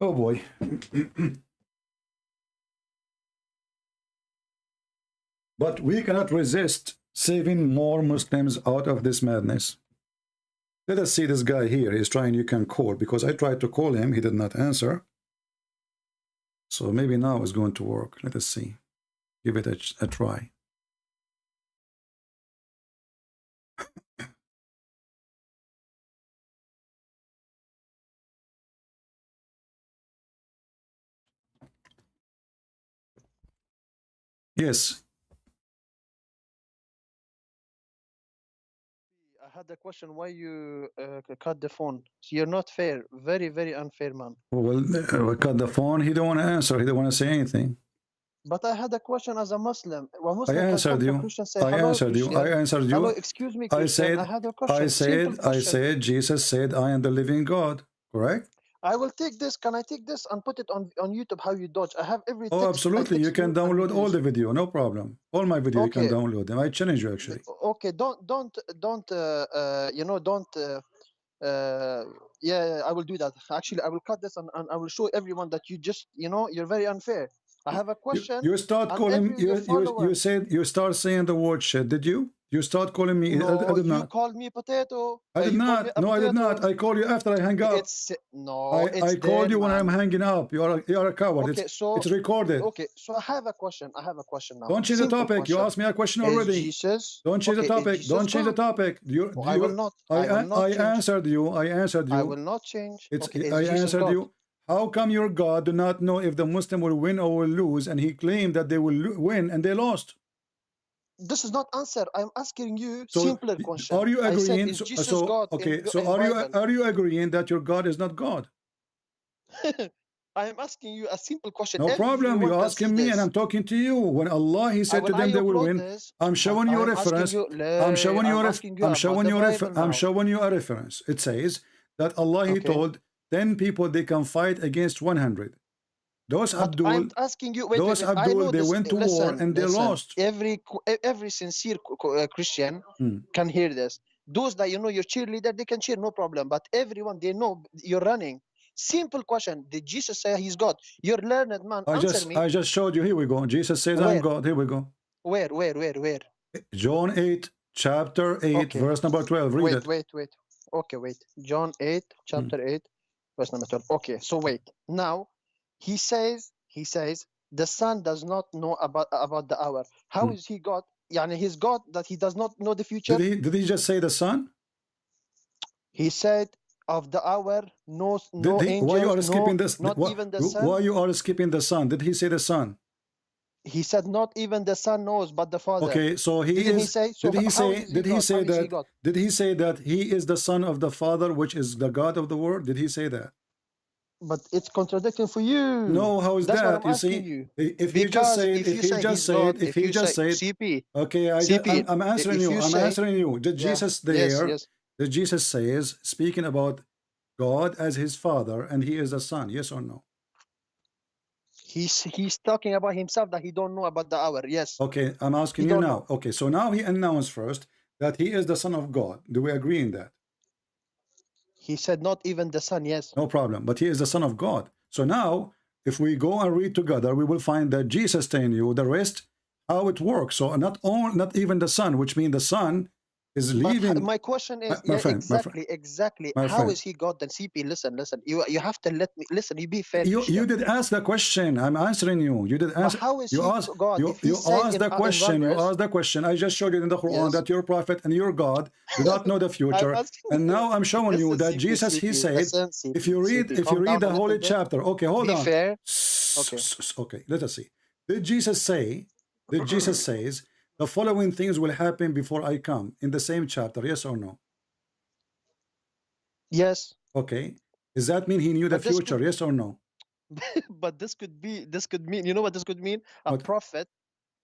oh boy. But we cannot resist saving more Muslims out of this madness. Let us see this guy here. He's trying, you can call, because I tried to call him. He did not answer. So maybe now it's going to work. Let us see. Give it a try. Yes. I had a question why you cut the phone. You're not fair. Very, very unfair, man. Well, cut the phone. He don't want to answer. He don't want to say anything. But I had a question as a Muslim. I answered you. I answered you. I answered you. Hello, excuse me, Christian. I had a question. I said, Jesus said, I am the living God. Correct? I will take this. Can I take this and put it on YouTube? How you dodge? I have every. Oh, absolutely. You can download all the video. No problem. All my video, okay. You can download them. I challenge you, actually. Okay. Don't. You know. Don't. Yeah, I will do that. Actually, I will cut this and I will show everyone that you just. You know, you're very unfair. I have a question. You start calling. You said you start saying the word shit. Did you? You start calling me. No, I did not. You called me potato. I did not. No, I did not. I call you after I hang up. I called you when I'm hanging up. You are a coward. Okay, it's recorded. Okay, so I have a question. Now. Don't change the topic. Question. You asked me a question already. Don't change the topic. Don't change the topic. I will not. I answered you. I answered you. I will not change. I answered you. How come your God do not know if the Muslim will win or will lose, and he claimed that they will win and they lost? This is not answer. I'm asking you simpler question. Are you agreeing? God are you agreeing that your God is not God? I am asking you a simple question. No problem. You're asking me, and I'm talking to you. When Allah, He said to them they will win. I'm showing you a reference. I'm showing you a reference. It says that Allah, He told 10 people they can fight against 100. Those Abdul, I'm asking you, wait, they went to war and they lost. Every sincere Christian can hear this. Those that, you know, your cheerleader, they can cheer, no problem. But everyone, they know you're running. Simple question. Did Jesus say he's God? You're learned man. Answer me. I just showed you. Here we go. Jesus says, Where? I'm God. Here we go. Where? John 8, chapter 8, Okay. verse number 12. Read it. Wait. Okay, wait. John 8, chapter 8, verse number 12. Okay, so wait. Now, he says, the Son does not know about the hour. How is he God? Yani he's God that he does not know the future? Did he just say the Son? He said, of the hour, no angels, why you are skipping this? not even the Son. Why you are skipping the Son? Did he say the Son? He said, not even the Son knows, but the Father. Okay, so he Didn't is. he say? So did he how say? is he Did he God? say How is he that? God? Did he say that he is the Son of the Father, which is the God of the world? Did he say that? But it's contradicting for you. No, how is That's what that? I'm You see, asking you. if you just say, if you just say, if you just say, CP. okay, CP, I'm answering you. I'm answering you. Did Yeah. Jesus there? Yes. Did Jesus says speaking about God as his Father and he is the Son? Yes or no? He's talking about himself that he don't know about the hour. Yes. Okay, I'm asking He you don't now. Okay, so now he announced first that he is the Son of God. Do we agree in that? He said not even the Son. Yes. No problem. But he is the Son of God. So now, if we go and read together, we will find that Jesus telling you the rest, how it works. So not even the Son, which means the Son is leaving. My question is, my friend, exactly. my How friend. is he God? Then CP, listen. You have to let me listen. You be fair. You did ask the question. I'm answering you. You did answer. how is you he asked, God? You, If he you says asked the in question. You one verse- asked the question. I just showed you in the Quran Yes. that you're a prophet and you're God. Do not know the future. asking And you. now I'm showing you Listen, that CP, Jesus, he CP, said, listen, CP, if you read, CP, if you calm read down the a little holy bit. chapter. Okay, hold Be on. fair. Okay. Okay, let us see. Did Jesus say? Did Jesus says the following things will happen before I come in the same chapter? Yes or no? Yes. Okay. Does that mean he knew the But this future? Yes or no? But this could mean. You know what this could mean? A What? prophet.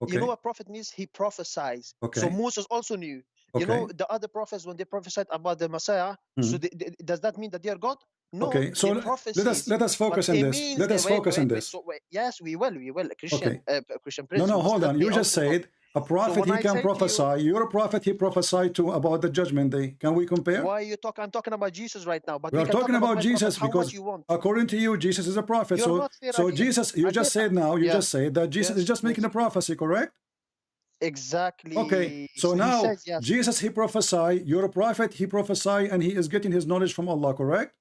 Okay. You know what prophet means? He prophesies. Okay. So Moses also knew. You know the other prophets when they prophesied about the Messiah. So does that mean that they are God? No. Okay, so let us focus on this. Let us focus on this. So yes, we will. Christian, Christian Prince. No, you must hold let on. me You just also said a prophet when he I can say to you- prophesy. You're a prophet he prophesied to about the judgment day. Can we compare? Why you talk? I'm talking about Jesus right now. But We are can talking talk about my Jesus prophet how because much you want. according to you, Jesus is a prophet. You're not fair So again. Jesus, you I just did- said now, you Yeah. just said that Jesus is just making a prophecy, correct? Exactly. Okay, so he now says yes. Jesus, he prophesy, you're a prophet, he prophesy, and he is getting his knowledge from Allah, correct?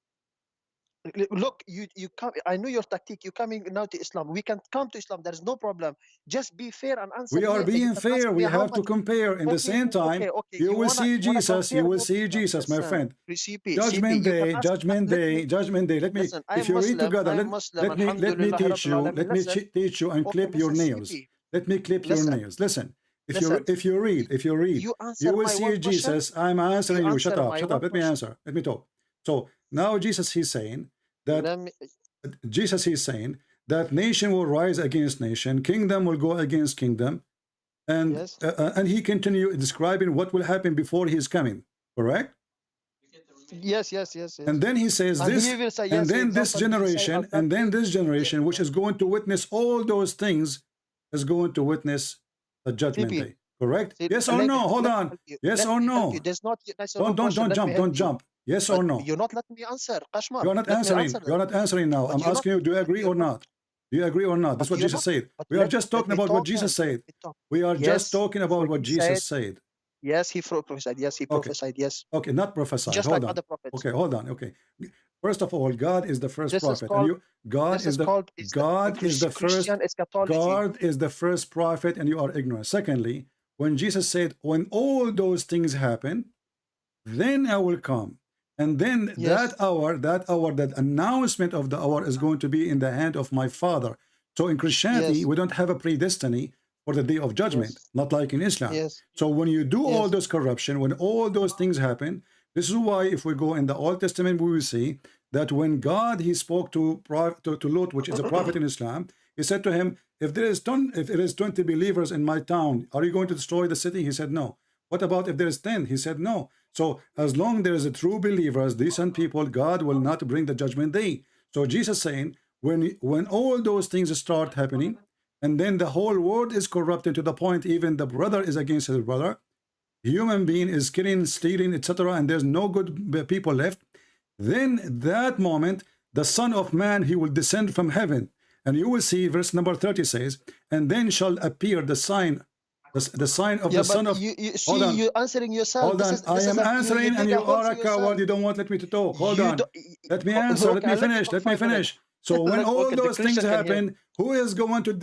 Look, you come. I know your tactic. You're coming now to Islam. We can come to Islam. There is no problem. Just be fair and answer. We are me. You being can ask fair. me We how have to much- compare. In the Okay, same time, okay. you will see Jesus. You compare will both see of them. Jesus, my Listen, friend. CP, Judgment CP, you can day, ask- judgment let day, me- judgment day. Let me, Listen, if I'm you read Muslim, together, I'm Muslim, let me Alhamdulillah, teach you. Rabbil Alamin. Let me Listen. teach you and Okay, clip your listen, nails. CP. Let me clip your Listen. nails. Listen. If Listen. you read, You answer you will my see one question. Jesus. I'm answering you. Shut answer up, my shut one up. Let me question. answer. Let me talk. So now Jesus, he's saying that Let me- Jesus is saying that nation will rise against nation, kingdom will go against kingdom, and Yes. and he continue describing what will happen before he is coming. Correct? Yes. And then he says And this, he will say, and yes, then for this example, he say, generation, and then this generation, which is going to witness all those things, is going to witness the judgment CP. day. Correct? See, Yes or let no? me- Hold let me on. help you. Yes Let or me help no? you. There's not that's not Don't question. Let me jump. help Don't you. jump. Yes But or no? You're not letting me answer, Kashmar. You're not Let me answering. answer You're that. not answering now. But I'm you're asking you, do you agree or not? Do you agree or not? That's But what you're Jesus not- said. but We are let- just let talking me about what talk Jesus then. said. Let me talk. We are Yes, just talking about what he Jesus said. Yes, he prophesied. Yes, he prophesied. Yes. Okay, not prophesy. Just Hold like on. other prophets. Okay, hold on. Okay. First of all, God is the first This is prophet, called- and you God this is is the called- God is the first Christian eschatology. God is the first prophet, and you are ignorant. Secondly, when Jesus said, "When all those things happen, then I will come," and then Yes. that announcement of the hour is going to be in the hand of my Father. So in Christianity, Yes. we don't have a predestiny for the day of judgment, Yes. not like in Islam. Yes. So when you do all Yes. those corruption, when all those things happen, this is why if we go in the Old Testament, we will see that when God he spoke to Lot, which is a prophet in Islam, he said to him, if there is 20 believers in my town, are you going to destroy the city? He said no. What about if there is 10? He said no. So as long there is a true believers, decent people, God will not bring the judgment day. So Jesus saying, when all those things start happening, and then the whole world is corrupted to the point even the brother is against his brother, human being is killing, stealing, etc., and there's no good people left, then that moment the Son of Man, he will descend from heaven. And you will see, verse number 30 says, and then shall appear the sign, the sign of the Son of... Hold on. You're answering yourself. Hold on. I am answering, and you are a coward. You don't want let me to talk. Hold on. Let me answer. Let me finish. Let me finish. So when all those things happen, who is going to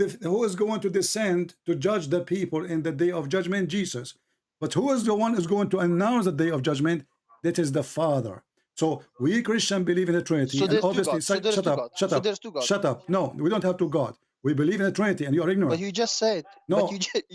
descend to judge the people in the day of judgment? Jesus. But who is the one who's going to announce the day of judgment? That is the Father. So we Christians believe in the Trinity. So and obviously, shut up. No, we don't have two God. We believe in the Trinity, and you are ignorant. But you just said. No,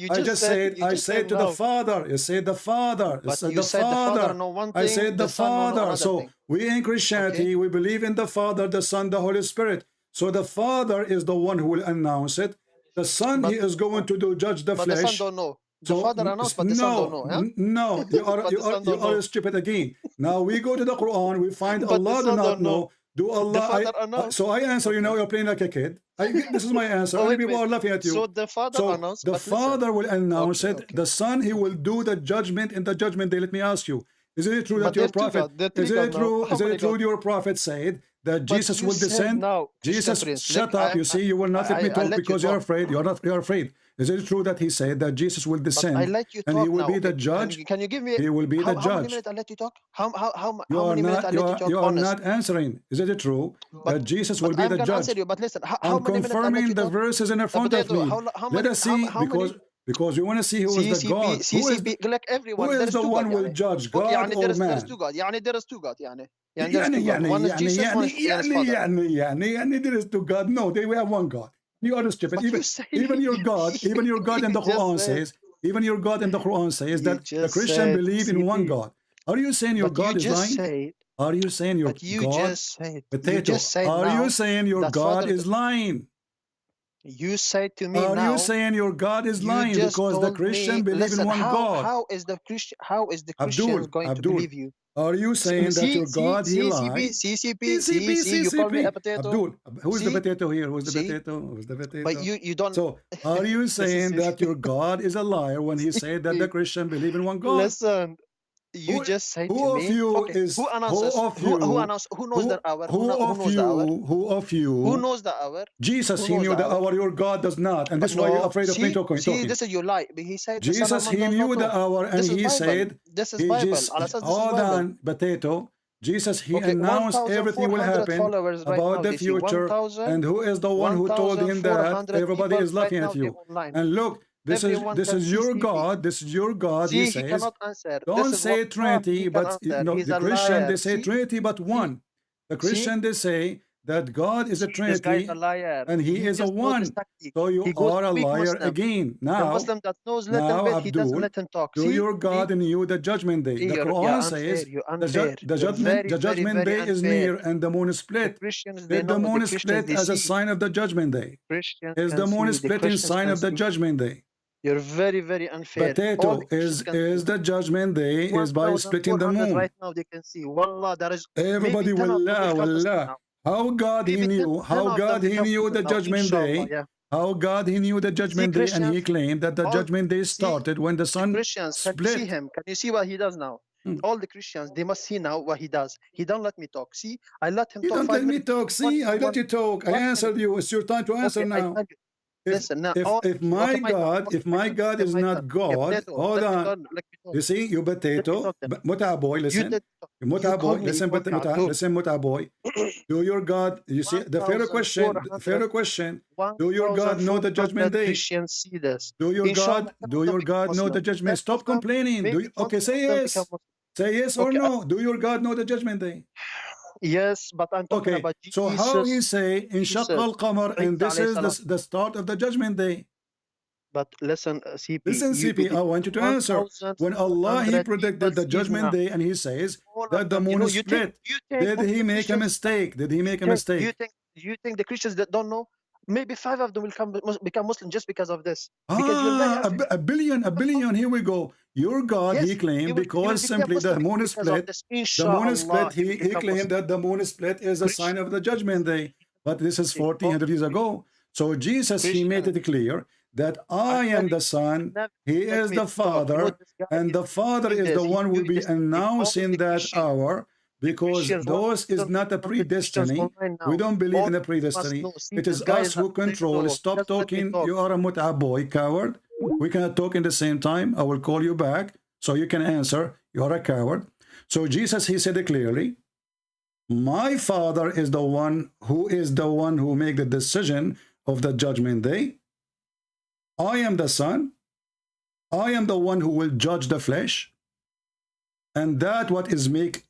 I just said to the Father. You said the Father. But you said the Father. No, one thing, I said the Father. So thing. we in Christianity, we believe in the Father, the Son, the Holy Spirit. So the Father is the one who will announce it. The Son, he is going to judge the flesh. But the Son don't know. The Father announced, but the Son don't know. Huh? No, you are stupid again. Now we go to the Quran, we find Allah do not know. Do Allah? So I answer. You know, you're playing like a kid. This is my answer. Other people are laughing at you. So the Father announced. The Father will announce it. The Son, he will do the judgment in the judgment day. Let me ask you: is it true that your prophet? Is it true? Is it true? Your prophet said that Jesus will descend. Jesus, shut up! You see, you will not let me talk because you're afraid. You're afraid. Is it true that he said that Jesus will descend and he will be the judge? Can you give me? He will be the judge. How many minutes I let you talk? How many minutes I let you talk? You are not answering. Is it true that Jesus will be the judge? Answer you, but listen, I'm confirming the verses in front of me. Let us see, because we want to see who is the God. Who is the one who will judge, God or man? There is two God. There is two God. There is two God. No, we have one God. You are stupid. Even your God in the Quran says, that the Christian believe in one God. Are you saying your God is lying? Are you saying your God? Potato. Are you saying your God is lying? You say to me now. Are you saying your God is lying because the Christian believe in one God? How is the Christian going to believe you? Are you saying that your God he lies? You call me a potato. Abdul, who is the potato here? Who's the potato? Who's the potato? But you don't. So are you saying that your God is a liar when he said that the Christian believe in one God? Listen. You just say to me. Who of you is? Who announces? Who announced? Who knows the hour? Who of you? Who knows the hour? Jesus, he knew the hour. Your God does not, and that's why you're afraid of me talking. See, this is your lie. He said Jesus, he knew the hour, and he said, "This is Bible." Hold on, potato. Jesus, he announced everything will happen about the future, and who is the one who told him that? Everybody is laughing at you. And look. This is your God. This is your God. See, he says, cannot answer. Don't say Trinity, but the Christian they say Trinity, but one. The Christian they say that God is a Trinity, and He is a one. So you are a liar again. Now, the Muslim that knows little bit, he doesn't let him talk. Do your God in you the judgment day? The Quran says the judgment day is near, and the moon is split. Did the moon split as a sign of the judgment day? Is the moon split in sign of the judgment day? You're very, very unfair. Potato is the judgment day is by splitting the moon. Right now they can see. Wallah, there is everybody wallah. How God he knew? How God he knew the judgment day? How God he knew the judgment day, and he claimed that the judgment day started when the sun split. See him. Can you see what he does now? All the Christians, they must see now what he does. He don't let me talk. See, I let him talk. You don't let me talk. See, I let you talk. I answered you. It's your time to answer now. Listen, now, if my God is not God, hold on. You see, you potato, muta boy, listen. Muta boy, listen, muta boy. Do your God, you see, the fair question, do your God know the judgment day? Christians see this. Do your God know the judgment? Stop complaining. Okay, say yes. Say yes or no. Do your God know the judgment day? Yes, but I'm talking about Jesus. So how he say in Shaq al-Qamar, and this is the start of the judgment day? But listen, CP. Listen, CP, I want you to answer. When Allah, he predicted the judgment day, and he says that the moon is split. Did he make a mistake? Did he make a mistake? Do you think the Christians that don't know? Maybe 5 of them will become Muslim just because of this. Because a billion. Here we go. Your God, he claimed, because simply the moon is split. The moon is split. He claimed that the moon is split is a sign of the judgment day. But this is 1400 years ago. So Jesus, he made it clear that I am the Son, he is the Father, and the Father is the one who will be announcing that hour. because Christians, those is not a predestiny. online now. We don't believe All in a must predestiny. know. See, It this is guy us is who unbelievable. control. Stop Just let me talking. talk. You are a mut'a boy, coward. We cannot talk in the same time. I will call you back so you can answer. You are a coward. So Jesus, he said it clearly. My Father is the one who make the decision of the judgment day. I am the Son. I am the one who will judge the flesh. And that what is make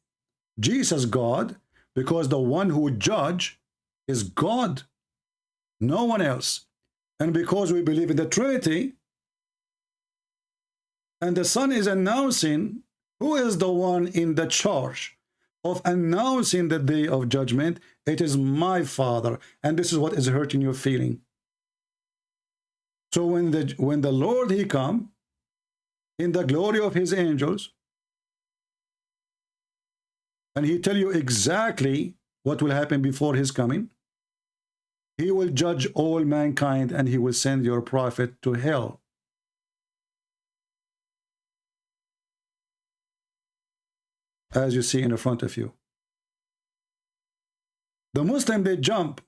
Jesus God, because the one who judge is God, no one else. And because we believe in the Trinity, and the Son is announcing who is the one in the charge of announcing the day of judgment. It is my Father. And this is what is hurting your feeling. So when the Lord he come in the glory of his angels, and he tell you exactly what will happen before his coming, he will judge all mankind and he will send your prophet to hell. As you see in the front of you. The Muslim, they jump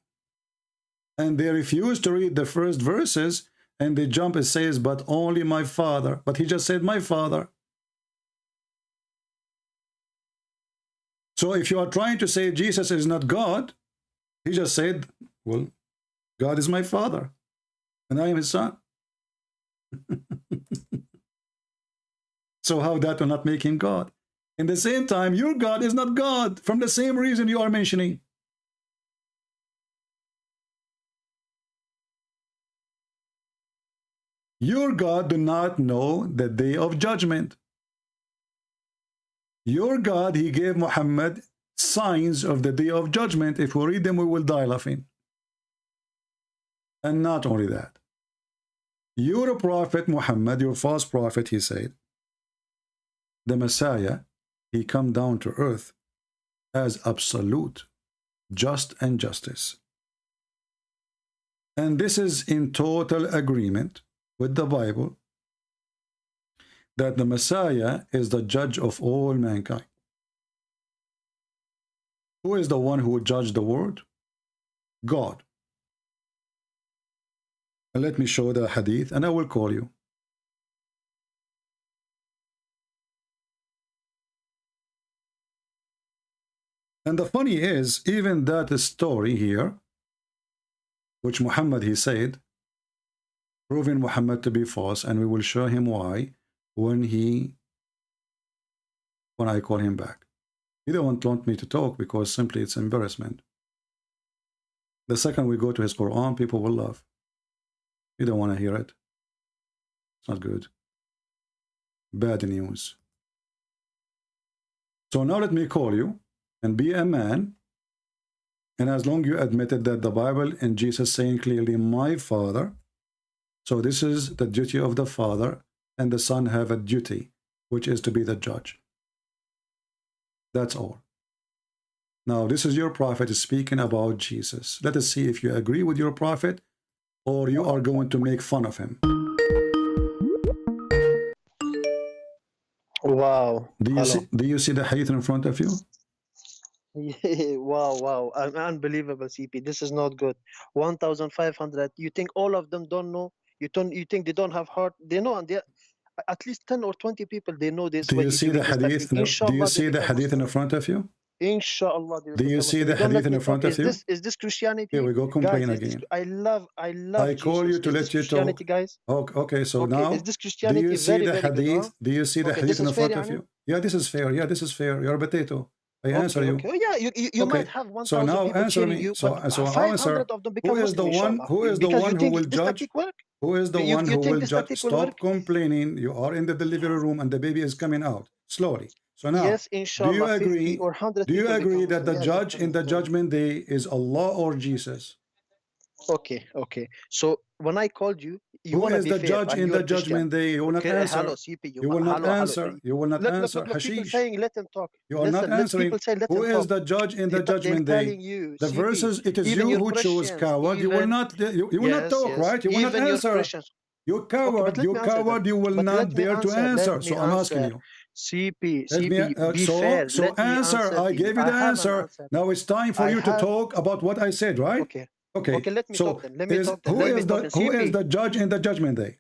and they refuse to read the first verses, and they jump and says, but only my Father. But he just said, my Father. So if you are trying to say Jesus is not God, he just said, well, God is my Father, and I am his Son. So how that will not make him God? In the same time, your God is not God, from the same reason you are mentioning. Your God do not know the day of judgment. Your God, he gave Muhammad signs of the day of judgment. If we read them, we will die laughing. And not only that, your prophet Muhammad, your false prophet, he said, the Messiah, he come down to earth as absolute, just and justice. And this is in total agreement with the Bible, that the Messiah is the judge of all mankind. Who is the one who will judge the world? God. And let me show the hadith, and I will call you. And the funny is, even that story here, which Muhammad, he said, proving Muhammad to be false, and we will show him why when I call him back. He don't want me to talk because simply it's embarrassment. The second we go to his Quran, people will laugh. You don't want to hear it. It's not good. Bad news. So now let me call you and be a man, and as long you admitted that the Bible and Jesus saying clearly, my Father, so this is the duty of the Father, and the Son have a duty, which is to be the judge. That's all. Now, this is your prophet speaking about Jesus. Let us see if you agree with your prophet, or you are going to make fun of him. Wow. Do you see the hadith in front of you? Wow. Unbelievable, CP. This is not good. 1,500. You think all of them don't know? You think they don't have heart? They know, and they at least 10 or 20 people, they know this. Do you see the hadith? Do you see the hadith in front of you? Inshallah. Do you see the hadith in front of you? Is this Christianity? Here we go, complain guys, again. I love I call you to let you talk. Guys? Okay, so now, is this Christianity? do you see the very hadith? good, huh? Do you see the hadith in front of you? Yeah, this is fair. Yeah, this is fair. You're a potato. I answer you. Okay. Yeah, you might have 1,000 so now people answer me. you, so answer. Of them become who is the Muslim, one? Who is the one who will judge? Who is the one who will judge? Stop complaining. You are in the delivery room and the baby is coming out slowly. So now, yes, inshallah, do you agree? Do you agree that the judge in the judgment day is Allah or Jesus? Okay. So when I called you, who is the judge in the judgment day? You will not answer. Hello, CP, you will not answer. You will not answer. Look, people saying, let them talk. You are not answering. Who is the judge in the judgment day? The verses, it is you who chose coward. You will not. You will not talk, right? You will not answer. You coward. You coward. You will not dare to answer. So I'm asking you. CP, Let me, CP, be so fair. so Let me answer. I you. gave you I the have an answer. Now it's time for I you to have. talk about what I said, right? Okay. Okay. Okay, let me So talk then. Let me talk then. who Let me is talk the then. who is CP. the judge in the judgment day?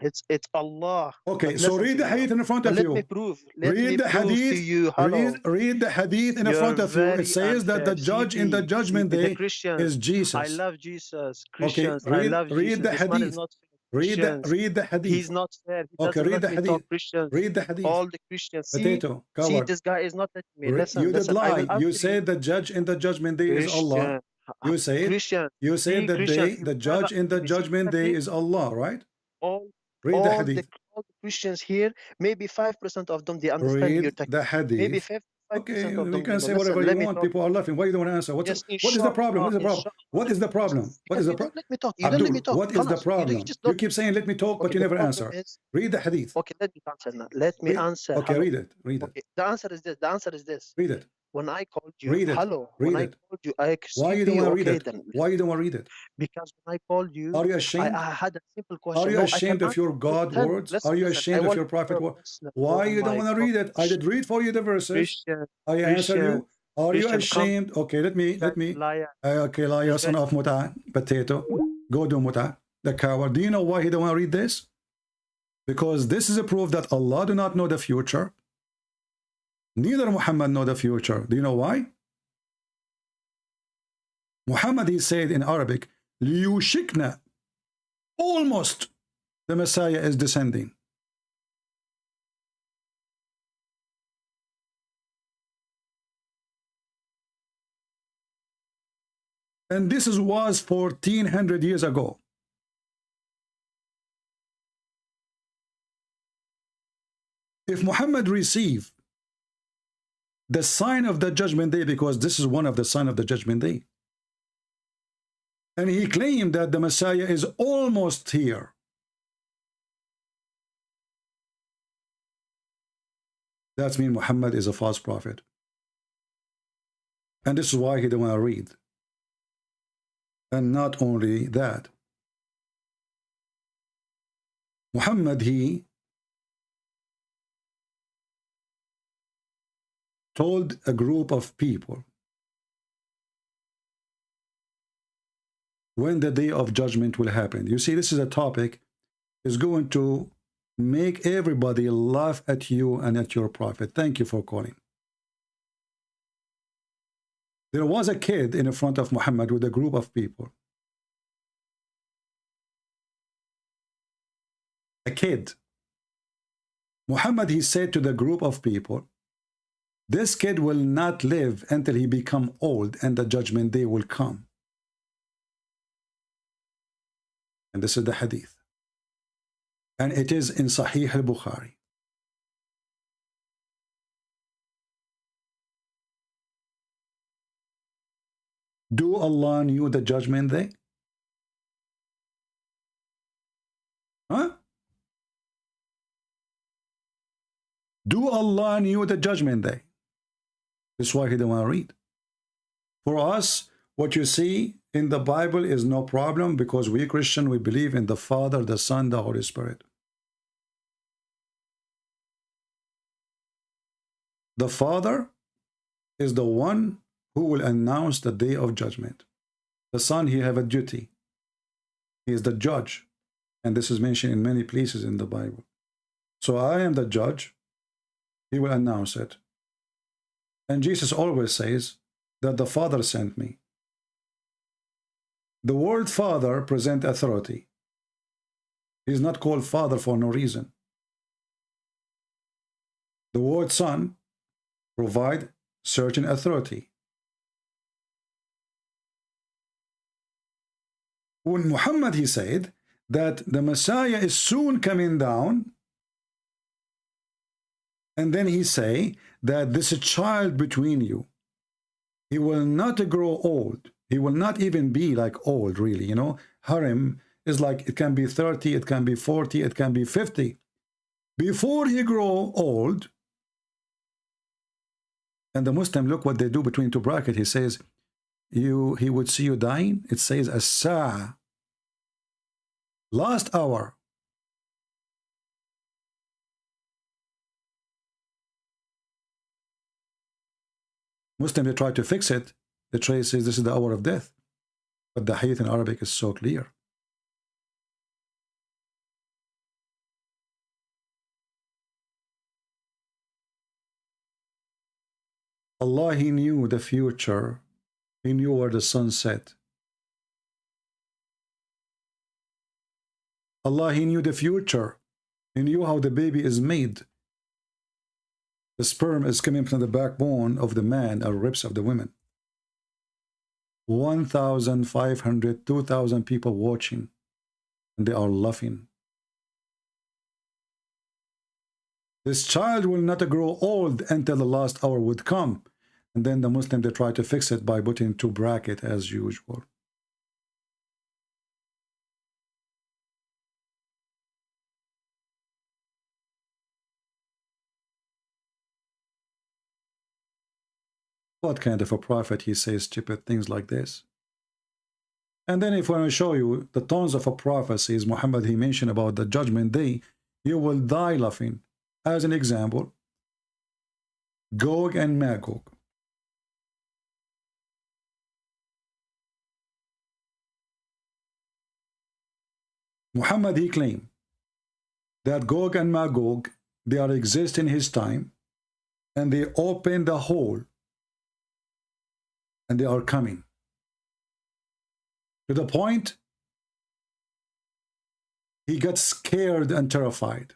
It's Allah. Okay, But so listen read to the me hadith now. in front But of let you. me prove. Let me Read the prove to hadith. you. Hello. Read the hadith in You're front of you. It very says that unfair. the judge in the CP, judgment CP, the day Christians. is I Jesus. love Jesus. Okay, Christians, I love read Jesus. the This man is hadith. not fair. Christians, Read the hadith. he's not fair. He Okay, doesn't read the let me talk. hadith. Christians, Read the hadith. all the Christians. See, Potato, see, coward. this guy is not letting me. Listen, You did listen. I will lie. You answer you. said the judge in the judgment day is Allah. Christian, You said Christian. you said See, that Christians. the judge in the judgment day is Allah, right? All, Read the all the hadith. all the Christians here, maybe 5% of them they understand your Read the technique. Maybe hadith. 5% Okay, of you them can they say know. whatever Listen, you let me want. talk. People are laughing. Why you don't want to answer? Yes, What is the problem? What is the problem? inshallah. What is the problem? What is the You problem? don't let me talk. You don't let me Abdul, talk. what is the Khalas. You problem? just You don't. keep saying let me talk, but Okay, you the never problem answer. is. Read the hadith. Okay, let me answer now. Let me answer. Okay, Hello. read it. Read it. Okay, the answer is this. The answer is this. Read it. When I called you, Read it. hello. Read When I it. called you, I Why you CP, don't want to read okay it? then. Why you don't want to read it? Because when I called you, Are you I ashamed? had a simple Are question. you No, I can ashamed of answer. your God Tell me. words? Listen, Are you listen. I ashamed of want your prophet your word? Muslim. Why Oh you don't my want to God. read it? I did read for you the verses. Christian, I answered Christian, you. Are you Christian, come. ashamed? Okay, let me. Liar. Okay, liar, son of muta, potato. Go do muta. The coward. Do you know why he don't want to read this? Because this is a proof that Allah do not know the future. Neither Muhammad know the future. Do you know why? Muhammad, he said in Arabic, liyushikna, almost the Messiah is descending. And this was 1400 years ago. If Muhammad received the sign of the judgment day, because this is one of the sign of the judgment day, and he claimed that the Messiah is almost here, that means Muhammad is a false prophet. And this is why he didn't want to read. And not only that, Muhammad, he told a group of people when the day of judgment will happen. You see, this is a topic is going to make everybody laugh at you and at your prophet. Thank you for calling. There was a kid in front of Muhammad with a group of people. A kid. Muhammad, he said to the group of people, this kid will not live until he become old and the judgment day will come. And this is the hadith. And it is in Sahih al-Bukhari. Do Allah knew the judgment day? Huh? Do Allah knew the judgment day? That's why he didn't want to read. For us, what you see in the Bible is no problem, because we Christian, we believe in the Father, the Son, the Holy Spirit. The Father is the one who will announce the day of judgment. The Son, he have a duty. He is the judge. And this is mentioned in many places in the Bible. So I am the judge. He will announce it. And Jesus always says that the Father sent me. The word Father presents authority. He is not called Father for no reason. The word Son provides certain authority. When Muhammad, he said that the Messiah is soon coming down, and then he say that this child between you, he will not grow old. He will not even be like old, really. You know, harem is like, it can be 30, it can be 40, it can be 50. Before he grow old, and the Muslim, look what they do between two brackets. He says, he would see you dying. It says, as-sa'a, last hour. Muslim, they try to fix it. The tray says this is the hour of death. But the hadith in Arabic is so clear. Allah, He knew the future. He knew where the sun set. Allah, He knew the future. He knew how the baby is made. The sperm is coming from the backbone of the man or ribs of the women. 1,500, 2,000 people watching, and they are laughing. This child will not grow old until the last hour would come. And then the Muslim, they try to fix it by putting two brackets as usual. What kind of a prophet he says stupid things like this? And then if I want to show you the tons of prophecies Muhammad he mentioned about the judgment day, you will die laughing. As an example, Gog and Magog. Muhammad he claimed that Gog and Magog, they are exist in his time, and they open the hole, and they are coming. To the point, he got scared and terrified.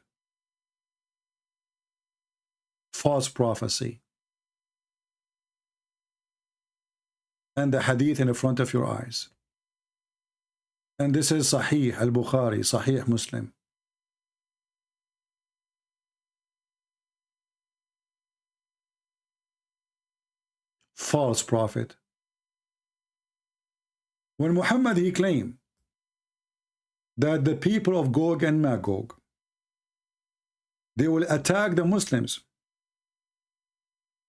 False prophecy. And the hadith in the front of your eyes. And this is Sahih al-Bukhari, Sahih Muslim. False prophet. When Muhammad he claimed that the people of Gog and Magog, they will attack the Muslims,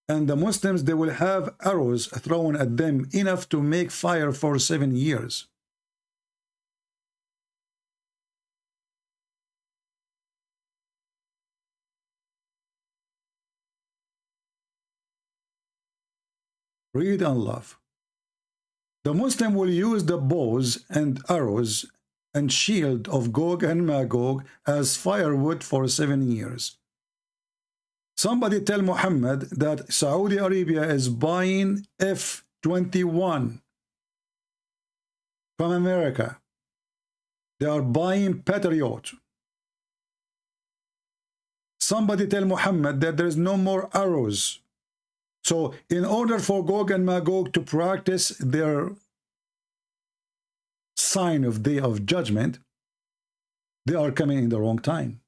and the Muslims, they will have arrows thrown at them enough to make fire for 7 years. Read and laugh. The Muslim will use the bows and arrows and shield of Gog and Magog as firewood for 7 years. Somebody tell Muhammad that Saudi Arabia is buying F-21 from America. They are buying Patriot. Somebody tell Muhammad that there is no more arrows. So in order for Gog and Magog to practice their sign of Day of Judgment, they are coming in the wrong time.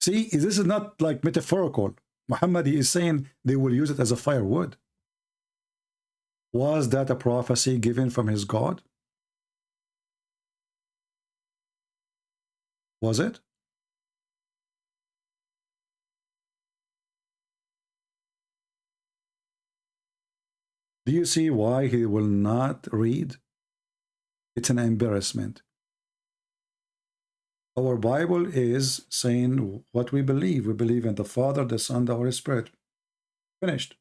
See, this is not like metaphorical. Muhammad is saying they will use it as a firewood. Was that a prophecy given from his God? Was it? Do you see why he will not read? It's an embarrassment. Our Bible is saying what we believe. We believe in the Father, the Son, the Holy Spirit. Finished.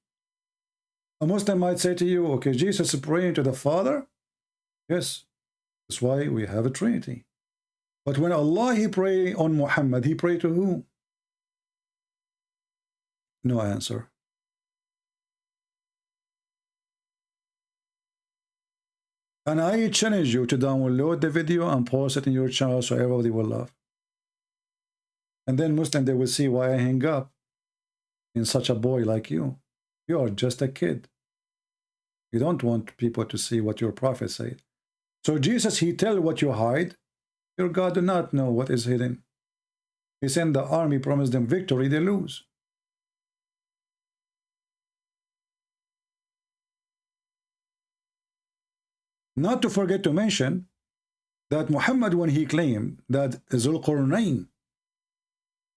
A Muslim might say to you, okay, Jesus is praying to the Father? Yes. That's why we have a Trinity. But when Allah, he prayed on Muhammad, he prayed to who? No answer. And I challenge you to download the video and post it in your channel so everybody will laugh. And then Muslim, they will see why I hang up in such a boy like you. You are just a kid. You don't want people to see what your prophet said. So Jesus, he tell what you hide. Your God do not know what is hidden. He sent the army, promised them victory, they lose. Not to forget to mention that Muhammad, when he claimed that Zulqarnain,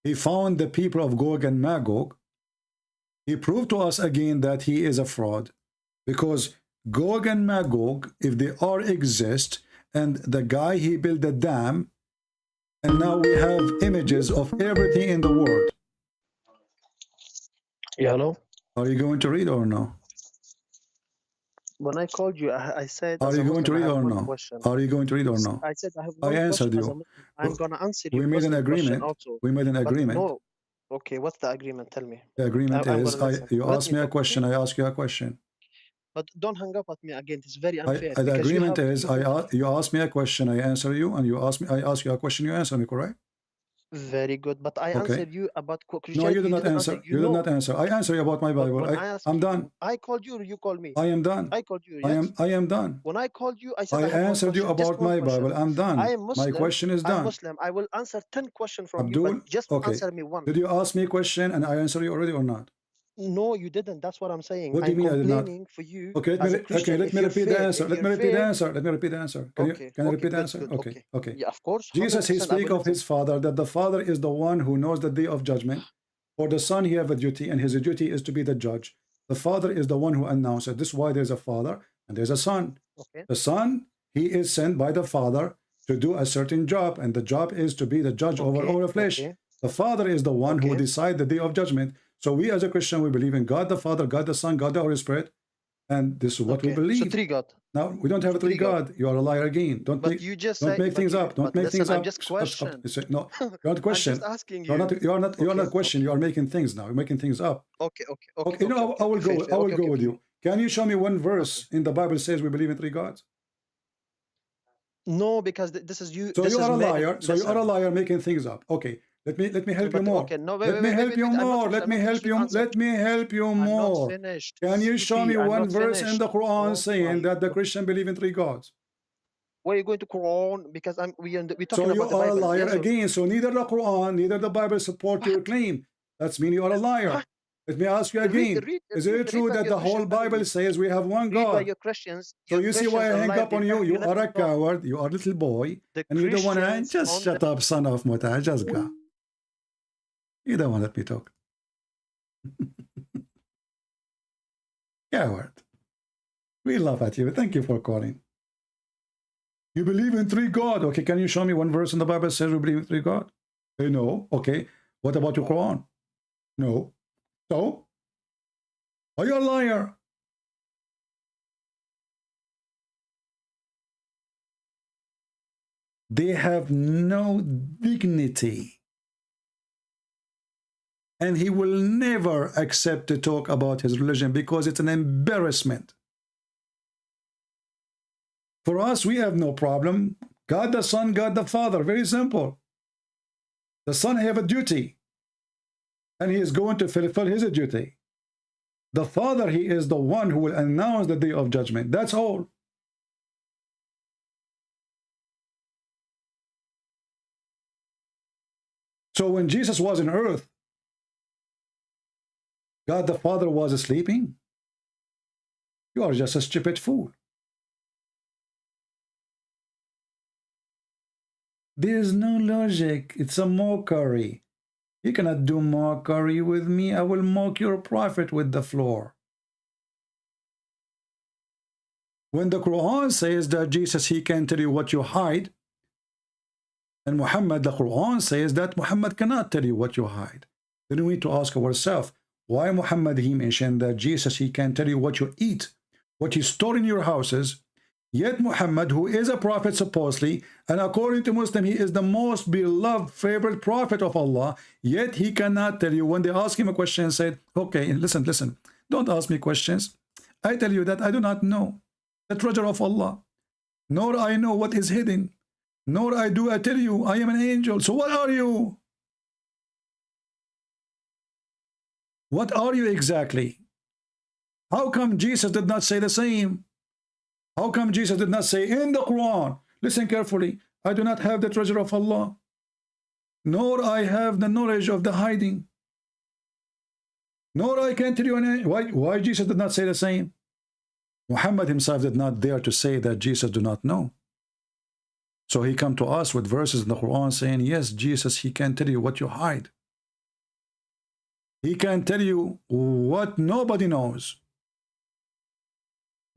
he found the people of Gog and Magog, he proved to us again that he is a fraud. Because Gog and Magog, if they are exist, and the guy, he built a dam, and now we have images of everything in the world. Yeah, hello? Are you going to read or no? When I called you, I said, Are as you a going to Muslim, I read have or one no? question. Are you going to read or no? I said I have I one answered question as a you. Muslim. I'm gonna answer your We made an Muslim question agreement. also. We made an But agreement. no. Okay, what's the agreement? Tell me. The agreement I'm is gonna listen. you Let ask me me a talk, question, okay? I ask you a question. But don't hang up at me again. It's very The unfair because you agreement have is you ask me a question, I answer you, and I ask you a question, you answer me, correct? very good. But I Okay. answered you about No, Christianity. you did You not didn't answer. answer. You did not answer. I answer you about my But Bible. when I asked I'm you, done. I called you or you called me? I am done. I called you, yes? I am done. When I called you, I said I I have one answered you question, just about one my question. Bible. I'm done. I am Muslim. My question is I'm done. Muslim. I will answer 10 questions from you, Abdul, but just okay. answer me one. Did you ask me a question and I answer you already or not? No, you didn't. That's what I'm saying. What do you I'm mean I did not? complaining for you Okay, as a Christian. let me repeat the answer. Let me repeat the answer. Let me repeat the answer. Can Okay, you okay, repeat the good, answer? good, Okay, okay. Yeah, of course. Jesus, he 100% I speak will of his Father, that the Father is the one who knows the day of judgment. For the Son, he have a duty, and his duty is to be the judge. The Father is the one who announces. This is why there's a Father and there's a Son. Okay. The Son, he is sent by the Father to do a certain job, and the job is to be the judge over all flesh. Okay. The Father is the one who decides the day of judgment. So we as a Christian, we believe in God the Father, God the Son, God the Holy Spirit, and this is what we believe. So three God. Now we don't have a three God. You are a liar again. Don't But make, you just don't say, make things up. Don't make things I'm up. just question. No, you're not question. I'm just asking you. You're not question. You are making things now. You're making things up. Okay. You know, I will go with you. Can you show me one verse in the Bible says we believe in three gods? No, because this is you. So you are a liar. So you are a liar making things up. Okay. Let me help you more. Okay, no, Let me help you more. Let me help you. Let me help you more. Can you show me one verse in the Quran saying that the Christian believe in three gods? Where are you going to Quran? Because we're talking so about you the Bible. are a liar yes, again. So neither the Quran, neither the Bible support your claim. That's mean you are a liar. Let me ask you again. Is it true that the whole Bible says we have one God? Your Christians, so you see why I hang up on you? You are a coward. You are a little boy. And you don't want to just shut up, son of Muta. Just go. You don't want to let me talk. Coward. We laugh at you. Thank you for calling. You believe in three God. Okay, can you show me one verse in the Bible that says we believe in three God? No. Okay. What about your Quran? No. So? Are you a liar? They have no dignity. And he will never accept to talk about his religion because it's an embarrassment. For us, we have no problem. God the Son, God the Father. Very simple. The Son have a duty. And he is going to fulfill his duty. The Father, he is the one who will announce the day of judgment. That's all. So when Jesus was on earth, God the Father was sleeping. You are just a stupid fool. There is no logic. It's a mockery. You cannot do mockery with me. I will mock your prophet with the floor. When the Quran says that Jesus, he can tell you what you hide, and Muhammad, the Quran says that Muhammad cannot tell you what you hide. Then we need to ask ourselves, why Muhammad, he mentioned that Jesus, he can tell you what you eat, what you store in your houses, yet Muhammad, who is a prophet supposedly, and according to Muslim, he is the most beloved, favorite prophet of Allah, yet he cannot tell you. When they ask him a question and said, okay, listen, don't ask me questions. I tell you that I do not know the treasure of Allah, nor I know what is hidden, nor I tell you I am an angel. So what are you? What are you exactly? How come Jesus did not say the same? How come Jesus did not say in the Quran, listen carefully, I do not have the treasure of Allah, nor I have the knowledge of the hiding, nor I can tell you any. Why Jesus did not say the same? Muhammad himself did not dare to say that Jesus do not know. So he come to us with verses in the Quran saying, yes, Jesus, he can tell you what you hide. He can tell you what nobody knows.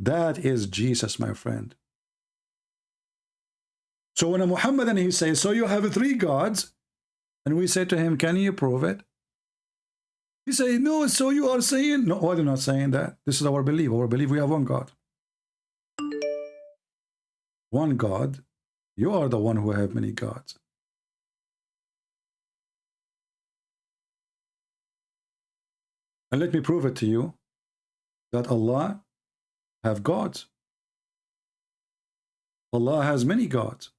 That is Jesus, my friend. So when a Muhammadan, he says, so you have three gods, and we say to him, can you prove it? He say, no, so you are saying, no, I'm not saying that. This is our belief. Our belief, we have one God. One God. You are the one who have many gods. And let me prove it to you that Allah have gods. Allah has many gods.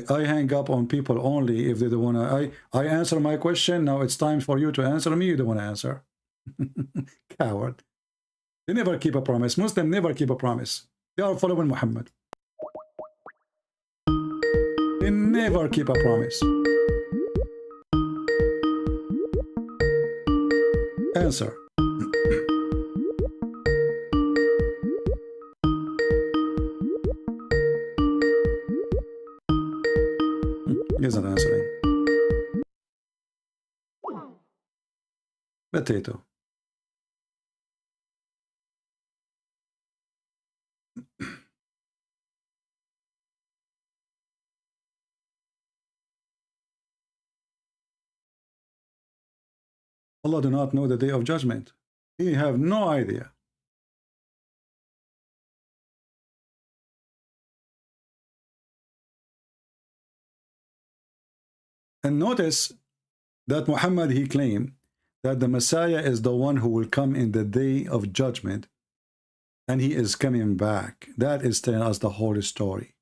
I hang up on people only if they don't want to. I answer my question. Now it's time for you to answer me. You don't want to answer. Coward. They never keep a promise. Muslims never keep a promise. They are following Muhammad. They never keep a promise. Answer. He's not answering. Potato. Allah do not know the day of judgment. He have no idea. And notice that Muhammad, he claimed that the Messiah is the one who will come in the day of judgment, and he is coming back. That is telling us the whole story.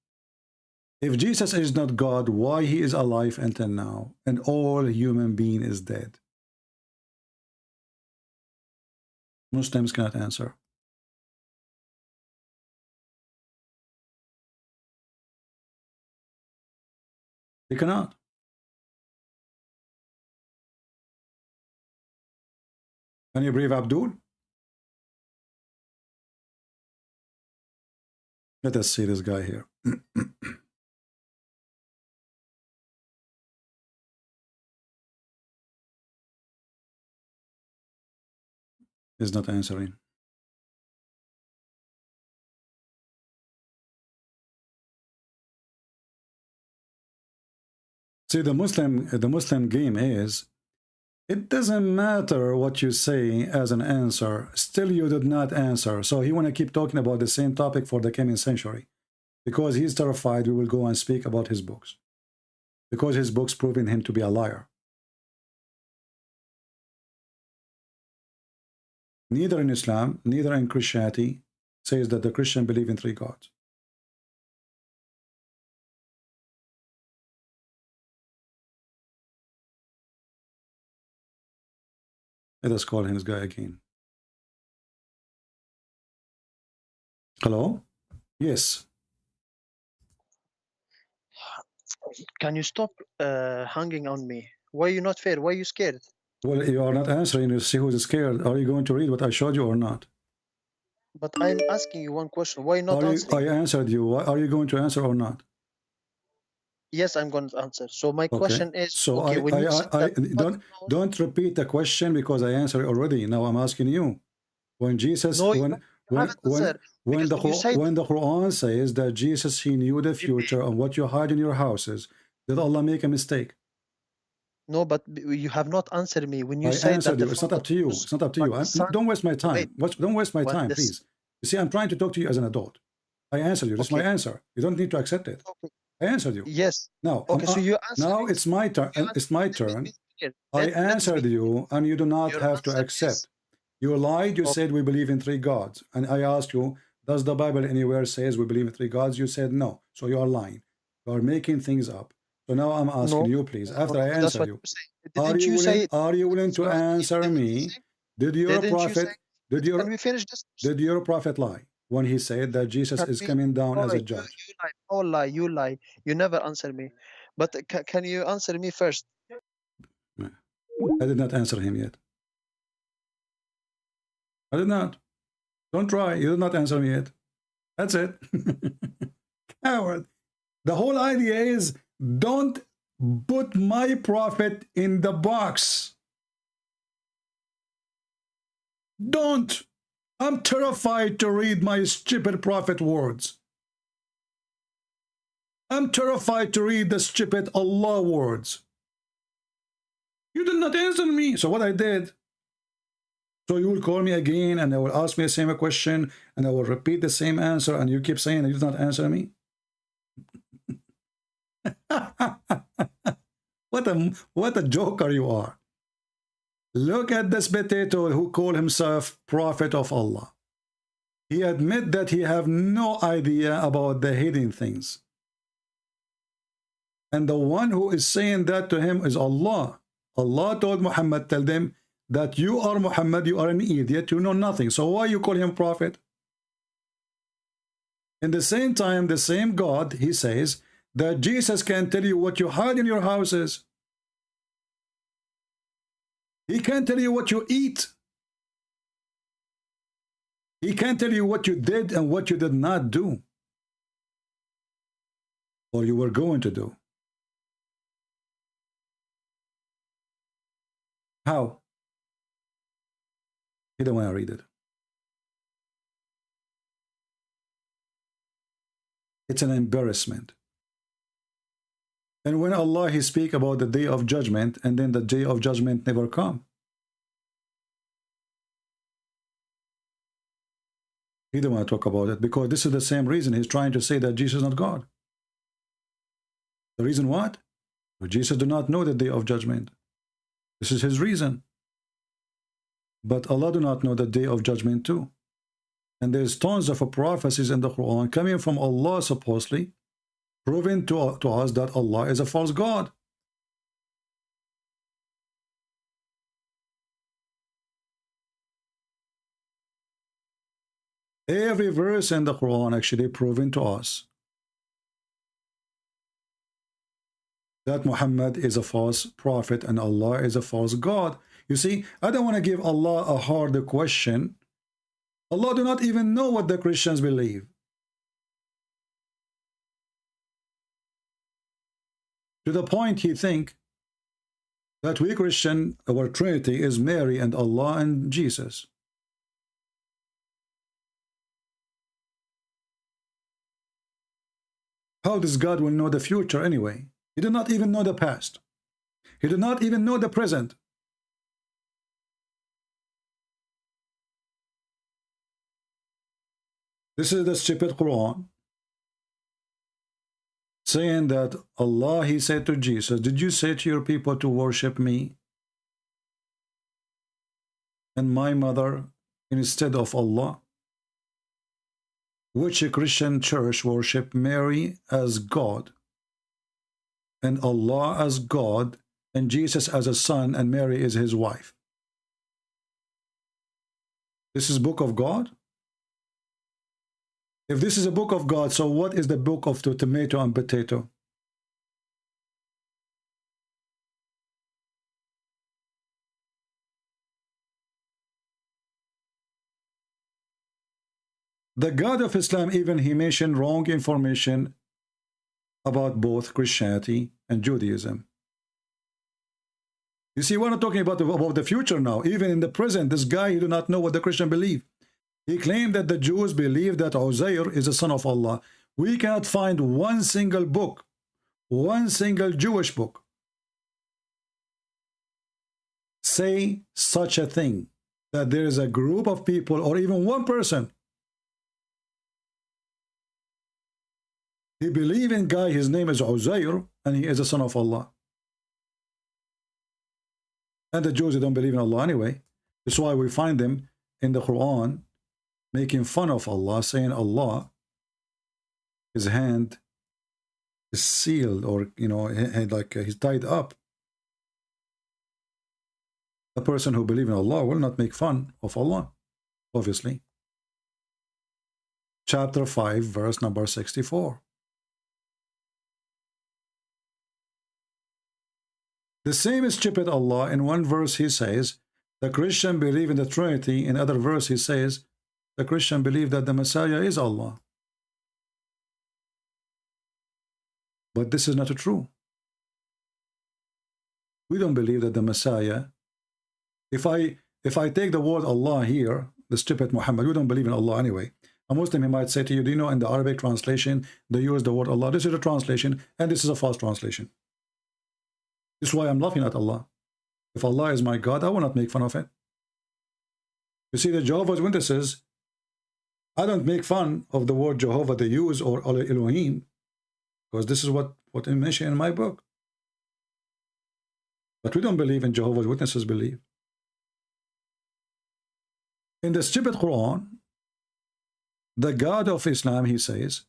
If Jesus is not God, why he is alive until now, and all human being is dead? Muslims cannot answer. They cannot. Can you believe Abdul? Let us see this guy here. He's not answering. See, the Muslim game is, it doesn't matter what you say as an answer, still you did not answer. So he want to keep talking about the same topic for the coming century. Because he's terrified we will go and speak about his books. Because his books proving him to be a liar. Neither in Islam, neither in Christianity says that the Christian believe in three gods. Let us call him this guy again. Hello? Yes. Can you stop hanging on me? Why are you not fair? Why are you scared? Well, you are not answering. You see who's scared. Are you going to read what I showed you or not? But I'm asking you one question. Why not answering? I answered you. Are you going to answer or not? Yes, I'm going to answer. So my question is, so okay, when you said that don't repeat the question because I answered already. Now I'm asking you. When Jesus, when the Quran says that Jesus, he knew the future and what you hide in your houses, did Allah make a mistake? No, but you have not answered me when you I said answered that. You. It's not up to you. It's not up to you. Don't waste my time. Don't waste my time, please. You see, I'm trying to talk to you as an adult. I answered you. That's my answer. You don't need to accept it. Okay. I answered you. Yes. Now, okay, so you answered. Now it's my turn. It's my turn. I answered you, and you do not have to accept. You lied. You said we believe in three gods, and I asked you, does the Bible anywhere says we believe in three gods? You said no. So you are lying. You are making things up. So now I'm asking you, please. After I answer you, are you willing to answer me? Did your prophet? Can we finish this? Did your prophet lie when he said that Jesus is coming down as a judge? You lie. You never answer me. But can you answer me first? I did not answer him yet. I did not. Don't try. You did not answer me yet. That's it. Coward. The whole idea is don't put my prophet in the box. Don't. I'm terrified to read my stupid prophet words. I'm terrified to read the stupid Allah words. You did not answer me. So what I did, so you will call me again and I will ask me the same question and I will repeat the same answer and you keep saying you did not answer me. What a joker you are. Look at this potato who called himself prophet of Allah. He admit that he have no idea about the hidden things. And the one who is saying that to him is Allah. Allah told Muhammad, tell them that you are Muhammad, you are an idiot, you know nothing. So why you call him prophet? In the same time, the same God, he says that Jesus can tell you what you hide in your houses. He can't tell you what you eat. He can't tell you what you did and what you did not do, or you were going to do. How? He don't want to read it. It's an embarrassment. And when Allah, he speak about the day of judgment, and then the day of judgment never come. He don't want to talk about it because this is the same reason he's trying to say that Jesus is not God. The reason what? Jesus do not know the day of judgment. This is his reason. But Allah do not know the day of judgment too. And there's tons of prophecies in the Quran coming from Allah supposedly, proving to us that Allah is a false God. Every verse in the Quran actually proving to us that Muhammad is a false prophet and Allah is a false God. You see, I don't want to give Allah a harder question. Allah do not even know what the Christians believe. To the point he think that we Christian, our Trinity is Mary and Allah and Jesus. How does God will know the future anyway? He did not even know the past. He did not even know the present. This is the stupid Quran saying that Allah, he said to Jesus, did you say to your people to worship me and my mother instead of Allah? Which Christian church worship Mary as God and Allah as God and Jesus as a son and Mary is his wife? This is book of God? If this is a book of God, so what is the book of the tomato and potato? The God of Islam, even he mentioned wrong information about both Christianity and Judaism. You see, we're not talking about the future now. Even in the present, this guy, he do not know what the Christian believe. He claimed that the Jews believe that Uzair is the son of Allah. We cannot find one single book, one single Jewish book, say such a thing, that there is a group of people or even one person. He believe in guy, his name is Uzair, and he is a son of Allah. And the Jews, they don't believe in Allah anyway. That's why we find them in the Quran making fun of Allah, saying Allah, his hand is sealed, or, you know, like he's tied up. The person who believes in Allah will not make fun of Allah, obviously. Chapter 5, verse number 64. The same is stupid Allah. In one verse he says, the Christian believe in the Trinity. In other verse he says, the Christian believe that the Messiah is Allah. But this is not true. We don't believe that the Messiah, if I take the word Allah here, the stupid Muhammad, we don't believe in Allah anyway. A Muslim, he might say to you, do you know in the Arabic translation, they use the word Allah. This is a translation, and this is a false translation. This is why I'm laughing at Allah. If Allah is my God, I will not make fun of it. You see, the Jehovah's Witnesses, I don't make fun of the word Jehovah they use, or Elohim, because this is what I mention in my book. But we don't believe in Jehovah's Witnesses believe. In the stupid Quran, the God of Islam, he says,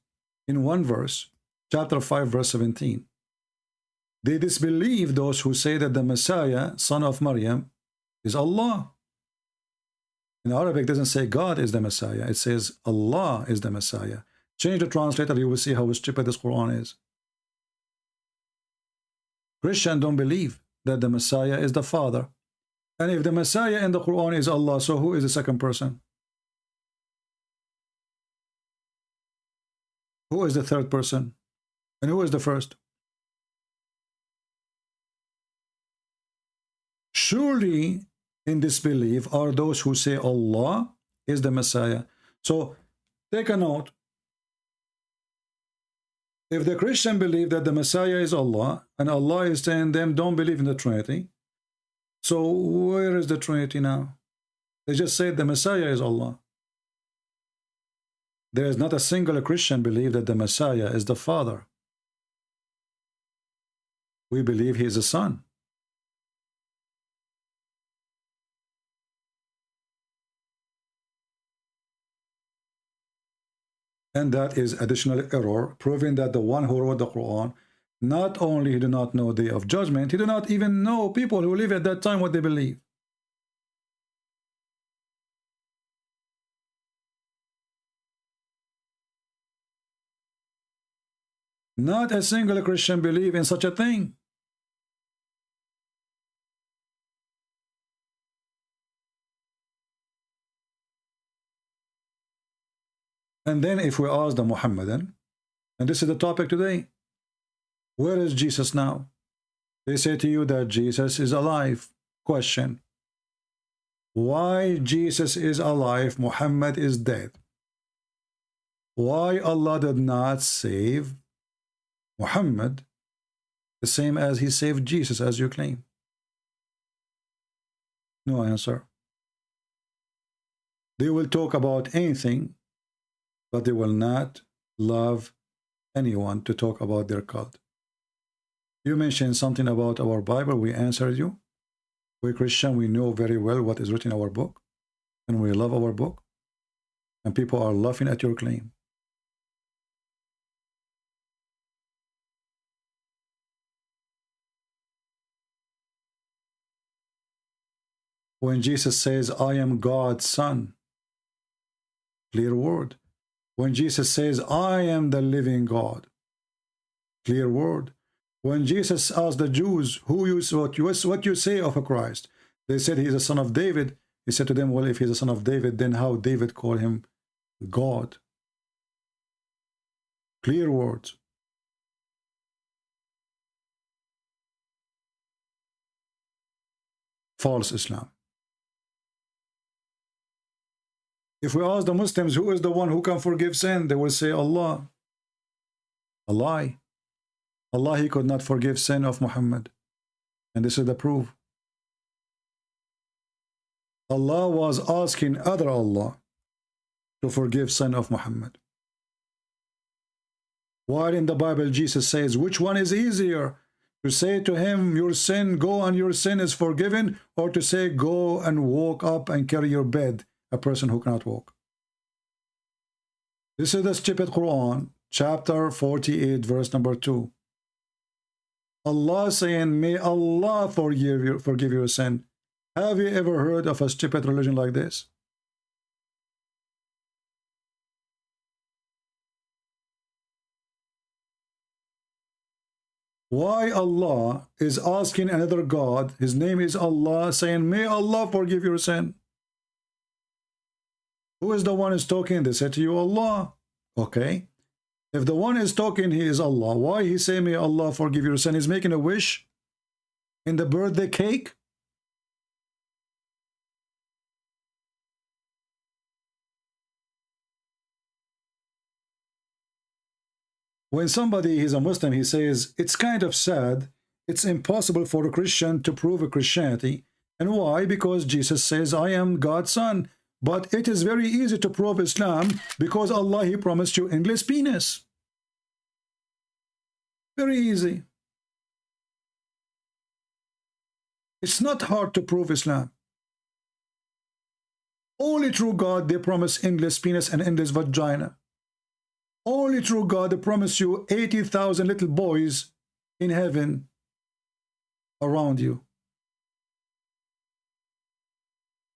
in one verse, chapter 5, verse 17, they disbelieve those who say that the Messiah, son of Maryam, is Allah. In Arabic, it doesn't say God is the Messiah. It says Allah is the Messiah. Change the translator, you will see how stupid this Quran is. Christians don't believe that the Messiah is the Father. And if the Messiah in the Quran is Allah, so who is the second person? Who is the third person? And who is the first? Surely in disbelief are those who say Allah is the Messiah. So take a note. If the Christian believe that the Messiah is Allah, and Allah is saying them don't believe in the Trinity, so where is the Trinity now? They just say the Messiah is Allah. There is not a single Christian believe that the Messiah is the Father. We believe he is the Son. And that is additional error, proving that the one who wrote the Quran, not only he did not know the day of judgment, he did not even know people who live at that time what they believe. Not a single Christian believe in such a thing. And then if we ask the Muhammadan, and this is the topic today, where is Jesus now? They say to you that Jesus is alive. Question: why Jesus is alive, Muhammad is dead? Why Allah did not save Muhammad the same as he saved Jesus, as you claim? No answer. They will talk about anything, but they will not love anyone to talk about their cult. You mentioned something about our Bible, we answered you. We Christian, we know very well what is written in our book, and we love our book, and people are laughing at your claim. When Jesus says, I am God's son, clear word. When Jesus says, I am the living God, clear word. When Jesus asked the Jews, what you say of a Christ? They said he is a son of David. He said to them, well, if he's a son of David, then how David called him God? Clear words. False Islam. If we ask the Muslims, who is the one who can forgive sin? They will say Allah. A lie. Allah, he could not forgive sin of Muhammad. And this is the proof. Allah was asking other Allah to forgive sin of Muhammad. While in the Bible, Jesus says, which one is easier? To say to him, your sin, go and your sin is forgiven, or to say, go and walk up and carry your bed, a person who cannot walk. This is the stupid Quran, chapter 48, verse number 2. Allah saying, may Allah forgive your sin. Have you ever heard of a stupid religion like this? Why Allah is asking another God, his name is Allah, saying, may Allah forgive your sin? Who is the one who's talking? They said to you, Allah. Okay. If the one is talking, he is Allah. Why he say, may Allah forgive your sin? He's making a wish in the birthday cake. when somebody is a Muslim, he says, it's kind of sad. It's impossible for a Christian to prove a Christianity. And why? Because Jesus says, I am God's son. But it is very easy to prove Islam because Allah, He promised you endless penis. Very easy. It's not hard to prove Islam. Only through God they promise endless penis and endless vagina. Only through God they promise you 80,000 little boys in heaven around you.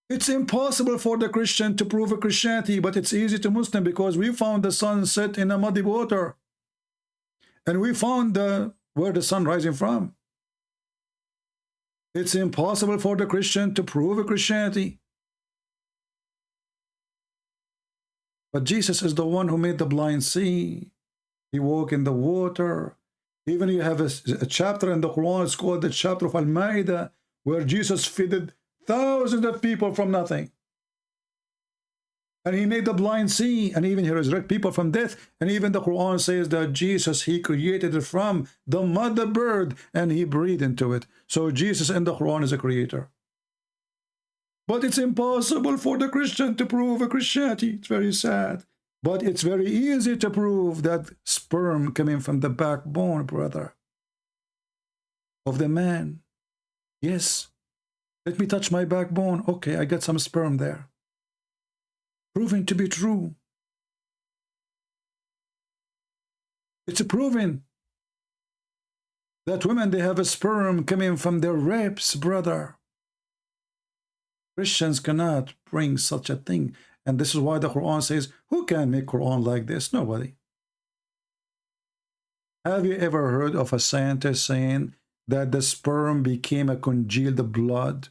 It's impossible for the Christian to prove a Christianity, but it's easy to Muslim because we found the sun set in a muddy water. And we found where the sun rising from. It's impossible for the Christian to prove a Christianity. But Jesus is the one who made the blind see. He walked in the water. Even you have a chapter in the Quran, it's called the chapter of Al-Ma'idah, where Jesus fed thousands of people from nothing. And he made the blind see, and even he resurrected people from death. And even the Quran says that Jesus, he created it from the mother bird, and he breathed into it. So Jesus in the Quran is a creator. But it's impossible for the Christian to prove a Christianity. It's very sad. But it's very easy to prove that sperm coming from the backbone, brother, of the man. Yes. Let me touch my backbone. Okay, I got some sperm there. Proven to be true. It's proven that women, they have a sperm coming from their ribs, brother. Christians cannot bring such a thing. And this is why the Quran says, who can make Quran like this? Nobody. Have you ever heard of a scientist saying that the sperm became a congealed blood?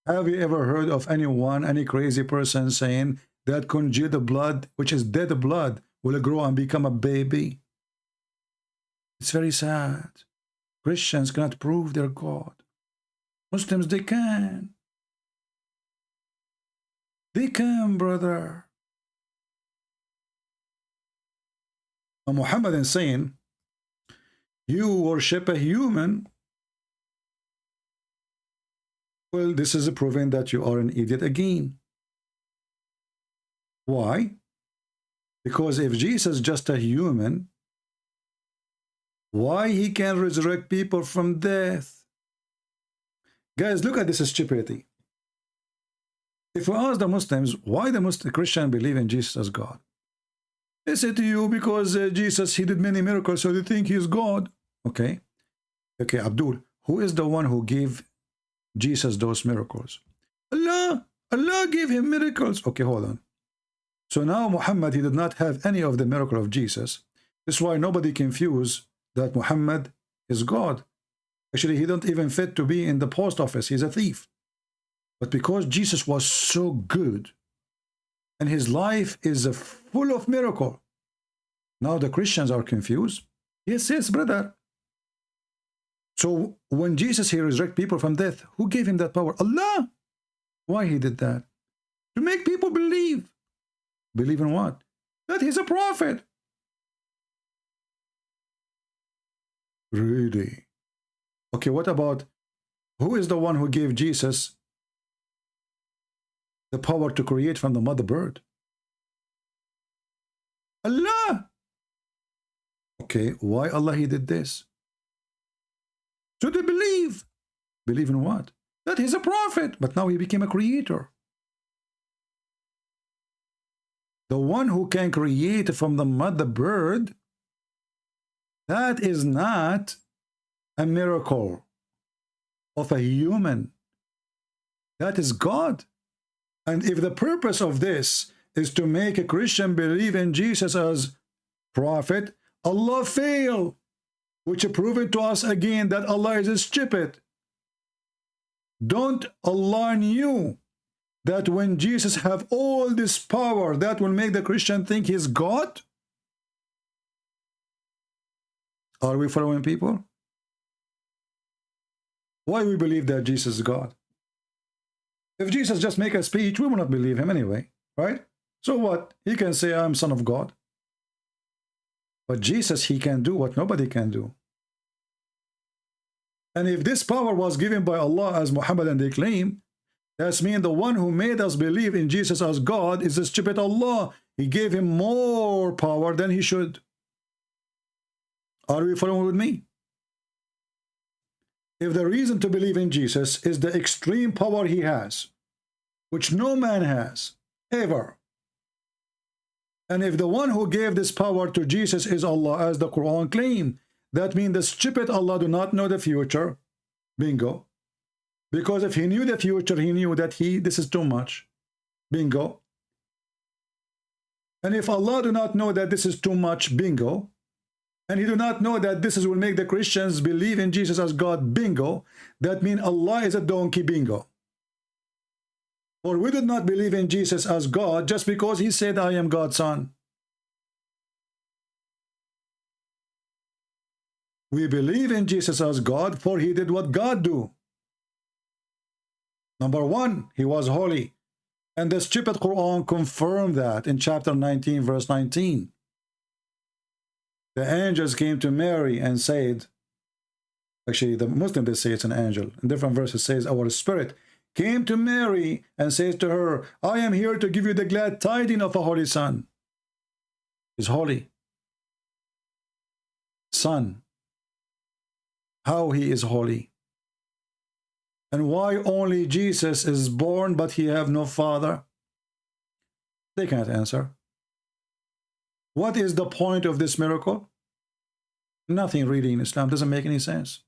Have you ever heard of anyone, any crazy person saying that congealed blood, which is dead blood, will grow and become a baby? It's very sad. Christians cannot prove their God. Muslims, they can. They can, brother. And Muhammad is saying, you worship a human. Well, this is proving that you are an idiot again. Why? Because if Jesus is just a human, why he can resurrect people from death? Guys, look at this stupidity. If we ask the Muslims, why the Muslim Christian believe in Jesus as God? They say to you, because Jesus, he did many miracles, so they think he is God. Okay. Okay, Abdul, who is the one who gave Jesus those miracles? Allah. Allah gave him miracles. Okay, hold on. So now Muhammad, he did not have any of the miracle of Jesus. This is why nobody confused that Muhammad is God. Actually, he don't even fit to be in the post office. He's a thief. But because Jesus was so good, and his life is full of miracle, now the Christians are confused. Yes, yes, brother. So when Jesus, he resurrected people from death, who gave him that power? Allah. Why he did that? To make people believe. Believe in what? That he's a prophet. Really? Okay, what about, who is the one who gave Jesus the power to create from the mother bird? Allah. Okay, why Allah he did this? So they believe. Believe in what? That he's a prophet, but now he became a creator. The one who can create from the mother bird, that is not a miracle of a human. That is God. And if the purpose of this is to make a Christian believe in Jesus as prophet, Allah failed, which proved to us again that Allah is stupid. Don't Allah knew that when Jesus have all this power, that will make the Christian think he's God? Are we following people? Why we believe that Jesus is God? If Jesus just make a speech, we will not believe him anyway, right? So what? He can say, I'm son of God. But Jesus, he can do what nobody can do. And if this power was given by Allah as Muhammad and they claim, that means the one who made us believe in Jesus as God is the stupid Allah. He gave him more power than he should. Are we following with me? If the reason to believe in Jesus is the extreme power he has, which no man has, ever, and if the one who gave this power to Jesus is Allah, as the Quran claims, that means the stupid Allah do not know the future. Bingo. Because if he knew the future, he knew that this is too much. Bingo. And if Allah do not know that this is too much, bingo. And he do not know that this will make the Christians believe in Jesus as God, bingo. That means Allah is a donkey, bingo. Or we did not believe in Jesus as God just because he said, I am God's son. We believe in Jesus as God, for he did what God do. Number one, he was holy. And the stupid Quran confirmed that in chapter 19, verse 19. The angels came to Mary and said, actually the Muslim, they say it's an angel. In different verses says, our spirit came to Mary and says to her, I am here to give you the glad tidings of a holy son. He's holy. Son. How he is holy. And why only Jesus is born but he have no father? They can't answer. What is the point of this miracle? Nothing really in Islam. Doesn't make any sense.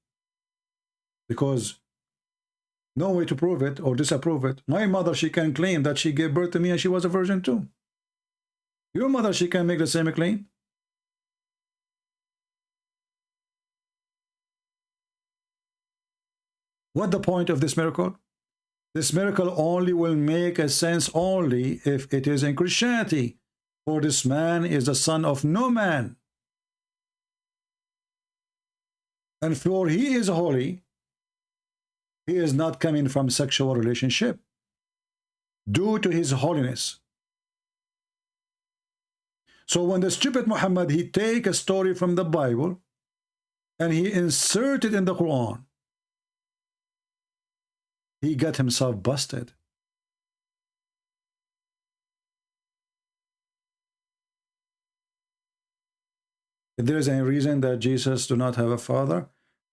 Because no way to prove it or disapprove it. My mother, she can claim that she gave birth to me and she was a virgin too. Your mother, she can make the same claim. What the point of this miracle? This miracle only will make a sense only if it is in Christianity. For this man is the son of no man. And for he is holy, he is not coming from sexual relationship due to his holiness. So when the stupid Muhammad, he take a story from the Bible and he insert it in the Quran, he got himself busted. If there is any reason that Jesus do not have a father,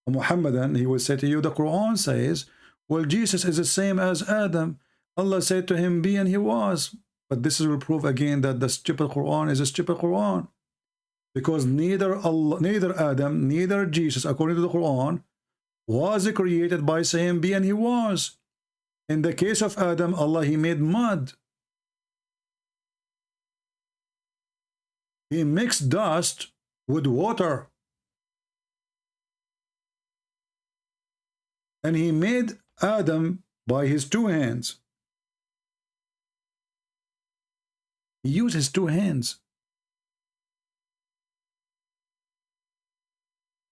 a Muhammadan, he will say to you, the Quran says, well, Jesus is the same as Adam. Allah said to him, be, and he was. But this will prove again that the stupid Quran is a stupid Quran. Because neither Allah, neither Adam, neither Jesus, according to the Quran, was created by saying, be, and he was. In the case of Adam, Allah, he made mud. He mixed dust with water. And he made Adam by his two hands. He used his two hands.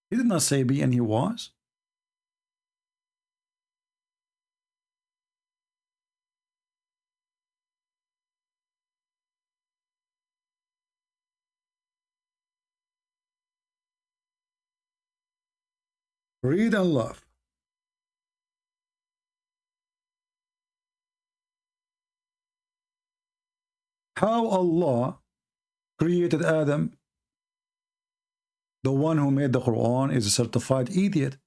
He did not say be and he was. Read and love. How Allah created Adam, the one who made the Quran is a certified idiot.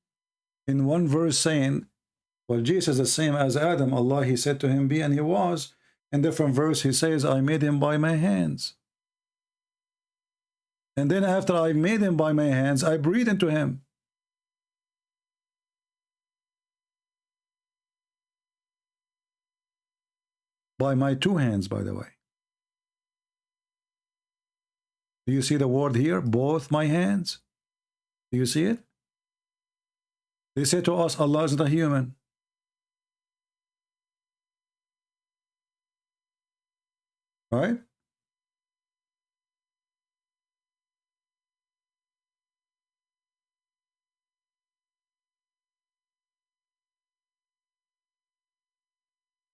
In one verse saying, well, Jesus is the same as Adam. Allah, he said to him, be, and he was. In different verse, he says, I made him by my hands. And then after I made him by my hands, I breathed into him. By my two hands, by the way. Do you see the word here? Both my hands. Do you see it? They say to us, Allah is not a human. Right?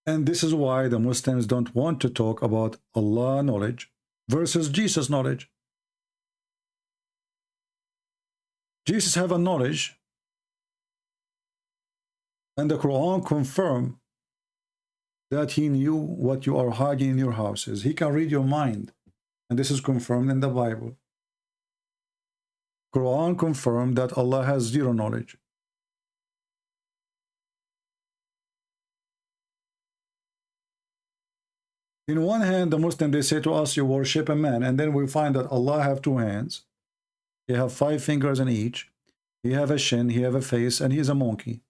And this is why the Muslims don't want to talk about Allah knowledge versus Jesus knowledge. Jesus have a knowledge, and the Quran confirm that he knew what you are hiding in your houses. He can read your mind, and this is confirmed in the Bible. Quran confirmed that Allah has zero knowledge. In one hand, the Muslim, they say to us, you worship a man, and then we find that Allah have two hands. He have 5 fingers in each. He have a shin, he have a face, and he is a monkey.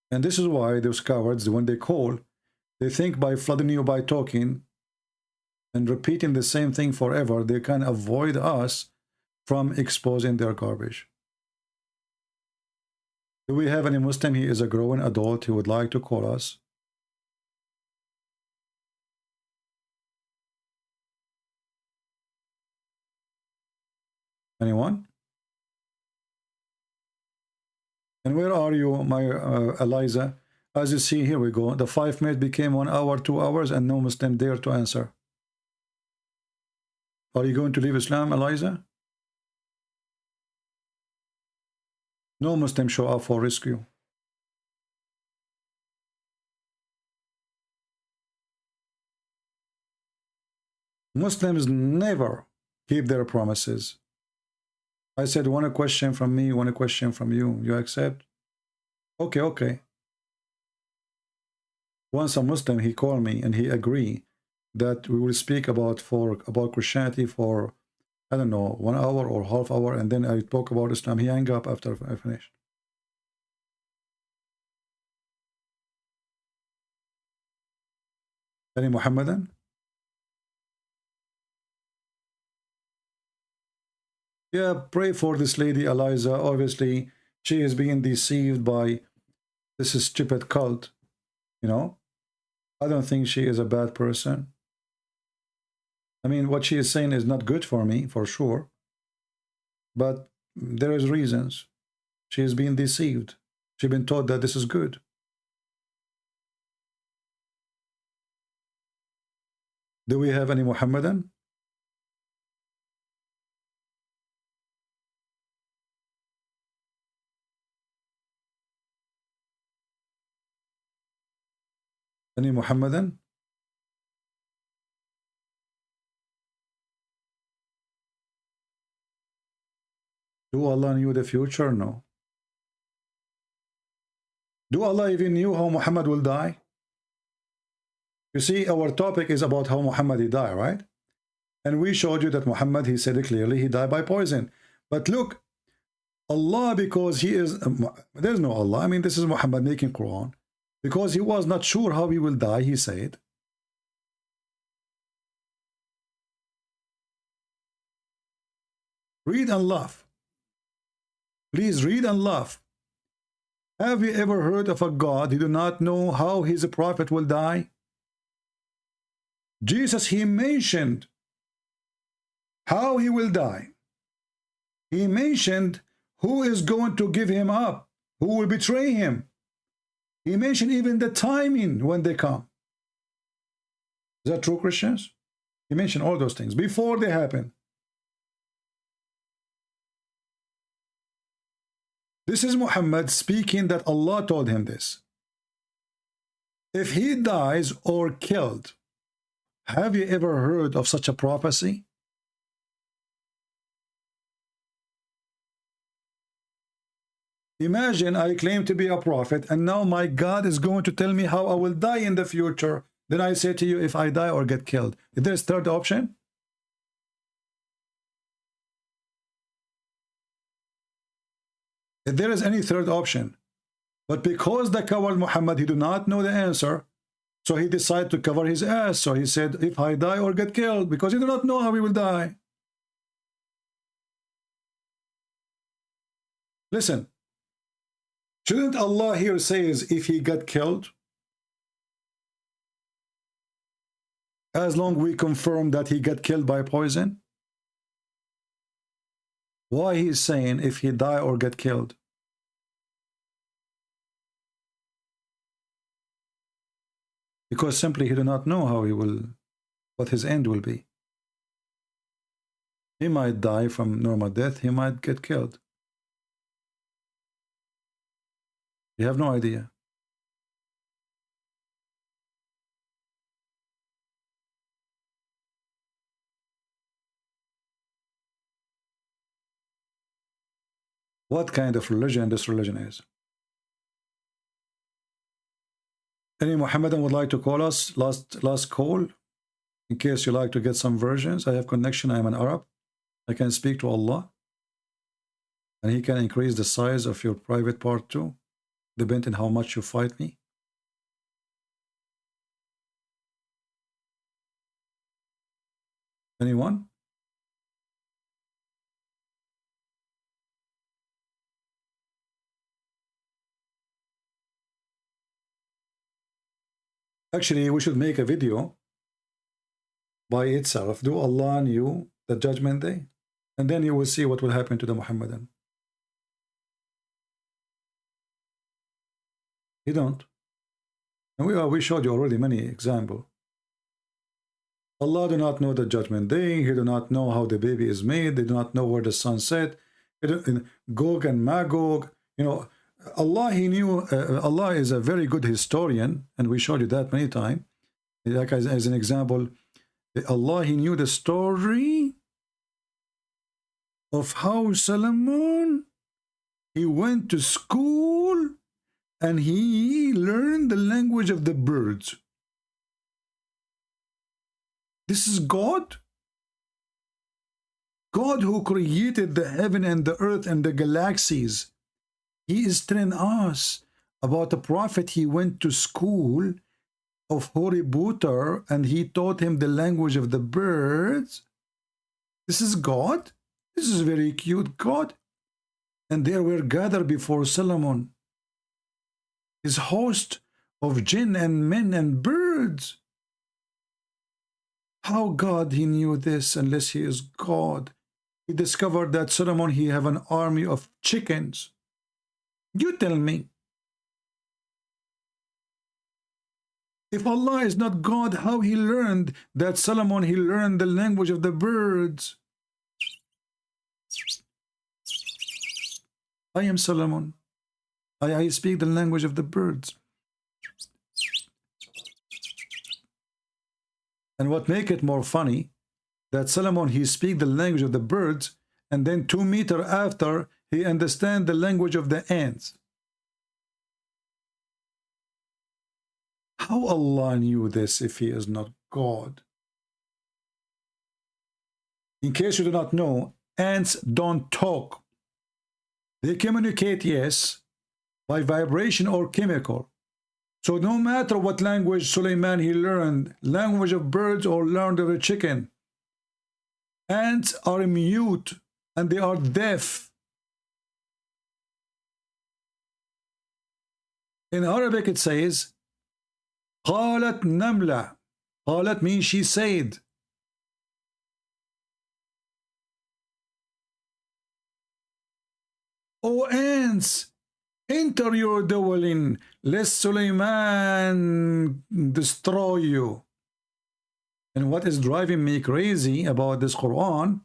And this is why those cowards, when they call, they think by flooding you by talking and repeating the same thing forever, they can avoid us from exposing their garbage. Do we have any Muslim? He is a growing adult. He would like to call us. Anyone? And where are you, my Eliza? As you see, here we go. The 5 minutes became 1 hour, 2 hours, and no Muslim dare to answer. Are you going to leave Islam, Eliza? No Muslim show up for rescue. Muslims never keep their promises. I said, one question from me, one question from you. You accept? Okay, okay. Once a Muslim, he called me and he agreed that we will speak about Christianity for, I don't know, 1 hour or half hour, and then I talk about Islam. He hung up after I finished. Any Muhammadan? Yeah, pray for this lady, Eliza. Obviously, she is being deceived by this stupid cult. You know, I don't think she is a bad person. I mean, what she is saying is not good for me, for sure. But there is reasons. She is being deceived. She's been told that this is good. Do we have any Muhammadan? Any Muhammadan? Do Allah knew the future? No. Do Allah even knew how Muhammad will die? You see, our topic is about how Muhammad he died, right? And we showed you that Muhammad, he said it clearly, he died by poison. But look, Allah, because he is, there's no Allah. I mean, this is Muhammad making Quran. Because he was not sure how he will die, he said, read and laugh. Please read and laugh. Have you ever heard of a God who do not know how his prophet will die? Jesus, he mentioned how he will die. He mentioned who is going to give him up, who will betray him. He mentioned even the timing when they come. Is that true, Christians? He mentioned all those things before they happen. This is Muhammad speaking that Allah told him this. If he dies or killed, have you ever heard of such a prophecy? Imagine I claim to be a prophet and now my God is going to tell me how I will die in the future. Then I say to you, if I die or get killed. Is there a third option? If there is any third option. But because the coward Muhammad, he do not know the answer, so he decided to cover his ass. So he said, if I die or get killed, because he do not know how he will die. Listen. Shouldn't Allah here says if he got killed? As long we confirm that he got killed by poison? Why he is saying if he die or get killed? because simply he do not know how he will, what his end will be. He might die from normal death, he might get killed. You have no idea. What kind of religion this religion is? Any Muhammadan would like to call us? Last call, in case you like to get some versions. I have connection. I am an Arab. I can speak to Allah, and He can increase the size of your private part too, depending on how much you fight me. Anyone? Actually, we should make a video by itself. Do Allah knew the judgment day? And then you will see what will happen to the Muhammadan. He don't. And we showed you already many examples. Allah do not know the judgment day. He do not know how the baby is made. They do not know where the sun set. Gog and Magog, you know, Allah, He knew. Allah is a very good historian, and we showed you that many times. Like as an example, Allah, He knew the story of how Solomon, he went to school and he learned the language of the birds. This is God. God who created the heaven and the earth and the galaxies. He is telling us about the prophet. He went to school of Hoributar and he taught him the language of the birds. This is God. This is very cute God. And they were gathered before Solomon, his host of jinn and men and birds. How God He knew this unless He is God? He discovered that Solomon, he have an army of chickens. You tell me. If Allah is not God, how He learned that Solomon, he learned the language of the birds? I am Solomon. I speak the language of the birds. And what make it more funny, that Solomon, he speak the language of the birds, and then 2 meters after, he understand the language of the ants. How Allah knew this if He is not God? In case you do not know, ants don't talk. They communicate, yes, by vibration or chemical. So no matter what language Suleiman he learned, language of birds or learned of a chicken, ants are mute and they are deaf. In Arabic it says, قالت نملة. قالت means she said. O ants, enter your dwelling, lest Suleiman destroy you. And what is driving me crazy about this Quran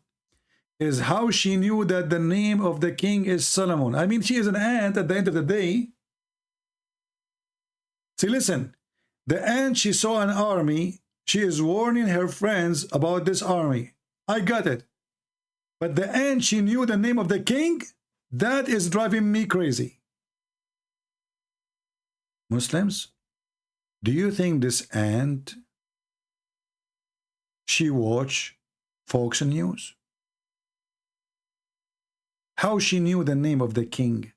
is how she knew that the name of the king is Solomon. I mean, she is an ant at the end of the day. See, listen, the ant, she saw an army. She is warning her friends about this army. I got it. But the ant, she knew the name of the king. That is driving me crazy. Muslims, do you think this ant, she watch Fox News? How she knew the name of the king?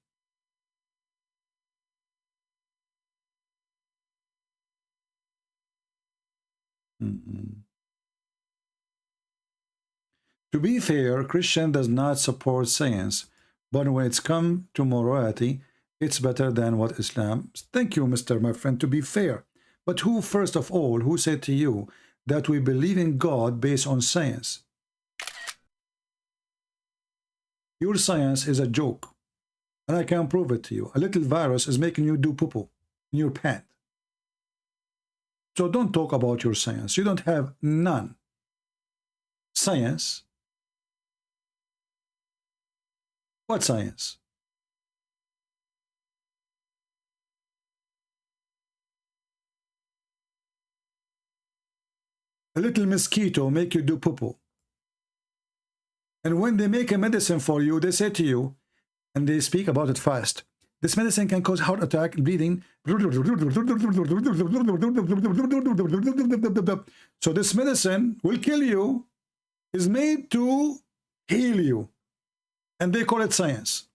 To be fair, Christian does not support science, but when it's come to morality, it's better than what Islam. Thank you, Mr. my friend, to be fair. But who, first of all, who said to you that we believe in God based on science? Your science is a joke, and I can prove it to you. A little virus is making you do poo-poo in your pant. So don't talk about your science. You don't have none. Science? What science? A little mosquito make you do poo-poo. And when they make a medicine for you, they say to you, and they speak about it fast, this medicine can cause heart attack, bleeding. So this medicine will kill you, is made to heal you. And they call it science.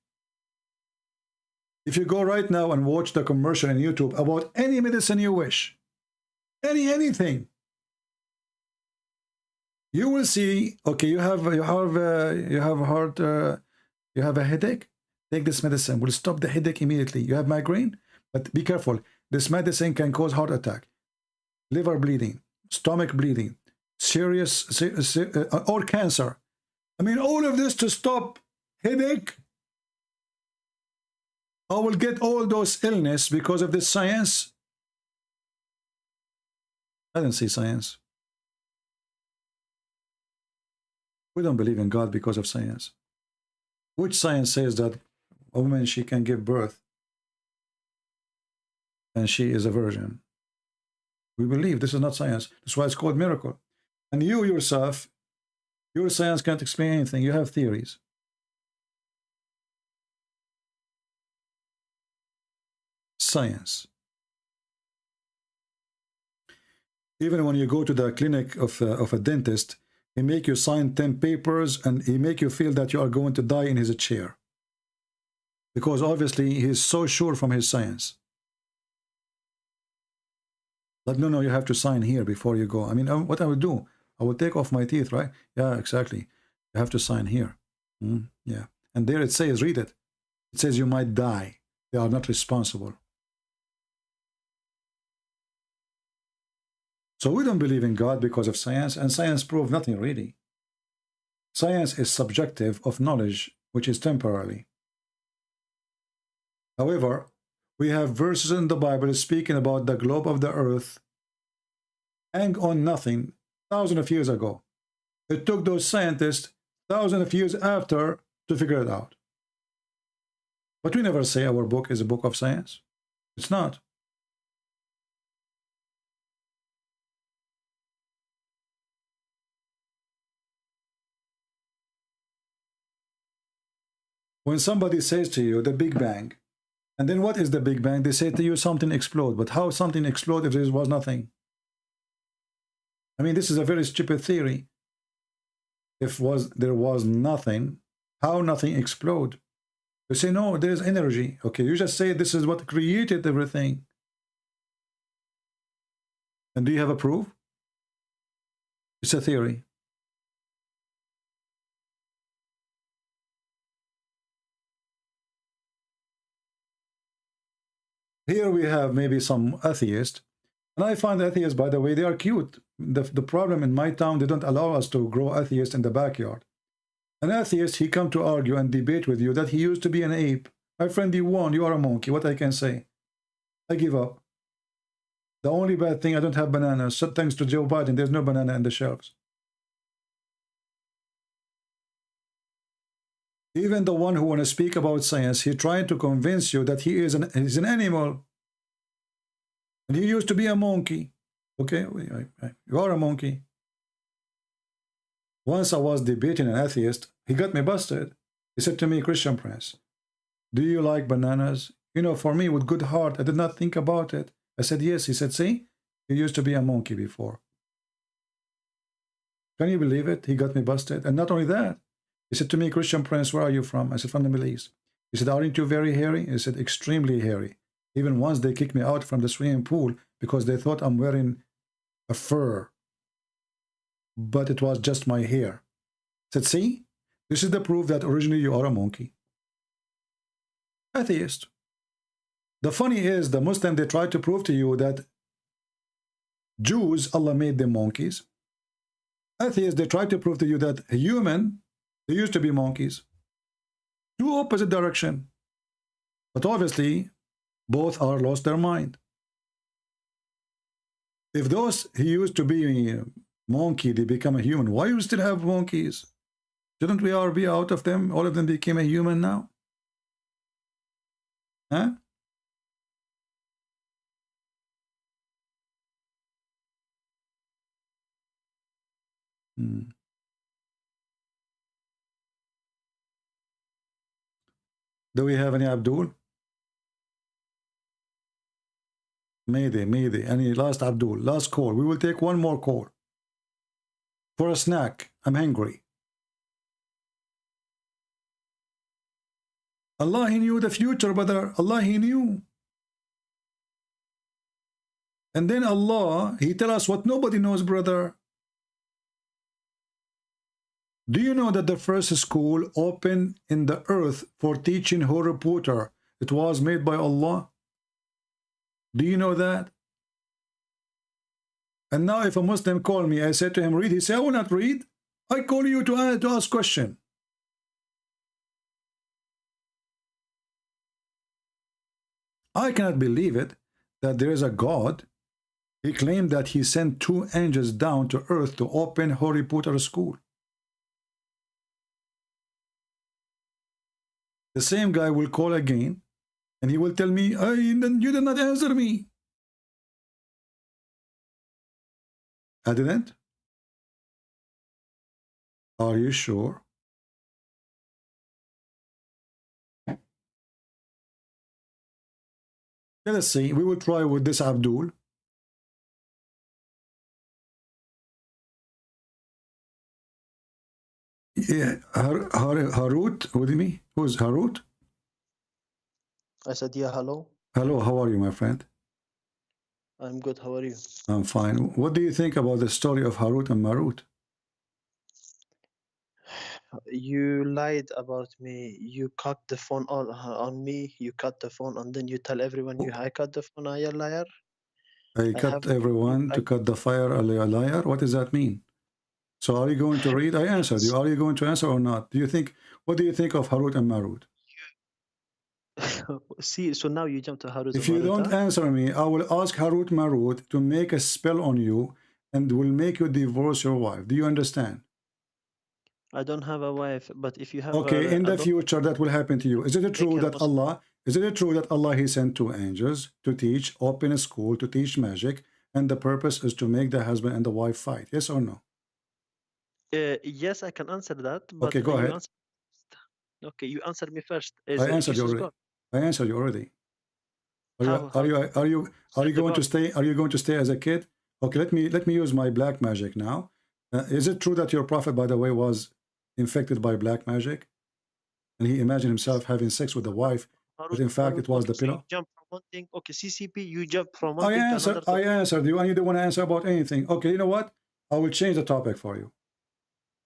If you go right now and watch the commercial on YouTube about any medicine you wish, anything, you will see, okay, you have a headache. Take this medicine. Will stop the headache immediately. You have migraine, but be careful. This medicine can cause heart attack, liver bleeding, stomach bleeding, serious or cancer. I mean, all of this to stop headache. I will get all those illness because of this science. I don't see science. We don't believe in God because of science. Which science says that a woman, she can give birth and she is a virgin? We believe this is not science. That's why it's called miracle. And you yourself, your science can't explain anything. You have theories. Science. Even when you go to the clinic of a dentist, he make you sign 10 papers and he make you feel that you are going to die in his chair. Because obviously he is so sure from his science. Like, no, you have to sign here before you go. I mean, what I would do, I would take off my teeth, right? Yeah, exactly. You have to sign here. Yeah. And there it says, read it. It says you might die. They are not responsible. So we don't believe in God because of science, and science proves nothing really. Science is subjective of knowledge, which is temporary. However, we have verses in the Bible speaking about the globe of the earth hang on nothing thousands of years ago. It took those scientists thousands of years after to figure it out. But we never say our book is a book of science. It's not. When somebody says to you the Big Bang, and then what is the Big Bang? They say to you something explode. But how something explode if there was nothing? I mean, this is a very stupid theory. If there was nothing, how nothing explode? You say, no, there is energy. Okay, you just say this is what created everything. And do you have a proof? It's a theory. Here we have maybe some atheists. And I find atheists, by the way, they are cute. The problem in my town, they don't allow us to grow atheists in the backyard. An atheist, he come to argue and debate with you that he used to be an ape. My friend, you won. You are a monkey. What I can say? I give up. The only bad thing, I don't have bananas. So thanks to Joe Biden, there's no banana in the shelves. Even the one who want to speak about science, he trying to convince you that he's an animal. And he used to be a monkey. Okay, you are a monkey. Once I was debating an atheist, he got me busted. He said to me, Christian Prince, do you like bananas? You know, for me, with good heart, I did not think about it. I said, yes. He said, see, you used to be a monkey before. Can you believe it? He got me busted. And not only that, he said to me, Christian Prince, where are you from? I said, from the Middle East. He said, aren't you very hairy? He said, extremely hairy. Even once they kicked me out from the swimming pool because they thought I'm wearing a fur. But it was just my hair. I said, see, this is the proof that originally you are a monkey. Atheist. The funny is, the Muslim, they try to prove to you that Jews, Allah made them monkeys. Atheists, they try to prove to you that human, they used to be monkeys. Two opposite direction. But obviously, both are lost their mind. If those he used to be a monkey, they become a human, why you still have monkeys? Shouldn't we all be out of them? All of them became a human now? Huh? Do we have any Abdul? Mayday. Any last Abdul? Last call. We will take one more call. For a snack. I'm hungry. Allah, He knew the future, brother. Allah, He knew. And then Allah, He tell us what nobody knows, brother. Do you know that the first school opened in the earth for teaching Harry Potter, it was made by Allah? Do you know that? And now if a Muslim call me, I said to him, read. He said, I will not read. I call you to ask question. I cannot believe it that there is a God. He claimed that he sent 2 angels down to earth to open Harry Potter school. The same guy will call again and he will tell me, you did not answer me. I didn't? Are you sure? Let us see. We will try with this Abdul. Yeah, Harut with me? Who's Harut? I said, yeah, hello. Hello, how are you, my friend? I'm good, how are you? I'm fine. What do you think about the story of Harut and Marut? You lied about me. You cut the phone on me. You cut the phone and then you tell everyone I cut the phone. Are you a liar? I cut everyone to cut the fire, a liar? What does that mean? So are you going to read? I answered you. Are you going to answer or not? What do you think of Harut and Marut? See, so now you jump to Harut. If you don't answer me, I will ask Harut Marut to make a spell on you and will make you divorce your wife. Do you understand? I don't have a wife, but if you have in the future that will happen to you. Is it true that Allah He sent 2 angels to teach, open a school to teach magic, and the purpose is to make the husband and the wife fight? Yes or no? Yes, I can answer that. But okay, go ahead. Okay, you answered me first. I answered you already. I answered you already. Are you going to stay? Are you going to stay as a kid? Okay, let me use my black magic now. Is it true that your prophet, by the way, was infected by black magic, and he imagined himself having sex with a wife, but in fact it was the pillow? Jump from one thing. Okay, CCP, you jump from one thing to another. I answered you, and you don't want to answer about anything. Okay, you know what? I will change the topic for you.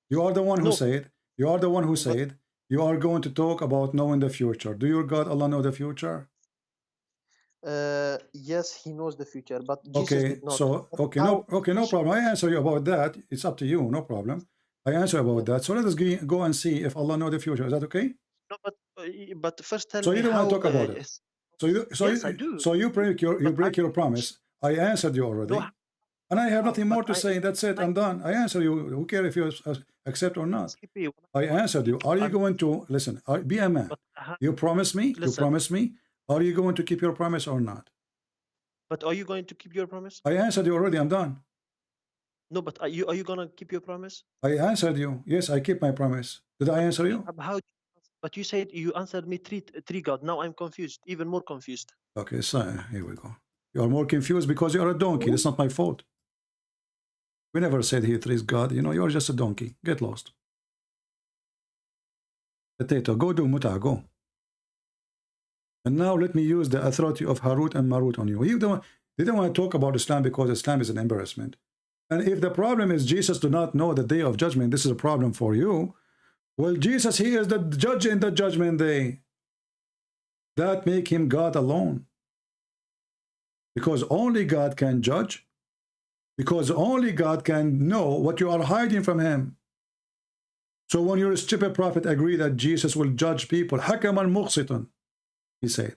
You are the one who said. You are the one who said. You are going to talk about knowing the future. Do your God Allah know the future? Yes, He knows the future, but Jesus did not. No problem. I answer you about that. It's up to you. No problem. I answer about that. So let us go and see if Allah know the future. Is that okay? No, but first tell me. So you don't want to talk about it. Yes, I do. So you break your promise. I answered you already. No, and I have nothing more to say. That's it. I'm done. I answer you. Who cares if you accept or not? I answered you. Are you going to listen? Be a man. You promise me. You promise me. Are you going to keep your promise or not? But are you going to keep your promise? I answered you already. I'm done. No, but are you going to keep your promise? I answered you. Yes, I keep my promise. Did I answer you? How? But you said you answered me three God. Now I'm confused, even more confused. Okay, so here we go. You are more confused because you are a donkey. That's not my fault. We never said he is God. You know, you are just a donkey. Get lost. Potato, go do muta, go. And now let me use the authority of Harut and Marut on you. They don't want to talk about Islam because Islam is an embarrassment. And if the problem is Jesus do not know the day of judgment, this is a problem for you. Well, Jesus, he is the judge in the judgment day. That make him God alone. Because only God can judge. Because only God can know what you are hiding from him. So when your stupid prophet agree that Jesus will judge people, hakaman muqsitan, he said,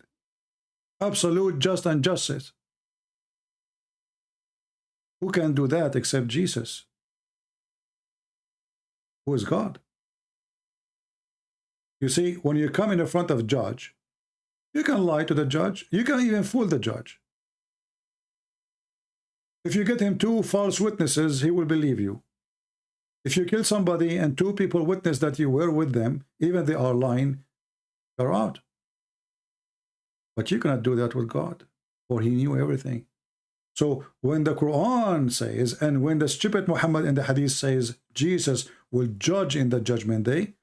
absolute just and justice. Who can do that except Jesus, who is God? You see, when you come in front of a judge, you can lie to the judge. You can even fool the judge. If you get him 2 false witnesses, he will believe you. If you kill somebody and 2 people witness that you were with them, even they are lying, you're out. But you cannot do that with God, for he knew everything. So when the Quran says, and when the stupid Muhammad in the Hadith says, Jesus will judge in the judgment day,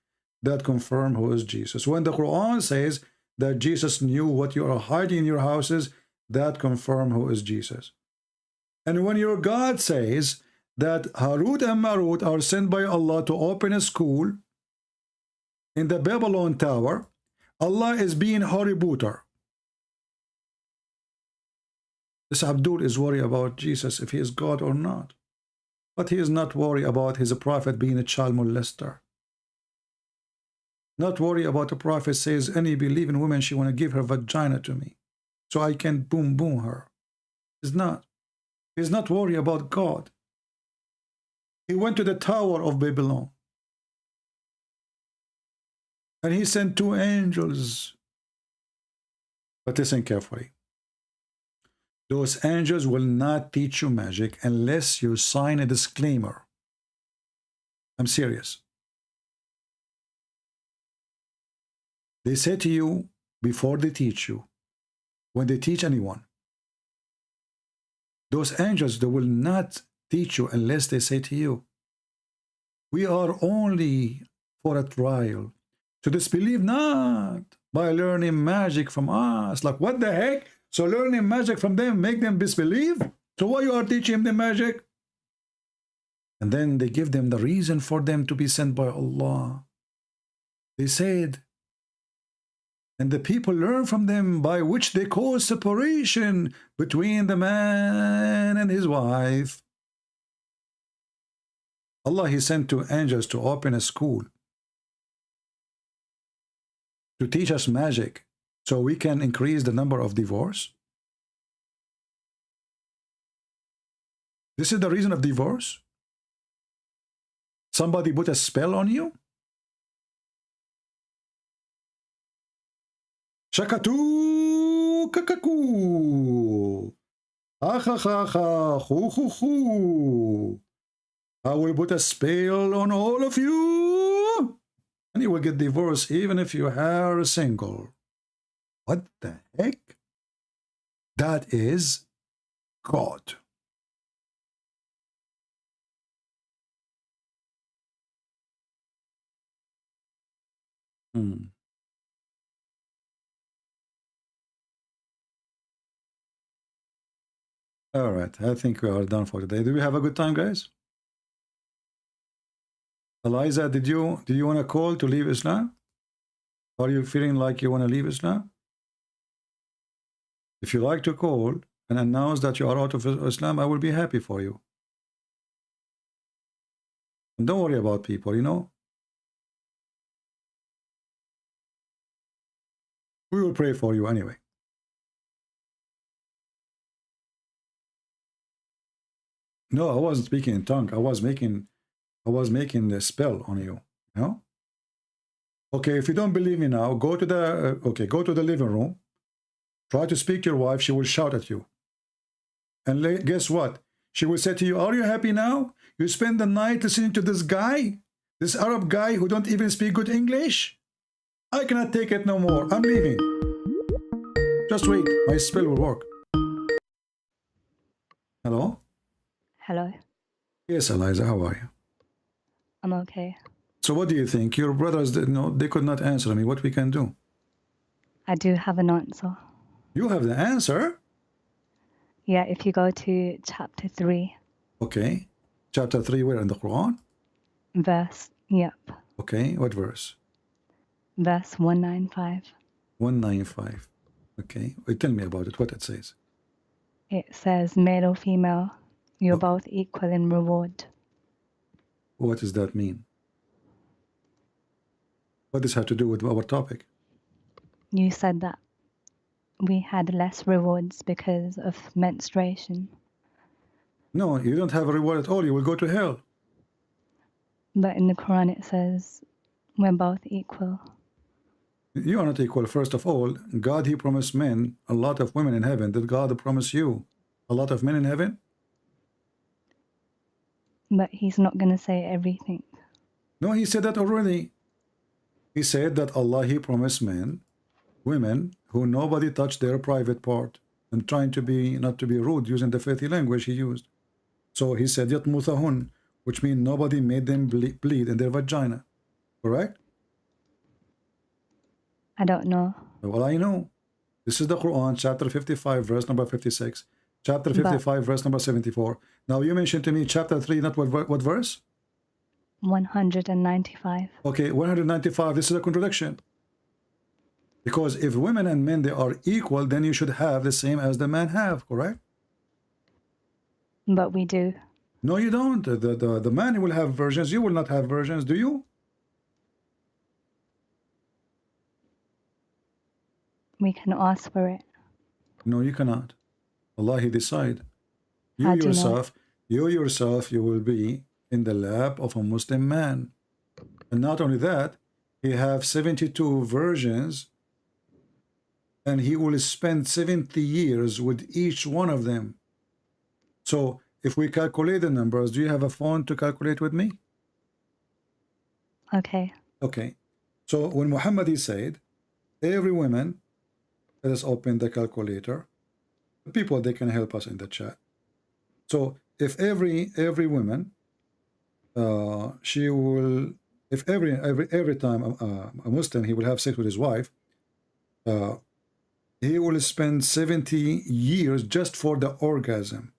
that confirm who is Jesus. When the Quran says that Jesus knew what you are hiding in your houses, that confirm who is Jesus. And when your God says that Harut and Marut are sent by Allah to open a school in the Babylon Tower, Allah is being horributer. This Abdul is worried about Jesus, if he is God or not. But he is not worried about his prophet being a child molester. Not worried about the prophet says, any believing woman, she want to give her vagina to me, so I can boom boom her. He's not. He's not worried about God. He went to the Tower of Babylon. And he sent 2 angels. But listen carefully. Those angels will not teach you magic unless you sign a disclaimer. I'm serious. They say to you before they teach you, when they teach anyone, those angels, they will not teach you unless they say to you, we are only for a trial. So disbelieve not by learning magic from us. Like, what the heck? So learning magic from them make them disbelieve? So why you are teaching them magic? And then they give them the reason for them to be sent by Allah. They said, and the people learn from them, by which they cause separation between the man and his wife. Allah, he sent 2 angels to open a school to teach us magic so we can increase the number of divorce. This is the reason of divorce? Somebody put a spell on you? Shakatu kakaku. Ha ha ha ha. Hu hu hu. I will put a spell on all of you. And you will get divorced even if you are single. What the heck? That is God. All right, I think we are done for today. Do we have a good time, guys? Eliza, did you want to call to leave Islam? Are you feeling like you want to leave Islam? If you like to call and announce that you are out of Islam, I will be happy for you. And don't worry about people, you know. We will pray for you anyway. No, I wasn't speaking in tongue. I was making the spell on you. You know? Okay, if you don't believe me now, go to the living room. Try to speak to your wife. She will shout at you. And guess what? She will say to you, are you happy now? You spend the night listening to this guy, this Arab guy who don't even speak good English? I cannot take it no more. I'm leaving. Just wait. My spell will work. Hello? Hello. Yes, Eliza, how are you? I'm okay. So what do you think? Your brothers, they could not answer me. What we can do? I do have an answer. You have the answer? Yeah, if you go to chapter 3. Okay. Chapter 3, where in the Quran? Verse, yep. Okay, what verse? Verse 195. 195. Okay. Tell me about it, what it says. It says, male or female, you're both equal in reward. What does that mean? What does this have to do with our topic? You said that we had less rewards because of menstruation. No, you don't have a reward at all. You will go to hell. But in the Quran it says we're both equal. You are not equal. First of all, God, he promised men a lot of women in heaven. Did God promise you a lot of men in heaven? But he's not going to say everything. No, he said that already. He said that Allah, he promised men, women, who nobody touched their private part, and trying to be, not to be rude, using the filthy language he used. So he said, Yatmuthahun, which means nobody made them bleed in their vagina. Correct? I don't know. Well, I know. This is the Quran, chapter 55, verse number 56. Chapter 55, verse number 74. Now, you mentioned to me chapter 3, not what verse? 195. Okay, 195. This is a contradiction. Because if women and men, they are equal, then you should have the same as the men have, correct? But we do. No, you don't. The man will have virgins. You will not have virgins, do you? We can ask for it. No, you cannot. Allah, he decide. How do You yourself, you will be in the lap of a Muslim man. And not only that, he have 72 virgins, and he will spend 70 years with each one of them. So if we calculate the numbers, do you have a phone to calculate with me? Okay. Okay. So when Muhammad, he said, every woman, let us open the calculator. The people, they can help us in the chat. So if every woman, she will, if every time a Muslim, he will have sex with his wife, he will spend 70 years just for the orgasm.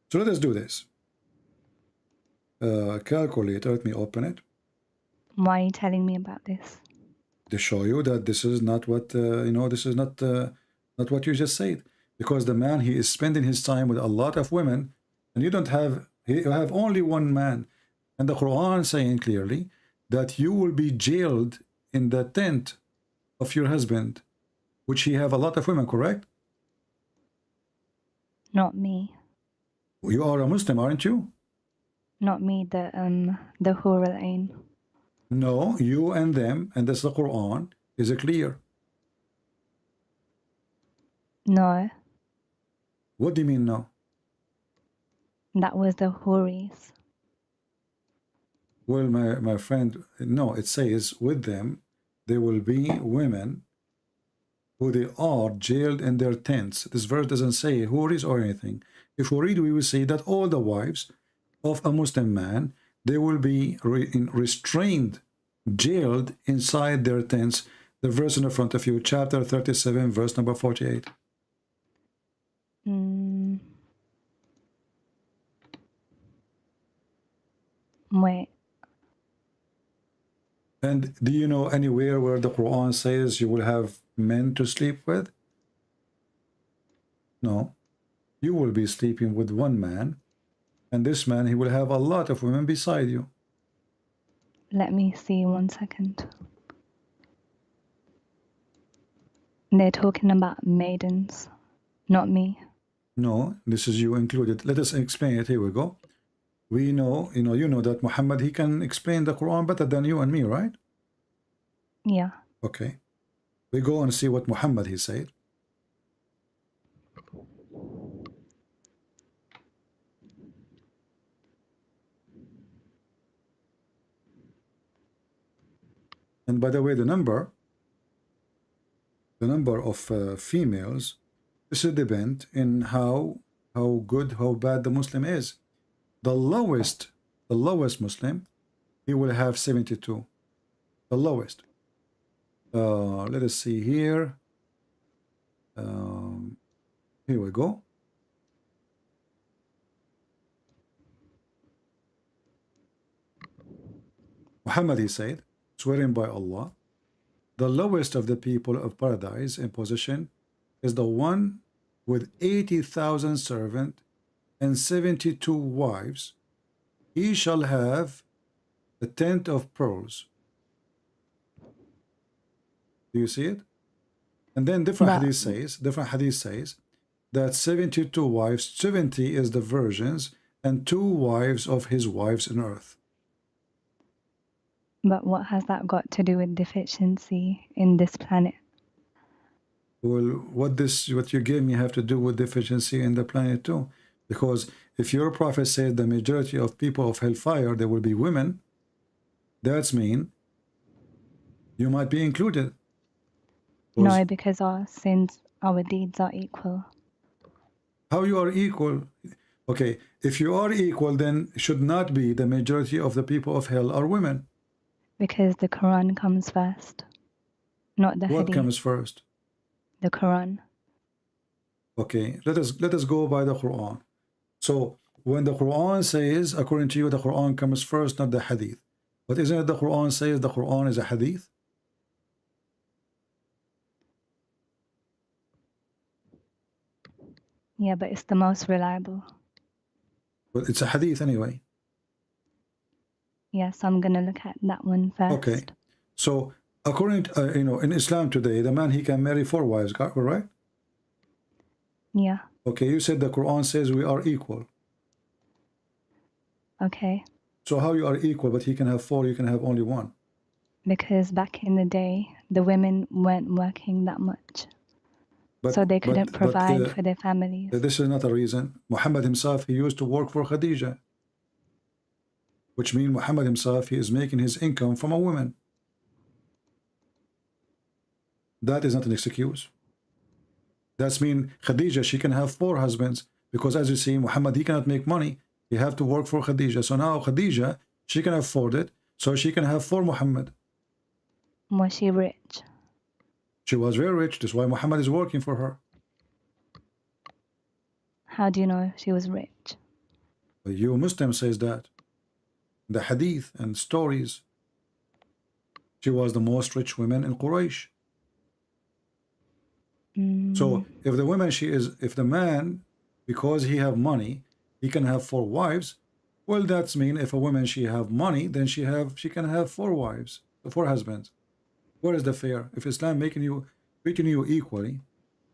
So let us do this. Calculator, let me open it. Why are you telling me about this? To show you that this is not what, this is not what you just said. Because the man, he is spending his time with a lot of women, and you don't have, you have only one man. And the Quran saying clearly that you will be jailed in the tent of your husband, which he have a lot of women, correct? Not me. You are a Muslim, aren't you? Not me, the Hur al-Ain. No, you and them, and that's the Quran. Is it clear? No. What do you mean no? That was the Huris. Well, my friend, no, it says with them, there will be women who they are jailed in their tents. This verse doesn't say Huris or anything. If we read, we will see that all the wives of a Muslim man, they will be restrained, jailed inside their tents. The verse in the front of you, chapter 37, verse number 48. Wait. And do you know anywhere where the Quran says you will have men to sleep with? No. You will be sleeping with one man, and this man, he will have a lot of women beside you. Let me see 1 second. They're talking about maidens, not me. No, this is you included. Let us explain it. Here we go. We know, you know that Muhammad, he can explain the Quran better than you and me, right? Yeah. Okay. We go and see what Muhammad, he said. And by the way, the number of females, this will depend in how good, how bad the Muslim is. The lowest Muslim, he will have 72. The lowest. Let us see here. Here we go. Muhammad, he said, swearing by Allah, the lowest of the people of paradise in position is the one with 80,000 servants and 72 wives. He shall have a tent of pearls. Do you see it? And then different hadith says that 72 wives, 70 is the virgins, and 2 wives of his wives on earth. But what has that got to do with deficiency in this planet? Well, what you gave me have to do with deficiency in the planet too. Because if your prophet said the majority of people of hellfire, there will be women, that's mean you might be included. No, because our sins, our deeds are equal. How you are equal? Okay, if you are equal, then should not be the majority of the people of hell are women. Because the Quran comes first, not the What Hadith. comes first? The Quran. Okay, let us go by the Quran. So when the Quran says, according to you, the Quran comes first, not the Hadith. But isn't it the Quran says the Quran is a Hadith? Yeah, but it's the most reliable. But it's a Hadith anyway. Yes, I'm gonna look at that one first. Okay, so according to, in Islam today, the man, he can marry 4 wives, correct? Yeah. Okay, you said the Quran says we are equal. Okay. So how you are equal, but he can have 4, you can have only 1? Because back in the day, the women weren't working that much. So they couldn't provide for their families. This is not a reason. Muhammad himself, he used to work for Khadija. Which means Muhammad himself, he is making his income from a woman. That is not an excuse. That's mean Khadija, she can have 4 husbands. Because as you see, Muhammad, he cannot make money. He have to work for Khadija. So now Khadija, she can afford it. So she can have 4 Muhammad. Was she rich? She was very rich. That's why Muhammad is working for her. How do you know she was rich? You Muslim says that. The hadith and stories. She was the most rich woman in Quraysh. So if the woman, if the man, because he have money, he can have 4 wives, well, that's mean if a woman, she have money, then she can have 4 wives, 4 husbands. Where is the fair? If Islam treating you equally,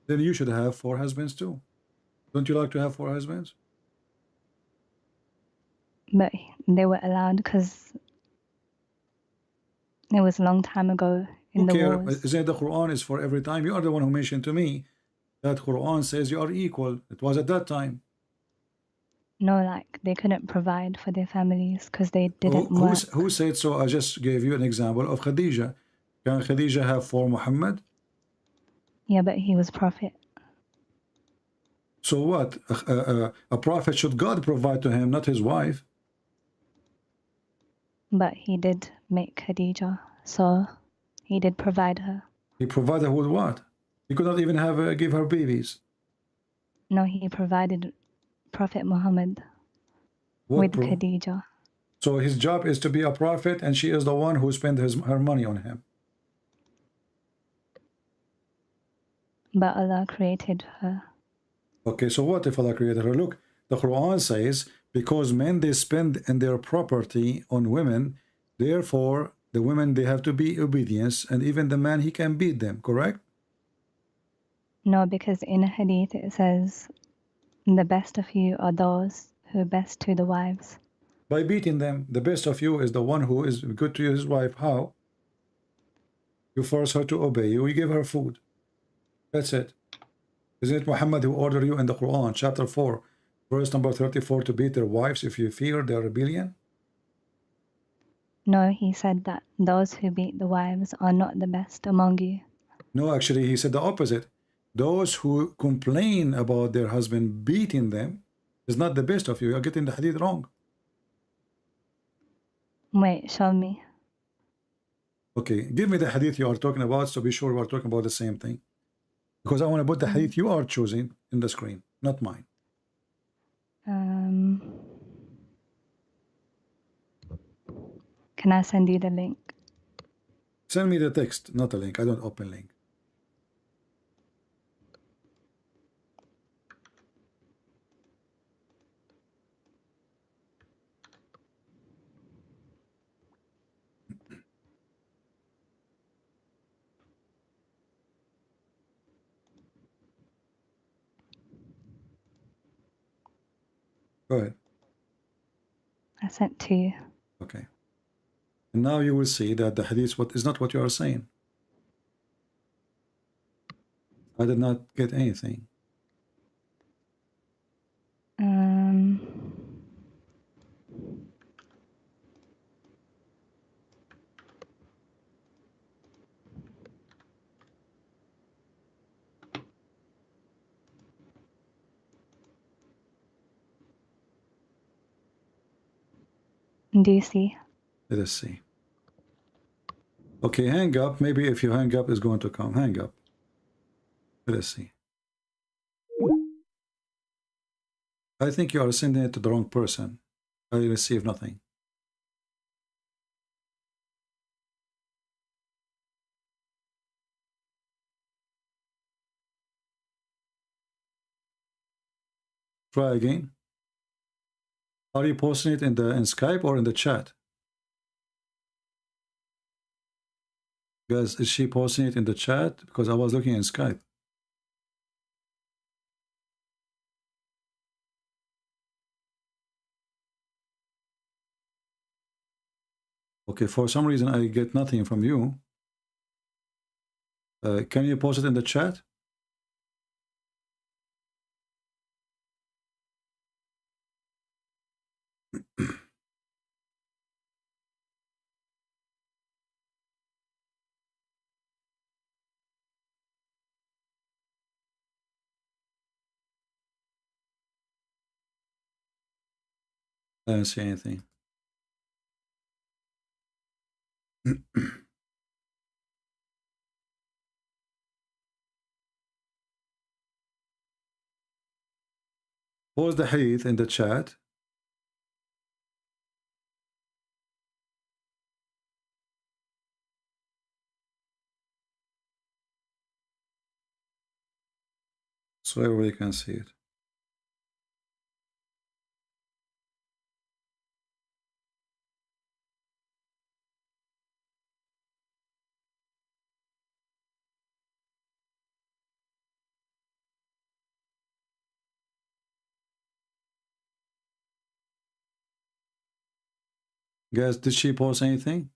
then you should have 4 husbands too. Don't you like to have 4 husbands? But they were allowed because it was a long time ago in the wars. Isn't it the Quran is for every time? You are the one who mentioned to me that Quran says you are equal. It was at that time. No, like they couldn't provide for their families because they didn't work. Who said so? I just gave you an example of Khadija. Can Khadija have 4 Muhammad? Yeah, but he was prophet. So what? A prophet, should God provide to him, not his wife? But he did make Khadija, so he did provide her. He provided her with what? He could not even give her babies. No, he provided Prophet Muhammad with Khadija. So his job is to be a prophet, and she is the one who spent her money on him. But Allah created her. Okay, so what if Allah created her? Look, the Quran says, because men, they spend in their property on women, therefore the women, they have to be obedience, and even the man, he can beat them, correct? No, because in a hadith it says, the best of you are those who are best to the wives. By beating them. The best of you is the one who is good to his wife. How? You force her to obey you, you give her food. That's it. Isn't it Muhammad who ordered you in the Quran, chapter 4, verse number 34, to beat their wives if you fear their rebellion? No, he said that those who beat the wives are not the best among you. No, actually, he said the opposite. Those who complain about their husband beating them is not the best of you. You're getting the hadith wrong. Wait, show me. Okay, give me the hadith you are talking about, so be sure we are talking about the same thing. Because I want to put the hadith you are choosing in the screen, not mine. Can I send you the link? Send me the text, not a link. I don't open link. Go ahead. I sent 2. Okay. And now you will see that the hadith is not what you are saying. I did not get anything. Do you see? Let us see. Okay, hang up. Maybe if you hang up, it's going to come. Hang up. Let us see. I think you are sending it to the wrong person. I receive nothing. Try again. Are you posting it in Skype or in the chat? Guys, is she posting it in the chat? Because I was looking in Skype. Okay, for some reason I get nothing from you. Can you post it in the chat? I don't see anything. Post the hadith in the chat. So everybody can see it. Guys, did she post anything?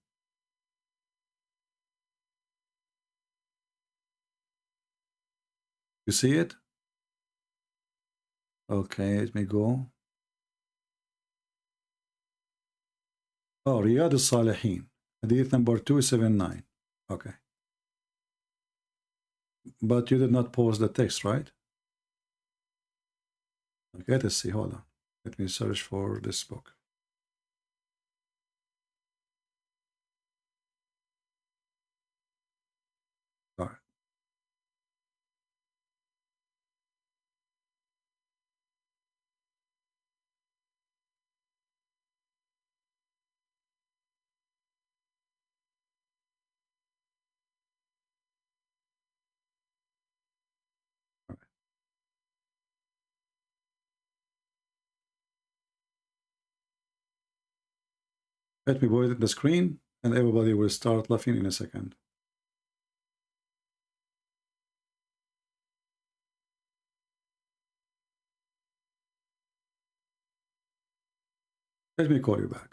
You see it? Okay, let me go. Oh, Riyadh al-Salihin, hadith number 279. Okay. But you did not post the text, right? Okay, let's see. Hold on. Let me search for this book. All right. Let me put it in the screen and everybody will start laughing in a second. Let me call you back.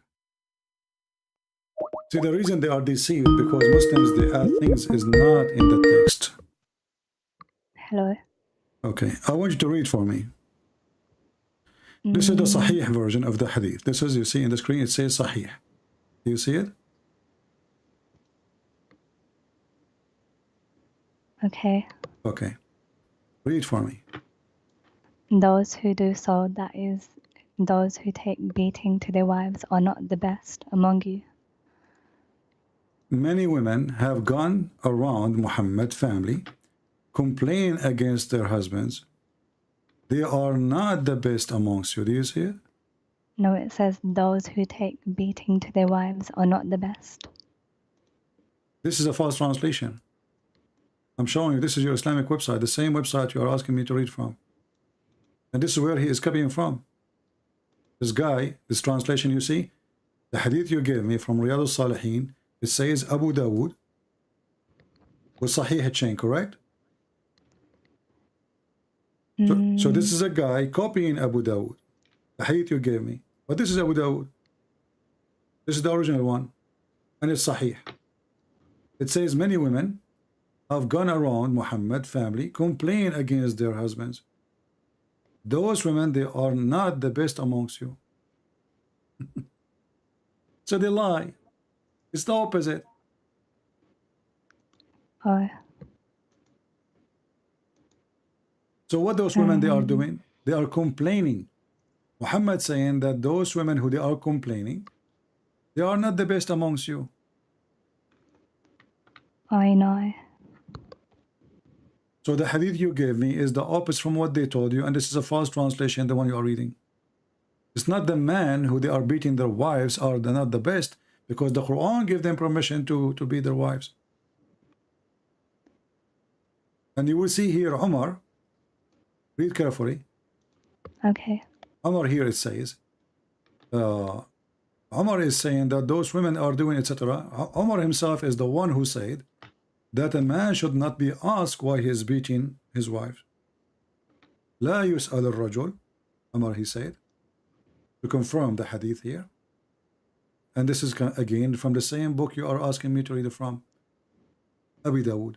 See, the reason they are deceived because Muslims, they add things is not in the text. Hello. Okay, I want you to read for me. This is the Sahih version of the hadith. This is, you see in the screen, it says Sahih. Do you see it? Okay. Okay. Read for me. Those who do so, that is, those who take beating to their wives, are not the best among you. Many women have gone around Muhammad family complaining against their husbands. They are not the best amongst you. Do you see it? No, it says those who take beating to their wives are not the best. This is a false translation. I'm showing you, this is your Islamic website, the same website you are asking me to read from. And this is where he is copying from. This guy, this translation you see, the hadith you gave me from Riyadh al-Salihin, it says Abu Dawood with Sahih chain, correct? So this is a guy copying Abu Dawood. The hadith you gave me. But this is Abu Dawud. This is the original one. And it's Sahih. It says many women have gone around Muhammad family complain against their husbands. Those women, they are not the best amongst you. So they lie. It's the opposite. Oh. So what those women they are doing? They are complaining. Muhammad saying that those women who they are complaining, they are not the best amongst you. I know. So the hadith you gave me is the opposite from what they told you, and this is a false translation, the one you are reading. It's not the men who they are beating their wives are not the best, because the Quran gave them permission to beat their wives. And you will see here Umar, read carefully. Okay. Umar here it says, Umar is saying that those women are doing etc. Umar himself is the one who said that a man should not be asked why he is beating his wife. لا يسأل الرجل, Umar he said, to confirm the hadith here. And this is again from the same book you are asking me to read it from, Abu Dawud.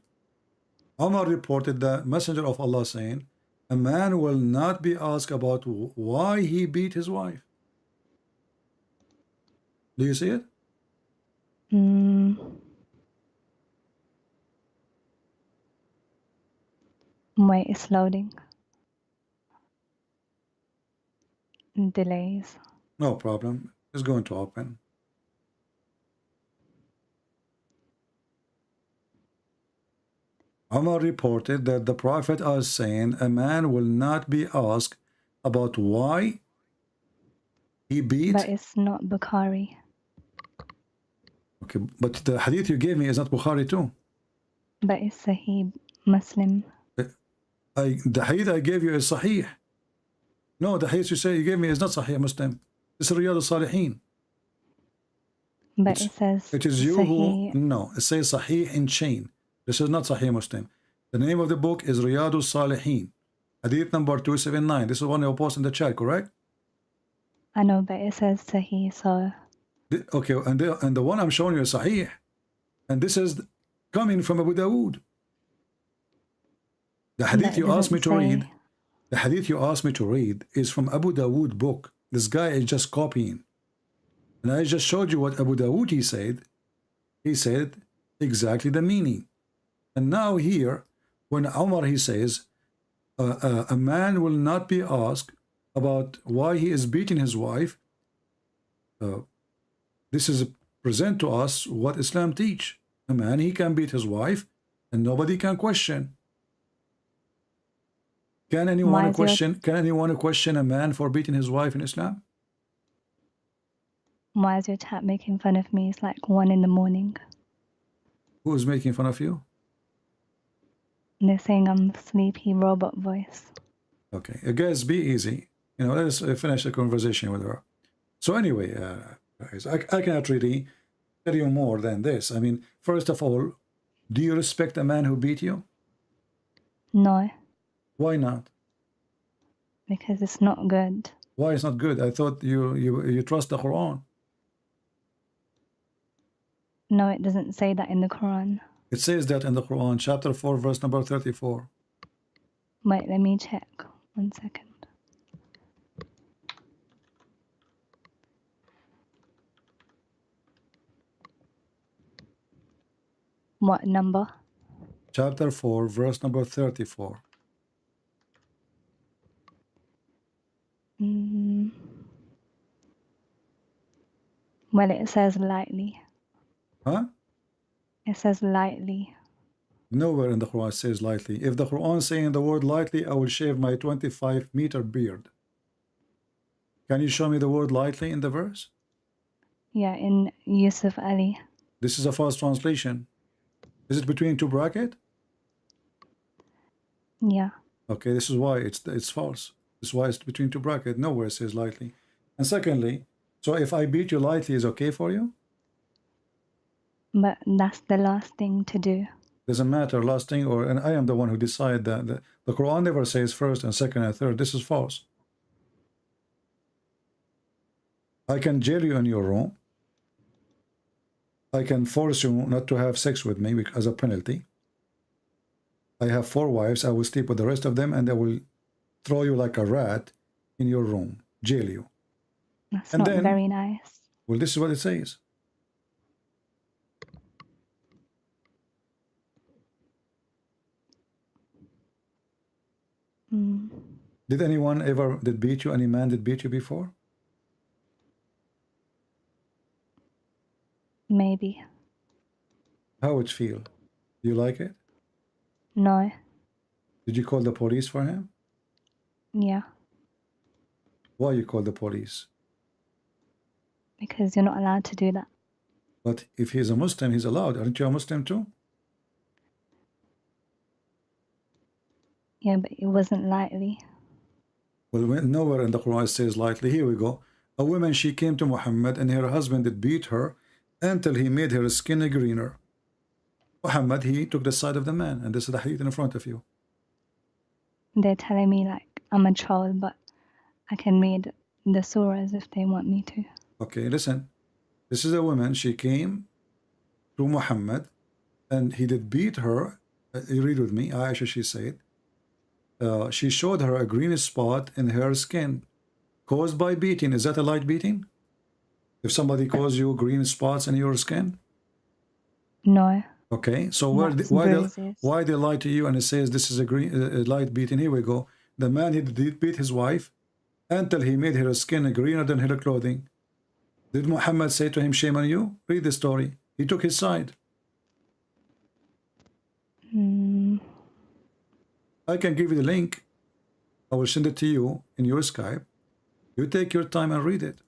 Umar reported the Messenger of Allah saying, a man will not be asked about why he beat his wife. Do you see it? Wait, it's loading. Delays. No problem. It's going to open. Umar reported that the Prophet is saying a man will not be asked about why he beat. But it's not Bukhari. Okay, but the hadith you gave me is not Bukhari too. But it's Sahih Muslim. The hadith I gave you is Sahih. No, the hadith you gave me is not Sahih Muslim. This is Riyadh al-Salihin. But it says it is you Sahih. who, no, it says Sahih in chain. This is not Sahih Muslim. The name of the book is Riyadh al-Salihin. Hadith number 279. This is one you post in the chat, correct? I know, but it says Sahih, so... Okay, and the one I'm showing you is Sahih. And this is coming from Abu Dawood. The hadith you asked me to read, the hadith you asked me to read is from Abu Dawood book. This guy is just copying. And I just showed you what Abu Dawood he said. He said exactly the meaning. And now here, when Umar he says, a man will not be asked about why he is beating his wife, this is present to us what Islam teach. A man, he can beat his wife and nobody can question. Can anyone question a man for beating his wife in Islam? Why is your chat making fun of me? It's like 1 in the morning. Who is making fun of you? They're saying I'm sleepy robot voice. Okay, guys, be easy. You know, let's finish the conversation with her. So anyway, guys, I cannot really tell you more than this. I mean, first of all, do you respect a man who beat you? No. Why not? Because it's not good. Why it's not good? I thought you trust the Quran. No, it doesn't say that in the Quran. It says that in the Quran, chapter 4, verse number 34. Wait, let me check. 1 second. What number? Chapter 4, verse number 34. Well, it says lightly. Huh? It says lightly. Nowhere in the Quran it says lightly. If the Quran is saying the word lightly, I will shave my 25-meter beard. Can you show me the word lightly in the verse? Yeah, in Yusuf Ali. This is a false translation. Is it between two brackets? Yeah. Okay, this is why it's false. This is why it's between two brackets. Nowhere it says lightly. And secondly, so if I beat you lightly, is okay for you? But that's the last thing to do. Doesn't matter, last thing, and I am the one who decide that. The Quran never says first and second and third. This is false. I can jail you in your room. I can force you not to have sex with me as a penalty. I have 4 wives. I will sleep with the rest of them, and I will throw you like a rat in your room, jail you. That's not very nice. Well, this is what it says. Did anyone ever beat you? Any man did beat you before? Maybe. How would it feel? Do you like it? No. Did you call the police for him? Yeah. Why you call the police? Because you're not allowed to do that. But if he's a Muslim, he's allowed. Aren't you a Muslim too? Yeah, but it wasn't lightly. Well, nowhere in the Quran it says lightly. Here we go. A woman, she came to Muhammad, and her husband did beat her until he made her skin greener. Muhammad, he took the side of the man, and this is the hadith in front of you. They're telling me like I'm a child, but I can read the surahs if they want me to. Okay, listen. This is a woman, she came to Muhammad, and he did beat her. You read with me, Aisha, she said. She showed her a green spot in her skin caused by beating. Is that a light beating? If somebody caused you green spots in your skin? No. Okay, so why they lie to you and it says this is a light beating? Here we go. The man, he did beat his wife until he made her skin greener than her clothing. Did Muhammad say to him, shame on you? Read the story. He took his side. I can give you the link. I will send it to you in your Skype. You take your time and read it.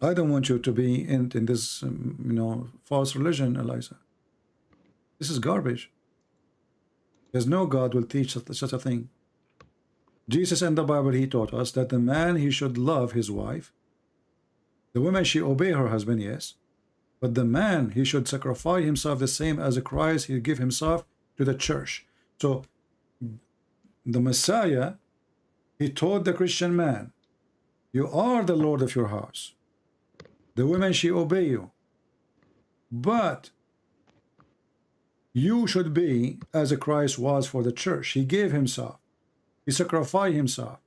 I don't want you to be in this, false religion, Eliza. This is garbage. There's no God will teach such a thing. Jesus in the Bible, he taught us that the man, he should love his wife. The woman, she obey her husband, yes. But the man, he should sacrifice himself the same as Christ, he give himself to the church. So the Messiah, he told the Christian man, you are the Lord of your house. The women, she obey you. But you should be as Christ was for the church. He gave himself. He sacrificed himself.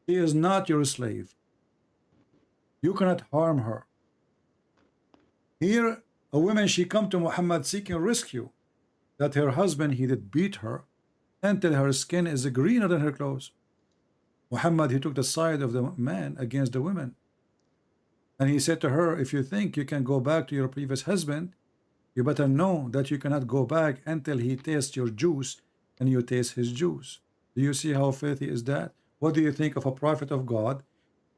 He is not your slave. You cannot harm her. Here, a woman, she come to Muhammad seeking rescue, that her husband, he did beat her until her skin is greener than her clothes. Muhammad, he took the side of the man against the women. And he said to her, if you think you can go back to your previous husband, you better know that you cannot go back until he tastes your juice and you taste his juice. Do you see how filthy is that? What do you think of a prophet of God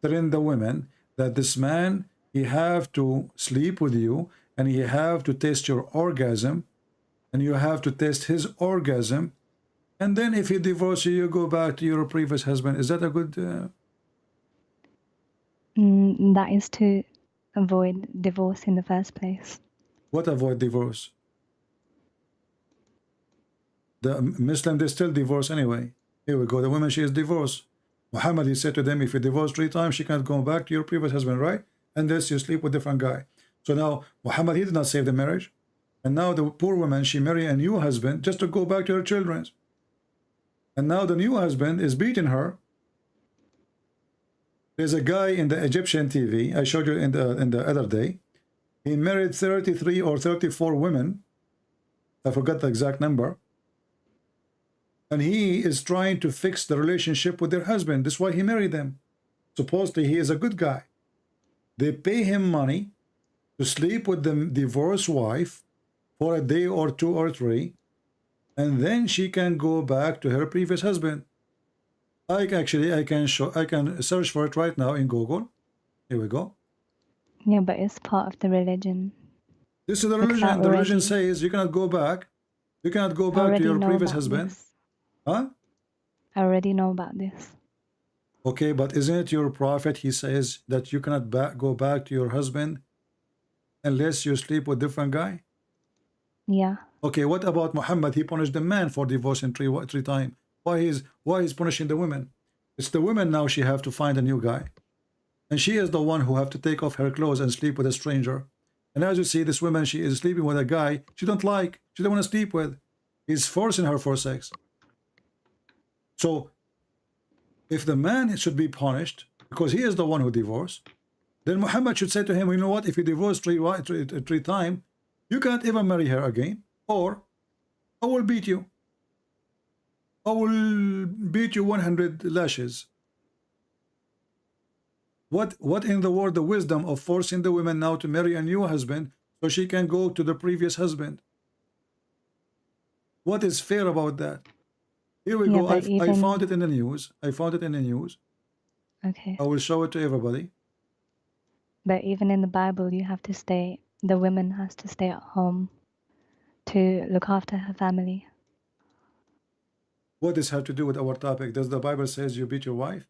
telling the women that this man, he have to sleep with you and he have to taste your orgasm and you have to taste his orgasm, and then if he divorces you, you go back to your previous husband? Is that a good... That is to avoid divorce in the first place. What avoid divorce? The Muslim, they still divorce anyway. Here we go. The woman, she is divorced. Muhammad, he said to them, if you divorce 3 times, she can't go back to your previous husband, right? Unless you sleep with a different guy. So now, Muhammad, he did not save the marriage. And now the poor woman, she married a new husband just to go back to her children. And now the new husband is beating her. There's a guy in the Egyptian TV, I showed you in the other day. He married 33 or 34 women. I forgot the exact number. And he is trying to fix the relationship with their husband. That's why he married them. Supposedly he is a good guy. They pay him money to sleep with the divorced wife for a day or 2 or 3, and then she can go back to her previous husband. I can search for it right now in Google. Here we go. Yeah, but it's part of the religion. This is the religion. The religion says you cannot go back. You cannot go back to your previous husband. Huh? I already know about this. Okay, but isn't it your prophet? He says that you cannot go back to your husband unless you sleep with a different guy. Yeah. Okay, what about Muhammad? He punished the man for divorcing three times Why he's punishing the women? It's the women now. She have to find a new guy, and she is the one who have to take off her clothes and sleep with a stranger. And as you see, this woman, she is sleeping with a guy she don't like. She don't want to sleep with. He's forcing her for sex. So, if the man should be punished because he is the one who divorced, then Muhammad should say to him, you know what? If you divorce three times, you can't even marry her again, or I will beat you. I will beat you 100 lashes. What in the world the wisdom of forcing the women now to marry a new husband so she can go to the previous husband? What is fair about that? Here we go. I found it in the news. I found it in the news. Okay. I will show it to everybody. But even in the Bible, you have to stay, the woman has to stay at home to look after her family. What does have to do with our topic? Does the Bible says you beat your wife?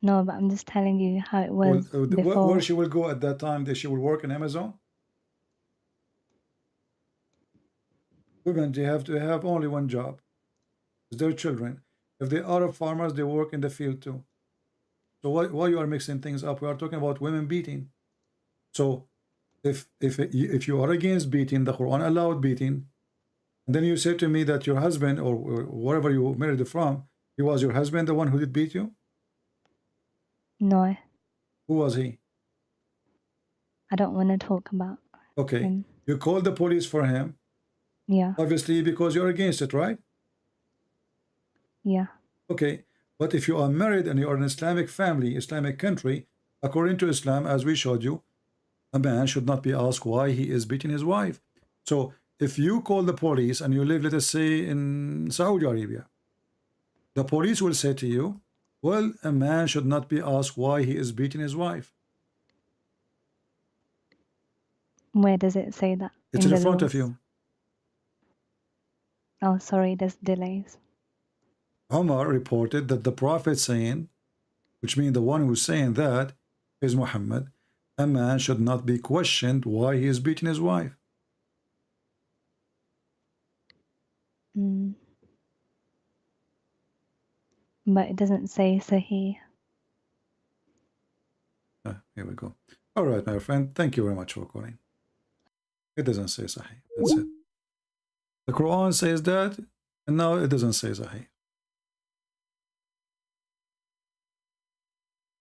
No, but I'm just telling you how it was before. Where she will go at that time? That she will work in Amazon? Women, they have to have only one job. It's their children. If they are farmers, they work in the field too. So why you are mixing things up? We are talking about women beating. So if you are against beating, the Quran allowed beating, and then you say to me that your husband or wherever you married from, he was your husband, the one who did beat you? No. Who was he? I don't want to talk about Okay. him. You called the police for him. Yeah. Obviously because you're against it, right? Yeah. Okay. But if you are married and you are an Islamic family, Islamic country, according to Islam, as we showed you, a man should not be asked why he is beating his wife. So if you call the police and you live, let us say, in Saudi Arabia, the police will say to you, well, a man should not be asked why he is beating his wife. Where does it say that? It's in front of you. Oh, sorry, there's delays. Umar reported that the Prophet saying, which means the one who's saying that is Muhammad, a man should not be questioned why he is beating his wife. Mm. But it doesn't say Sahih. Here we go. All right, my friend. Thank you very much for calling. It doesn't say Sahih. That's it. The Quran says that, and now it doesn't say Sahih.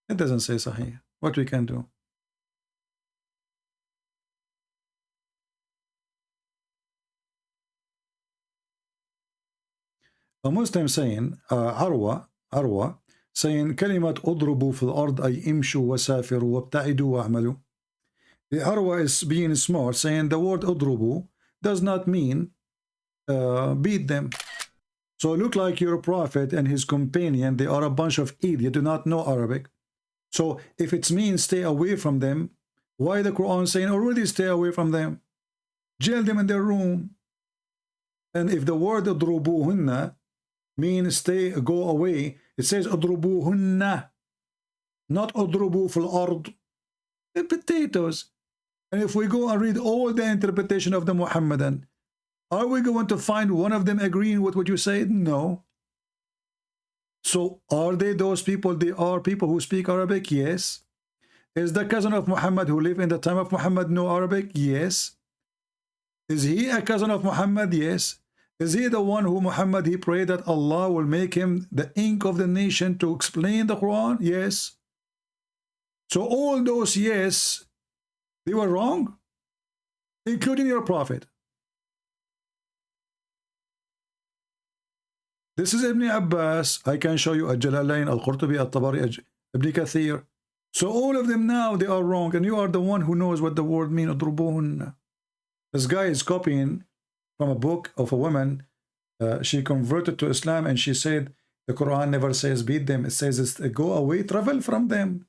It doesn't say Sahih. What we can do? A Muslim saying, Arwa, saying, كلمة اضربوا في الأرض أي امشوا وسافروا وابتعدوا واعملوا. The Arwa is being smart, saying the word اضربوا does not mean beat them. So look like your prophet and his companion, they are a bunch of idiots, do not know Arabic. So if it means stay away from them, why the Quran saying already stay away from them? Jail them in their room. And if the word اضربوهن means go away, it says اضربوهن, not اضربوا في الأرض. The potatoes. And if we go and read all the interpretation of the Muhammadan, are we going to find one of them agreeing with what you said? No. So are they those people? They are people who speak Arabic? Yes. Is the cousin of Muhammad who lived in the time of Muhammad know Arabic? Yes. Is he a cousin of Muhammad? Yes. Is he the one who Muhammad, he prayed that Allah will make him the ink of the nation to explain the Quran? Yes. So all those yes, they were wrong, including your prophet. This is Ibn Abbas. I can show you Al-Jalalain, Al-Qurtubi, Al-Tabari, Ibn Kathir. So all of them now, they are wrong, and you are the one who knows what the word means. This guy is copying from a book of a woman. She converted to Islam, and she said the Quran never says beat them. It says go away, travel from them.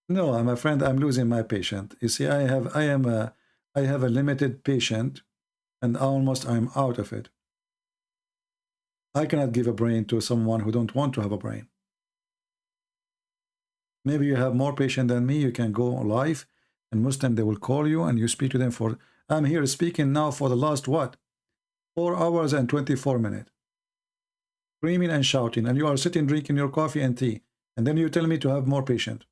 No, my friend, I'm losing my patience. You see, I have a limited patient, and almost I'm out of it. I cannot give a brain to someone who don't want to have a brain. Maybe you have more patience than me. You can go live, and Muslim, they will call you, and you speak to them for I'm here speaking now for the last, what, 4 hours and 24 minutes. Screaming and shouting, and you are sitting drinking your coffee and tea, and then you tell me to have more patience.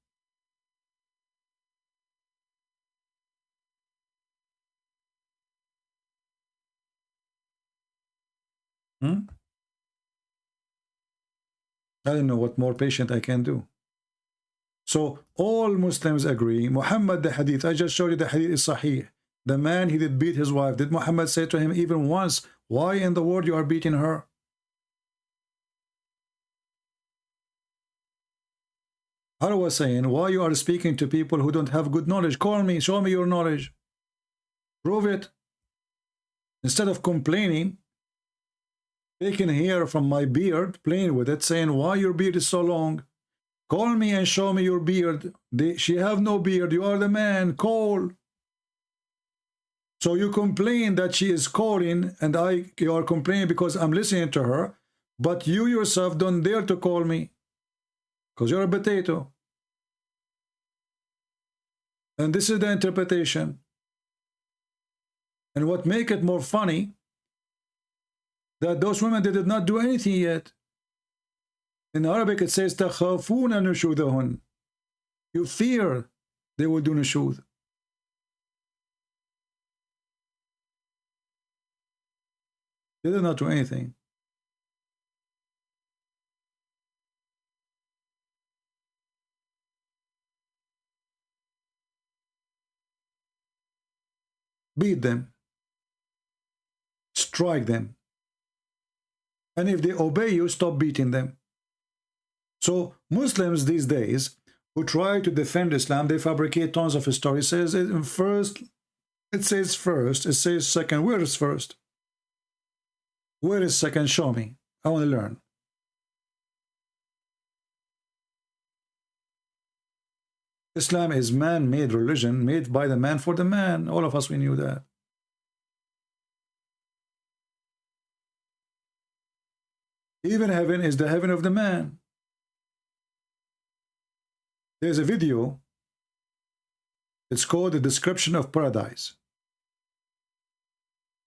I don't know what more patient I can do. So all Muslims agree, Muhammad, the hadith, I just showed you the hadith is sahih. The man, he did beat his wife. Did Muhammad say to him even once, why in the world you are beating her? I was saying, why you are speaking to people who don't have good knowledge? Call me, show me your knowledge. Prove it. Instead of complaining, taking hair from my beard, playing with it, saying, why your beard is so long? Call me and show me your beard. She have no beard. You are the man. Call. So you complain that she is calling, and you are complaining because I'm listening to her, but you yourself don't dare to call me because you're a potato. And this is the interpretation. And what make it more funny, that those women, they did not do anything yet. In Arabic it says تَخَافُونَ نُشُوذَهُنْ. You fear they will do nushud. They did not do anything. Beat them. Strike them. And if they obey you, stop beating them. So Muslims these days who try to defend Islam, they fabricate tons of stories. It says first, it says first, it says second. Where is first? Where is second? Show me. I want to learn. Islam is man-made religion, made by the man for the man. All of us, we knew that. Even heaven is the heaven of the man. There's a video. It's called The Description of Paradise,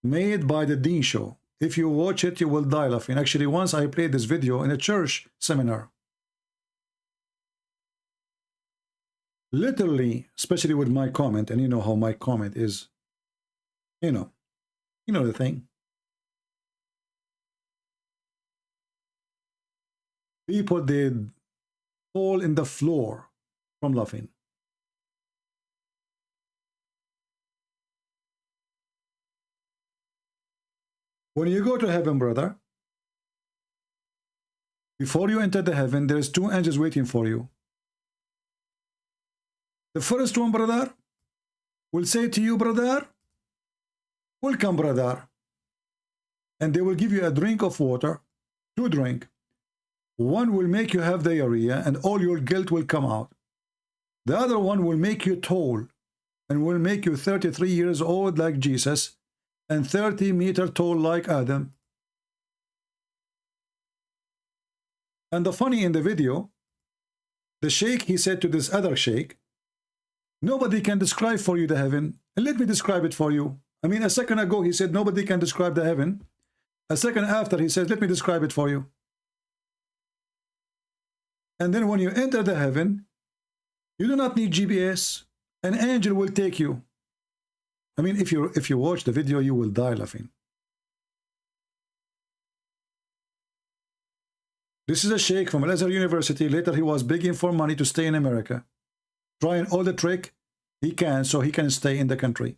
made by the Deen Show. If you watch it, you will die laughing. Actually, once I played this video in a church seminar. Literally, especially with my comment, and you know how my comment is, you know the thing. People did fall in the floor from laughing. When you go to heaven, brother, before you enter the heaven, there's 2 angels waiting for you. The first one, brother, will say to you, brother, welcome, brother. And they will give you a drink of water, 2 drinks. One will make you have diarrhea and all your guilt will come out. The other one will make you tall and will make you 33 years old like Jesus and 30-meter tall like Adam. And the funny in the video, the sheikh, he said to this other sheikh, nobody can describe for you the heaven. And let me describe it for you. I mean, a second ago he said nobody can describe the heaven. A second after he says, let me describe it for you. And then when you enter the heaven, you do not need GPS. An angel will take you. I mean, if you watch the video, you will die laughing. This is a sheikh from Al-Azhar University. Later, he was begging for money to stay in America, trying all the trick he can so he can stay in the country.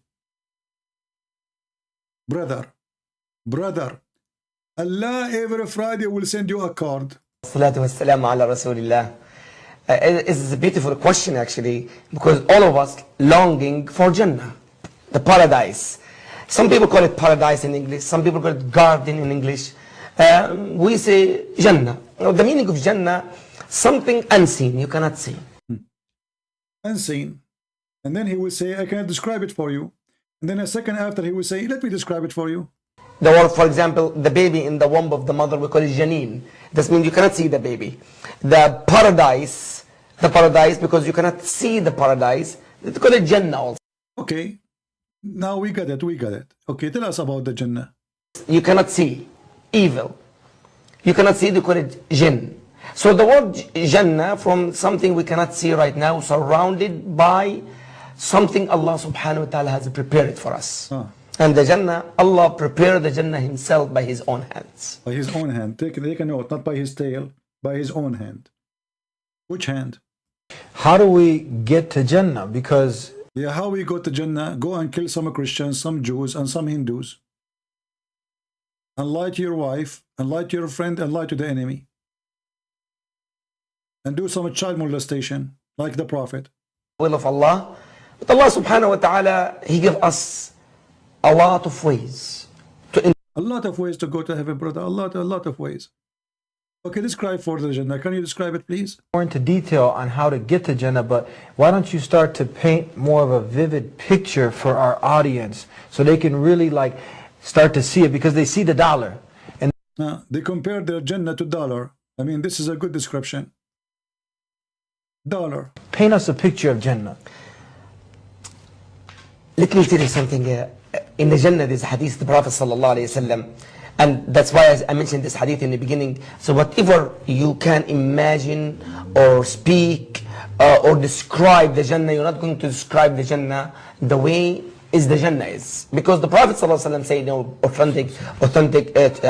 Brother, Allah every Friday will send you a card. Salatu wassalamu ala Rasulillah. It's a beautiful question actually, because all of us longing for Jannah, the paradise. Some people call it paradise in English, some people call it garden in English. We say Jannah. Now, the meaning of Jannah, something unseen, you cannot see. Unseen. And then he will say, I cannot describe it for you. And then a second after he will say, let me describe it for you. The word, for example, the baby in the womb of the mother, we call it Janeen. This means you cannot see the baby. The paradise, because you cannot see the paradise, we call it Jannah also. Okay. Now we got it. We got it. Okay, tell us about the Jannah. You cannot see evil. You cannot see, they call it jinn. So the word Jannah, from something we cannot see right now, surrounded by something Allah subhanahu wa ta'ala has prepared for us. And the Jannah, Allah prepared the Jannah himself by his own hands. By his own hand. Take a note, not by his tail, by his own hand. Which hand? How do we get to Jannah? Because... Yeah, how we go to Jannah? Go and kill some Christians, some Jews, and some Hindus. And lie to your wife, and lie to your friend, and lie to the enemy. And do some child molestation, like the Prophet. Will of Allah. But Allah subhanahu wa ta'ala, He gave us a lot of ways. A lot of ways to go to heaven, brother. A lot of ways. Okay, describe for the Jannah. Can you describe it, please? More into detail on how to get to Jannah, but why don't you start to paint more of a vivid picture for our audience so they can really like start to see it, because they see the dollar. And they compare their Jannah to dollar. I mean, this is a good description. Dollar. Paint us a picture of Jannah. Let me tell you something. In the Jannah, there's a hadith of the Prophet sallallahu alaihi wasallam. And that's why I mentioned this hadith in the beginning. So whatever you can imagine or speak or describe the Jannah, you're not going to describe the Jannah the way is the Jannah is. Because the Prophet ﷺ said, authentic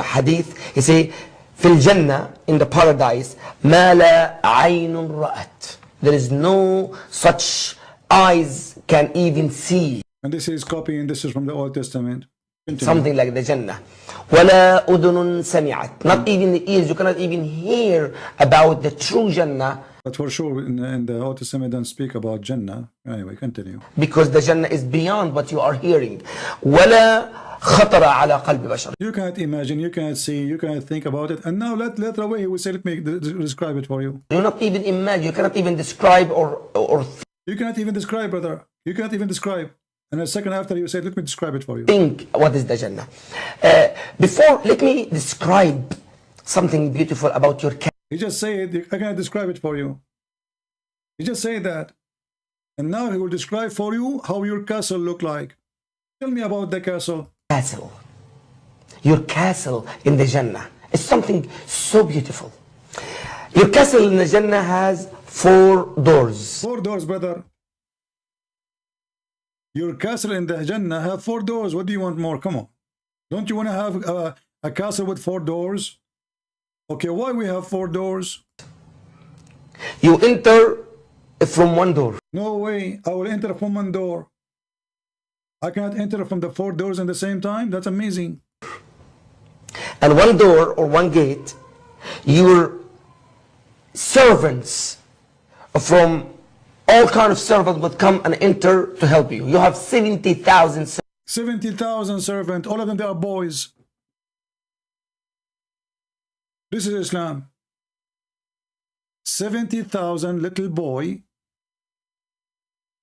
hadith, he say, في الجنة, in the paradise, ما لا عين رأت. There is no such eyes can even see. And this is copying, this is from the Old Testament. Continue. Something like the Jannah. ولا أذن سمعت. Not even the ears, you cannot even hear about the true Jannah. But for sure, in the Old Testament, don't speak about Jannah. Anyway, continue. Because the Jannah is beyond what you are hearing. ولا خطر على قلب بشر. You can't imagine, you can't see, you can't think about it. And now later away, he will say, let me describe it for you. You not even imagine, you cannot even describe or you cannot even describe, brother. You cannot even describe. And a second after, you said, let me describe it for you. Think what is the Jannah. Before, let me describe something beautiful about your castle. He just said, I cannot describe it for you. He just said that. And now he will describe for you how your castle look like. Tell me about the castle. Castle. Your castle in the Jannah is something so beautiful. Your castle in the Jannah has 4 doors. 4 doors, brother. Your castle in the Jannah have 4 doors. What do you want more? Come on. Don't you want to have a castle with 4 doors? Okay, why we have 4 doors? You enter from 1 door. No way. I will enter from 1 door. I cannot enter from the 4 doors at the same time? That's amazing. And 1 door or 1 gate, your servants from all kind of servants would come and enter to help you. You have 70,000 servants. 70,000 servants. All of them, they are boys. This is Islam. 70,000 little boy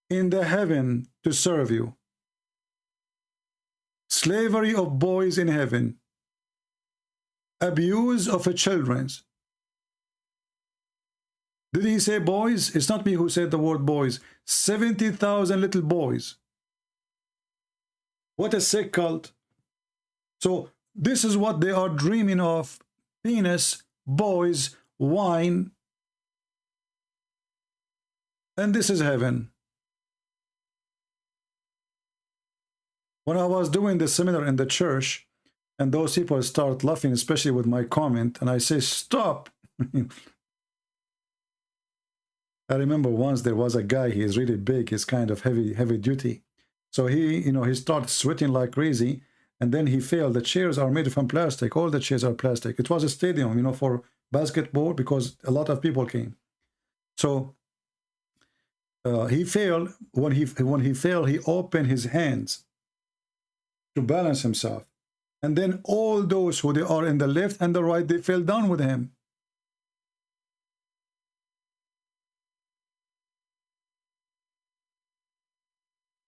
in the heaven to serve you. Slavery of boys in heaven. Abuse of children. Did he say boys? It's not me who said the word boys. 70,000 little boys. What a sick cult. So this is what they are dreaming of. Penis, boys, wine. And this is heaven. When I was doing the seminar in the church, and those people start laughing, especially with my comment, and I say, stop. I remember once there was a guy, he is really big, he's kind of heavy duty. So he started sweating like crazy, and then he failed. The chairs are made from plastic. All the chairs are plastic. It was a stadium, for basketball, because a lot of people came. So he failed. When he failed, he opened his hands to balance himself. And then all those who they are in the left and the right, they fell down with him.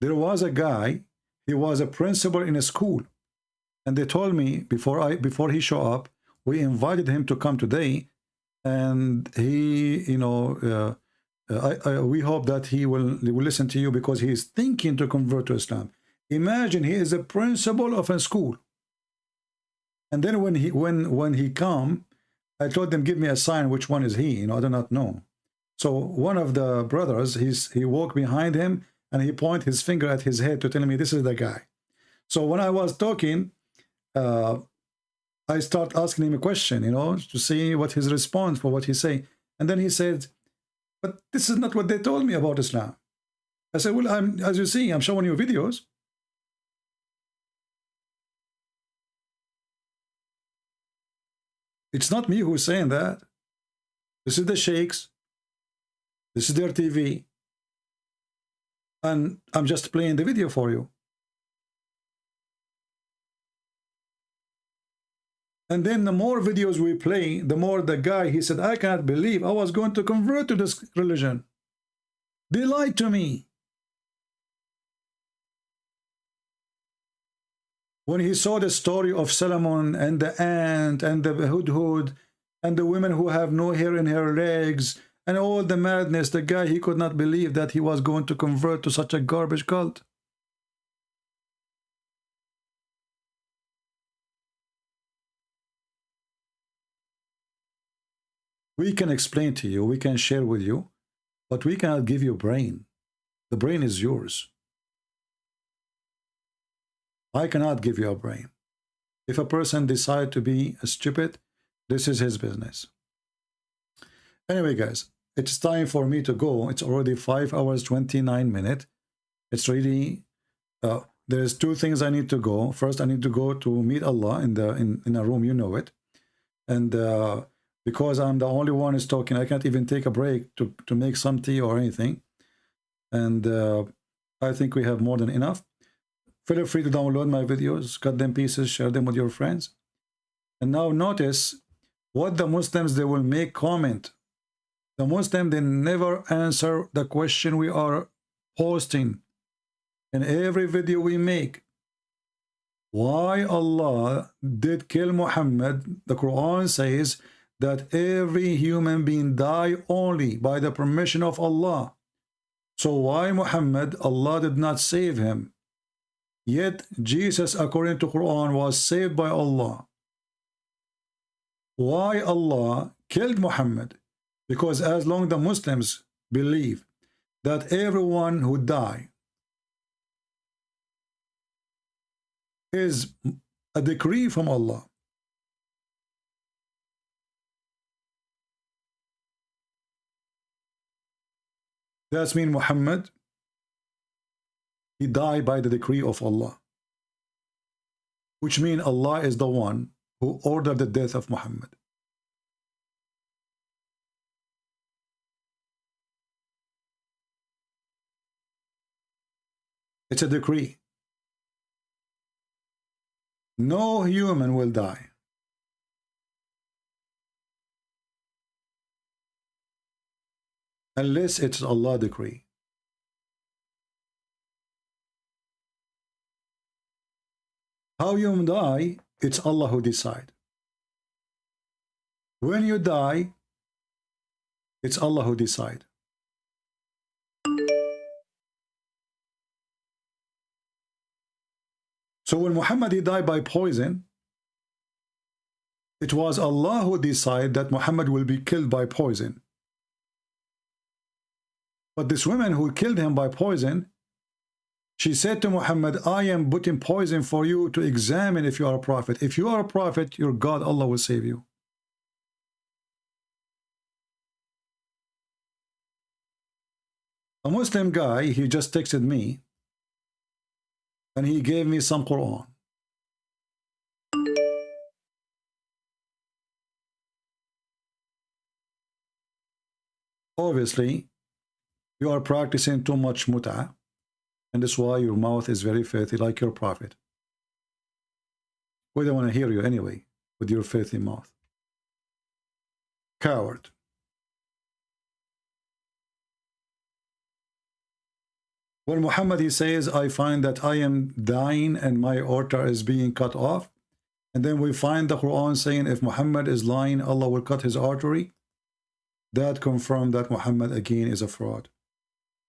There was a guy, he was a principal in a school, and they told me before he showed up, we invited him to come today, and he, we hope that he will listen to you, because he is thinking to convert to Islam. Imagine he is a principal of a school. And then when he come, I told them, give me a sign, which one is he? You know, I do not know. So one of the brothers, he walked behind him and he pointed his finger at his head to tell me this is the guy. So when I was talking, I start asking him a question, you know, to see what his response for what he say. And then he said, but this is not what they told me about Islam. I said, well, as you see, I'm showing you videos. It's not me who's saying that. This is the sheikhs. This is their TV. And I'm just playing the video for you. And then the more videos we play, the more the guy, he said, I cannot believe I was going to convert to this religion. They lied to me. When he saw the story of Solomon and the ant and the hudhud and the women who have no hair in her legs and all the madness, the guy, he could not believe that he was going to convert to such a garbage cult. We can explain to you, we can share with you, but we cannot give you a brain. The brain is yours. I cannot give you a brain. If a person decides to be stupid, this is his business. Anyway, guys, it's time for me to go. It's already 5 hours, 29 minutes. It's really, there's two things I need to go. First, I need to go to meet Allah in a room, you know it. And because I'm the only one who's talking, I can't even take a break to make some tea or anything. And I think we have more than enough. Feel free to download my videos, cut them pieces, share them with your friends. And now notice what the Muslims, they will make comment. The Muslim, they never answer the question we are posting in every video we make. Why Allah did kill Muhammad? The Quran says that every human being die only by the permission of Allah. So why Muhammad, Allah did not save him? Yet Jesus, according to Quran, was saved by Allah. Why Allah killed Muhammad? Because as long as the Muslims believe that everyone who die is a decree from Allah, that means Muhammad, he died by the decree of Allah, which means Allah is the one who ordered the death of Muhammad. It's a decree. No human will die. Unless it's Allah's decree. How you die, it's Allah who decide. When you die, it's Allah who decide. So when Muhammad, he died by poison, it was Allah who decided that Muhammad will be killed by poison. But this woman who killed him by poison, she said to Muhammad, I am putting poison for you to examine if you are a prophet. If you are a prophet, your God, Allah, will save you. A Muslim guy, he just texted me, and he gave me some Quran. Obviously, you are practicing too much mut'ah, and that's why your mouth is very filthy like your prophet. We don't want to hear you anyway with your filthy mouth. Coward. When Muhammad, he says, I find that I am dying and my altar is being cut off. And then we find the Quran saying if Muhammad is lying, Allah will cut his artery. That confirms that Muhammad again is a fraud.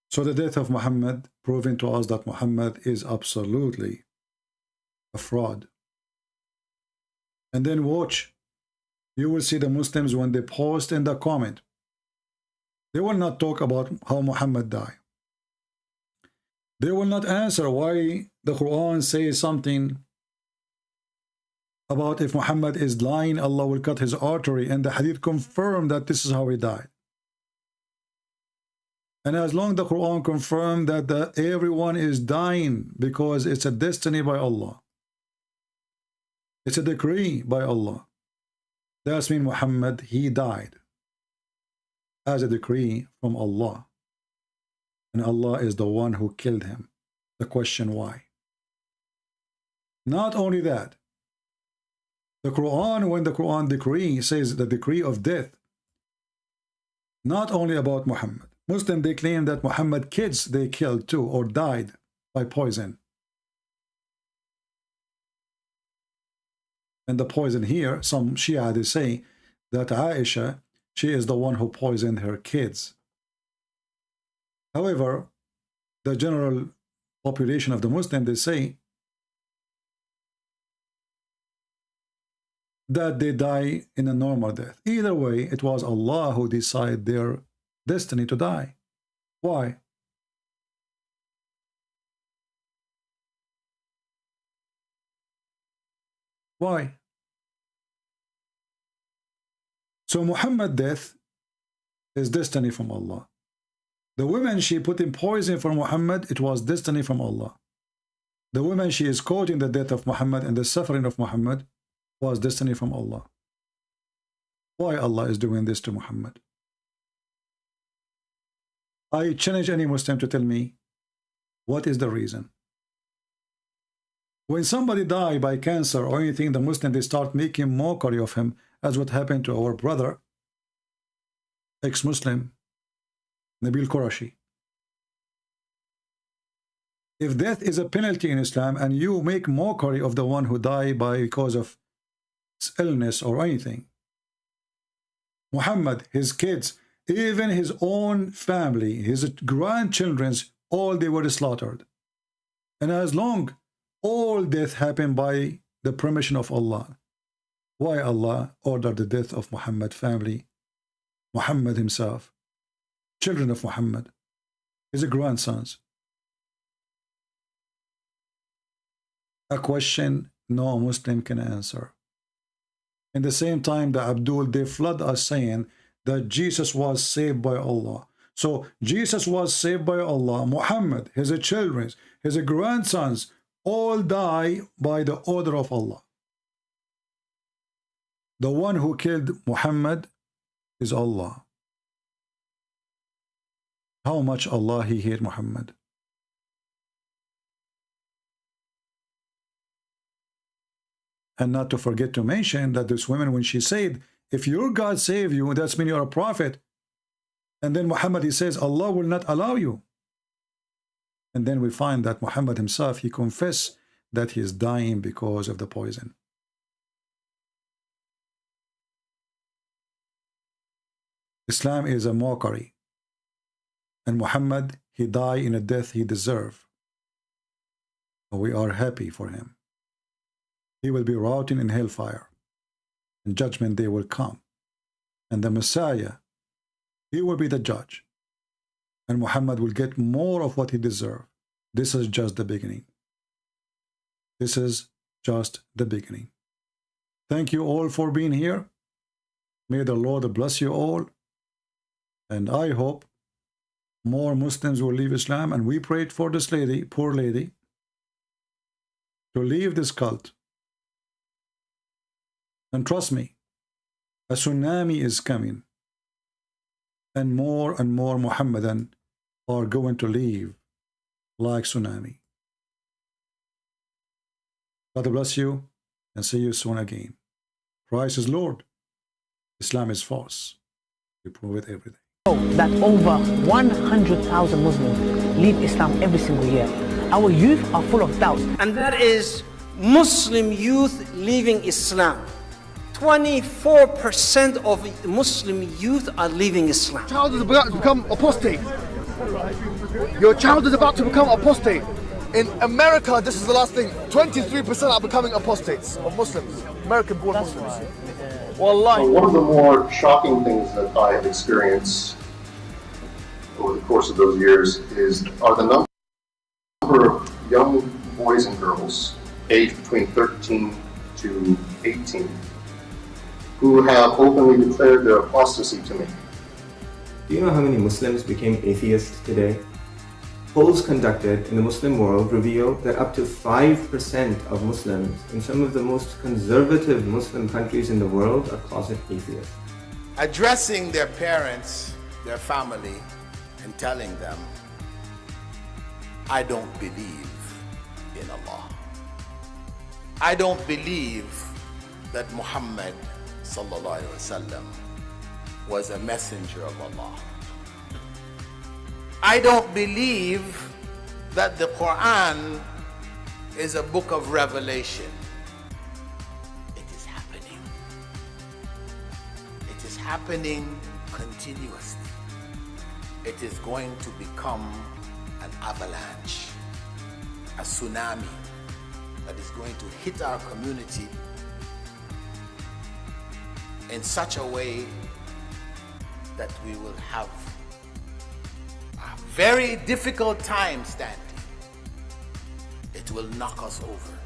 So the death of Muhammad proving to us that Muhammad is absolutely a fraud. And then watch, you will see the Muslims when they post in the comment, they will not talk about how Muhammad died. They will not answer why the Quran says something about if Muhammad is lying, Allah will cut his artery, and the hadith confirm that this is how he died. And as long as the Quran confirmed that everyone is dying because it's a destiny by Allah, it's a decree by Allah, that means Muhammad, he died as a decree from Allah. And Allah is the one who killed him. The question why? Not only that, the Quran, when the Quran decree says the decree of death, not only about Muhammad. Muslims, they claim that Muhammad kids they killed too or died by poison. And the poison here, some Shia, they say that Aisha, she is the one who poisoned her kids. However, the general population of the Muslim, they say that they die in a normal death. Either way, it was Allah who decided their destiny to die. Why? Why? So Muhammad's death is destiny from Allah. The woman she put in poison for Muhammad, it was destiny from Allah. The woman she is causing the death of Muhammad and the suffering of Muhammad was destiny from Allah. Why Allah is doing this to Muhammad? I challenge any Muslim to tell me what is the reason. When somebody dies by cancer or anything, the Muslim, they start making mockery of him, as what happened to our brother, ex-Muslim, Nabil Qurashi. If death is a penalty in Islam and you make mockery of the one who died because of illness or anything, Muhammad, his kids, even his own family, his grandchildren's, all they were slaughtered. And as long all death happened by the permission of Allah, why Allah ordered the death of Muhammad family, Muhammad himself, children of Muhammad, his grandsons? A question no Muslim can answer. In the same time, the Abdul, they flood us saying that Jesus was saved by Allah. So Jesus was saved by Allah. Muhammad, his children, his grandsons, all die by the order of Allah. The one who killed Muhammad is Allah. How much Allah he hated Muhammad. And not to forget to mention that this woman, when she said, if your God save you, that's mean you're a prophet. And then Muhammad, he says, Allah will not allow you. And then we find that Muhammad himself, he confessed that he is dying because of the poison. Islam is a mockery. And Muhammad, he died in a death he deserved. We are happy for him. He will be rotting in hellfire. And judgment day will come. And the Messiah, he will be the judge. And Muhammad will get more of what he deserves. This is just the beginning. This is just the beginning. Thank you all for being here. May the Lord bless you all. And I hope more Muslims will leave Islam. And we prayed for this lady, poor lady, to leave this cult. And trust me, a tsunami is coming. And more Muhammadan are going to leave like tsunami. God bless you and see you soon again. Christ is Lord. Islam is false. We prove it every day. That over 100,000 Muslims leave Islam every single year. Our youth are full of doubts. And that is Muslim youth leaving Islam. 24% of Muslim youth are leaving Islam. Child is about to become apostate. Your child is about to become apostate. In America, this is the last thing. 23% are becoming apostates of Muslims, American-born Muslims. Wallahi. One of the more shocking things that I have experienced over the course of those years are the number of young boys and girls aged between 13 to 18 who have openly declared their apostasy to me. Do you know how many Muslims became atheists today? Polls conducted in the Muslim world reveal that up to 5% of Muslims in some of the most conservative Muslim countries in the world are closet atheists. Addressing their parents, their family, and telling them, I don't believe in Allah. I don't believe that Muhammad sallallahu alaihi wasallam was a messenger of Allah. I don't believe that the Quran is a book of revelation. It is happening. It is happening continuously. It is going to become an avalanche, a tsunami that is going to hit our community in such a way that we will have a very difficult time standing. It will knock us over.